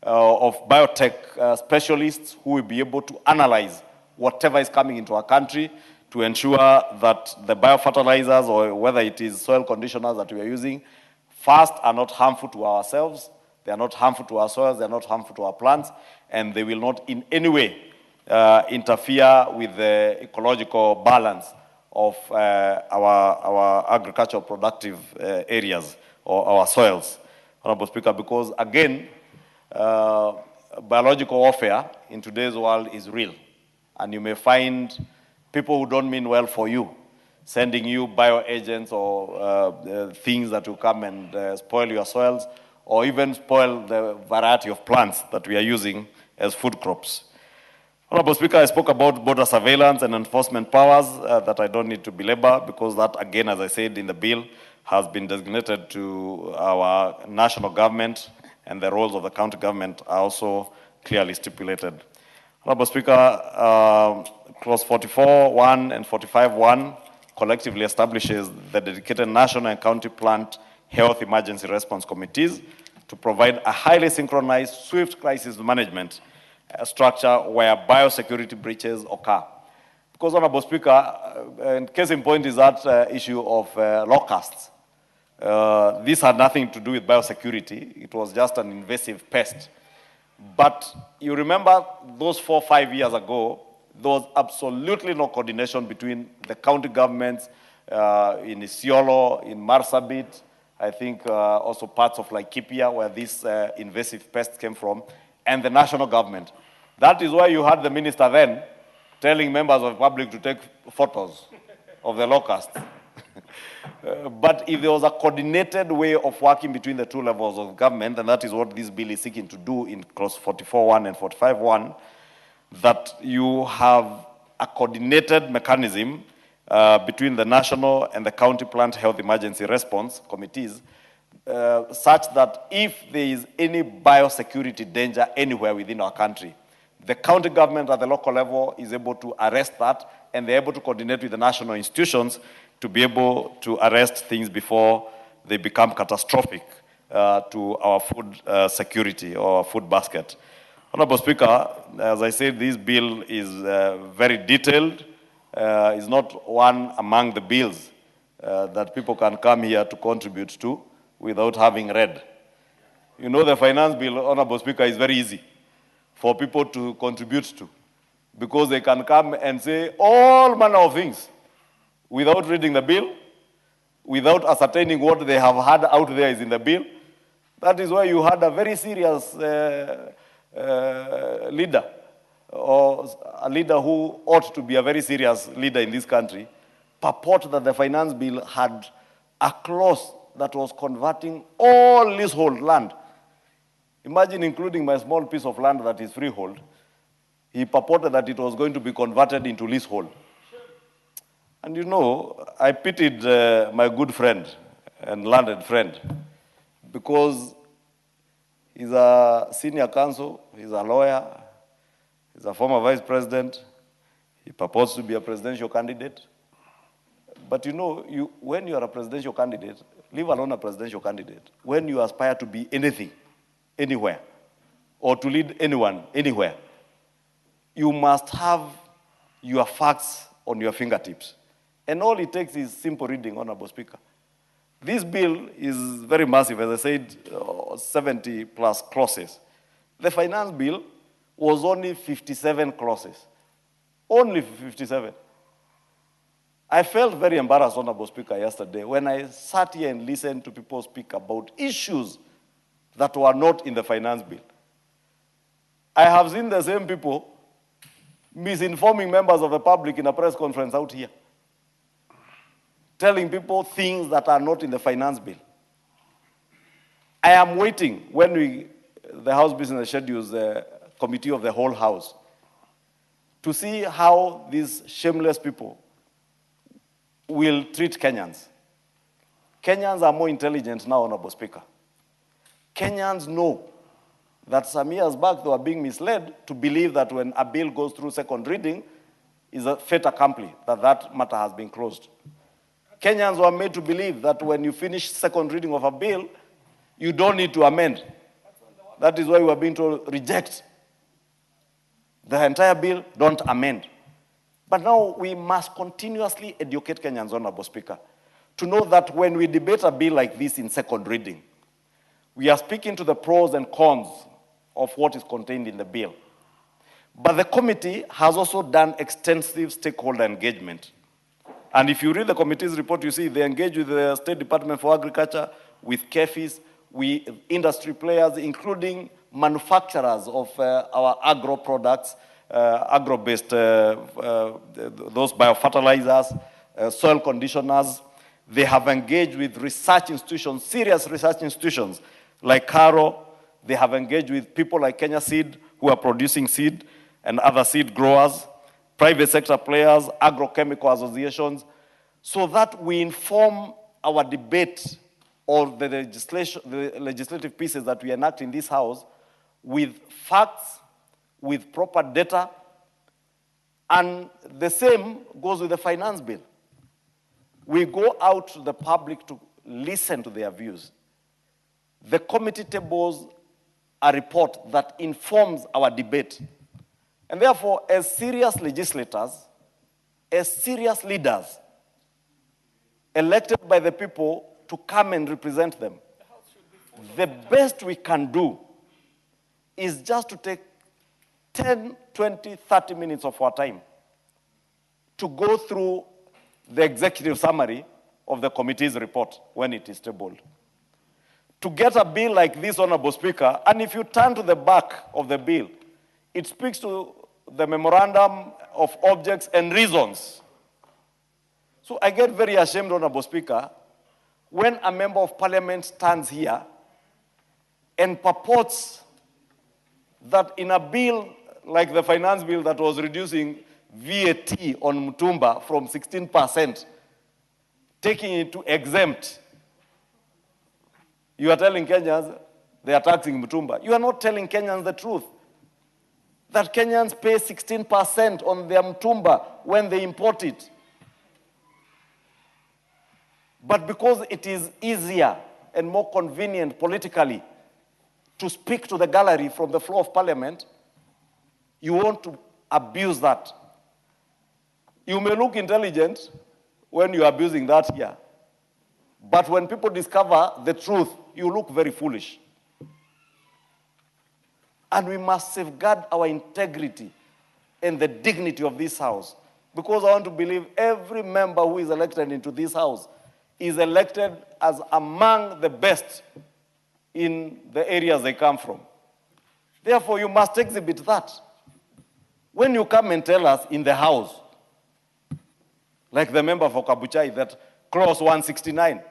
of biotech specialists who will be able to analyze whatever is coming into our country to ensure that the biofertilizers or whether it is soil conditioners that we are using, first, are not harmful to ourselves, they are not harmful to our soils, they are not harmful to our plants, and they will not in any way interfere with the ecological balance of our agricultural productive areas or our soils, Honorable Speaker, because again, biological warfare in today's world is real. And you may find people who don't mean well for you, sending you bioagents or things that will come and spoil your soils, or even spoil the variety of plants that we are using as food crops. Honorable Speaker, I spoke about border surveillance and enforcement powers that I don't need to belabor because that, again, as I said in the bill, has been designated to our national government, and the roles of the county government are also clearly stipulated. Honorable Speaker, clause 44.1 and 45.1 collectively establishes the dedicated national and county plant health emergency response committees to provide a highly synchronized, swift crisis management structure where biosecurity breaches occur. Because, Honorable Speaker, and case in point is that issue of locusts. This had nothing to do with biosecurity. It was just an invasive pest. But you remember those 4 or 5 years ago, there was absolutely no coordination between the county governments in Isiolo, in Marsabit, I think also parts of Laikipia where this invasive pest came from, and the national government. That is why you had the minister then telling members of the public to take photos of the locusts. But if there was a coordinated way of working between the two levels of government, and that is what this bill is seeking to do in clause 44.1 and 45.1, that you have a coordinated mechanism between the national and the county plant health emergency response committees, such that if there is any biosecurity danger anywhere within our country, the county government at the local level is able to arrest that, and they're able to coordinate with the national institutions to be able to arrest things before they become catastrophic to our food security or our food basket. Honorable Speaker, as I said, this bill is very detailed. It's not one among the bills that people can come here to contribute to without having read. You know, the finance bill, Honorable Speaker, is very easy for people to contribute to because they can come and say all manner of things without reading the bill, without ascertaining what they have had out there is in the bill. That is why you had a very serious leader, or a leader who ought to be a very serious leader in this country, purport that the finance bill had a clause that was converting all leasehold land. Imagine including my small piece of land that is freehold. He purported that it was going to be converted into leasehold. And you know, I pitied my good friend and learned friend because he's a senior counsel, he's a lawyer, he's a former vice president, he purports to be a presidential candidate, But you know, when you are a presidential candidate, leave alone a presidential candidate, when you aspire to be anything, anywhere, or to lead anyone, anywhere, you must have your facts on your fingertips. And all it takes is simple reading, Honorable Speaker. This bill is very massive, as I said, 70 plus clauses. The finance bill was only 57 clauses. Only 57. I felt very embarrassed, Honorable Speaker, yesterday when I sat here and listened to people speak about issues that were not in the finance bill. I have seen the same people misinforming members of the public in a press conference out here, telling people things that are not in the finance bill. I am waiting when the House Business schedules the committee of the whole House to see how these shameless people will treat Kenyans. Kenyans are more intelligent now, Honorable Speaker. Kenyans know that some years back they were being misled to believe that when a bill goes through second reading, is a fait accompli, that matter has been closed. Kenyans were made to believe that when you finish second reading of a bill, you don't need to amend. That is why we are being told, reject the entire bill, don't amend. But now we must continuously educate Kenyans, Honorable Speaker, to know that when we debate a bill like this in second reading, we are speaking to the pros and cons of what is contained in the bill. But the committee has also done extensive stakeholder engagement. And if you read the committee's report, you see they engage with the State Department for Agriculture, with KEFIS, with industry players, including manufacturers of our agro products, agro-based, those biofertilizers, soil conditioners. They have engaged with research institutions, serious research institutions like CARO. They have engaged with people like Kenya Seed, who are producing seed, and other seed growers, private sector players, agrochemical associations, so that we inform our debate or the legislative pieces that we enact in this House with facts, with proper data, and the same goes with the finance bill. We go out to the public to listen to their views. The committee tables a report that informs our debate. And therefore, as serious legislators, as serious leaders, elected by the people to come and represent them, the best we can do is just to take 10, 20, 30 minutes of our time to go through the executive summary of the committee's report when it is tabled. To get a bill like this, Honorable Speaker, and if you turn to the back of the bill, it speaks to the memorandum of objects and reasons. So I get very ashamed, Honorable Speaker, when a member of parliament stands here and purports that in a bill like the finance bill that was reducing VAT on Mutumba from 16%, taking it to exempt, you are telling Kenyans they are taxing Mutumba. You are not telling Kenyans the truth. That Kenyans pay 16% on their Mutumba when they import it. But because it is easier and more convenient politically to speak to the gallery from the floor of parliament, you want to abuse that. You may look intelligent when you are abusing that here. But when people discover the truth, you look very foolish. And we must safeguard our integrity and the dignity of this House. Because I want to believe every member who is elected into this House is elected as among the best in the areas they come from. Therefore, you must exhibit that. When you come and tell us in the House, like the member for Kabuchai, that clause 169,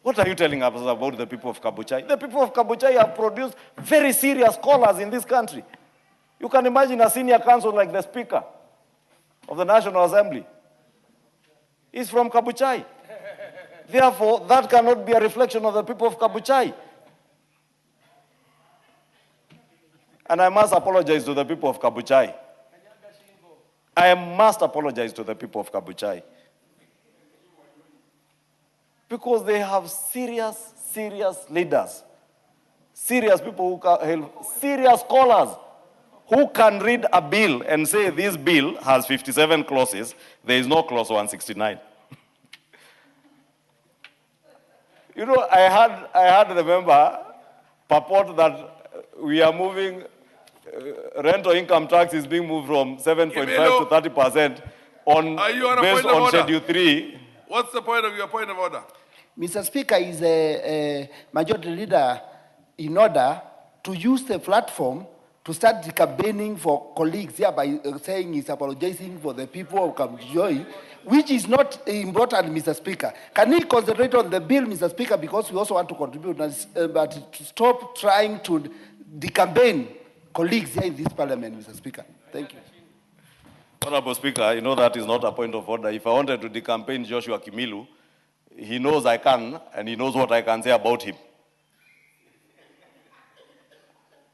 what are you telling us about the people of Kabuchai? The people of Kabuchai have produced very serious scholars in this country. You can imagine a senior counsel like the Speaker of the National Assembly is from Kabuchai. Therefore, that cannot be a reflection of the people of Kabuchai. And I must apologize to the people of Kabuchai. I must apologize to the people of Kabuchai. because they have serious leaders, serious people who can help, serious scholars who can read a bill and say this bill has 57 clauses, there is no clause 169. You know, I had the member purport that we are moving, rental income tax is being moved from 7.5 to 30% based on Schedule 3. What's the point of your point of order? Mr. Speaker, is a majority leader in order to use the platform to start campaigning for colleagues here by saying he's apologizing for the people who come to join, which is not important, Mr. Speaker. Can he concentrate on the bill, Mr. Speaker, because we also want to contribute, but to stop trying to decampaign colleagues here in this parliament, Mr. Speaker. Thank you. Honorable Speaker, you know that is not a point of order. If I wanted to decampaign Joshua Kimilu, he knows I can, and he knows what I can say about him.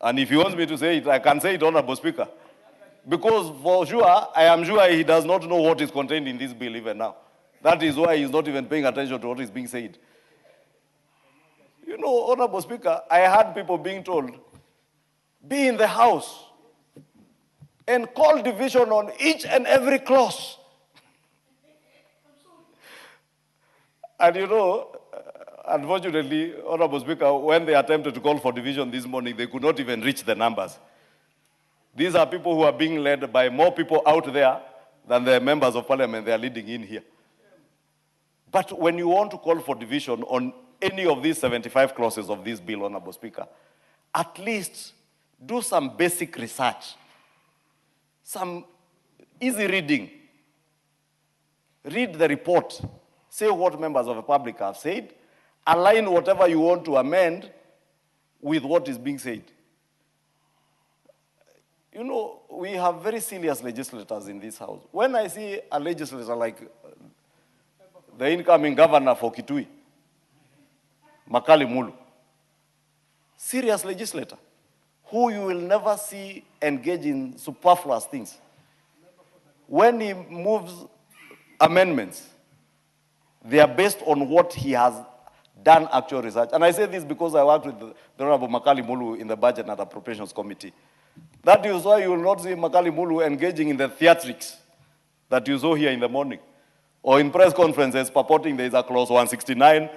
And if he wants me to say it, I can say it, Honorable Speaker. Because for sure, I am sure he does not know what is contained in this bill even now. That is why he's not even paying attention to what is being said. You know, Honorable Speaker, I had people being told, be in the House and call division on each and every clause. And you know, unfortunately, Honorable Speaker, when they attempted to call for division this morning, they could not even reach the numbers. These are people who are being led by more people out there than the members of parliament they are leading in here. But when you want to call for division on any of these 75 clauses of this bill, Honorable Speaker, at least do some basic research, some easy reading. Read the report, say what members of the public have said, align whatever you want to amend with what is being said. You know, we have very serious legislators in this House. When I see a legislator like the incoming governor for Kitui, Makali Mulu, serious legislator, who you will never see engage in superfluous things. When he moves amendments, they are based on what he has done actual research. And I say this because I worked with the Honorable Makali Mulu in the Budget and Appropriations Committee. That is why you will not see Makali Mulu engaging in the theatrics that you saw here in the morning, or in press conferences purporting there is a clause 169,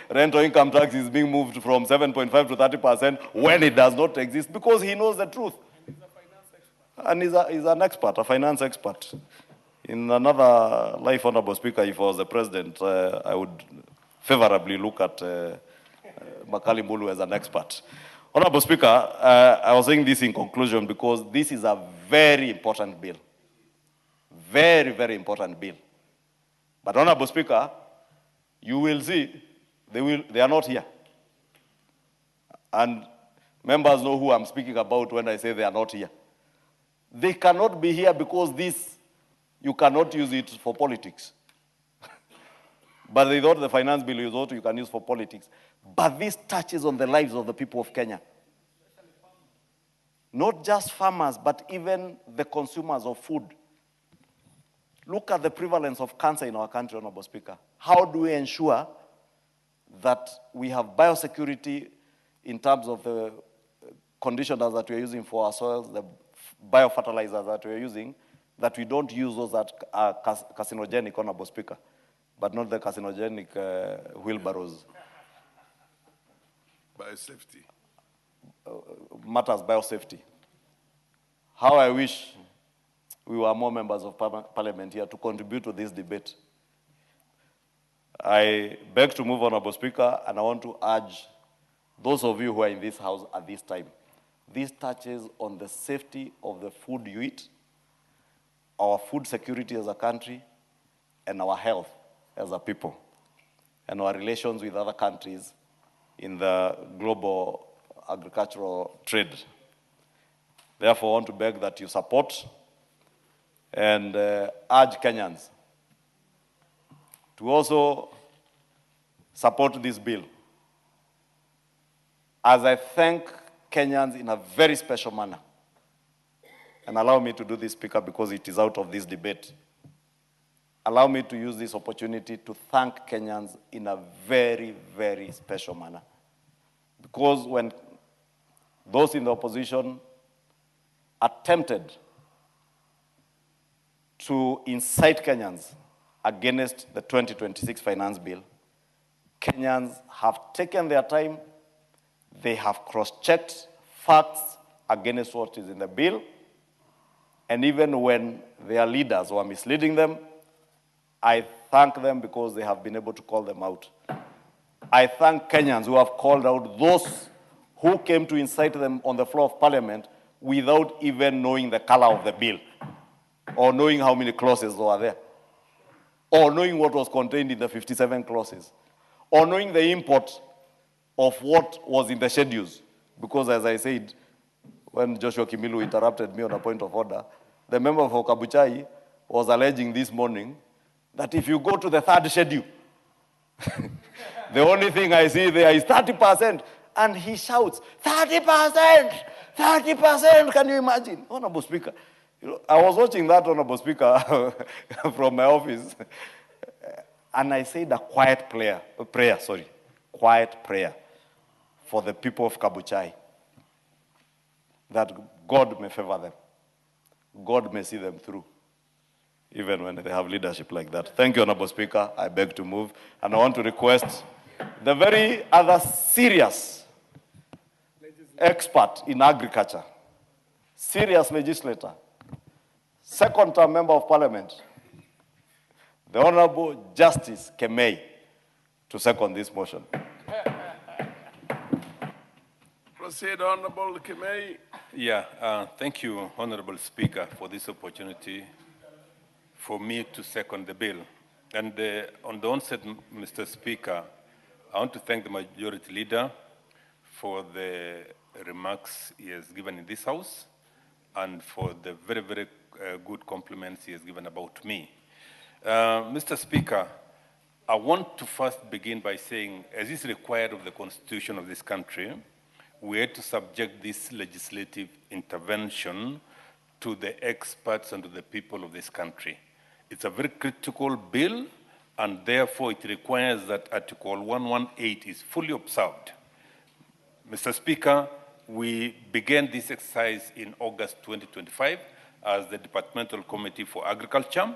rental income tax is being moved from 7.5 to 30% when it does not exist, because he knows the truth. And he's an expert, a finance expert. In another life, Honorable Speaker, if I was the president, I would favorably look at Makali Mulu as an expert. Honorable Speaker, I was saying this in conclusion because this is a very important bill. Very, very important bill. But Honorable Speaker, you will see they are not here. And members know who I'm speaking about when I say they are not here. They cannot be here because you cannot use it for politics. But they thought the finance bill is what you can use for politics. But this touches on the lives of the people of Kenya. Not just farmers, but even the consumers of food. Look at the prevalence of cancer in our country, Honorable Speaker. How do we ensure that we have biosecurity in terms of the conditioners that we are using for our soils, the biofertilizers that we are using, that we don't use those that are carcinogenic, Honorable Speaker, but not the carcinogenic wheelbarrows. Biosafety. Matters biosafety. How I wish we were more members of parliament here to contribute to this debate. I beg to move, Honorable Speaker, and I want to urge those of you who are in this House at this time. This touches on the safety of the food you eat, our food security as a country, and our health as a people, and our relations with other countries in the global agricultural trade. Therefore, I want to beg that you support and urge Kenyans to also support this bill, as I thank Kenyans in a very special manner. And allow me to do this, Speaker, because it is out of this debate. allow me to use this opportunity to thank Kenyans in a very, very special manner. Because when those in the opposition attempted to incite Kenyans against the 2026 finance bill, Kenyans have taken their time, they have cross-checked facts against what is in the bill, and even when their leaders were misleading them, I thank them because they have been able to call them out. I thank Kenyans who have called out those who came to incite them on the floor of parliament without even knowing the color of the bill, or knowing how many clauses were there, or knowing what was contained in the 57 clauses, or knowing the import of what was in the schedules. Because as I said, when Joshua Kimilu interrupted me on a point of order, the member for Kabuchai was alleging this morning that if you go to the third schedule, the only thing I see there is 30%. And he shouts, 30%! 30%! Can you imagine? Honorable Speaker, I was watching that, Honorable Speaker, from my office. And I said a quiet prayer for the people of Kabuchai, that God may favor them. God may see them through, even when they have leadership like that. Thank you, Honorable Speaker. I beg to move. And I want to request the very other serious expert in agriculture, serious legislator, second-term member of parliament, the Honorable Justice Kemei, to second this motion. Proceed, Honorable Kemei. Yeah, thank you, Honorable Speaker, for this opportunity for me to second the bill. And on the onset, Mr. Speaker, I want to thank the Majority Leader for the remarks he has given in this House and for the very, very good compliments he has given about me. Mr. Speaker, I want to first begin by saying, as is required of the Constitution of this country, we had to subject this legislative intervention to the experts and to the people of this country. It's a very critical bill, and therefore it requires that Article 118 is fully observed. Mr. Speaker, we began this exercise in August 2025 as the Departmental Committee for Agriculture,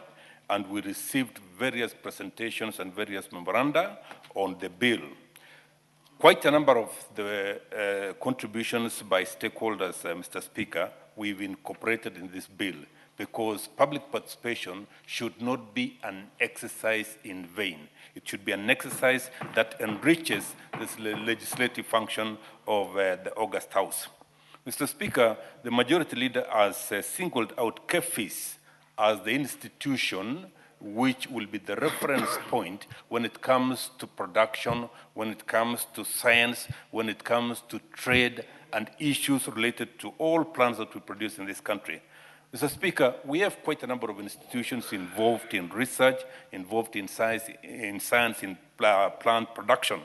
and we received various presentations and various memoranda on the bill. Quite a number of the contributions by stakeholders, Mr. Speaker, we've incorporated in this bill because public participation should not be an exercise in vain. It should be an exercise that enriches this legislative function of the August House. Mr. Speaker, the Majority Leader has singled out KEFIS as the institution which will be the reference point when it comes to production, when it comes to science, when it comes to trade and issues related to all plants that we produce in this country. Mr. Speaker, we have quite a number of institutions involved in research, involved in science, in plant production.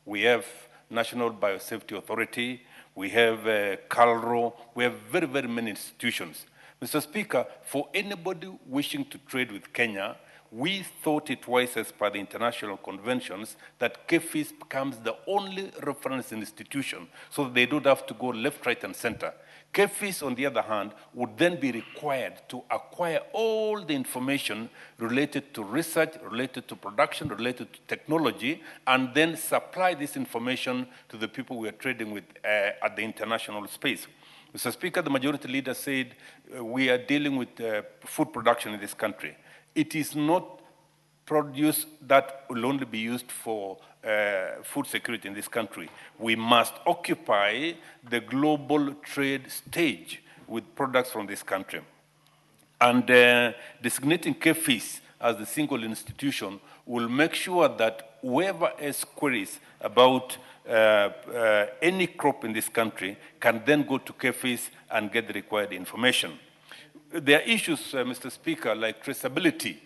We have National Biosafety Authority, we have CALRO, we have very, very many institutions. Mr. Speaker, for anybody wishing to trade with Kenya, we thought it wise as per the international conventions that KEFIS becomes the only reference institution so that they don't have to go left, right, and center. KEFIS, on the other hand, would then be required to acquire all the information related to research, related to production, related to technology, and then supply this information to the people we are trading with at the international space. Mr. Speaker, the Majority Leader said we are dealing with food production in this country. It is not produce that will only be used for food security in this country. We must occupy the global trade stage with products from this country. And designating KEFIS as the single institution will make sure that whoever has queries about any crop in this country can then go to KEFIS and get the required information. There are issues, Mr. Speaker, like traceability.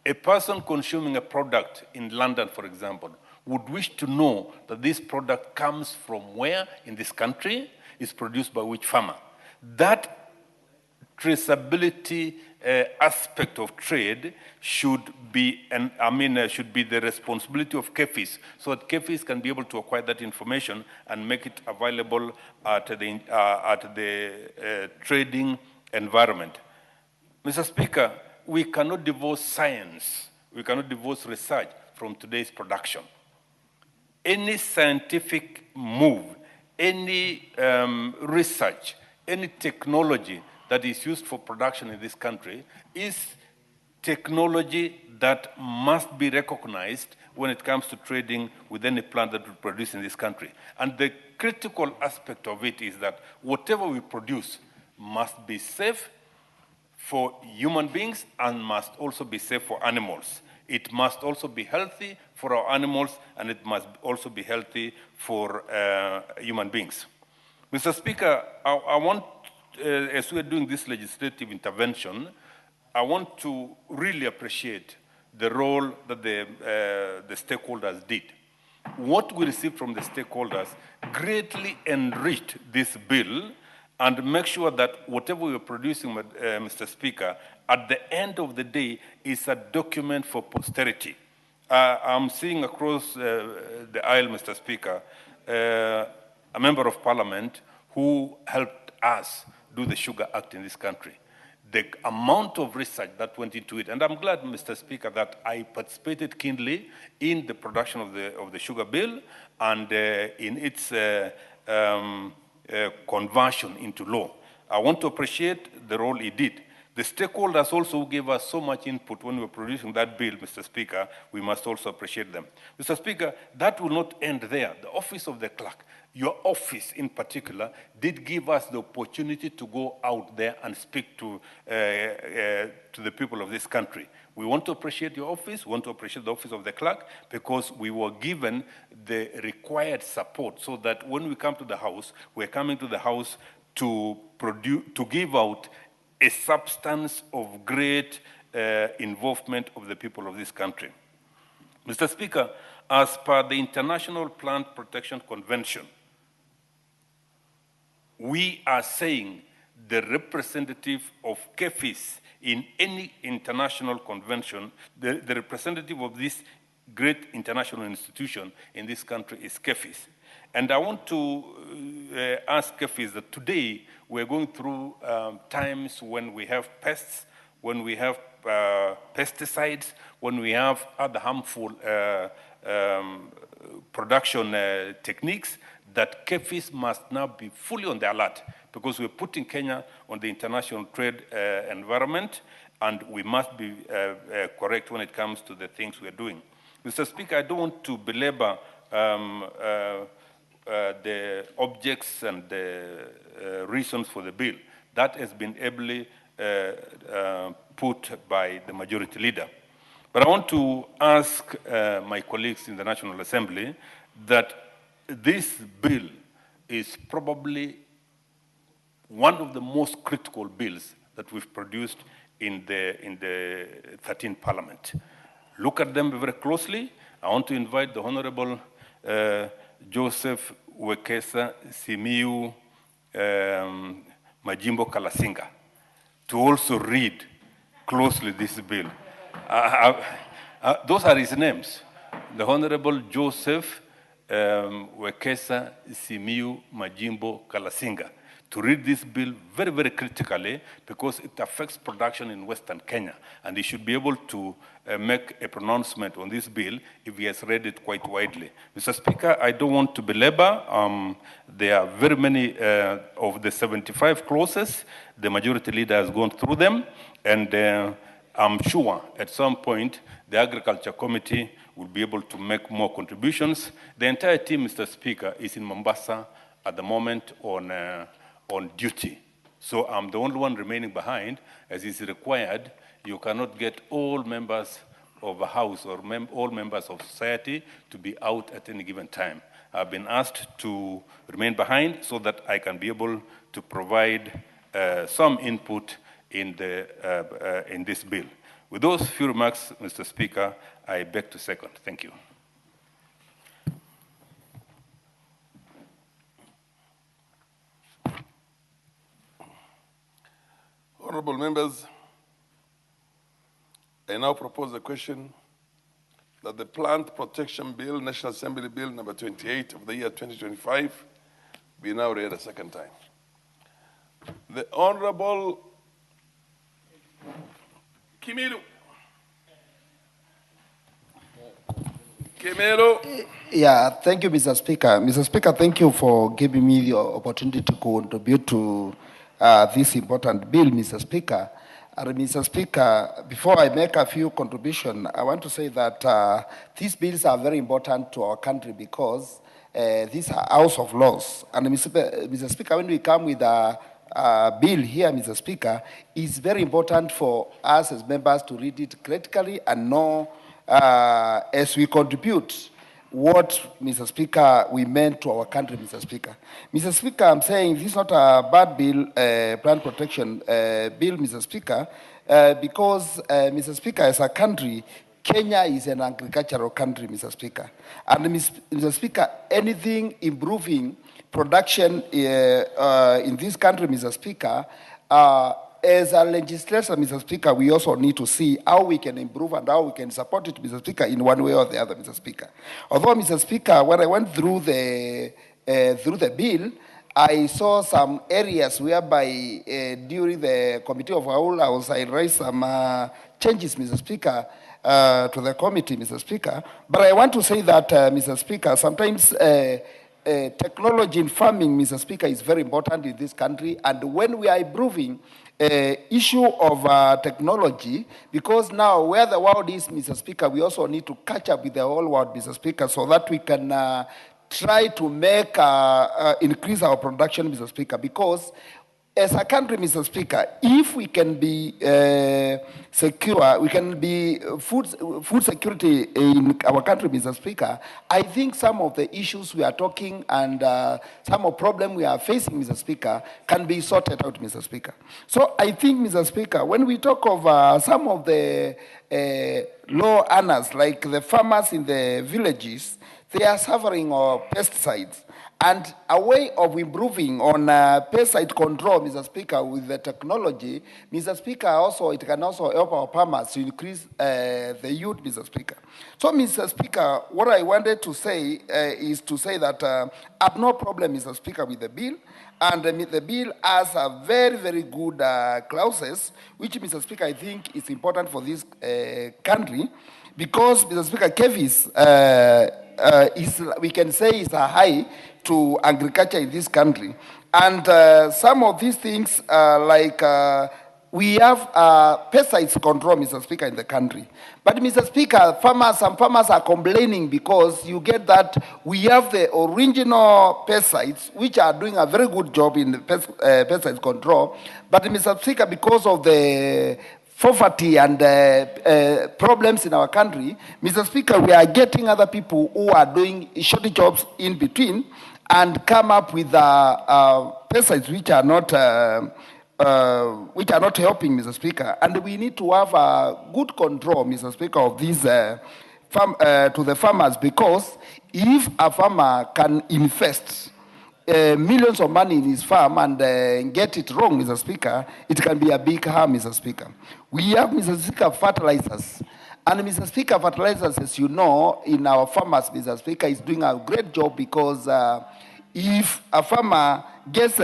A person consuming a product in London, for example, would wish to know that this product comes from where in this country, is produced by which farmer. That traceability aspect of trade should be, should be the responsibility of KEFIS, so that KEFIS can be able to acquire that information and make it available at the trading environment. Mr. Speaker, we cannot divorce science, we cannot divorce research from today's production. Any scientific move, any research, any technology that is used for production in this country is technology that must be recognized when it comes to trading with any plant that we produce in this country. And the critical aspect of it is that whatever we produce must be safe for human beings and must also be safe for animals. It must also be healthy for our animals, and it must also be healthy for human beings. Mr. Speaker, I want, as we're doing this legislative intervention, I want to really appreciate the role that the stakeholders did. What we received from the stakeholders greatly enriched this bill and make sure that whatever we're producing, Mr. Speaker, at the end of the day is a document for posterity. I'm seeing across the aisle, Mr. Speaker, a member of parliament who helped us do the Sugar Act in this country. The amount of research that went into it, and I'm glad, Mr. Speaker, that I participated keenly in the production of the sugar bill and in its conversion into law. I want to appreciate the role it did. The stakeholders also gave us so much input when we were producing that bill, Mr. Speaker. We must also appreciate them. Mr. Speaker, that will not end there. The office of the clerk, your office in particular, did give us the opportunity to go out there and speak to the people of this country. We want to appreciate your office, we want to appreciate the office of the clerk, because we were given the required support so that when we come to the House, we're coming to the House to give out a substance of great involvement of the people of this country. Mr. Speaker, as per the International Plant Protection Convention, we are saying the representative of KEFIS in any international convention, the representative of this great international institution in this country is KEFIS. And I want to ask KEFIS that today we're going through times when we have pests, when we have pesticides, when we have other harmful production techniques, that KEFIS must now be fully on the alert, because we're putting Kenya on the international trade environment, and we must be correct when it comes to the things we're doing. Mr. Speaker, I don't want to belabor the objects and the reasons for the bill. That has been ably put by the majority leader. But I want to ask my colleagues in the National Assembly that this bill is probably one of the most critical bills that we've produced in the 13th Parliament. Look at them very closely. I want to invite the Honorable Joseph Wekesa Simiu Majimbo Kalasinga to also read closely this bill. Those are his names. The Honorable Joseph Wekesa Simiu Majimbo Kalasinga, to read this bill very, very critically, because it affects production in Western Kenya, and he should be able to make a pronouncement on this bill if he has read it quite widely. Mr. Speaker, I don't want to belabor. There are very many of the 75 clauses. The majority leader has gone through them, and I'm sure at some point the Agriculture Committee will be able to make more contributions. The entire team, Mr. Speaker, is in Mombasa at the moment on duty. So I'm the only one remaining behind, as is required. You cannot get all members of a house or all members of society to be out at any given time. I've been asked to remain behind so that I can be able to provide some input in this bill. With those few remarks, Mr. Speaker, I beg to second. Thank you. Honorable members, I now propose the question that the Plant Protection Bill, National Assembly Bill number 28 of the year 2025, be now read a second time. The Honorable Kimilu. Yeah, thank you, Mr. Speaker. Mr. Speaker, thank you for giving me the opportunity to contribute to this important bill, Mr. Speaker. And Mr. Speaker, before I make a few contributions, I want to say that these bills are very important to our country because these are house of laws. And Mr. Speaker, when we come with a bill here, Mr. Speaker, it's very important for us as members to read it critically and know as we contribute what, Mr. Speaker, we meant to our country, Mr. Speaker. Mr. Speaker, I'm saying this is not a bad bill, plant protection bill, Mr. Speaker, because, Mr. Speaker, as a country, Kenya is an agricultural country, Mr. Speaker. And Mr. Speaker, anything improving production in this country, Mr. Speaker, as a legislator, Mr. Speaker, we also need to see how we can improve and how we can support it, Mr. Speaker, in one way or the other, Mr. Speaker. Although, Mr. Speaker, when I went through the bill, I saw some areas whereby during the Committee of Whole House, I raised some changes, Mr. Speaker, to the committee, Mr. Speaker. But I want to say that, Mr. Speaker, sometimes technology in farming, Mr. Speaker, is very important in this country. And when we are improving issue of technology, because now where the world is, Mr. Speaker, we also need to catch up with the whole world, Mr. Speaker, so that we can try to make increase our production, Mr. Speaker, because as a country, Mr. Speaker, if we can be secure, we can be food security in our country, Mr. Speaker, I think some of the issues we are talking and some of the problems we are facing, Mr. Speaker, can be sorted out, Mr. Speaker. So I think, Mr. Speaker, when we talk of some of the low earners, like the farmers in the villages, they are suffering of pesticides. And a way of improving on pesticide control, Mr. Speaker, with the technology, Mr. Speaker, also it can also help our farmers to increase the yield, Mr. Speaker. So, Mr. Speaker, what I wanted to say is to say that I have no problem, Mr. Speaker, with the bill. And the bill has a very, very good clauses, which, Mr. Speaker, I think is important for this country, because, Mr. Speaker, KEVIS is, we can say, is a high to agriculture in this country. And some of these things, like we have pesticides control, Mr. Speaker, in the country. But, Mr. Speaker, some farmers are complaining because you get that we have the original pesticides, which are doing a very good job in the pesticide control. But, Mr. Speaker, because of the poverty and problems in our country, Mr. Speaker, we are getting other people who are doing shorty jobs in between and come up with pesticides which are not helping, Mr. Speaker. And we need to have a good control, Mr. Speaker, of these to the farmers, because if a farmer can invest millions of money in his farm and get it wrong, Mr. Speaker, it can be a big harm, Mr. Speaker. We have, Mr. Speaker, fertilizers. And, Mr. Speaker, fertilizers, as you know, in our farmers, Mr. Speaker, is doing a great job, because if a farmer gets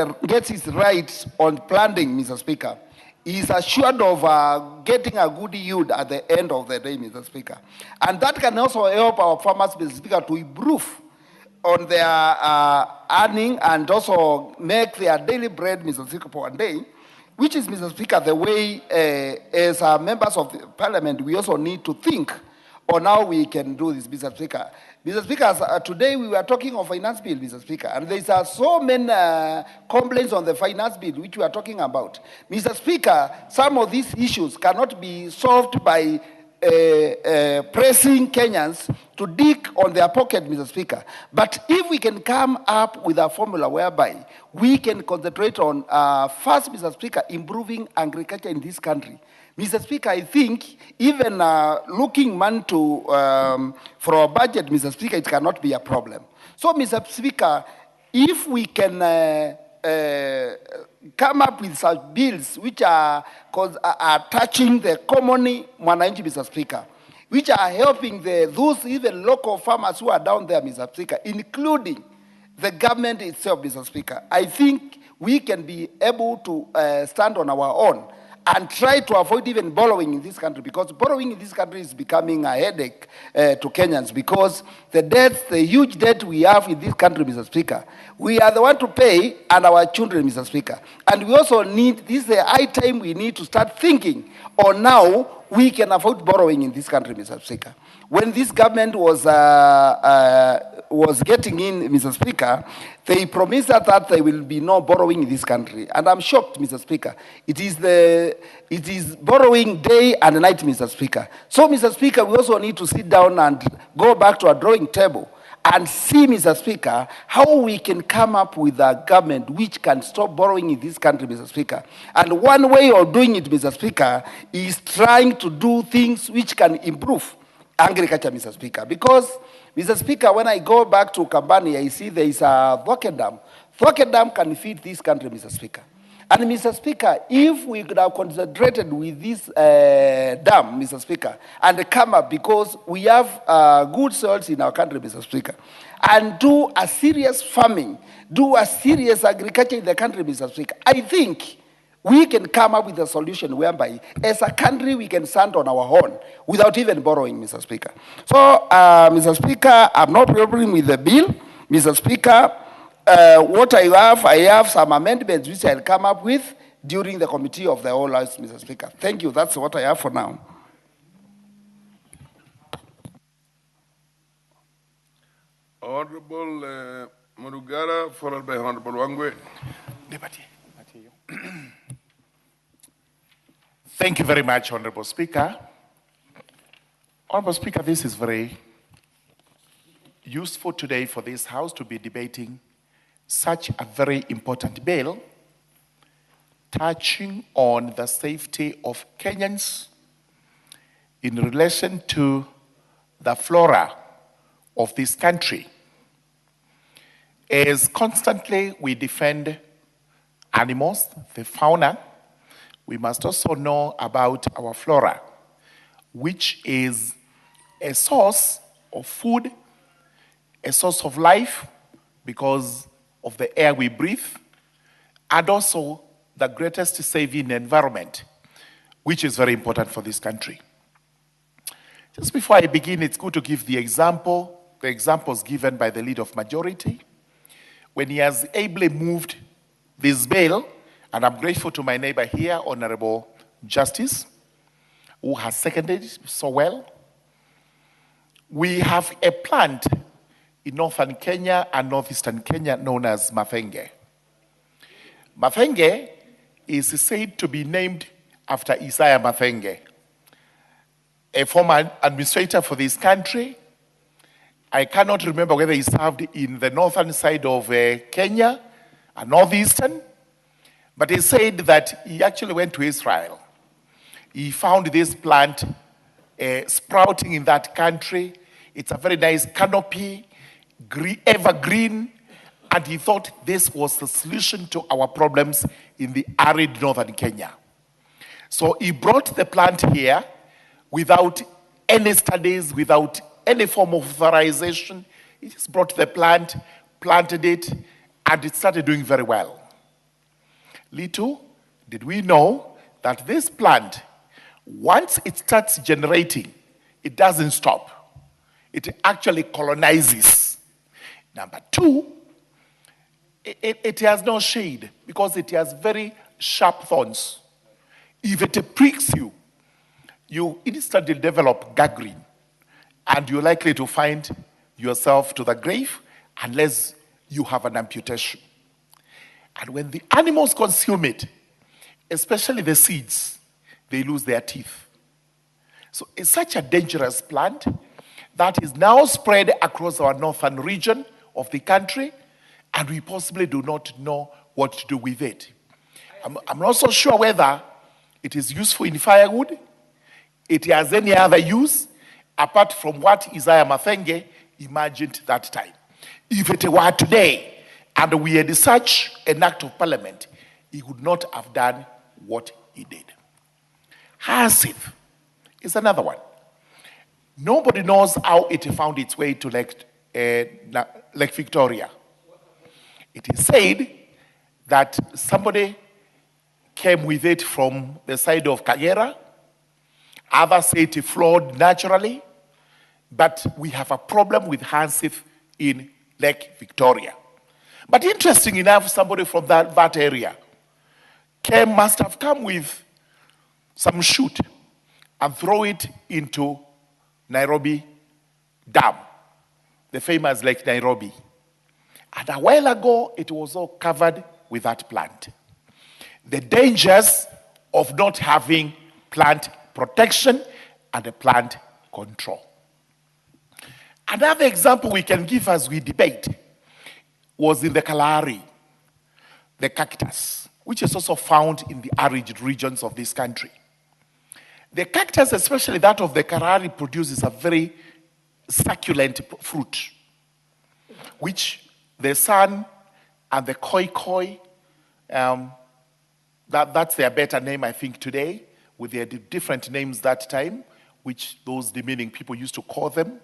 his rights on planting, Mr. Speaker, he is assured of getting a good yield at the end of the day, Mr. Speaker. And that can also help our farmers, Mr. Speaker, to improve on their earning and also make their daily bread, Mr. Speaker, for one day, which is, Mr. Speaker, the way as members of the parliament, we also need to think on how we can do this, Mr. Speaker. Mr. Speaker, today we were talking of finance bill, Mr. Speaker, and there are so many complaints on the finance bill which we are talking about. Mr. Speaker, some of these issues cannot be solved by pressing Kenyans to dig on their pocket, Mr. Speaker. But if we can come up with a formula whereby we can concentrate on, first, Mr. Speaker, improving agriculture in this country. Mr. Speaker, I think even looking money for our budget, Mr. Speaker, it cannot be a problem. So, Mr. Speaker, if we can come up with such bills which are touching the common mwananchi, Mr. Speaker, which are helping those even local farmers who are down there, Mr. Speaker, including the government itself, Mr. Speaker, I think we can be able to stand on our own and try to avoid even borrowing in this country, because borrowing in this country is becoming a headache to Kenyans, because the debt, the huge debt we have in this country, Mr. Speaker, we are the one to pay, and our children, Mr. Speaker. And we also need, this is the high time we need to start thinking on now we can avoid borrowing in this country, Mr. Speaker. When this government was getting in, Mr. Speaker, they promised that there will be no borrowing in this country. And I'm shocked, Mr. Speaker. It is borrowing day and night, Mr. Speaker. So, Mr. Speaker, we also need to sit down and go back to our drawing table and see, Mr. Speaker, how we can come up with a government which can stop borrowing in this country, Mr. Speaker. And one way of doing it, Mr. Speaker, is trying to do things which can improve agriculture, Mr. Speaker. Because, Mr. Speaker, when I go back to Kambani, I see there is a Thoke Dam. Thoke Dam can feed this country, Mr. Speaker. And, Mr. Speaker, if we could have concentrated with this dam, Mr. Speaker, and come up, because we have good soils in our country, Mr. Speaker, and do a serious farming, do a serious agriculture in the country, Mr. Speaker, I think we can come up with a solution whereby, as a country, we can stand on our own without even borrowing, Mr. Speaker. So, Mr. Speaker, I'm not problem with the bill, Mr. Speaker. What I have some amendments which I'll come up with during the committee of the whole House, Mr. Speaker. Thank you. That's what I have for now. Honorable Murugara, followed by Honorable Wangwe. Thank you very much, Honorable Speaker. Honorable Speaker, this is very useful today for this House to be debating such a very important bill touching on the safety of Kenyans in relation to the flora of this country. As constantly we defend animals, the fauna, we must also know about our flora, which is a source of food, a source of life, because of the air we breathe, and also the greatest saving environment, which is very important for this country. Just before I begin, it's good to give the examples given by the leader of majority, when he has ably moved this bill, and I'm grateful to my neighbor here, Honorable Justice, who has seconded it so well. We have a plant in northern Kenya and northeastern Kenya known as Mafenge. Mafenge is said to be named after Isaiah Mafenge, a former administrator for this country. I cannot remember whether he served in the northern side of Kenya and northeastern, but he said that he actually went to Israel. He found this plant sprouting in that country. It's a very nice canopy, evergreen, and he thought this was the solution to our problems in the arid northern Kenya. So he brought the plant here without any studies, without any form of authorization. He just brought the plant, planted it, and it started doing very well. Little did we know that this plant, once it starts generating, it doesn't stop. It actually colonizes. Number two, it has no shade because it has very sharp thorns. If it pricks you, you instantly develop gangrene, and you're likely to find yourself to the grave unless you have an amputation. And when the animals consume it, especially the seeds, they lose their teeth. So it's such a dangerous plant that is now spread across our northern region of the country, and we possibly do not know what to do with it. I'm not so sure whether it is useful in firewood, it has any other use, apart from what Isaiah Mafenge imagined that time. If it were today, and we had such an act of parliament, he would not have done what he did. Hasif is another one. Nobody knows how it found its way to Lake Victoria. It is said that somebody came with it from the side of Kagera. Others say it flowed naturally. But we have a problem with Hasif in Lake Victoria. But interesting enough, somebody from that area must have come with some chute and throw it into Nairobi Dam, the famous Lake Nairobi. And a while ago, it was all covered with that plant. The dangers of not having plant protection and the plant control. Another example we can give as we debate was in the Kalahari, the cactus, which is also found in the arid regions of this country. The cactus, especially that of the Kalahari, produces a very succulent fruit, which the sun and the koi, that's their better name, I think, today, with their different names that time, which those demeaning people used to call them.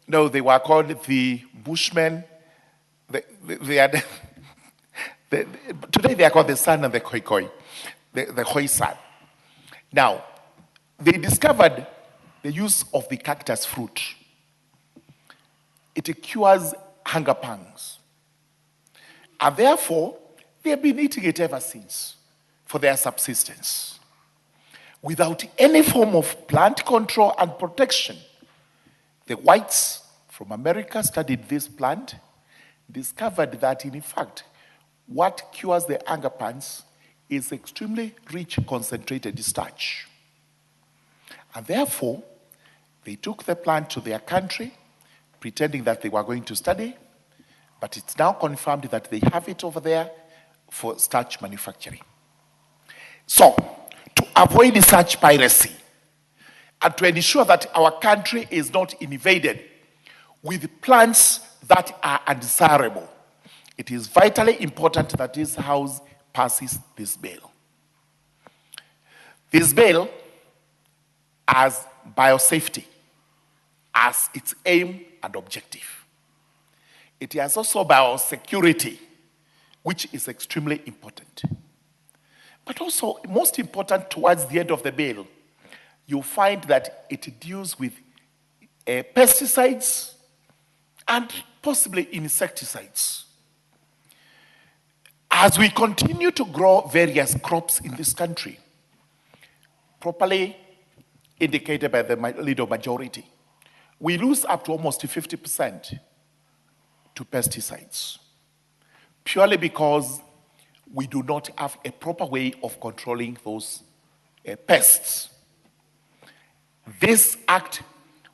No, they were called the Bushmen. Today they are called the sun and the koi, the hoi sun. Now, they discovered the use of the cactus fruit. It cures hunger pangs. And therefore, they have been eating it ever since for their subsistence. Without any form of plant control and protection, the whites from America studied this plant, discovered that in fact, what cures the hunger pangs is extremely rich concentrated starch. And therefore, they took the plant to their country, pretending that they were going to study, but it's now confirmed that they have it over there for starch manufacturing. So, to avoid such piracy, and to ensure that our country is not invaded with plants that are undesirable, it is vitally important that this House passes this bill. This bill has biosafety as its aim and objective. It has also biosecurity, which is extremely important. But also, most important, towards the end of the bill, you'll find that it deals with pesticides and possibly insecticides. As we continue to grow various crops in this country, properly indicated by the leader majority, we lose up to almost 50% to pesticides, purely because we do not have a proper way of controlling those pests. This act,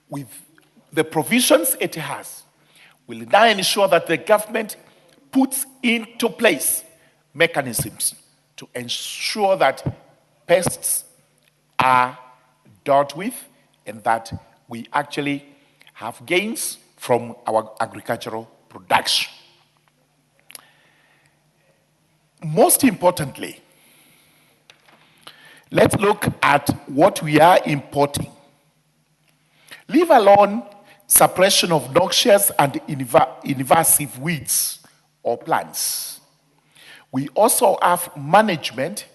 with the provisions it has, will now ensure that the government puts into place mechanisms to ensure that pests are dealt with and that we actually have gains from our agricultural production. Most importantly, let's look at what we are importing. Leave alone suppression of noxious and invasive weeds or plants. We also have management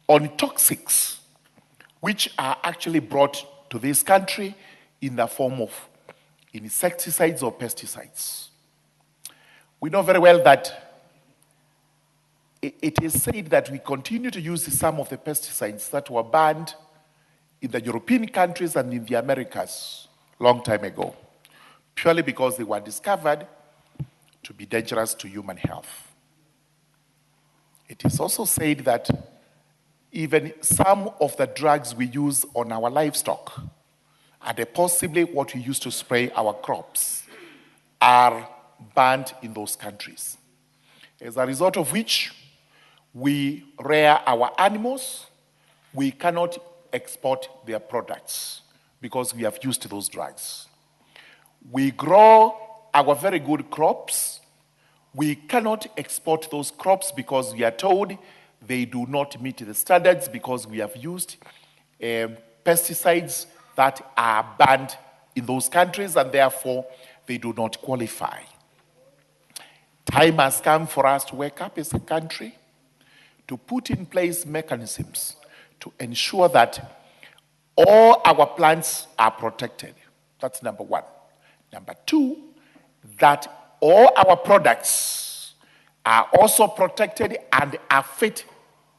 on toxics, which are actually brought to this country in the form of insecticides or pesticides. We know very well that it is said that we continue to use some of the pesticides that were banned in the European countries and in the Americas long time ago, purely because they were discovered to be dangerous to human health. It is also said that even some of the drugs we use on our livestock and possibly what we use to spray our crops are banned in those countries. As a result of which, we rear our animals, we cannot export their products because we have used those drugs. We grow our very good crops, we cannot export those crops because we are told they do not meet the standards because we have used pesticides that are banned in those countries and therefore they do not qualify. Time has come for us to wake up as a country to put in place mechanisms to ensure that all our plants are protected. That's number one. Number two, that all our products are also protected and are fit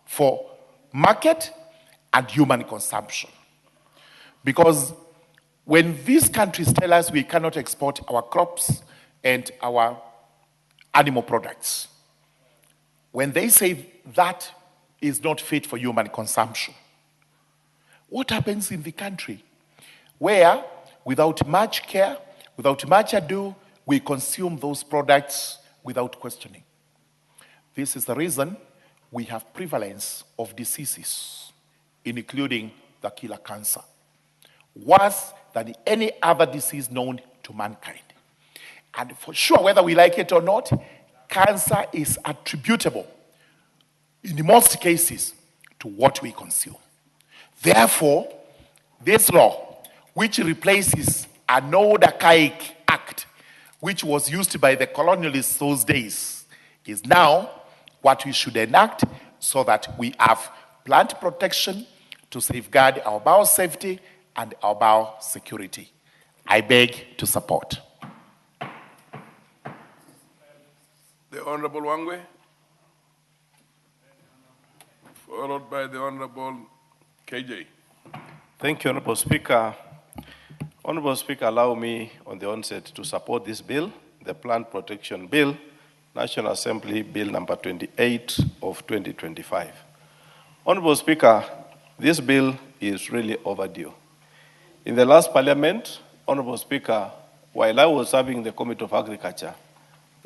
for market and human consumption. Because when these countries tell us we cannot export our crops and our animal products, when they say that is not fit for human consumption, what happens in the country where, without much care, without much ado, we consume those products without questioning? This is the reason we have prevalence of diseases, including the killer cancer, worse than any other disease known to mankind. And for sure, whether we like it or not, cancer is attributable, in most cases, to what we consume. Therefore, this law, which replaces an old archaic act, which was used by the colonialists those days, is now what we should enact so that we have plant protection to safeguard our biosafety and our biosecurity. I beg to support. The Honorable Wangwe, followed by the Honorable KJ. Thank you, Honorable Speaker. Honorable Speaker, allow me on the onset to support this bill, the Plant Protection Bill, National Assembly Bill number 28 of 2025. Honorable Speaker, this bill is really overdue. In the last Parliament, Honorable Speaker, while I was serving the Committee of Agriculture,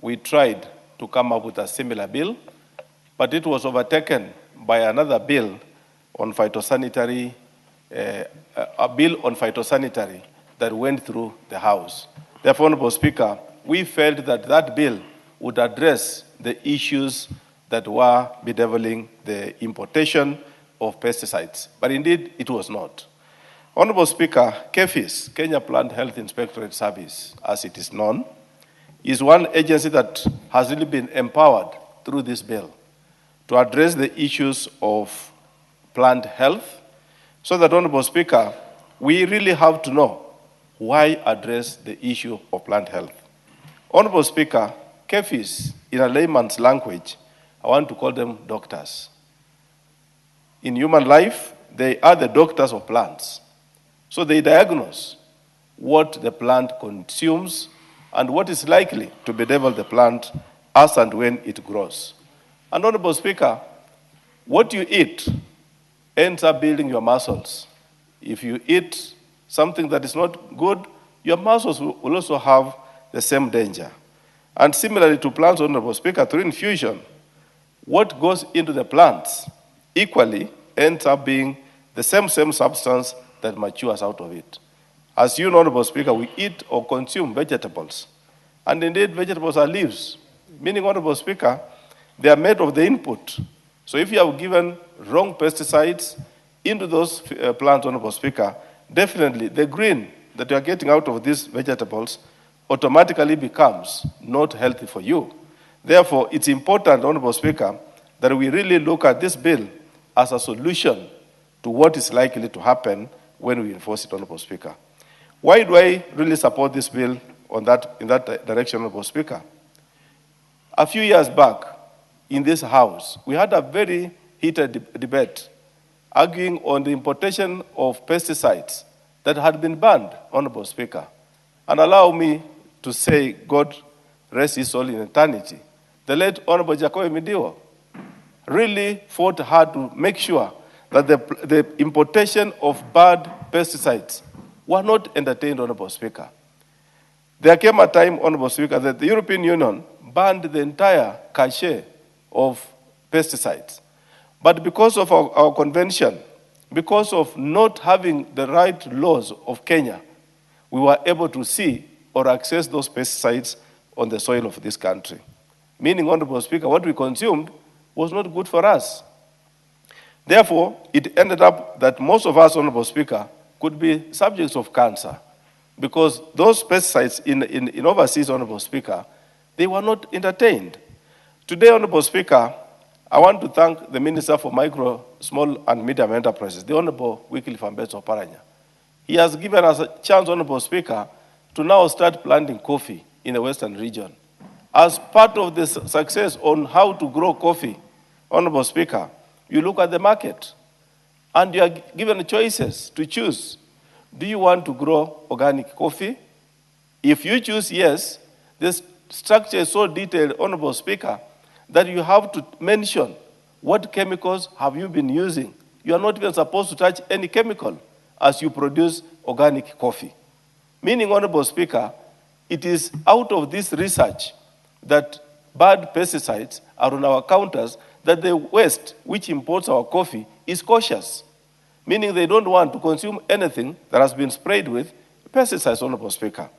we tried to come up with a similar bill, but it was overtaken by another bill on phytosanitary, a bill on phytosanitary that went through the House. Therefore, Honorable Speaker, we felt that that bill would address the issues that were bedeviling the importation of pesticides. But indeed, it was not. Honorable Speaker, KEPHIS, Kenya Plant Health Inspectorate Service, as it is known, is one agency that has really been empowered through this bill to address the issues of plant health, so that, Honorable Speaker, we really have to know why address the issue of plant health. Honorable Speaker, KEPHIS, in a layman's language, I want to call them doctors. In human life, they are the doctors of plants. So they diagnose what the plant consumes and what is likely to bedevil the plant as and when it grows. And Honorable Speaker, what you eat ends up building your muscles. If you eat something that is not good, your muscles will also have the same danger. And similarly to plants, Honorable Speaker, through infusion, what goes into the plants equally ends up being the same substance that matures out of it. As you know, Honorable Speaker, we eat or consume vegetables. And indeed, vegetables are leaves, meaning, Honorable Speaker, they are made of the input. So if you have given wrong pesticides into those plants, Honorable Speaker, definitely the green that you are getting out of these vegetables automatically becomes not healthy for you. Therefore, it's important, Honorable Speaker, that we really look at this bill as a solution to what is likely to happen when we enforce it, Honorable Speaker. Why do I really support this bill in that direction, Honorable Speaker? A few years back, in this House, we had a very heated debate arguing on the importation of pesticides that had been banned, Honorable Speaker. And allow me to say, God rest his soul in eternity, the late Honorable Jacob Midiwo really fought hard to make sure that the importation of bad pesticides were not entertained, Honorable Speaker. There came a time, Honorable Speaker, that the European Union banned the entire cachet of pesticides. But because of our convention, because of not having the right laws of Kenya, we were able to see or access those pesticides on the soil of this country. Meaning, Honorable Speaker, what we consumed was not good for us. Therefore, it ended up that most of us, Honorable Speaker, could be subjects of cancer because those pesticides in overseas, Honorable Speaker, they were not entertained. Today, Honorable Speaker, I want to thank the Minister for Micro, Small and Medium Enterprises, the Honorable Wycliffe Ambeto Oparanya. He has given us a chance, Honorable Speaker, to now start planting coffee in the Western region. As part of the success on how to grow coffee, Honorable Speaker, you look at the market and you are given choices to choose. Do you want to grow organic coffee? If you choose yes, this structure is so detailed, Honorable Speaker, that you have to mention what chemicals have you been using. You are not even supposed to touch any chemical as you produce organic coffee. Meaning, Honorable Speaker, it is out of this research that bad pesticides are on our counters, that the West, which imports our coffee, is cautious. Meaning they don't want to consume anything that has been sprayed with pesticides, Honorable Speaker.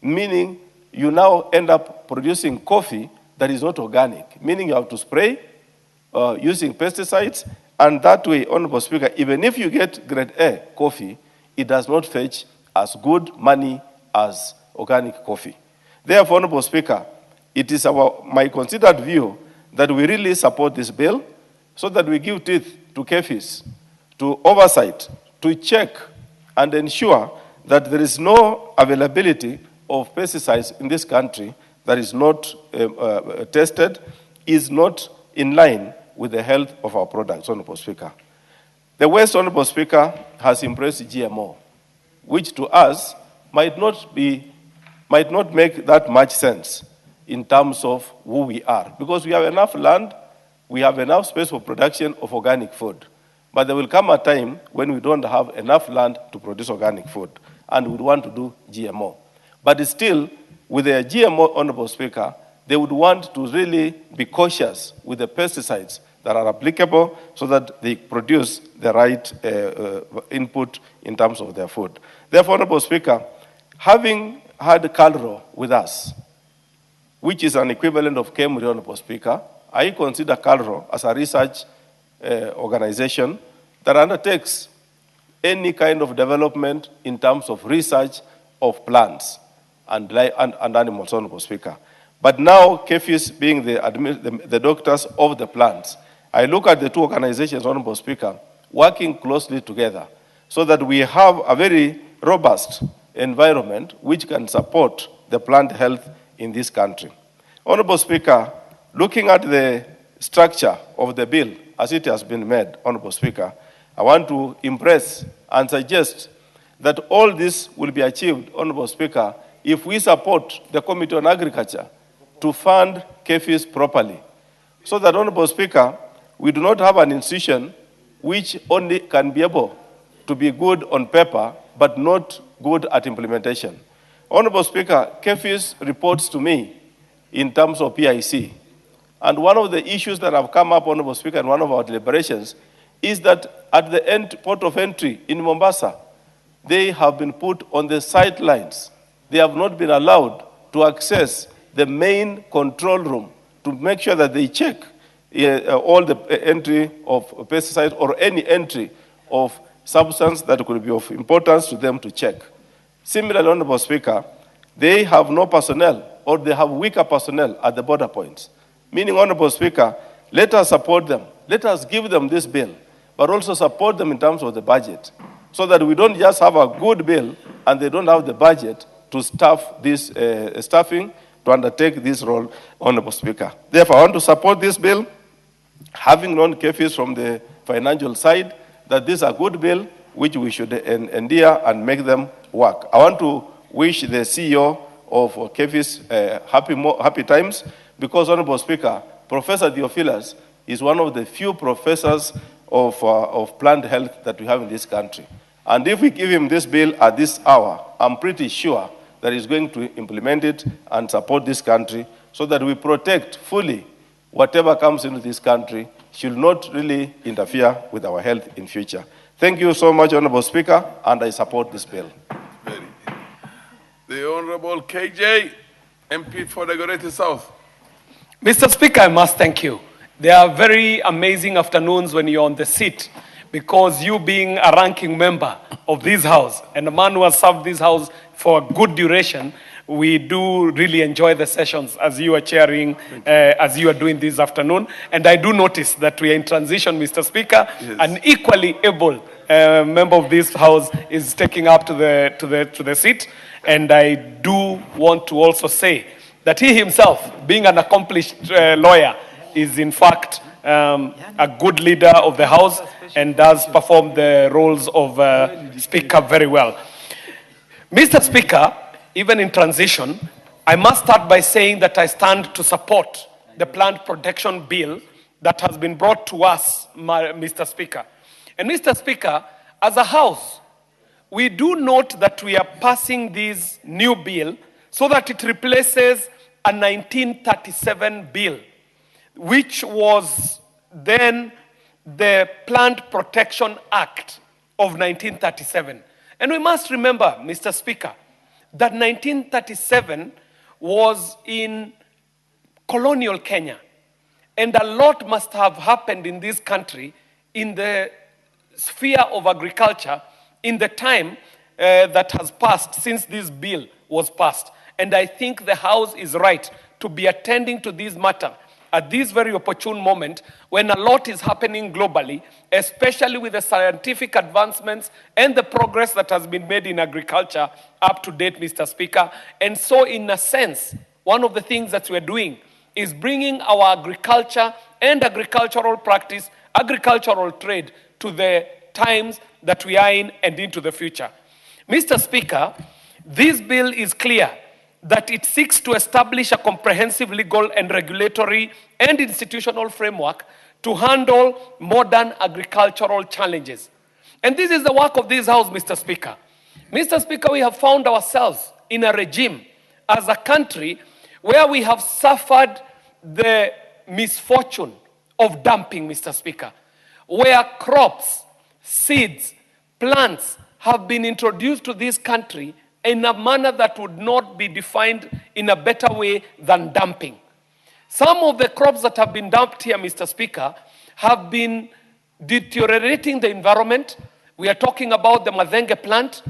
Meaning you now end up producing coffee that is not organic. Meaning you have to spray using pesticides, and that way, Honorable Speaker, even if you get grade A coffee, it does not fetch as good money as organic coffee. Therefore, Honorable Speaker, it is my considered view that we really support this bill so that we give teeth to KEFIS, to oversight, to check and ensure that there is no availability of pesticides in this country that is not tested, is not in line with the health of our products, Honorable Speaker. The West, Honorable Speaker, has embraced GMO, which to us might not make that much sense in terms of who we are. Because we have enough land, we have enough space for production of organic food. But there will come a time when we don't have enough land to produce organic food, and we would want to do GMO. But still, with the GMO, Honorable Speaker, they would want to really be cautious with the pesticides that are applicable so that they produce the right input in terms of their food. Therefore, Honorable Speaker, having had Calro with us, which is an equivalent of KEMRI, Honorable Speaker, I consider Calro as a research organization that undertakes any kind of development in terms of research of plants and animals, Honorable Speaker. But now, KEFIS being the doctors of the plants, I look at the two organizations, Honorable Speaker, working closely together so that we have a very robust environment which can support the plant health in this country. Honorable Speaker, looking at the structure of the bill as it has been made, Honorable Speaker, I want to impress and suggest that all this will be achieved, Honorable Speaker, if we support the Committee on Agriculture to fund KEFIS properly. So that, Honorable Speaker, we do not have an institution which only can be able to be good on paper, but not good at implementation. Honorable Speaker, KEFIS reports to me in terms of PIC. And one of the issues that have come up, Honorable Speaker, in one of our deliberations is that at the port of entry in Mombasa, they have been put on the sidelines. They have not been allowed to access the main control room to make sure that they check all the entry of pesticides or any entry of substance that could be of importance to them to check. Similarly, Honorable Speaker, they have no personnel or they have weaker personnel at the border points. Meaning, Honorable Speaker, let us support them. Let us give them this bill, but also support them in terms of the budget so that we don't just have a good bill and they don't have the budget to staff this staffing to undertake this role, Honorable Speaker. Therefore, I want to support this bill, having known KEFIS from the financial side, that this is a good bill which we should endear and make them work. I want to wish the CEO of KEFIS happy times because, Honorable Speaker, Professor Theophilus is one of the few professors of plant health that we have in this country. And if we give him this bill at this hour, I'm pretty sure that he's going to implement it and support this country so that we protect fully whatever comes into this country should not really interfere with our health in future. Thank you so much, Honorable Speaker, and I support this bill. The Honorable KJ, MP for the Goreti South. Mr. Speaker, I must thank you. They are very amazing afternoons when you're on the seat, because you being a ranking member of this house and a man who has served this house for a good duration, we do really enjoy the sessions as you are chairing, as you are doing this afternoon. And I do notice that we are in transition, Mr. Speaker. Yes. An equally able member of this house is taking up to the seat. And I do want to also say that he himself, being an accomplished lawyer, is in fact a good leader of the House and does perform the roles of Speaker very well. Mr. Speaker, even in transition, I must start by saying that I stand to support the Plant Protection Bill that has been brought to us, Mr. Speaker. And Mr. Speaker, as a House, we do note that we are passing this new bill so that it replaces a 1937 bill, which was then the Plant Protection Act of 1937. And we must remember, Mr. Speaker, that 1937 was in colonial Kenya. And a lot must have happened in this country in the sphere of agriculture in the time that has passed since this bill was passed. And I think the House is right to be attending to this matter at this very opportune moment when a lot is happening globally, especially with the scientific advancements and the progress that has been made in agriculture up to date, Mr. Speaker. And so, in a sense, one of the things that we're doing is bringing our agriculture and agricultural practice, agricultural trade to the times that we are in and into the future. Mr. Speaker, this bill is clear that it seeks to establish a comprehensive legal and regulatory and institutional framework to handle modern agricultural challenges. And this is the work of this House, Mr. Speaker. Mr. Speaker, we have found ourselves in a regime as a country where we have suffered the misfortune of dumping, Mr. Speaker, where crops, seeds, plants have been introduced to this country in a manner that would not be defined in a better way than dumping. Some of the crops that have been dumped here, Mr. Speaker, have been deteriorating the environment. We are talking about the Madenge plant.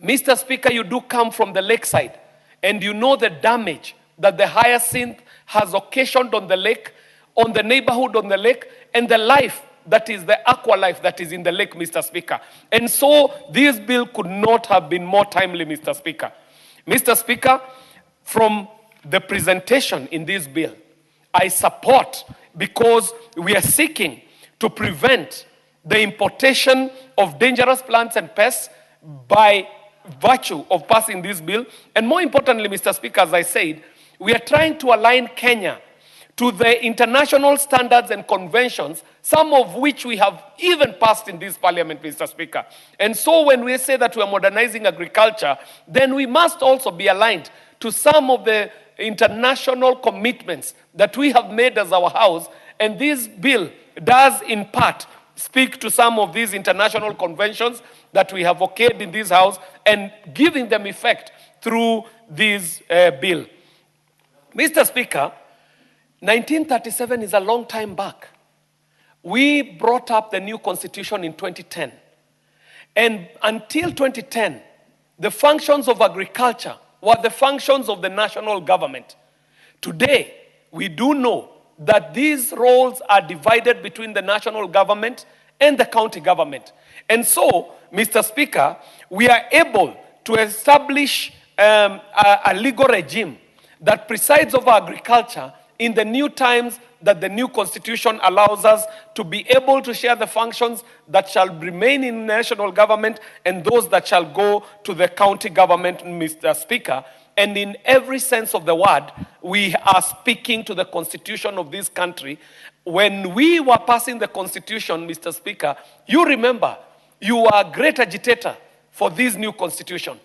Mr. Speaker, you do come from the lakeside, and you know the damage that the hyacinth has occasioned on the lake, on the neighborhood on the lake, and the life that is the aqua life that is in the lake, Mr. Speaker. And so this bill could not have been more timely, Mr. Speaker. Mr. Speaker, from the presentation in this bill, I support, because we are seeking to prevent the importation of dangerous plants and pests by virtue of passing this bill. And more importantly, Mr. Speaker, as I said, we are trying to align Kenya to the international standards and conventions, some of which we have even passed in this parliament, Mr. Speaker. And so when we say that we are modernizing agriculture, then we must also be aligned to some of the international commitments that we have made as our House. And this bill does, in part, speak to some of these international conventions that we have okayed in this House and giving them effect through this bill. Mr. Speaker, 1937 is a long time back. We brought up the new constitution in 2010. And until 2010, the functions of agriculture were the functions of the national government. Today, we do know that these roles are divided between the national government and the county government. And so, Mr. Speaker, we are able to establish a legal regime that presides over agriculture in the new times that the new constitution allows us to be able to share the functions that shall remain in national government and those that shall go to the county government, Mr. Speaker. And in every sense of the word, we are speaking to the constitution of this country. When we were passing the constitution, Mr. Speaker, you remember, you were a great agitator for this new constitution.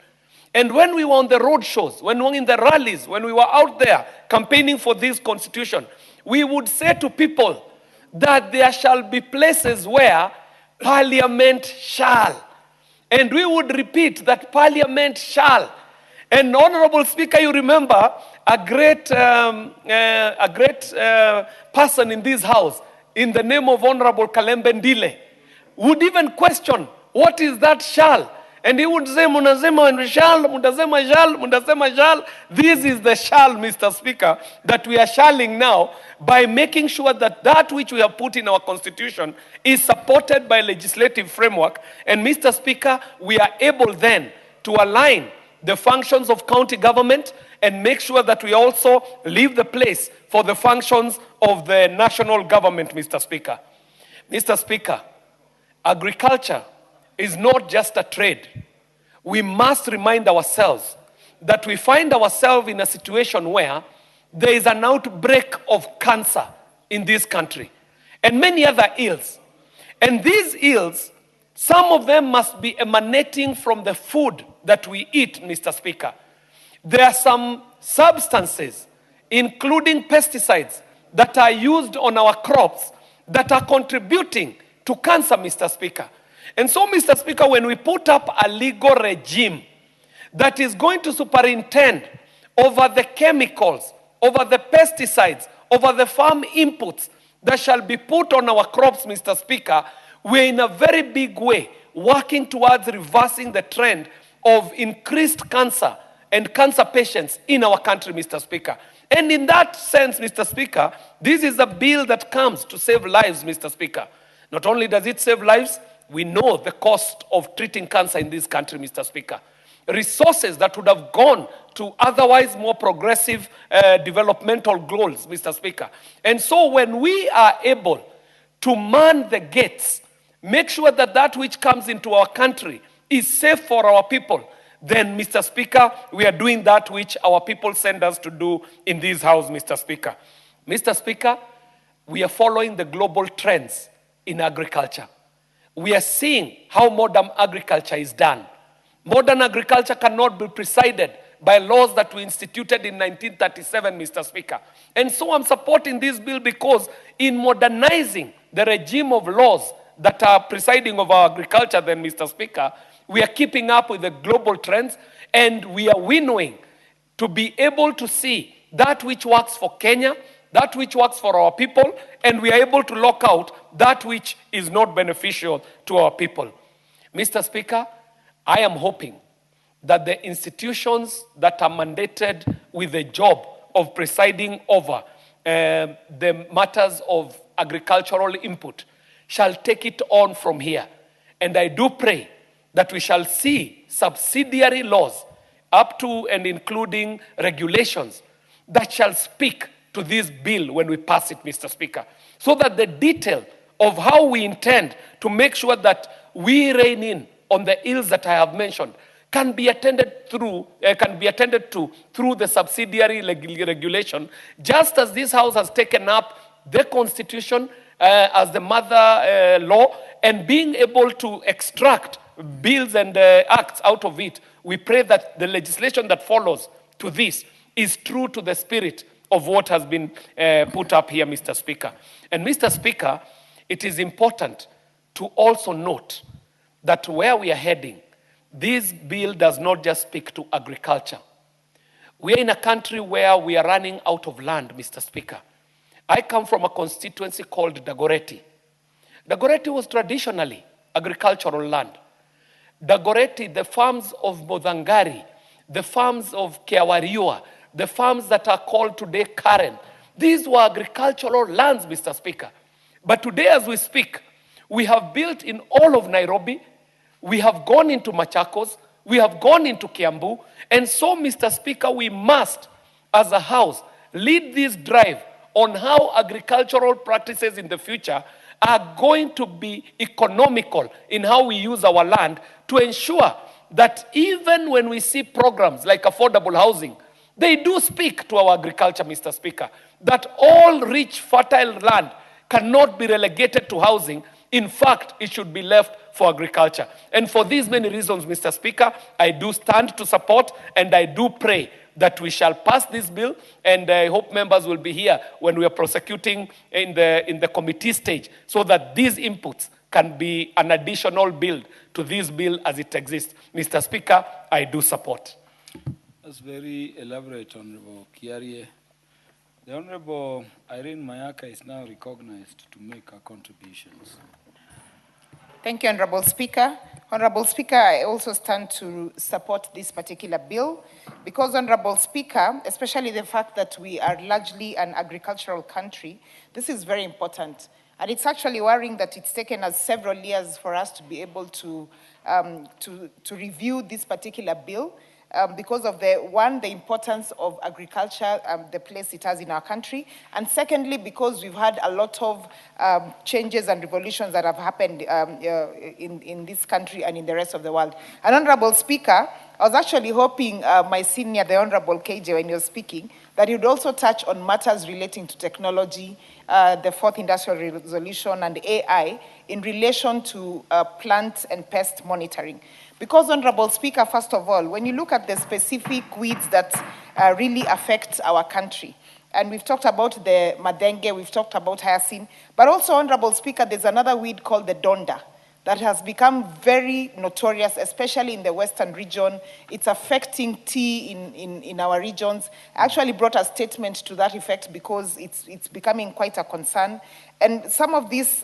And when we were on the road shows, when we were in the rallies, when we were out there campaigning for this constitution, we would say to people that there shall be places where Parliament shall. And we would repeat that Parliament shall. And Honorable Speaker, you remember a great person in this house in the name of Honorable Kalembe Ndile would even question, what is that shall? And he would say, Munazema shall, Mundazema shall, Mundazema shall. This is the shall, Mr. Speaker, that we are shalling now by making sure that that which we have put in our constitution is supported by legislative framework. And Mr. Speaker, we are able then to align the functions of county government and make sure that we also leave the place for the functions of the national government, Mr. Speaker. Mr. Speaker, agriculture is not just a trade. We must remind ourselves that we find ourselves in a situation where there is an outbreak of cancer in this country and many other ills. And these ills, some of them must be emanating from the food that we eat, Mr. Speaker. There are some substances, including pesticides, that are used on our crops that are contributing to cancer, Mr. Speaker. And so, Mr. Speaker, when we put up a legal regime that is going to superintend over the chemicals, over the pesticides, over the farm inputs that shall be put on our crops, Mr. Speaker, we're in a very big way working towards reversing the trend of increased cancer and cancer patients in our country, Mr. Speaker. And in that sense, Mr. Speaker, this is a bill that comes to save lives, Mr. Speaker. Not only does it save lives, we know the cost of treating cancer in this country, Mr. Speaker. Resources that would have gone to otherwise more progressive developmental goals, Mr. Speaker. And so when we are able to man the gates, make sure that that which comes into our country is safe for our people, then, Mr. Speaker, we are doing that which our people send us to do in this house, Mr. Speaker. Mr. Speaker, we are following the global trends in agriculture. We are seeing how modern agriculture is done. Modern agriculture cannot be presided by laws that were instituted in 1937, Mr. Speaker. And so I'm supporting this bill because in modernizing the regime of laws that are presiding over agriculture, then, Mr. Speaker, we are keeping up with the global trends and we are winnowing to be able to see that which works for Kenya, that which works for our people, and we are able to lock out that which is not beneficial to our people. Mr. Speaker, I am hoping that the institutions that are mandated with the job of presiding over the matters of agricultural input shall take it on from here. And I do pray that we shall see subsidiary laws up to and including regulations that shall speak to this bill when we pass it, Mr. Speaker, so that the detail of how we intend to make sure that we rein in on the ills that I have mentioned can be attended to through the subsidiary regulation, just as this House has taken up the Constitution as the mother law and being able to extract bills and acts out of it. We pray that the legislation that follows to this is true to the spirit of what has been put up here, Mr. Speaker. And Mr. Speaker, it is important to also note that where we are heading, this bill does not just speak to agriculture. We are in a country where we are running out of land, Mr. Speaker. I come from a constituency called Dagoretti. Dagoretti was traditionally agricultural land. Dagoretti, the farms of Modangari, the farms of Kiawariua, the farms that are called today Karen, these were agricultural lands, Mr. Speaker. But today as we speak, we have built in all of Nairobi, we have gone into Machakos, we have gone into Kiambu, and so, Mr. Speaker, we must, as a House, lead this drive on how agricultural practices in the future are going to be economical in how we use our land to ensure that even when we see programs like affordable housing, they do speak to our agriculture, Mr. Speaker, that all rich, fertile land cannot be relegated to housing. In fact, it should be left for agriculture. And for these many reasons, Mr. Speaker, I do stand to support and I do pray that we shall pass this bill, and I hope members will be here when we are prosecuting in the committee stage so that these inputs can be an additional build to this bill as it exists. Mr. Speaker, I do support. That's very elaborate, Honorable Kiarie. The Honorable Irene Mayaka is now recognized to make her contributions. Thank you, Honorable Speaker. Honorable Speaker, I also stand to support this particular bill because, Honorable Speaker, especially the fact that we are largely an agricultural country, this is very important. And it's actually worrying that it's taken us several years for us to be able to review this particular bill. Because of the importance of agriculture, the place it has in our country, and secondly, because we've had a lot of changes and revolutions that have happened in this country and in the rest of the world. And Honorable Speaker, I was actually hoping my senior, the Honorable KJ, when he was speaking, that he would also touch on matters relating to technology, the fourth industrial revolution, and AI in relation to plant and pest monitoring. Because, Honorable Speaker, first of all, when you look at the specific weeds that really affect our country, and we've talked about the madenge, we've talked about hyacinth, but also, Honorable Speaker, there's another weed called the donda that has become very notorious, especially in the western region. It's affecting tea in our regions. I actually brought a statement to that effect because it's becoming quite a concern. And some of these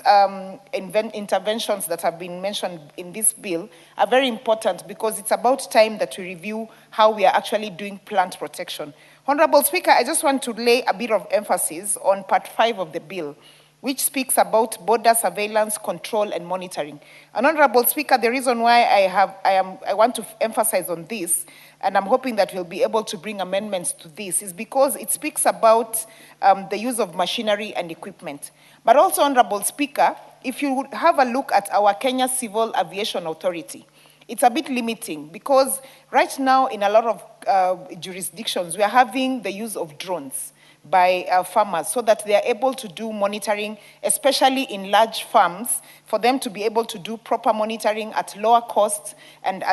interventions that have been mentioned in this bill are very important because it's about time that we review how we are actually doing plant protection. Honorable Speaker, I just want to lay a bit of emphasis on Part 5 of the bill, which speaks about border surveillance, control, and monitoring. And Honorable Speaker, the reason why I want to emphasize on this, and I'm hoping that we'll be able to bring amendments to this, is because it speaks about the use of machinery and equipment. But also, Honorable Speaker, if you would have a look at our Kenya Civil Aviation Authority, it's a bit limiting because right now in a lot of jurisdictions, we are having the use of drones by farmers so that they are able to do monitoring, especially in large farms, for them to be able to do proper monitoring at lower costs and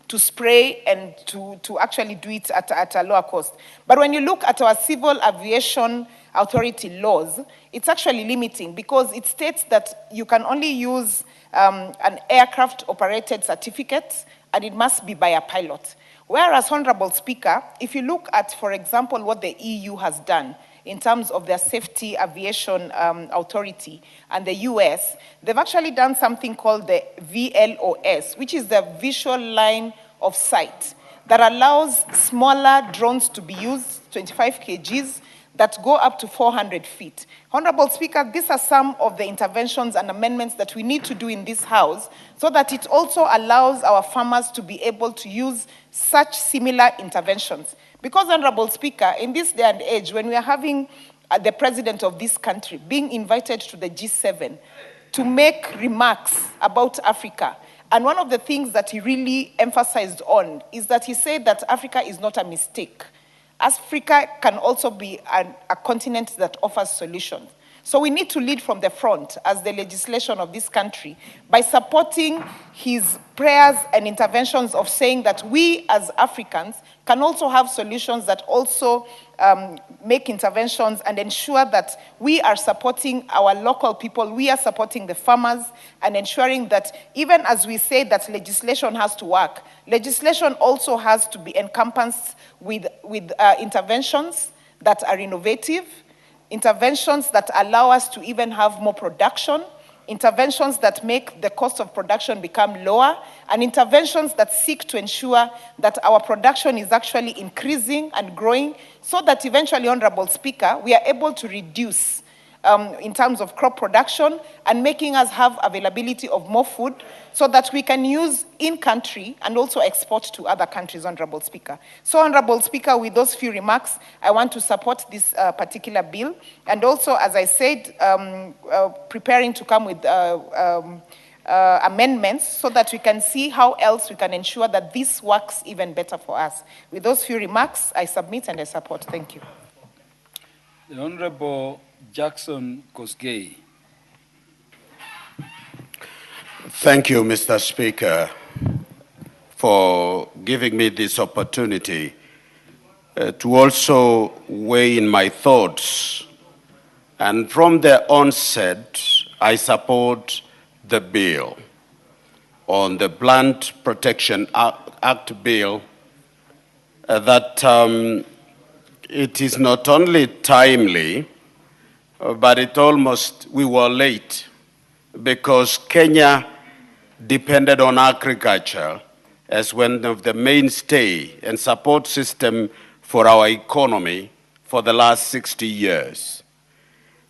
to spray and to actually do it at a lower cost. But when you look at our Civil Aviation Authority laws, it's actually limiting because it states that you can only use an aircraft-operated certificate and it must be by a pilot. Whereas, Honorable Speaker, if you look at, for example, what the EU has done in terms of their Safety Aviation Authority and the US, they've actually done something called the VLOS, which is the Visual Line of Sight, that allows smaller drones to be used, 25 kgs, that go up to 400 feet. Honorable Speaker, these are some of the interventions and amendments that we need to do in this House so that it also allows our farmers to be able to use such similar interventions. Because, Honorable Speaker, in this day and age, when we are having the president of this country being invited to the G7 to make remarks about Africa, and one of the things that he really emphasized on is that he said that Africa is not a mistake. Africa can also be a continent that offers solutions. So we need to lead from the front as the legislation of this country by supporting his prayers and interventions of saying that we as Africans can also have solutions that also make interventions and ensure that we are supporting our local people, we are supporting the farmers, and ensuring that even as we say that legislation has to work, legislation also has to be encompassed with interventions that are innovative, interventions that allow us to even have more production, interventions that make the cost of production become lower, and interventions that seek to ensure that our production is actually increasing and growing so that eventually, Honorable Speaker, we are able to reduce in terms of crop production and making us have availability of more food so that we can use in country and also export to other countries, Honorable Speaker. So, Honorable Speaker, with those few remarks, I want to support this particular bill. And also, as I said, preparing to come with amendments so that we can see how else we can ensure that this works even better for us. With those few remarks, I submit and I support. Thank you. The Honorable Jackson Kosgei. Thank you, Mr. Speaker, for giving me this opportunity to also weigh in my thoughts. And from the onset, I support the bill on the Plant Protection Act bill that it is not only timely, but we were late because Kenya depended on agriculture as one of the mainstay and support system for our economy for the last 60 years.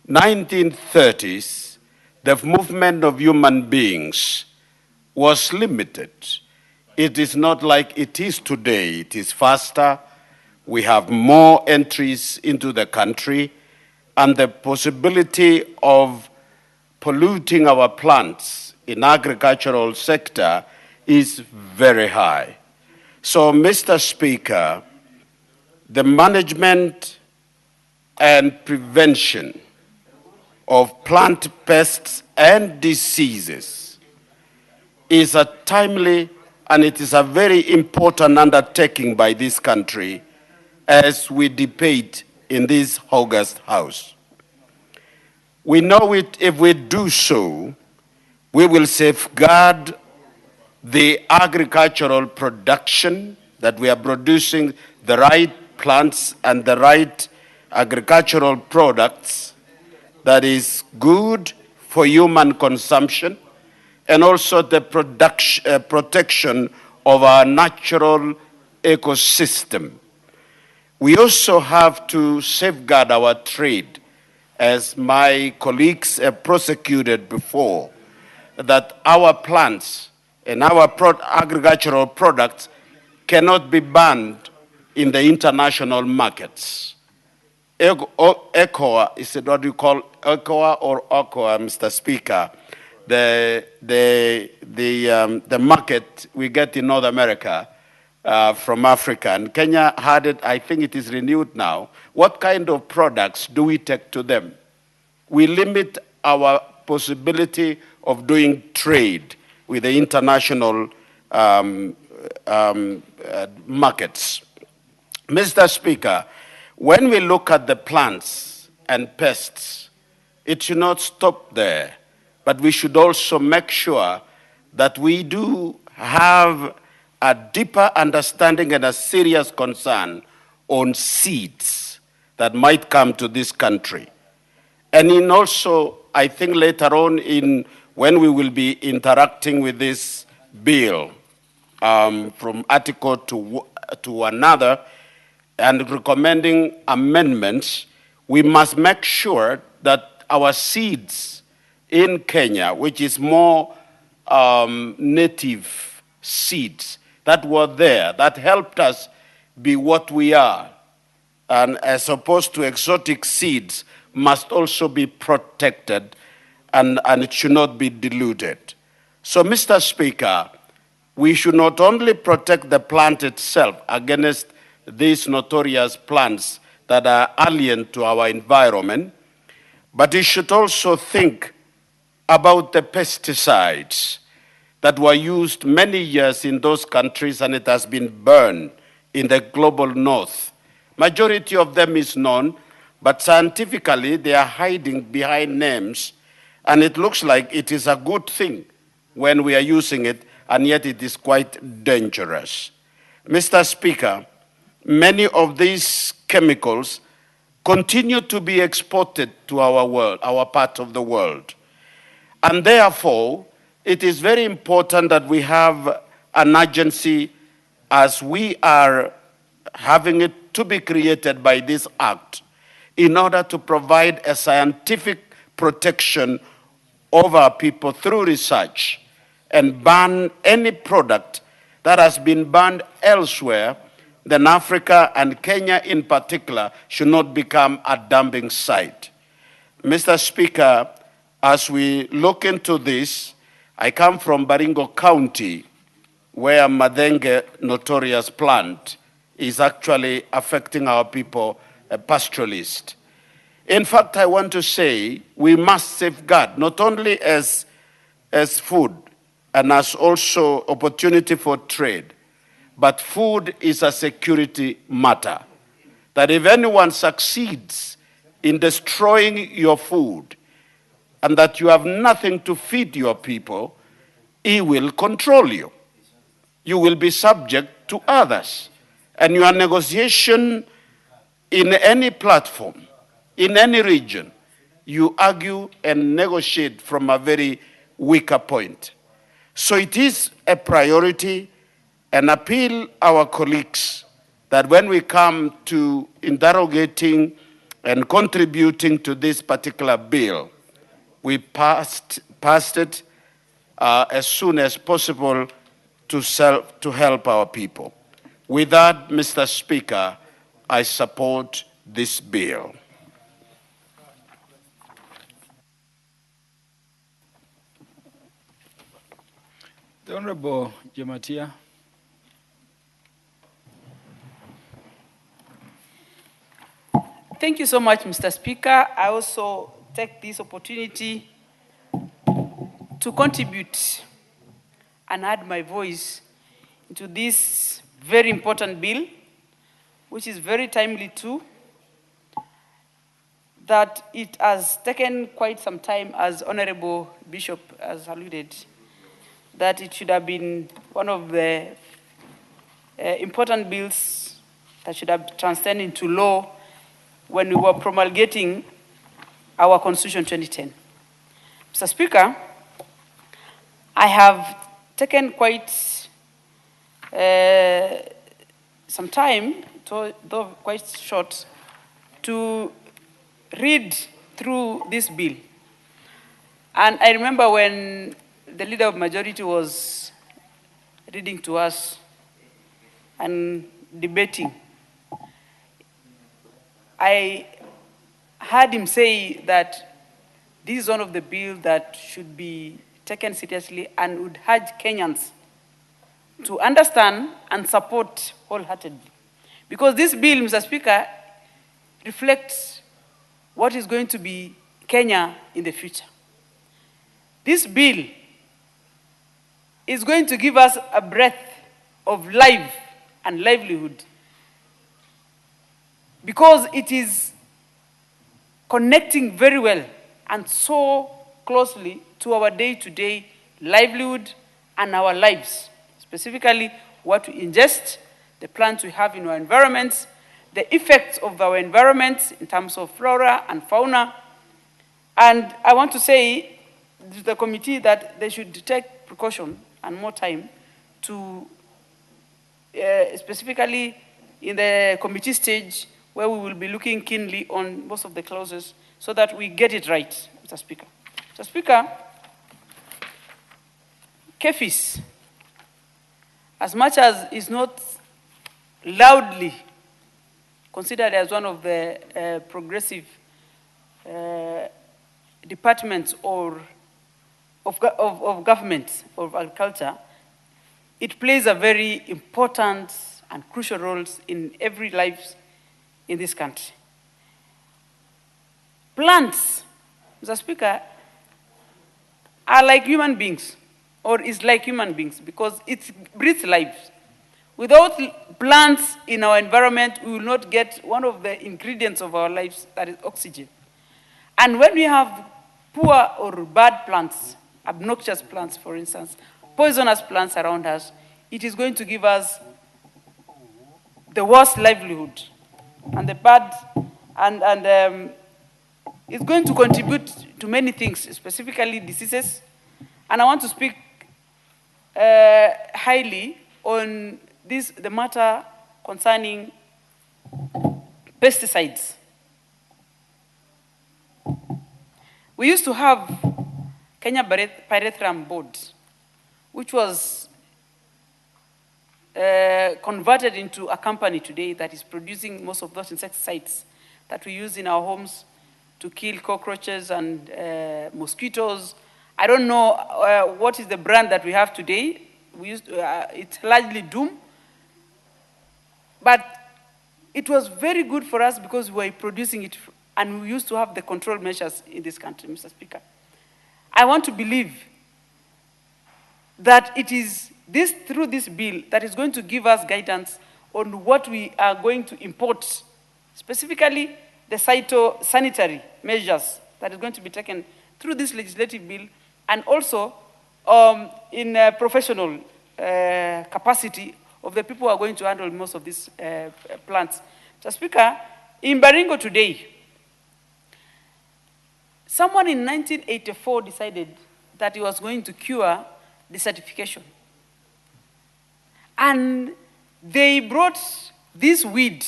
1930s, the movement of human beings was limited. It is not like it is today. It is faster. We have more entries into the country, and the possibility of polluting our plants in agricultural sector is very high. So, Mr. Speaker, the management and prevention of plant pests and diseases is a timely and it is a very important undertaking by this country as we debate in this August House. We know if we do so, we will safeguard the agricultural production, that we are producing the right plants and the right agricultural products that is good for human consumption, and also the protection of our natural ecosystem. We also have to safeguard our trade, as my colleagues have prosecuted before, that our plants and our agricultural products cannot be banned in the international markets. ECOA, is it what you call ECOA or OCOA, Mr. Speaker? The market we get in North America from Africa, and Kenya had it, I think it is renewed now. What kind of products do we take to them? We limit our possibility of doing trade with the international markets. Mr. Speaker, when we look at the plants and pests, it should not stop there, but we should also make sure that we do have a deeper understanding and a serious concern on seeds that might come to this country. And in also, I think later on when we will be interacting with this bill from article to another and recommending amendments, we must make sure that our seeds in Kenya, which is more native seeds that were there, that helped us be what we are, and as opposed to exotic seeds, must also be protected and it should not be diluted. So, Mr. Speaker, we should not only protect the plant itself against these notorious plants that are alien to our environment, but we should also think about the pesticides that were used many years in those countries, and it has been burned in the global north. Majority of them is known, but scientifically they are hiding behind names, and it looks like it is a good thing when we are using it, and yet it is quite dangerous. Mr. Speaker, many of these chemicals continue to be exported to our world, our part of the world. And therefore, it is very important that we have an agency, as we are having it to be created by this act, in order to provide a scientific protection of our people through research and ban any product that has been banned elsewhere, then Africa and Kenya in particular should not become a dumping site. Mr. Speaker, as we look into this, I come from Baringo County, where Madenge notorious plant is actually affecting our people, a pastoralist. In fact, I want to say we must safeguard not only as food and as also opportunity for trade, but food is a security matter. That if anyone succeeds in destroying your food and that you have nothing to feed your people, he will control you. You will be subject to others. And your negotiation in any platform, in any region, you argue and negotiate from a very weaker point. So it is a priority and appeal our colleagues that when we come to interrogating and contributing to this particular bill, we passed it as soon as possible to help our people. With that, Mr. Speaker, I support this bill. The Honorable Jematia. Thank you so much, Mr. Speaker. I also take this opportunity to contribute and add my voice into this very important bill, which is very timely too, that it has taken quite some time, as Honorable Bishop has alluded, that it should have been one of the important bills that should have transcended into law when we were promulgating our Constitution 2010. Mr. Speaker, I have taken quite some time, though quite short, to read through this bill. And I remember when the leader of majority was reading to us and debating, I heard him say that this is one of the bills that should be taken seriously and would urge Kenyans to understand and support wholeheartedly. Because this bill, Mr. Speaker, reflects what is going to be Kenya in the future. This bill is going to give us a breath of life and livelihood, because it is connecting very well and so closely to our day-to-day livelihood and our lives, specifically what we ingest, the plants we have in our environments, the effects of our environments in terms of flora and fauna. And I want to say to the committee that they should take precaution and more time to, specifically in the committee stage, where we will be looking keenly on most of the clauses so that we get it right, Mr. Speaker. Mr. Speaker, KEFIS, as much as is not loudly considered as one of the progressive departments or of government, of agriculture, it plays a very important and crucial role in every life in this country. Plants, Mr. Speaker, are like human beings, or is like human beings, because it breathes life. Without plants in our environment, we will not get one of the ingredients of our lives, that is oxygen. And when we have poor or bad plants, obnoxious plants, for instance, poisonous plants around us, it is going to give us the worst livelihood and the bad, and it's going to contribute to many things, specifically diseases. And I want to speak highly on this, the matter concerning pesticides. We used to have Kenya Pyrethrum Board, which was converted into a company today that is producing most of those insecticides that we use in our homes to kill cockroaches and mosquitoes. I don't know what is the brand that we have today. We used to, it's largely Doom. But it was very good for us because we were producing it, and we used to have the control measures in this country, Mr. Speaker. I want to believe that it is this, through this bill, that is going to give us guidance on what we are going to import, specifically the phytosanitary measures that is going to be taken through this legislative bill, and also in a professional capacity of the people who are going to handle most of these plants. Mr. Speaker, in Baringo today, someone in 1984 decided that he was going to cure desertification. And they brought this weed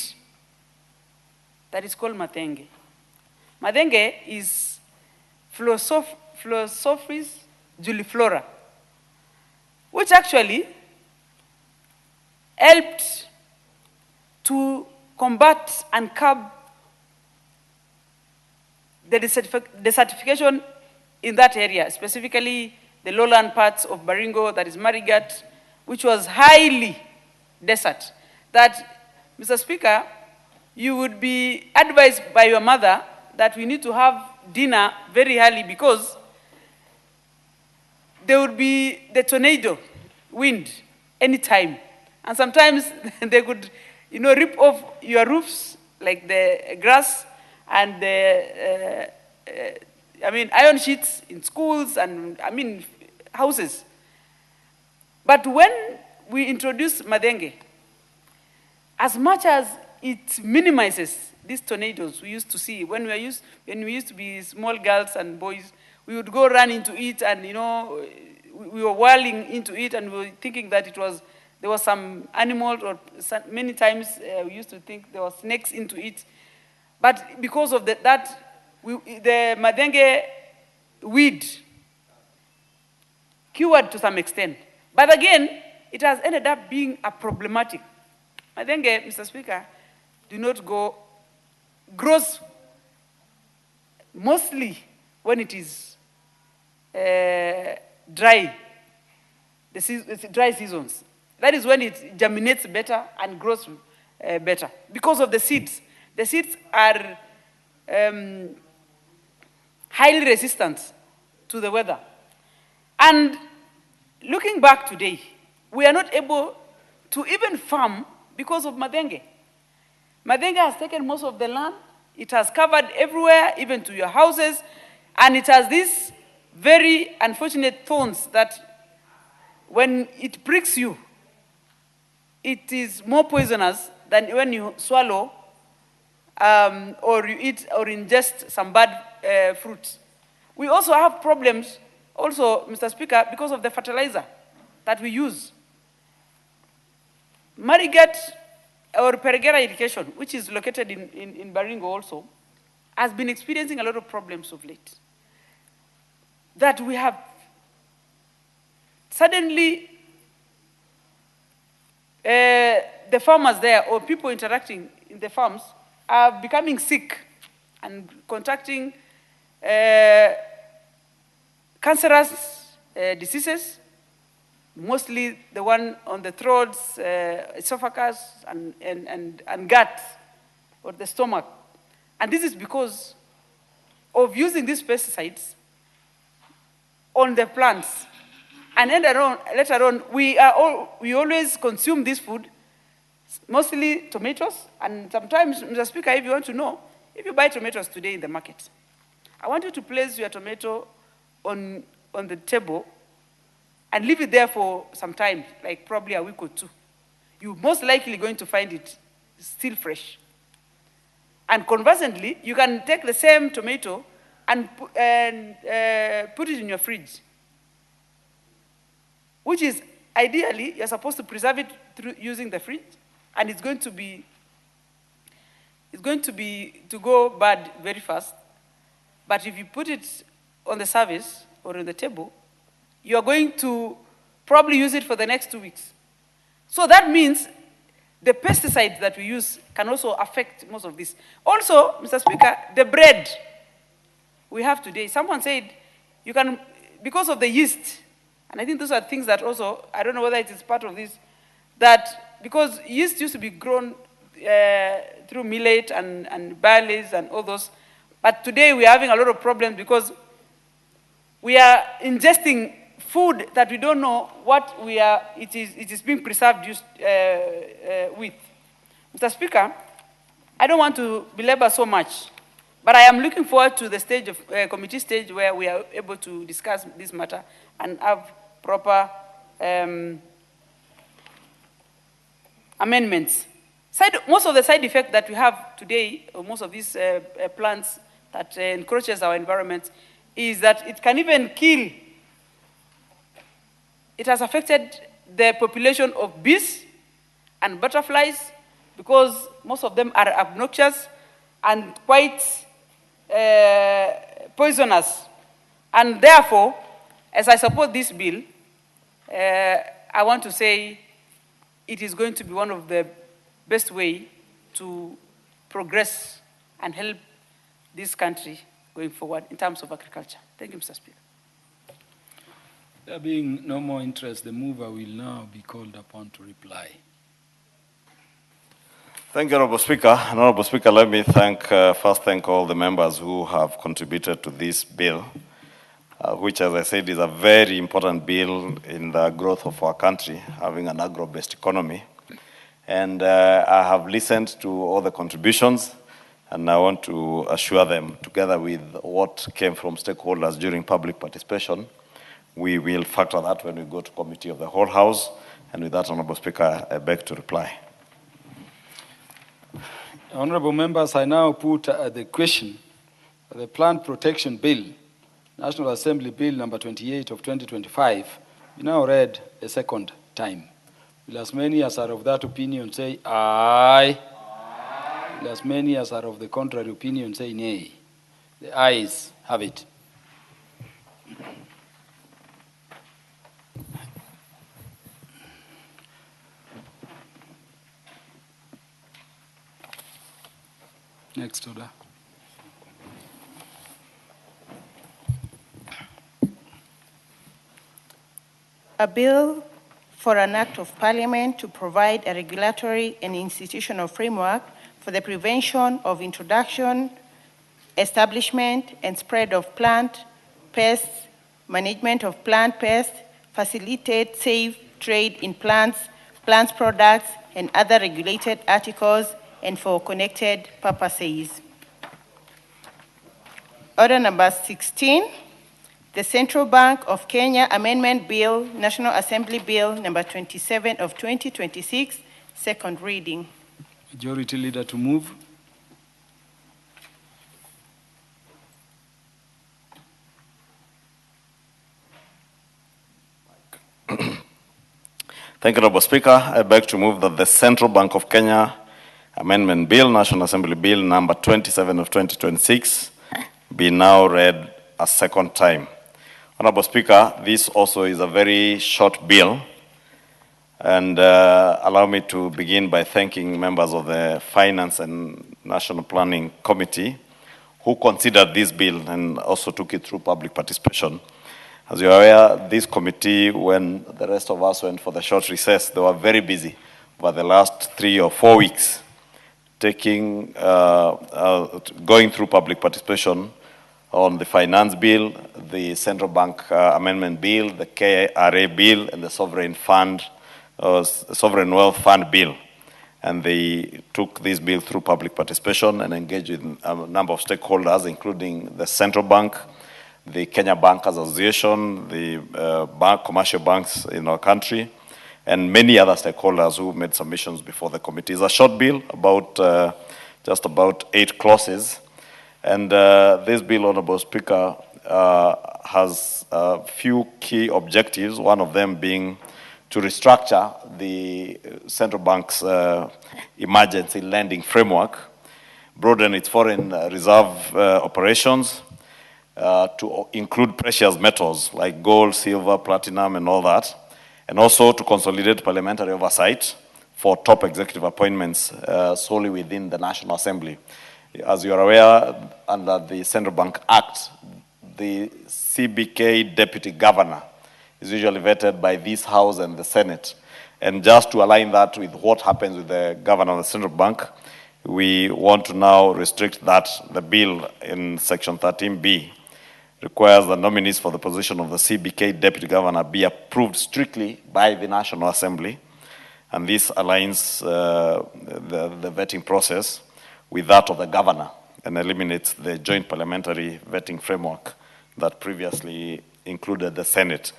that is called matenge. Matenge is Phlosophis juliflora, which actually helped to combat and curb the desertification in that area, specifically the lowland parts of Baringo, that is Marigat, which was highly desert. That, Mr. Speaker, you would be advised by your mother that we need to have dinner very early because there would be the tornado wind anytime. And sometimes they could, rip off your roofs, like the grass and the, iron sheets in schools and, houses. But when we introduce madenge, as much as it minimizes these tornadoes we used to see when we used to be small girls and boys, we would go run into it and, we were whirling into it and we were thinking that there was some animal, or many times we used to think there were snakes into it. But because of the madenge weed cured to some extent. But again, it has ended up being a problematic. Madenge, Mr. Speaker, grows mostly when it is dry, the dry seasons. That is when it germinates better and grows better because of the seeds. The seeds are highly resistant to the weather. And looking back today, we are not able to even farm because of madenge. Madenge has taken most of the land. It has covered everywhere, even to your houses. And it has these very unfortunate thorns that when it pricks you, it is more poisonous than when you swallow or you eat or ingest some bad fruit. We also have problems, also, Mr. Speaker, because of the fertilizer that we use. Marigat or Perigera irrigation, which is located in Baringo also, has been experiencing a lot of problems of late. That we have suddenly the farmers there or people interacting in the farms are becoming sick and contracting cancerous diseases, mostly the one on the throats, esophagus, and gut, or the stomach. And this is because of using these pesticides on the plants. And later on, we always consume this food, mostly tomatoes, and sometimes, Mr. Speaker, if you want to know, if you buy tomatoes today in the market, I want you to place your tomato on the table and leave it there for some time, like probably a week or two. You're most likely going to find it still fresh. And conversely, you can take the same tomato and put it in your fridge, which is ideally, you're supposed to preserve it through using the fridge, and it's going to go bad very fast. But if you put it on the service or on the table, you are going to probably use it for the next 2 weeks. So that means the pesticides that we use can also affect most of this. Also, Mr. Speaker, the bread we have today, someone said you can, because of the yeast, and I think those are things that also, I don't know whether it is part of this, that because yeast used to be grown through millet and barleys and all those, but today we are having a lot of problems because we are ingesting food that we don't know what it is being preserved with. Mr. Speaker, I don't want to belabor so much, but I am looking forward to the stage of committee stage where we are able to discuss this matter and have proper amendments. Most of the side effect that we have today, or most of these plants that encroaches our environment, is that it can even kill. It has affected the population of bees and butterflies because most of them are obnoxious and quite poisonous. And therefore, as I support this bill, I want to say it is going to be one of the best way to progress and help this country going forward in terms of agriculture. Thank you, Mr. Speaker. There being no more interest, the mover will now be called upon to reply. Thank you, Honorable Speaker. Honorable Speaker, let me first thank all the members who have contributed to this bill, which, as I said, is a very important bill in the growth of our country, having an agro-based economy. And I have listened to all the contributions, and I want to assure them, together with what came from stakeholders during public participation, we will factor that when we go to committee of the whole House. And with that, Honorable Speaker, I beg to reply. Honorable members, I now put the question, the Plant Protection Bill, National Assembly Bill number 28 of 2025, be now read a second time. Will as many as are of that opinion say aye? Aye. Will as many as are of the contrary opinion say nay? The ayes have it. Next order. A bill for an act of parliament to provide a regulatory and institutional framework for the prevention of introduction, establishment, and spread of plant pests, management of plant pests, facilitate safe trade in plants, plant products, and other regulated articles, and for connected purposes. Order number 16, the Central Bank of Kenya Amendment Bill, National Assembly Bill number 27 of 2026, second reading. Majority Leader to move. Thank you, Honorable Speaker. I beg to move that the Central Bank of Kenya Amendment Bill, National Assembly Bill number 27 of 2026, be now read a second time. Honorable Speaker, this also is a very short bill, and allow me to begin by thanking members of the Finance and National Planning Committee who considered this bill and also took it through public participation. As you are aware, this committee, when the rest of us went for the short recess, they were very busy over the last 3 or 4 weeks, going through public participation on the Finance Bill, the Central Bank Amendment Bill, the KRA Bill, and the Sovereign Wealth Fund Bill. And they took this bill through public participation and engaged with a number of stakeholders, including the Central Bank, the Kenya Bankers Association, the commercial banks in our country, and many other stakeholders who made submissions before the committee. It's a short bill, just about 8 clauses. And this bill, Honorable Speaker, has a few key objectives, one of them being to restructure the central bank's emergency lending framework, broaden its foreign reserve operations, to include precious metals like gold, silver, platinum, and all that, and also to consolidate parliamentary oversight for top executive appointments solely within the National Assembly. As you are aware, under the Central Bank Act, the CBK deputy governor is usually vetted by this House and the Senate. And just to align that with what happens with the governor of the Central Bank, we want to now restrict that. The bill in Section 13B requires the nominees for the position of the CBK deputy governor be approved strictly by the National Assembly. And this aligns the vetting process with that of the governor and eliminates the joint parliamentary vetting framework that previously included the Senate.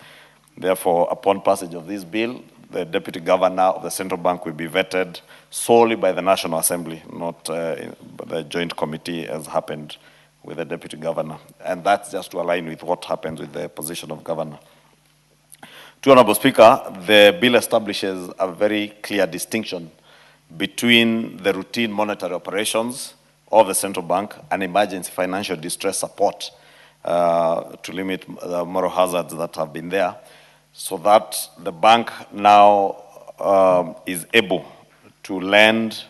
Therefore, upon passage of this bill, the deputy governor of the central bank will be vetted solely by the National Assembly, not the joint committee as happened with the deputy governor. And that's just to align with what happens with the position of governor. To Honorable Speaker, the bill establishes a very clear distinction between the routine monetary operations of the central bank and emergency financial distress support to limit the moral hazards that have been there, so that the bank now is able to lend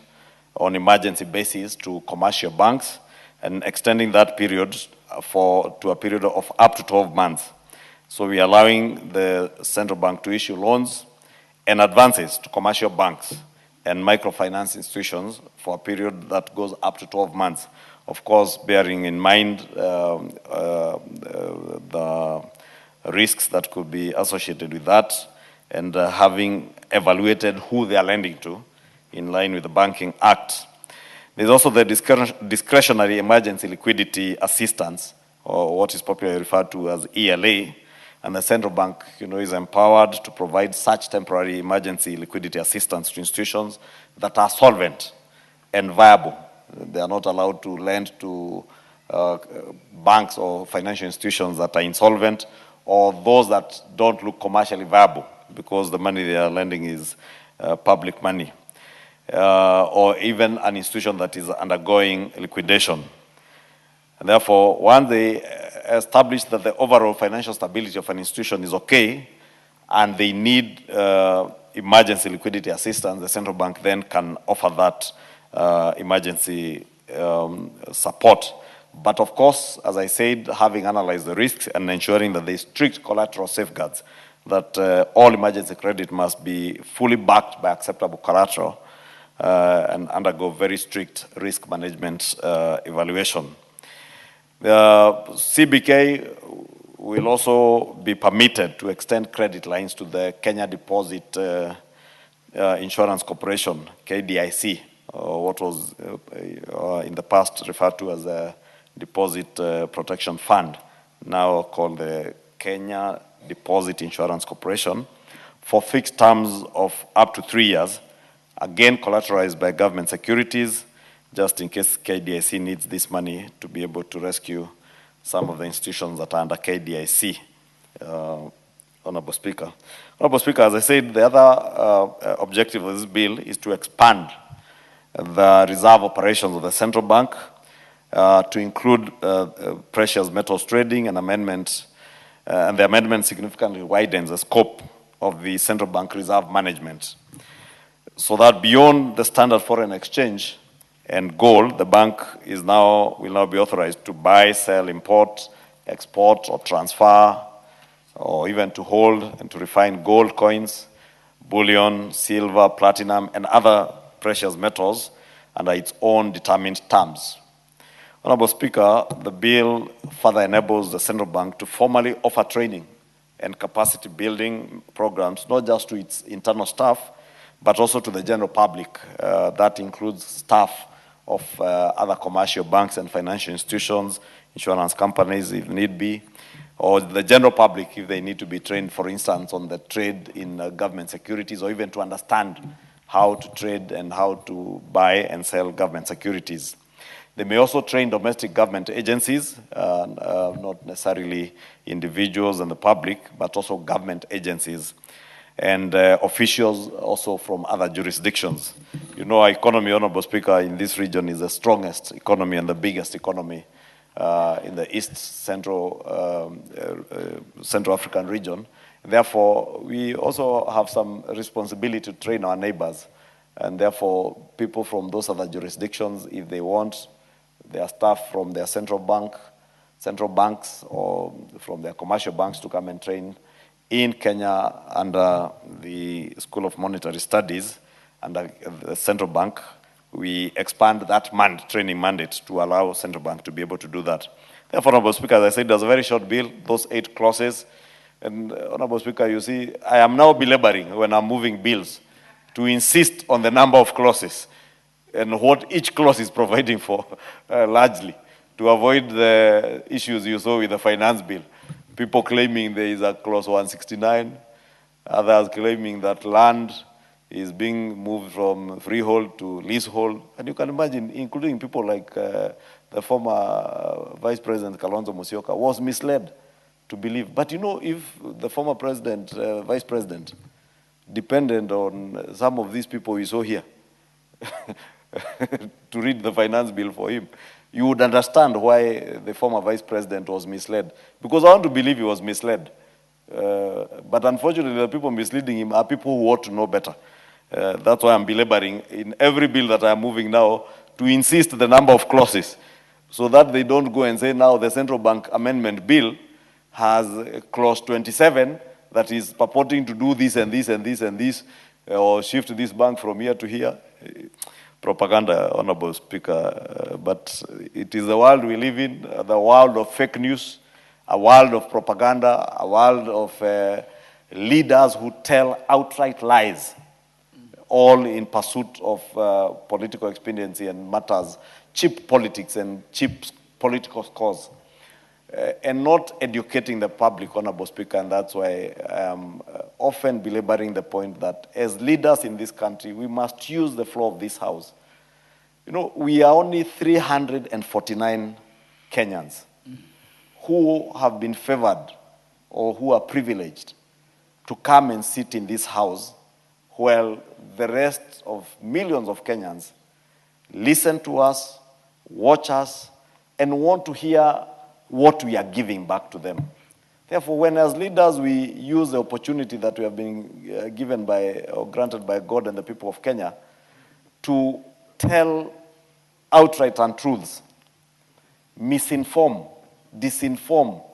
on emergency basis to commercial banks and extending that period to a period of up to 12 months. So we are allowing the central bank to issue loans and advances to commercial banks and microfinance institutions for a period that goes up to 12 months. Of course, bearing in mind the risks that could be associated with that, and having evaluated who they are lending to in line with the Banking Act. There's also the discretionary emergency liquidity assistance, or what is popularly referred to as ELA, and the central bank, is empowered to provide such temporary emergency liquidity assistance to institutions that are solvent and viable. They are not allowed to lend to banks or financial institutions that are insolvent, or those that don't look commercially viable because the money they are lending is public money, or even an institution that is undergoing liquidation. And therefore, once they establish that the overall financial stability of an institution is okay, and they need emergency liquidity assistance, the central bank then can offer that emergency support. But of course, as I said, having analyzed the risks and ensuring that there is strict collateral safeguards, that all emergency credit must be fully backed by acceptable collateral and undergo very strict risk management evaluation. The CBK will also be permitted to extend credit lines to the Kenya Deposit Insurance Corporation, KDIC, what was in the past referred to as a Deposit Protection Fund, now called the Kenya Deposit Insurance Corporation, for fixed terms of up to 3 years, again collateralized by government securities, just in case KDIC needs this money to be able to rescue some of the institutions that are under KDIC. Honorable Speaker. Honorable Speaker, as I said, the other objective of this bill is to expand the reserve operations of the central bank to include precious metals trading and amendments, and the amendment significantly widens the scope of the central bank reserve management, so that beyond the standard foreign exchange and gold, the bank will now be authorized to buy, sell, import, export, or transfer, or even to hold and to refine gold coins, bullion, silver, platinum, and other precious metals under its own determined terms. Honorable Speaker, the bill further enables the central bank to formally offer training and capacity building programs, not just to its internal staff, but also to the general public. That includes staff of other commercial banks and financial institutions, insurance companies if need be, or the general public if they need to be trained, for instance, on the trade in government securities, or even to understand how to trade and how to buy and sell government securities. They may also train domestic government agencies, not necessarily individuals and the public, but also government agencies and officials also from other jurisdictions. Our economy, Honorable Speaker, in this region is the strongest economy and the biggest economy in the East Central African region. Therefore, we also have some responsibility to train our neighbors. And therefore, people from those other jurisdictions, if they want their staff from their central banks, or from their commercial banks to come and train in Kenya under the School of Monetary Studies, under the central bank, we expand that training mandate to allow central bank to be able to do that. Therefore, Honorable Speaker, as I said, there's a very short bill, those 8 clauses. And Honorable Speaker, you see, I am now belaboring when I'm moving bills to insist on the number of clauses and what each clause is providing for, largely, to avoid the issues you saw with the finance bill. People claiming there is a clause 169, Others claiming that land is being moved from freehold to leasehold. And you can imagine, including people like the former Vice President Kalonzo Musyoka was misled to believe. But you know, if the former president, Vice President, depended on some of these people you saw here to read the finance bill for him, you would understand why the former Vice President was misled. Because I want to believe he was misled. But unfortunately, the people misleading him are people who ought to know better. That's why I'm belaboring in every bill that I'm moving now to insist the number of clauses so that they don't go and say now the Central Bank Amendment Bill has clause 27 that is purporting to do this and this and this and this, or shift this bank from here to here. Propaganda, Honorable Speaker. But it is the world we live in, the world of fake news, a world of propaganda, a world of leaders who tell outright lies, all in pursuit of political expediency and matters, cheap politics and cheap political scores, and not educating the public, Honorable Speaker. And that's why I'm often belaboring the point that as leaders in this country, we must use the floor of this House. You know, we are only 349 Kenyans who have been favored or who are privileged to come and sit in this House, while the rest of millions of Kenyans listen to us, watch us, and want to hear what we are giving back to them. Therefore, when as leaders we use the opportunity that we have been given by or granted by God and the people of Kenya to tell outright untruths, misinform, disinform,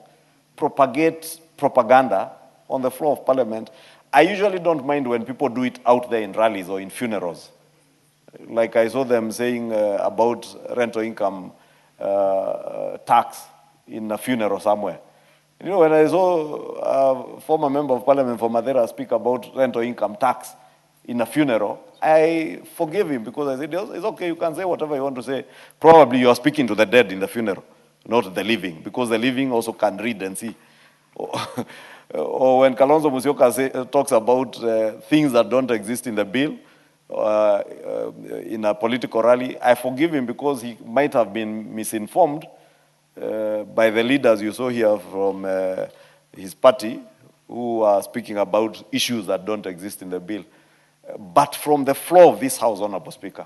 propagate propaganda on the floor of Parliament, I usually don't mind when people do it out there in rallies or in funerals. Like I saw them saying about rental income tax in a funeral somewhere. You know, when I saw a former member of Parliament from Madeira speak about rental income tax in a funeral, I forgave him because I said, it's okay, you can say whatever you want to say. Probably you are speaking to the dead in the funeral, not the living, because the living also can read and see. Or when Kalonzo Musyoka talks about things that don't exist in the bill, in a political rally, I forgive him because he might have been misinformed by the leaders you saw here from his party who are speaking about issues that don't exist in the bill. But from the floor of this House, Honorable Speaker,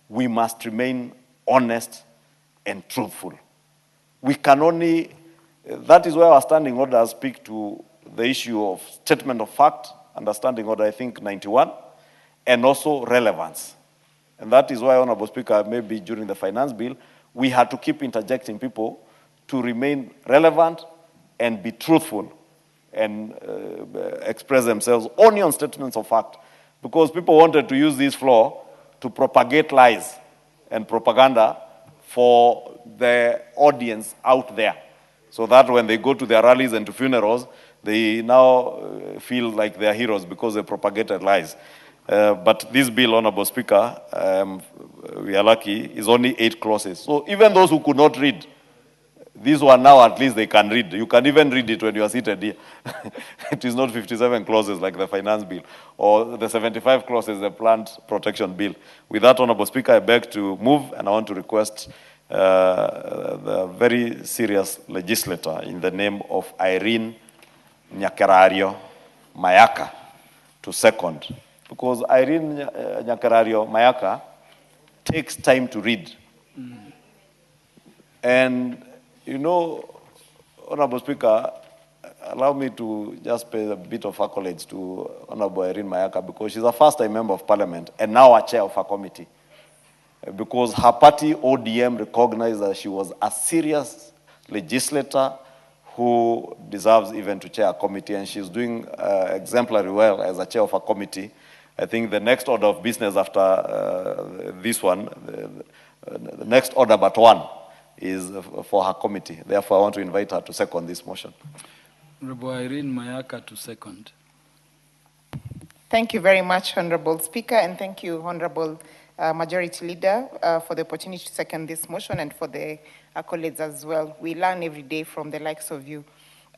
we must remain honest and truthful. We can only, that is why our standing orders speak to the issue of statement of fact, understanding order, I think, 91, and also relevance. And that is why, Honorable Speaker, maybe during the finance bill, we had to keep interjecting people to remain relevant and be truthful and express themselves only on statements of fact. Because people wanted to use this floor to propagate lies and propaganda for the audience out there. So that when they go to their rallies and to funerals, they now feel like they're heroes because they propagated lies. But this bill, Honorable Speaker, we are lucky, is only 8 clauses. So even those who could not read, this one now at least they can read. You can even read it when you are seated here. It is not 57 clauses like the finance bill or the 75 clauses the plant protection bill. With that, Honorable Speaker, I beg to move, and I want to request the very serious legislator in the name of Irene Nyakerario Mayaka to second. Because Irene Nyakerario Mayaka takes time to read. And you know, Honorable Speaker, allow me to just pay a bit of accolades to Honorable Irene Mayaka because she's a first-time member of Parliament and now a chair of a committee. Because her party, ODM, recognized that she was a serious legislator who deserves even to chair a committee, and she's doing exemplary well as a chair of a committee. I think the next order of business after this one, the next order but one, is for her committee. Therefore, I want to invite her to second this motion. Honorable Irene Mayaka to second. Thank you very much, Honorable Speaker, and thank you, Honorable Majority Leader, for the opportunity to second this motion and for the accolades as well. We learn every day from the likes of you.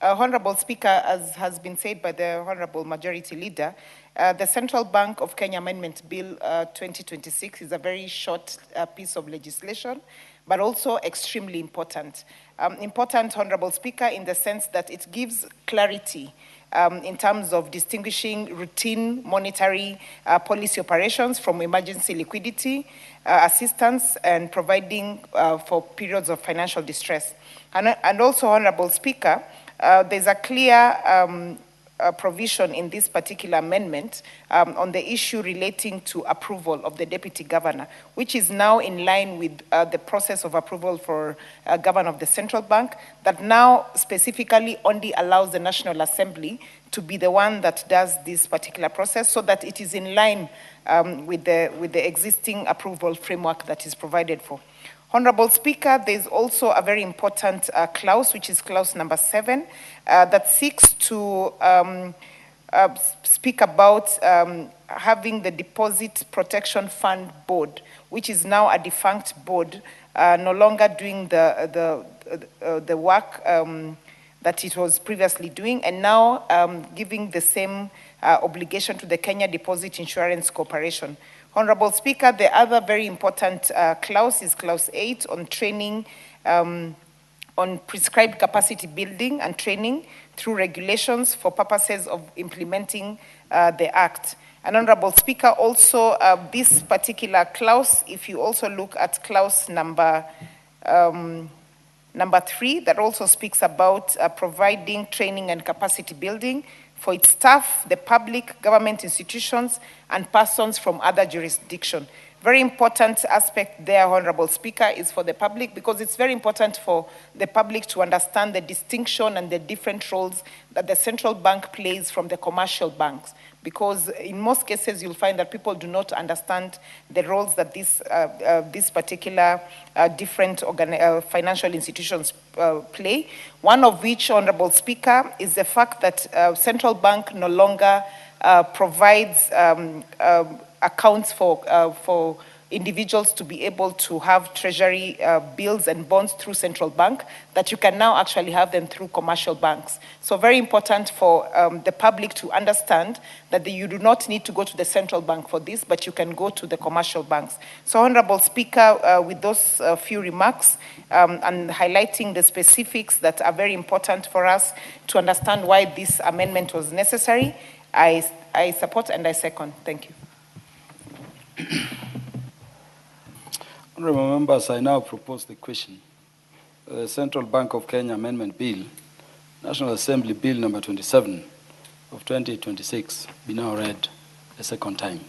Honorable Speaker, as has been said by the Honorable Majority Leader, the Central Bank of Kenya Amendment Bill 2026 is a very short piece of legislation, but also extremely important. Important, Honorable Speaker, in the sense that it gives clarity in terms of distinguishing routine monetary policy operations from emergency liquidity assistance and providing for periods of financial distress. And also, Honorable Speaker, there's a clear provision in this particular amendment on the issue relating to approval of the Deputy Governor, which is now in line with the process of approval for Governor of the Central Bank, that now specifically only allows the National Assembly to be the one that does this particular process, so that it is in line with the existing approval framework that is provided for. Honorable Speaker, there's also a very important clause, which is clause number 7, that seeks to speak about having the Deposit Protection Fund Board, which is now a defunct board, no longer doing the work that it was previously doing, and now giving the same obligation to the Kenya Deposit Insurance Corporation. Honorable Speaker, the other very important clause is clause 8 on training, on prescribed capacity building and training through regulations for purposes of implementing the Act. And Honorable Speaker, also this particular clause, if you also look at clause number 3, that also speaks about providing training and capacity building for its staff, the public, government institutions, and persons from other jurisdictions. Very important aspect there, Honorable Speaker, is for the public, because it's very important for the public to understand the distinction and the different roles that the central bank plays from the commercial banks. Because in most cases, you'll find that people do not understand the roles that this particular different financial institutions play. One of which, Honorable Speaker, is the fact that central bank no longer provides accounts for individuals to be able to have treasury bills and bonds through central bank, that you can now actually have them through commercial banks. So very important for the public to understand that you do not need to go to the central bank for this, but you can go to the commercial banks. So Honorable Speaker, with those few remarks and highlighting the specifics that are very important for us to understand why this amendment was necessary, I support and I second. Thank you. Honorable members, I now propose the question. The Central Bank of Kenya Amendment Bill, National Assembly Bill number 27 of 2026, be now read a second time.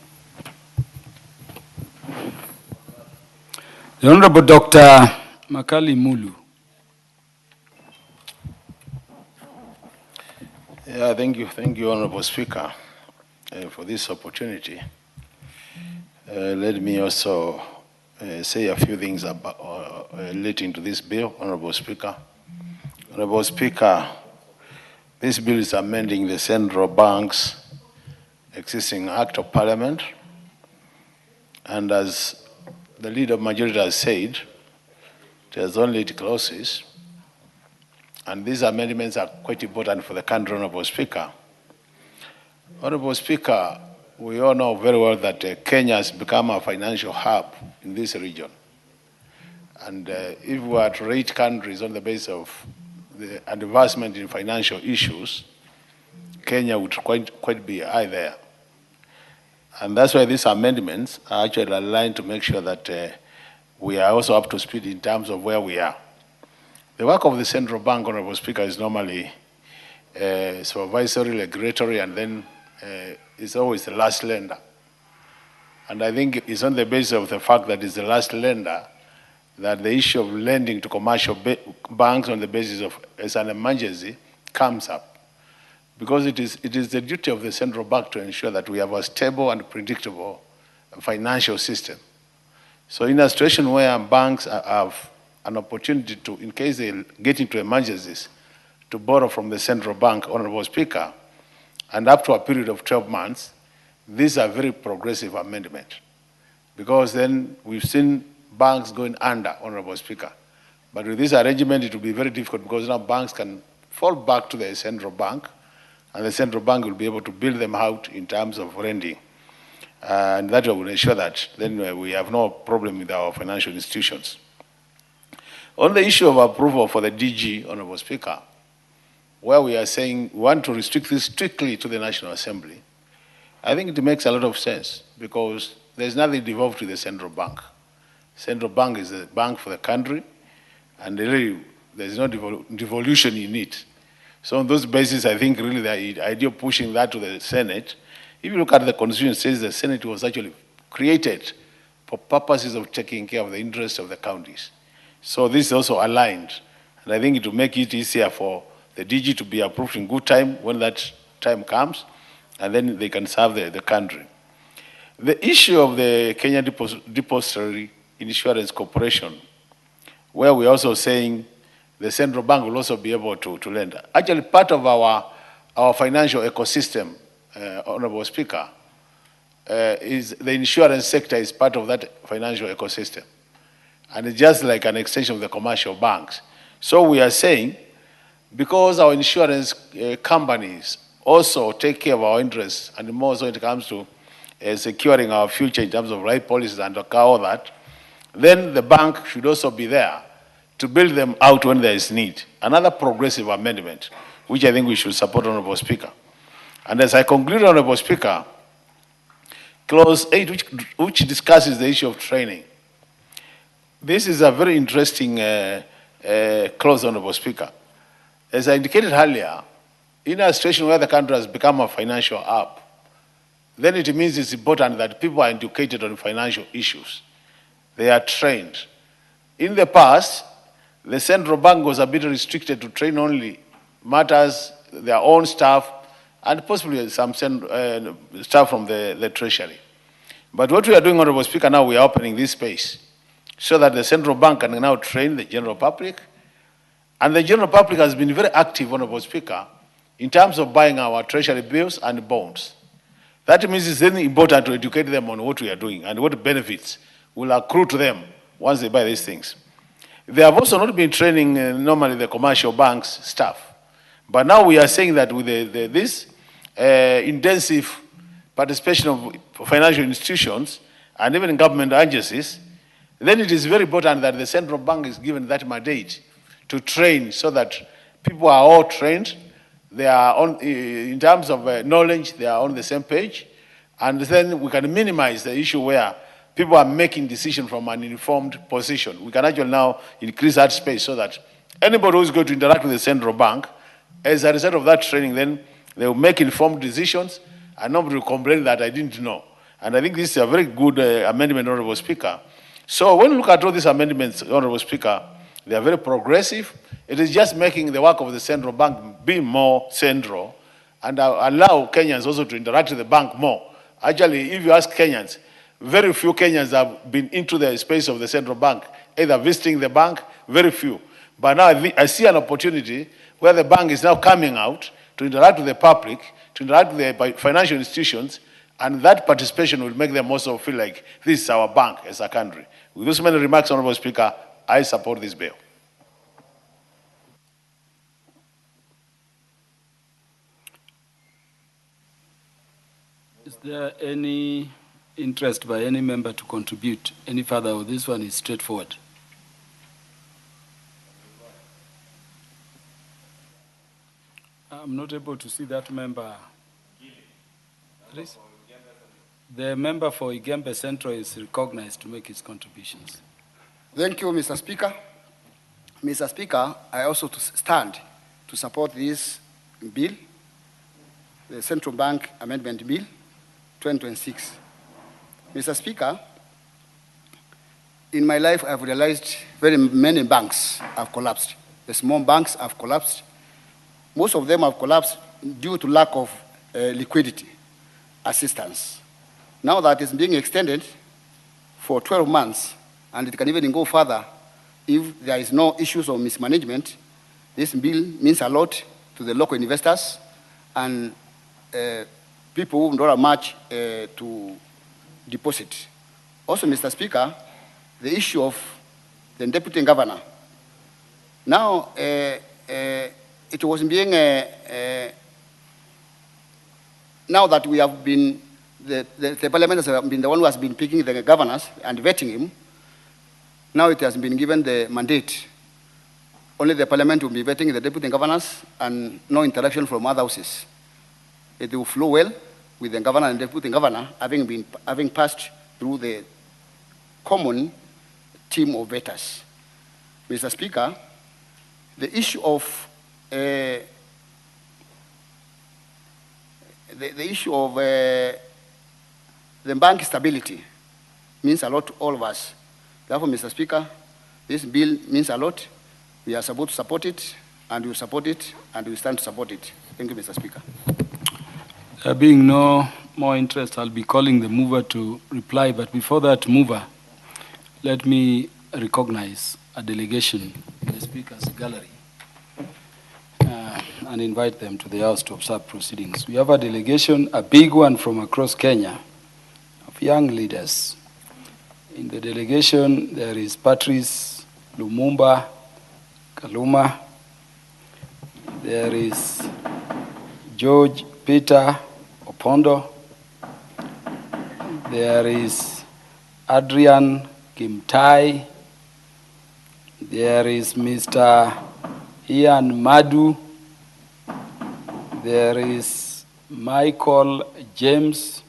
The Honorable Dr. Makali Mulu. Yeah, thank you, Honorable Speaker, for this opportunity. Let me also say a few things about relating to this bill, Honorable Speaker. Honorable Speaker, this bill is amending the Central Bank's existing Act of Parliament, and as the Leader of Majority has said, it has only 8 clauses, and these amendments are quite important for the country, Honorable Speaker. Honorable Speaker, we all know very well that Kenya has become a financial hub in this region. And if we were to rate countries on the basis of the advancement in financial issues, Kenya would quite be high there. And that's why these amendments are actually aligned to make sure that we are also up to speed in terms of where we are. The work of the central bank, Honorable Speaker, is normally supervisory, regulatory, and then it's always the last lender. And I think it's on the basis of the fact that it's the last lender that the issue of lending to commercial banks on the basis of as an emergency comes up. Because it is the duty of the central bank to ensure that we have a stable and predictable financial system. So in a situation where banks have an opportunity to, in case they get into emergencies, to borrow from the central bank, Honorable Speaker, and up to a period of 12 months, these are very progressive amendment. Because then we've seen banks going under, Honorable Speaker. But with this arrangement, it will be very difficult because now banks can fall back to the central bank, and the central bank will be able to build them out in terms of lending. And that will ensure that then we have no problem with our financial institutions. On the issue of approval for the DG, Honorable Speaker, where we are saying we want to restrict this strictly to the National Assembly, I think it makes a lot of sense because there's nothing devolved to the central bank. Central bank is the bank for the country, and really there's no devolution in it. So on those bases, I think really the idea of pushing that to the Senate, if you look at the Constitution, it says the Senate was actually created for purposes of taking care of the interests of the counties. So this is also aligned, and I think it will make it easier for the DG to be approved in good time when that time comes, and then they can serve the country. The issue of the Kenya Depository Insurance Corporation, where we're also saying the central bank will also be able to lend. Actually, part of our financial ecosystem, Honorable Speaker, is the insurance sector is part of that financial ecosystem. And it's just like an extension of the commercial banks. So we are saying, because our insurance companies also take care of our interests, and more so when it comes to securing our future in terms of right policies and all that, then the bank should also be there to build them out when there is need. Another progressive amendment, which I think we should support, Honorable Speaker. And as I conclude, Honorable Speaker, Clause 8, which discusses the issue of training. This is a very interesting clause, Honorable Speaker. As I indicated earlier, in a situation where the country has become a financial hub, then it means it's important that people are educated on financial issues. They are trained. In the past, the central bank was a bit restricted to train only matters, their own staff, and possibly some staff from the Treasury. But what we are doing, Honorable Speaker, now we are opening this space so that the central bank can now train the general public. And the general public has been very active, Honorable Speaker, in terms of buying our Treasury bills and bonds. That means it's very important to educate them on what we are doing and what benefits will accrue to them once they buy these things. They have also not been training normally the commercial banks staff. But now we are saying that with this intensive participation of financial institutions and even government agencies, then it is very important that the central bank is given that mandate to train so that people are all trained. They are on, in terms of knowledge, they are on the same page. And then we can minimize the issue where people are making decisions from an informed position. We can actually now increase that space so that anybody who's going to interact with the central bank, as a result of that training, then they will make informed decisions and nobody will complain that I didn't know. And I think this is a very good amendment, Honorable Speaker. So when you look at all these amendments, Honorable Speaker, they are very progressive. It is just making the work of the central bank be more central and allow Kenyans also to interact with the bank more. Actually, if you ask Kenyans, very few Kenyans have been into the space of the central bank, either visiting the bank, very few. But now I see an opportunity where the bank is now coming out to interact with the public, to interact with the financial institutions, and that participation will make them also feel like this is our bank as a country. With those many remarks, Honorable Speaker, I support this bill. Is there any interest by any member to contribute any further, or this one is straightforward? I'm not able to see that member. Please? The member for Igembe Central is recognized to make his contributions. Thank you, Mr. Speaker. Mr. Speaker, I also stand to support this bill, the Central Bank Amendment Bill 2026. Mr. Speaker, in my life, I've realized very many banks have collapsed. The small banks have collapsed. Most of them have collapsed due to lack of liquidity assistance. Now that it's being extended for 12 months, and it can even go further if there is no issues of mismanagement, this bill means a lot to the local investors and people who don't have much to deposit. Also, Mr. Speaker, the issue of the deputy governor. Now, it was being, now that we have been, the parliament has been the one who has been picking the governors and vetting him, now it has been given the mandate. Only the parliament will be vetting the deputy governors and no interaction from other houses. It will flow well with the governor and deputy governor having passed through the common team of vetters. Mr. Speaker, the issue of the issue of the bank stability means a lot to all of us. Therefore, Mr. Speaker, this bill means a lot. We are supposed to support it, and we support it, and we stand to support it. Thank you, Mr. Speaker. There being no more interest, I'll be calling the mover to reply. But before that mover, let me recognize a delegation in the Speaker's gallery and invite them to the House to observe proceedings. We have a delegation, a big one from across Kenya, of young leaders. In the delegation, there is Patrice Lumumba Kaluma. There is George Peter Opondo. There is Adrian Kimtai. There is Mr. Ian Madu. There is Michael James.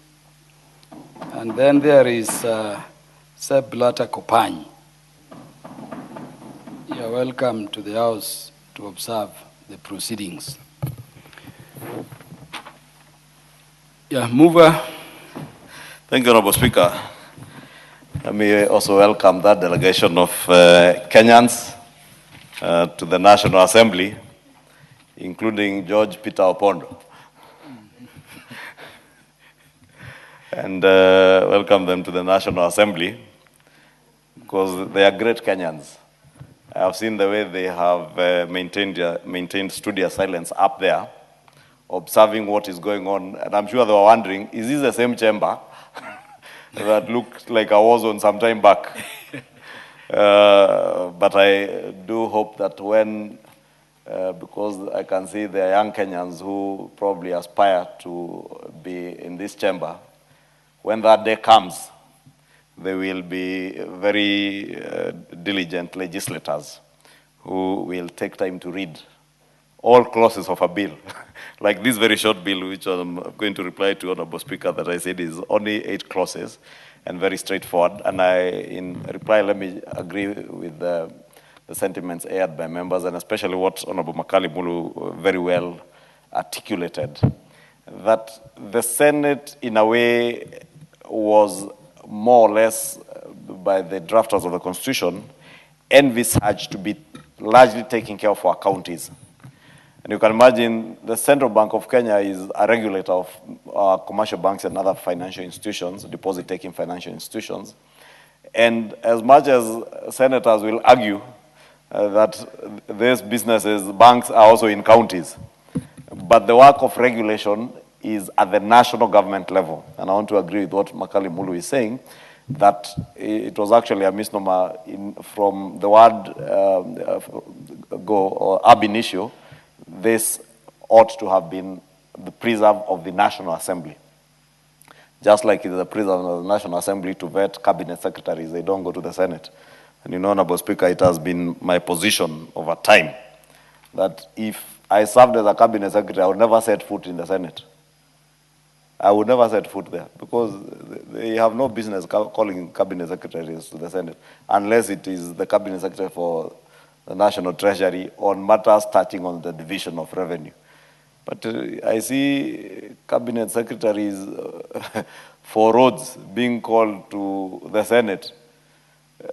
And then there is Seb Blatter Kopany. You are welcome to the House to observe the proceedings. Yeah, mover. Thank you, Honorable Speaker. Let me also welcome that delegation of Kenyans to the National Assembly, including George Peter Opondo. And welcome them to the National Assembly because they are great Kenyans. I have seen the way they have maintained studio silence up there, observing what is going on. And I'm sure they were wondering, is this the same chamber that looked like a war zone some time back? But I do hope that when, because I can see there are young Kenyans who probably aspire to be in this chamber, when that day comes, they will be very diligent legislators who will take time to read all clauses of a bill. Like this very short bill, which I'm going to reply to Honorable Speaker, that I said is only 8 clauses and very straightforward. And in reply, let me agree with the sentiments aired by members, and especially what Honorable Makali Mulu very well articulated, that the Senate, in a way, was more or less, by the drafters of the Constitution, envisaged to be largely taking care of our counties. And you can imagine the Central Bank of Kenya is a regulator of commercial banks and other financial institutions, deposit-taking financial institutions. And as much as senators will argue that these businesses, banks are also in counties, but the work of regulation is at the national government level. And I want to agree with what Makali Mulu is saying, that it was actually a misnomer from the word go or ab initio. This ought to have been the preserve of the National Assembly. Just like it is a preserve of the National Assembly to vet cabinet secretaries, they don't go to the Senate. And you know, Honorable Speaker, it has been my position over time that if I served as a cabinet secretary, I would never set foot in the Senate. I would never set foot there because they have no business calling cabinet secretaries to the Senate unless it is the cabinet secretary for the National Treasury on matters touching on the division of revenue. But I see cabinet secretaries for roads being called to the Senate.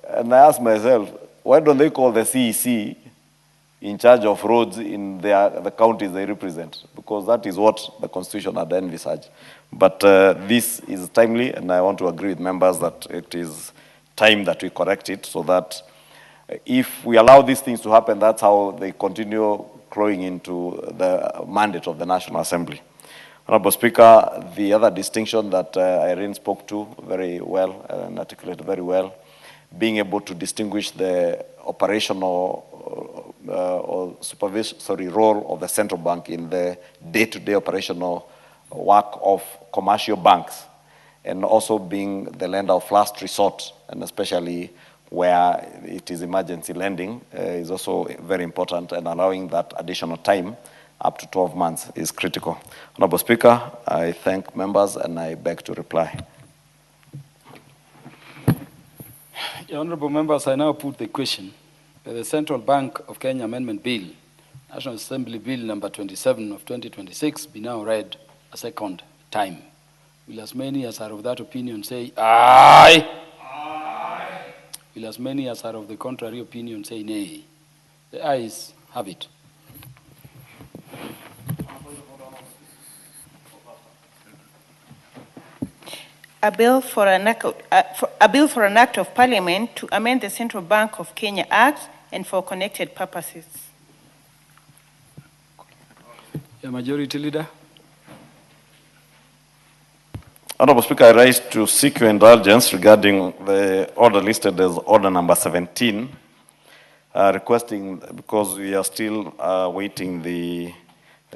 And I ask myself, why don't they call the CEC in charge of roads in the counties they represent? Because that is what the Constitution had envisaged. But this is timely, and I want to agree with members that it is time that we correct it so that if we allow these things to happen, that's how they continue clawing into the mandate of the National Assembly. Honorable Speaker, the other distinction that Irene spoke to very well and articulated very well, being able to distinguish the operational or supervisory role of the central bank in the day-to-day operational work of commercial banks, and also being the lender of last resort, and especially where it is emergency lending, is also very important, and allowing that additional time up to 12 months is critical. Honorable Speaker, I thank members and I beg to reply. Honorable members, I now put the question that the Central Bank of Kenya Amendment Bill, National Assembly Bill number 27 of 2026, be now read a second time. Will as many as are of that opinion say aye? Aye. Will as many as are of the contrary opinion say nay? The ayes have it. A bill for an act of Parliament to amend the Central Bank of Kenya Act and for connected purposes. The Majority Leader. Honorable Speaker, I rise to seek your indulgence regarding the order listed as order number 17, requesting, because we are still waiting the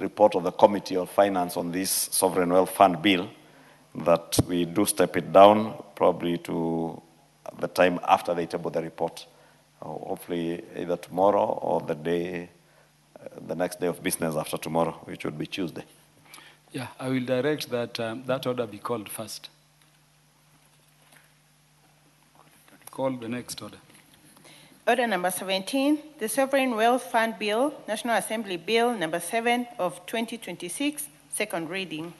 report of the Committee of Finance on this Sovereign Wealth Fund bill, that we do step it down probably to the time after they table the report. Hopefully either tomorrow or the next day of business after tomorrow, which would be Tuesday. Yeah, I will direct that that order be called first. Call the next order. Order number 17, the Sovereign Wealth Fund Bill, National Assembly Bill number 7 of 2026, second reading.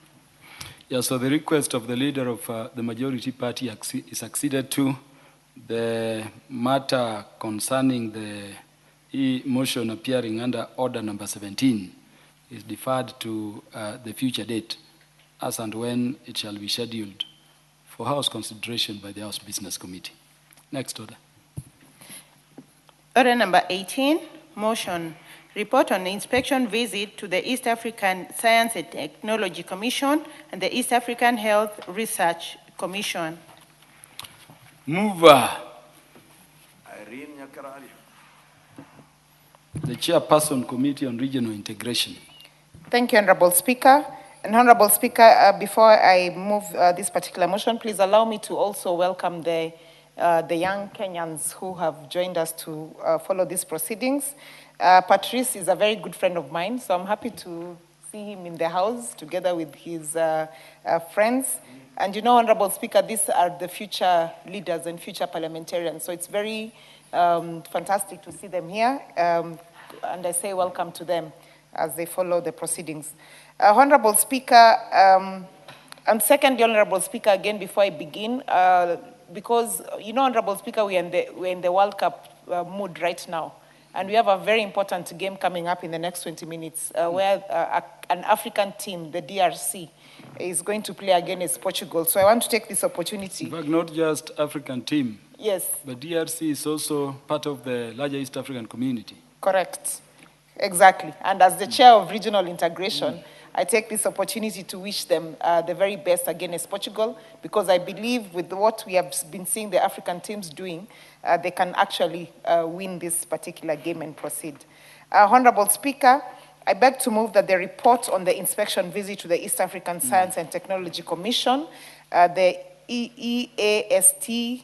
Yeah, so the request of the leader of the majority party is acceded to. The matter concerning the motion appearing under order number 17 is deferred to the future date, as and when it shall be scheduled for House consideration by the House Business Committee. Next order. Order number 18, motion. Report on the inspection visit to the East African Science and Technology Commission and the East African Health Research Commission. Mover. The Chairperson, Committee on Regional Integration. Thank you, Honorable Speaker. And Honorable Speaker, before I move this particular motion, please allow me to also welcome the young Kenyans who have joined us to follow these proceedings. Patrice is a very good friend of mine, so I'm happy to see him in the house together with his friends. And you know, Honorable Speaker, these are the future leaders and future parliamentarians, so it's very fantastic to see them here. And I say welcome to them as they follow the proceedings. Honorable Speaker, and secondly, Honorable Speaker, again, before I begin, because, you know, Honorable Speaker, we're in the World Cup mood right now. And we have a very important game coming up in the next 20 minutes where an African team, the DRC, is going to play against Portugal. So I want to take this opportunity. In fact, not just African team. Yes. But DRC is also part of the larger East African community. Correct. Exactly. And as the chair of regional integration, I take this opportunity to wish them the very best against Portugal, because I believe with what we have been seeing the African teams doing, they can actually win this particular game and proceed. Honorable Speaker, I beg to move that the report on the inspection visit to the East African Science and Technology Commission, the EASTCO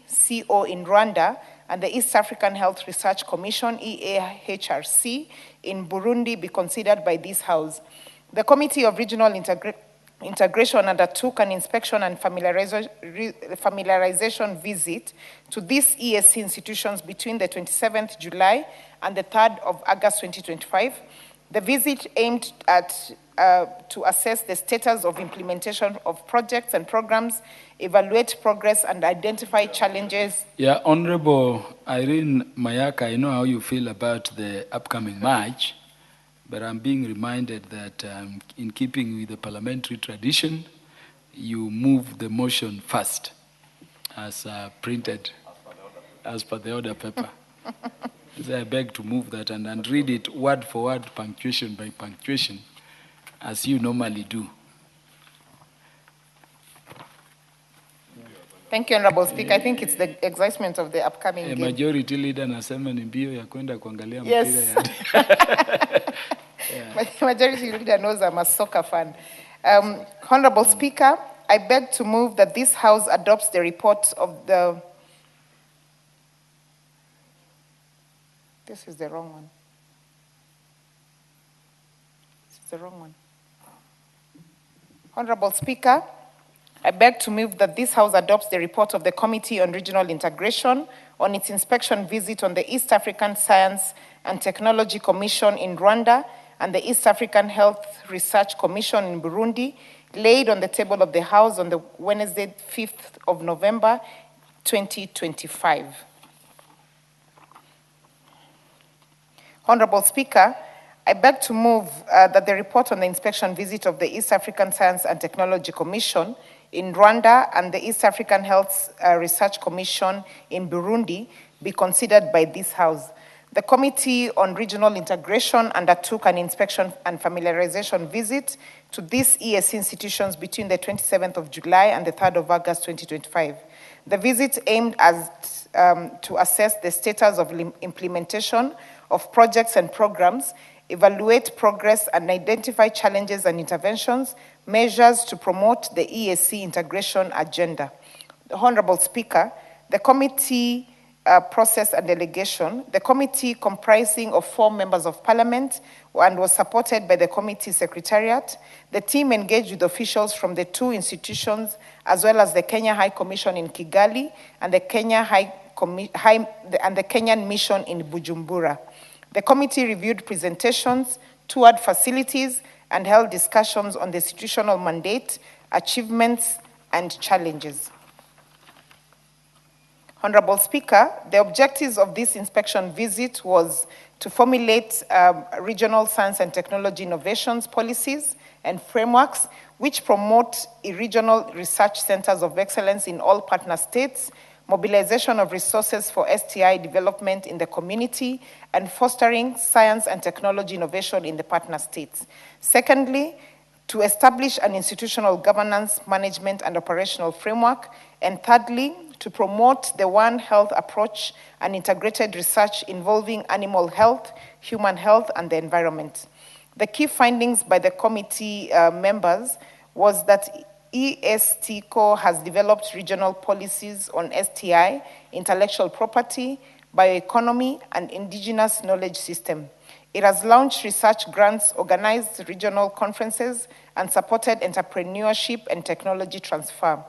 in Rwanda, and the East African Health Research Commission, EAHRC, in Burundi be considered by this House. The Committee of Regional Integration undertook an inspection and familiarization visit to these ESC institutions between the 27th July and the 3rd of August 2025. The visit aimed at to assess the status of implementation of projects and programs, evaluate progress, and identify challenges. Yeah, Honorable Irene Mayaka, I know how you feel about the upcoming March, but I'm being reminded that in keeping with the parliamentary tradition, you move the motion first, as printed, as per the order paper. So I beg to move that and read it word for word, punctuation by punctuation, as you normally do. Thank you, Honorable Speaker. I think it's the excitement of the upcoming game. Majority leader anasema ni mbio ya kwenda kuangalia Yes. mpira ya. Majority leader knows I'm a soccer fan. Honorable Speaker, I beg to move that this House adopts the report of the... This is the wrong one. This is the wrong one. Honorable Speaker, I beg to move that this House adopts the report of the Committee on Regional Integration on its inspection visit on the East African Science and Technology Commission in Rwanda and the East African Health Research Commission in Burundi, laid on the table of the House on the Wednesday, 5th of November, 2025. Honorable Speaker, I beg to move that the report on the inspection visit of the East African Science and Technology Commission in Rwanda and the East African Health Research Commission in Burundi be considered by this House. The Committee on Regional Integration undertook an inspection and familiarization visit to these ESC institutions between the 27th of July and the 3rd of August 2025. The visit aimed to assess the status of implementation of projects and programs, evaluate progress and identify challenges and interventions, measures to promote the ESC integration agenda. The Honorable Speaker, the committee process and delegation, the committee comprising of 4 members of parliament and was supported by the committee secretariat. The team engaged with officials from the 2 institutions as well as the Kenya High Commission in Kigali and the Kenyan Mission in Bujumbura. The committee reviewed presentations, toured facilities, and held discussions on the institutional mandate, achievements, and challenges. Honorable Speaker, the objectives of this inspection visit was to formulate regional science and technology innovations policies and frameworks which promote regional research centers of excellence in all partner states, mobilization of resources for STI development in the community, and fostering science and technology innovation in the partner states. Secondly, to establish an institutional governance, management, and operational framework. And thirdly, to promote the One Health approach and integrated research involving animal health, human health, and the environment. The key findings by the committee members was that ESTCO has developed regional policies on STI, intellectual property, bioeconomy, and indigenous knowledge system. It has launched research grants, organized regional conferences, and supported entrepreneurship and technology transfer.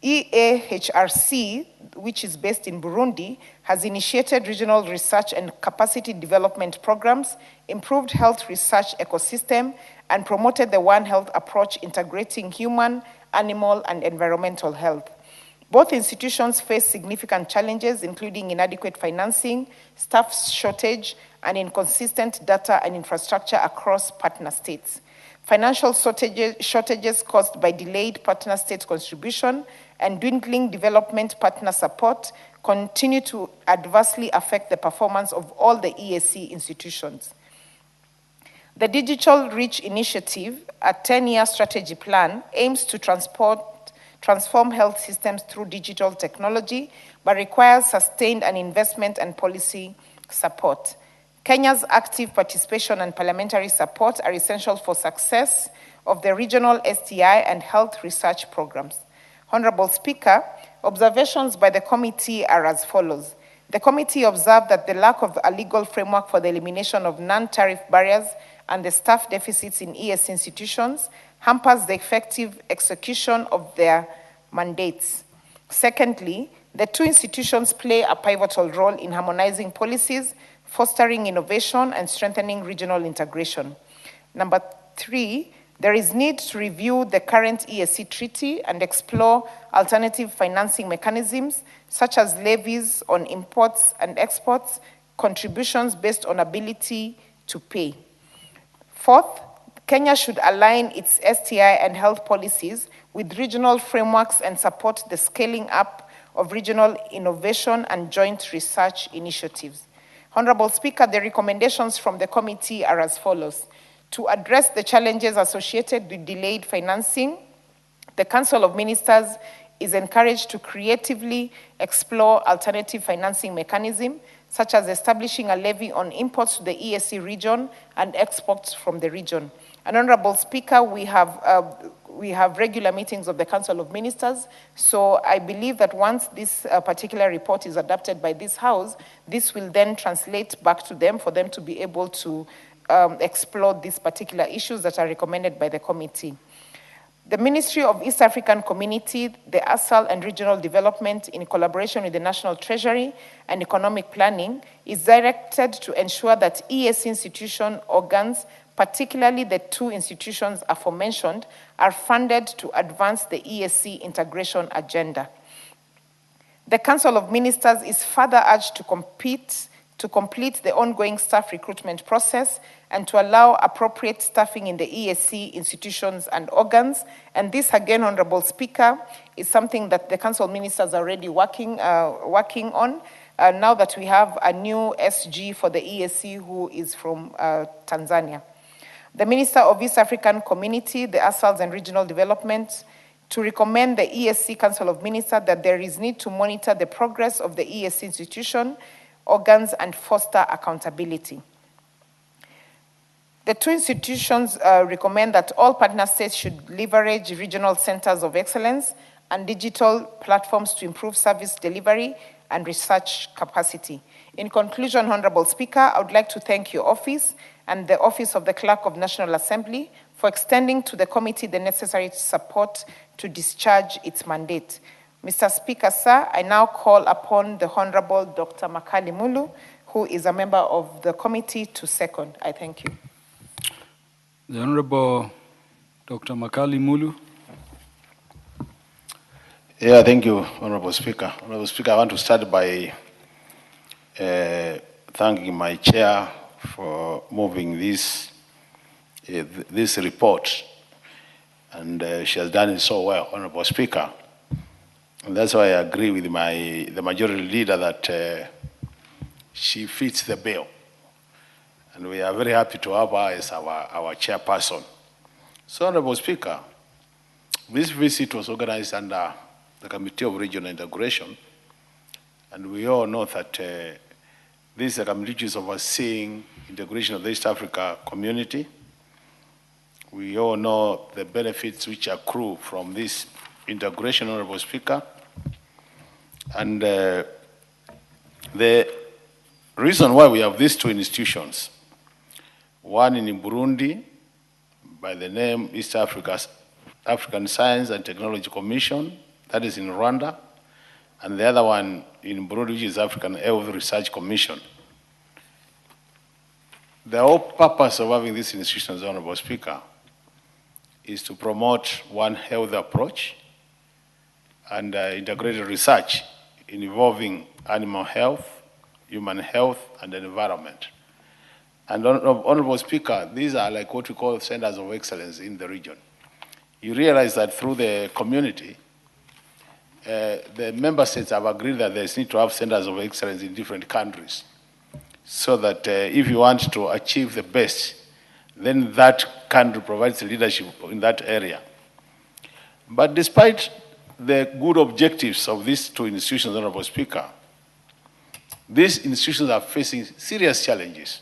EAHRC, which is based in Burundi, has initiated regional research and capacity development programs, improved health research ecosystem, and promoted the One Health approach integrating human, animal, and environmental health. Both institutions face significant challenges, including inadequate financing, staff shortage, and inconsistent data and infrastructure across partner states. Financial shortages caused by delayed partner state contribution and dwindling development partner support continue to adversely affect the performance of all the ESC institutions. The Digital Reach Initiative, a 10-year strategy plan, aims to transform health systems through digital technology, but requires sustained investment and policy support. Kenya's active participation and parliamentary support are essential for success of the regional STI and health research programs. Honorable Speaker, observations by the committee are as follows. The committee observed that the lack of a legal framework for the elimination of non-tariff barriers and the staff deficits in ES institutions hampers the effective execution of their mandates. Secondly, the 2 institutions play a pivotal role in harmonizing policies, fostering innovation, and strengthening regional integration. Number 3, there is need to review the current ESC treaty and explore alternative financing mechanisms, such as levies on imports and exports, contributions based on ability to pay. Fourth, Kenya should align its STI and health policies with regional frameworks and support the scaling up of regional innovation and joint research initiatives. Honorable Speaker, the recommendations from the committee are as follows. To address the challenges associated with delayed financing, the Council of Ministers is encouraged to creatively explore alternative financing mechanisms, such as establishing a levy on imports to the EAC region and exports from the region. And Honorable Speaker, we have regular meetings of the Council of Ministers, so I believe that once this particular report is adopted by this House, this will then translate back to them for them to be able to explore these particular issues that are recommended by the committee. The Ministry of East African Community, the ASAL and Regional Development, in collaboration with the National Treasury and Economic Planning, is directed to ensure that EAC institution organs, particularly the two institutions aforementioned, are funded to advance the EAC integration agenda. The Council of Ministers is further urged to complete the ongoing staff recruitment process and to allow appropriate staffing in the EAC institutions and organs. And this, again, Honorable Speaker, is something that the Council of Ministers are already working on, now that we have a new SG for the EAC who is from Tanzania. The Minister of East African Community, the ASALs and Regional Development, to recommend the EAC Council of Ministers that there is need to monitor the progress of the EAC institution, organs, and foster accountability. The two institutions recommend that all partner states should leverage regional centers of excellence and digital platforms to improve service delivery and research capacity. In conclusion, Honorable Speaker, I would like to thank your office and the Office of the Clerk of National Assembly for extending to the committee the necessary support to discharge its mandate. Mr. Speaker, sir, I now call upon the Honorable Dr. Makali Mulu, who is a member of the committee, to second. I thank you. The Honorable Dr. Makali Mulu. Yeah, thank you, Honorable Speaker. Honorable Speaker, I want to start by thanking my chair for moving this report, and she has done it so well, Honorable Speaker. And that's why I agree with the majority leader that she fits the bill. And we are very happy to have her as our chairperson. So, Honorable Speaker, this visit was organized under the Committee of Regional Integration, and we all know that this is a committee which is overseeing integration of the East Africa community. We all know the benefits which accrue from this integration, Honorable Speaker. And the reason why we have these two institutions, one in Burundi by the name East African Science and Technology Commission, that is in Rwanda, and the other one in Burundi, which is African Health Research Commission. The whole purpose of having these institutions, Honorable Speaker, is to promote one health approach and integrated research involving animal health, human health, and the environment. And Honorable Speaker, these are like what we call centers of excellence in the region. You realize that through the community, the member states have agreed that there's need to have centers of excellence in different countries, so that if you want to achieve the best, then that country provides leadership in that area. But despite the good objectives of these two institutions, Honorable Speaker, these institutions are facing serious challenges.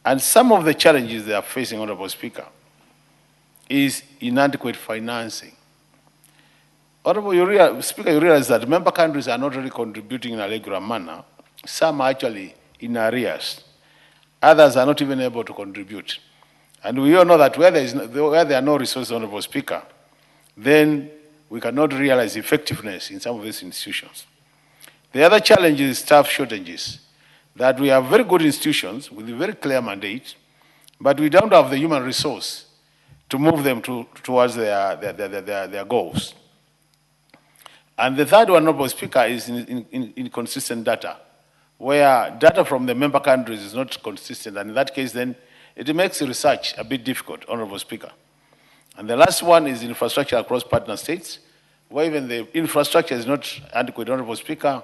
And some of the challenges they are facing, Honorable Speaker, is inadequate financing. Honorable Speaker, you realize that member countries are not really contributing in a regular manner. Some are actually in arrears. Others are not even able to contribute. And we all know that where there are no resources, Honorable Speaker, then we cannot realize effectiveness in some of these institutions. The other challenge is staff shortages, that we have very good institutions with a very clear mandate, but we don't have the human resource to move them towards their goals. And the third one, Honorable Speaker, is inconsistent data, where data from the member countries is not consistent, and in that case, then it makes research a bit difficult, Honorable Speaker. And the last one is infrastructure across partner states, where even the infrastructure is not adequate, Honorable Speaker,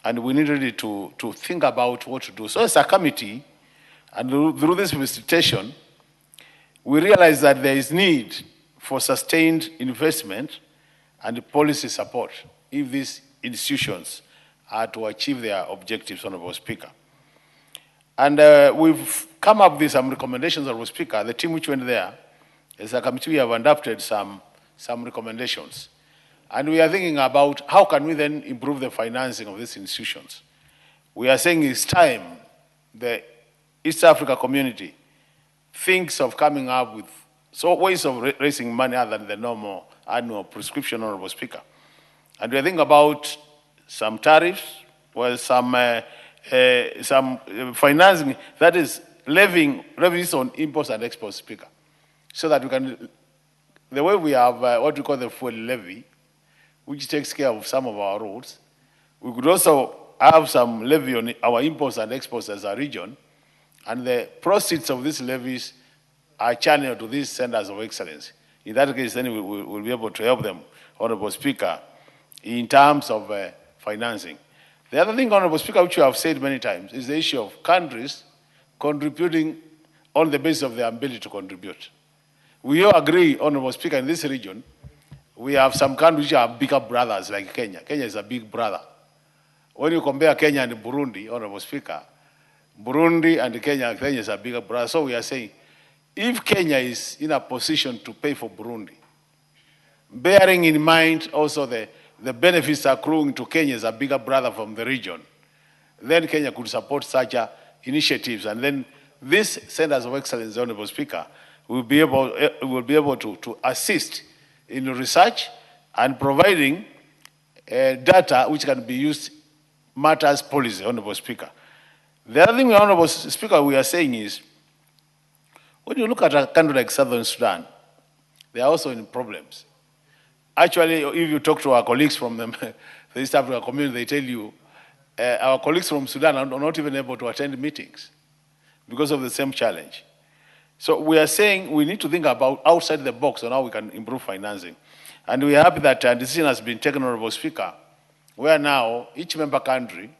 and we need really to think about what to do. So as a committee, and through this visitation, we realize that there is need for sustained investment and policy support if these institutions are to achieve their objectives, Honorable Speaker. And we've come up with some recommendations, Honorable Speaker. The team which went there, as a committee, we have adopted some recommendations. And we are thinking about how can we then improve the financing of these institutions. We are saying it's time the East Africa community thinks of coming up with ways of raising money other than the normal annual prescription, Honorable Speaker. And we are thinking about some tariffs, well, some financing, that is levying revenues on imports and exports, Speaker, so that we can, the way we have what we call the fuel levy, which takes care of some of our roads, we could also have some levy on our imports and exports as a region, and the proceeds of these levies are channeled to these centers of excellence. In that case, then we'll be able to help them, Honorable Speaker, in terms of financing. The other thing, Honorable Speaker, which you have said many times, is the issue of countries contributing on the basis of their ability to contribute. We all agree, Honorable Speaker, in this region, we have some countries which are bigger brothers, like Kenya. Kenya is a big brother. When you compare Kenya and Burundi, Honorable Speaker, Burundi and Kenya is a bigger brother. So we are saying, if Kenya is in a position to pay for Burundi, bearing in mind also the benefits accruing to Kenya as a bigger brother from the region, then Kenya could support such initiatives. And then these centers of excellence, Honorable Speaker, will be able to assist in research and providing data which can be used matters policy, Honorable Speaker. The other thing, Honorable Speaker, we are saying is, when you look at a country like Southern Sudan, they are also in problems. Actually, if you talk to our colleagues from the East Africa community, they tell you our colleagues from Sudan are not even able to attend meetings because of the same challenge. So we are saying we need to think about outside the box on how we can improve financing. And we are happy that a decision has been taken, Honorable Speaker, where now each member country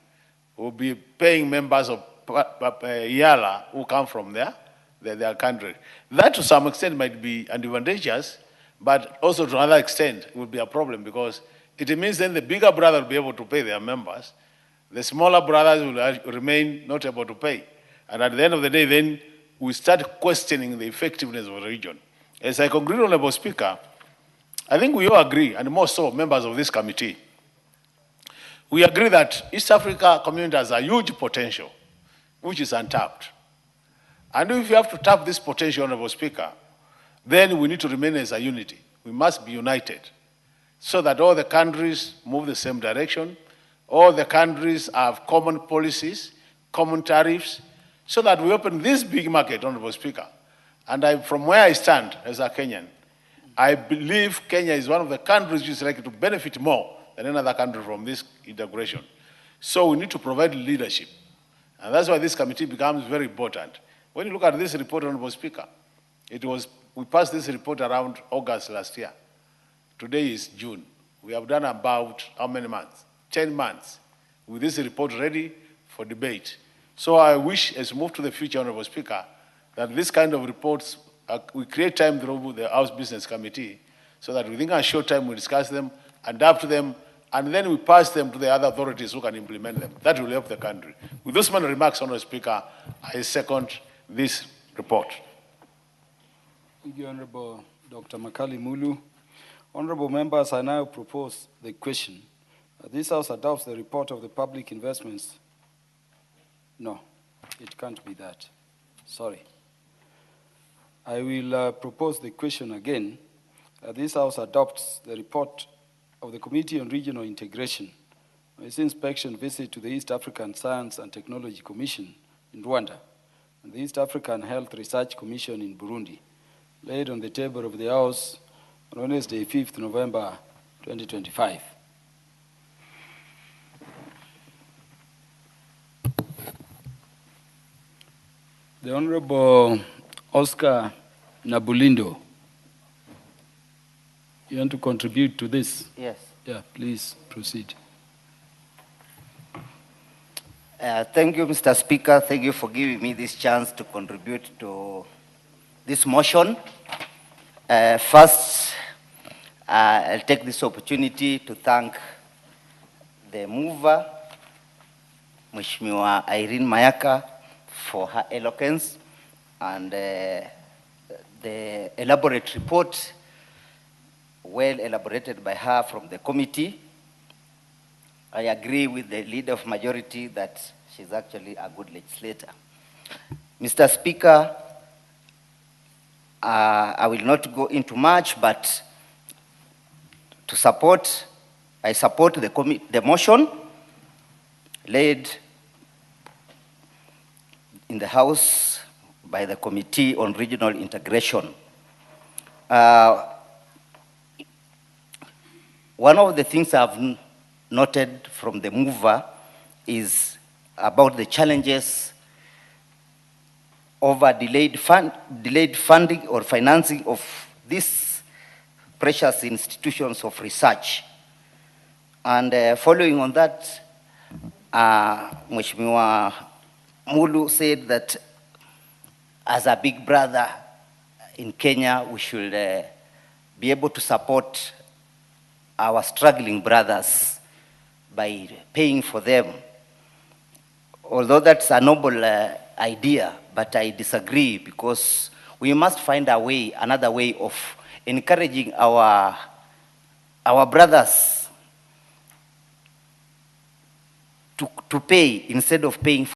will be paying members of IALA who come from their country. That to some extent might be advantageous, but also to another extent will be a problem because it means then the bigger brother will be able to pay their members, the smaller brothers will remain not able to pay. And at the end of the day, then we start questioning the effectiveness of the region. As I conclude, Honorable Speaker, I think we all agree, and more so members of this committee, we agree that East Africa community has a huge potential, which is untapped. And if you have to tap this potential, Honorable Speaker, then we need to remain as a unity. We must be united so that all the countries move the same direction, all the countries have common policies, common tariffs, so that we open this big market, Honorable Speaker. And from where I stand as a Kenyan, I believe Kenya is one of the countries which is likely to benefit more than any other country from this integration. So we need to provide leadership. And that's why this committee becomes very important. When you look at this report, Honorable Speaker, we passed this report around August last year. Today is June. We have done about how many months? 10 months with this report ready for debate. So I wish, as we move to the future, Honorable Speaker, that this kind of reports, we create time through the House Business Committee so that within a short time we discuss them, adapt them, and then we pass them to the other authorities who can implement them. That will help the country. With those many remarks, Honorable Speaker, I second this report. Thank you, Honorable Dr. Makali Mulu. Honorable members, I now propose the question. This House adopts the report of the public investments. No, it can't be that. Sorry. I will propose the question again. This House adopts the report of the Committee on Regional Integration, its inspection visit to the East African Science and Technology Commission in Rwanda, and the East African Health Research Commission in Burundi, laid on the table of the House on Wednesday, 5th November 2025. The Honorable Oscar Nabulindo, you want to contribute to this? Yes. Yeah, please proceed. Thank you, Mr. Speaker. Thank you for giving me this chance to contribute to this motion. First, I'll take this opportunity to thank the mover, Mheshimiwa Irene Mayaka, for her eloquence and the elaborate report, well elaborated by her from the committee. I agree with the leader of majority that she's actually a good legislator. Mr. Speaker, I will not go into much, but to support, I support the motion laid in the House by the Committee on Regional Integration. One of the things I've noted from the mover is about the challenges over delayed funding or financing of these precious institutions of research. And following on that, Mheshimiwa Mulu said that as a big brother in Kenya, we should be able to support our struggling brothers by paying for them. Although that's a noble idea, but I disagree, because we must find a way, another way of encouraging our brothers to pay instead of paying for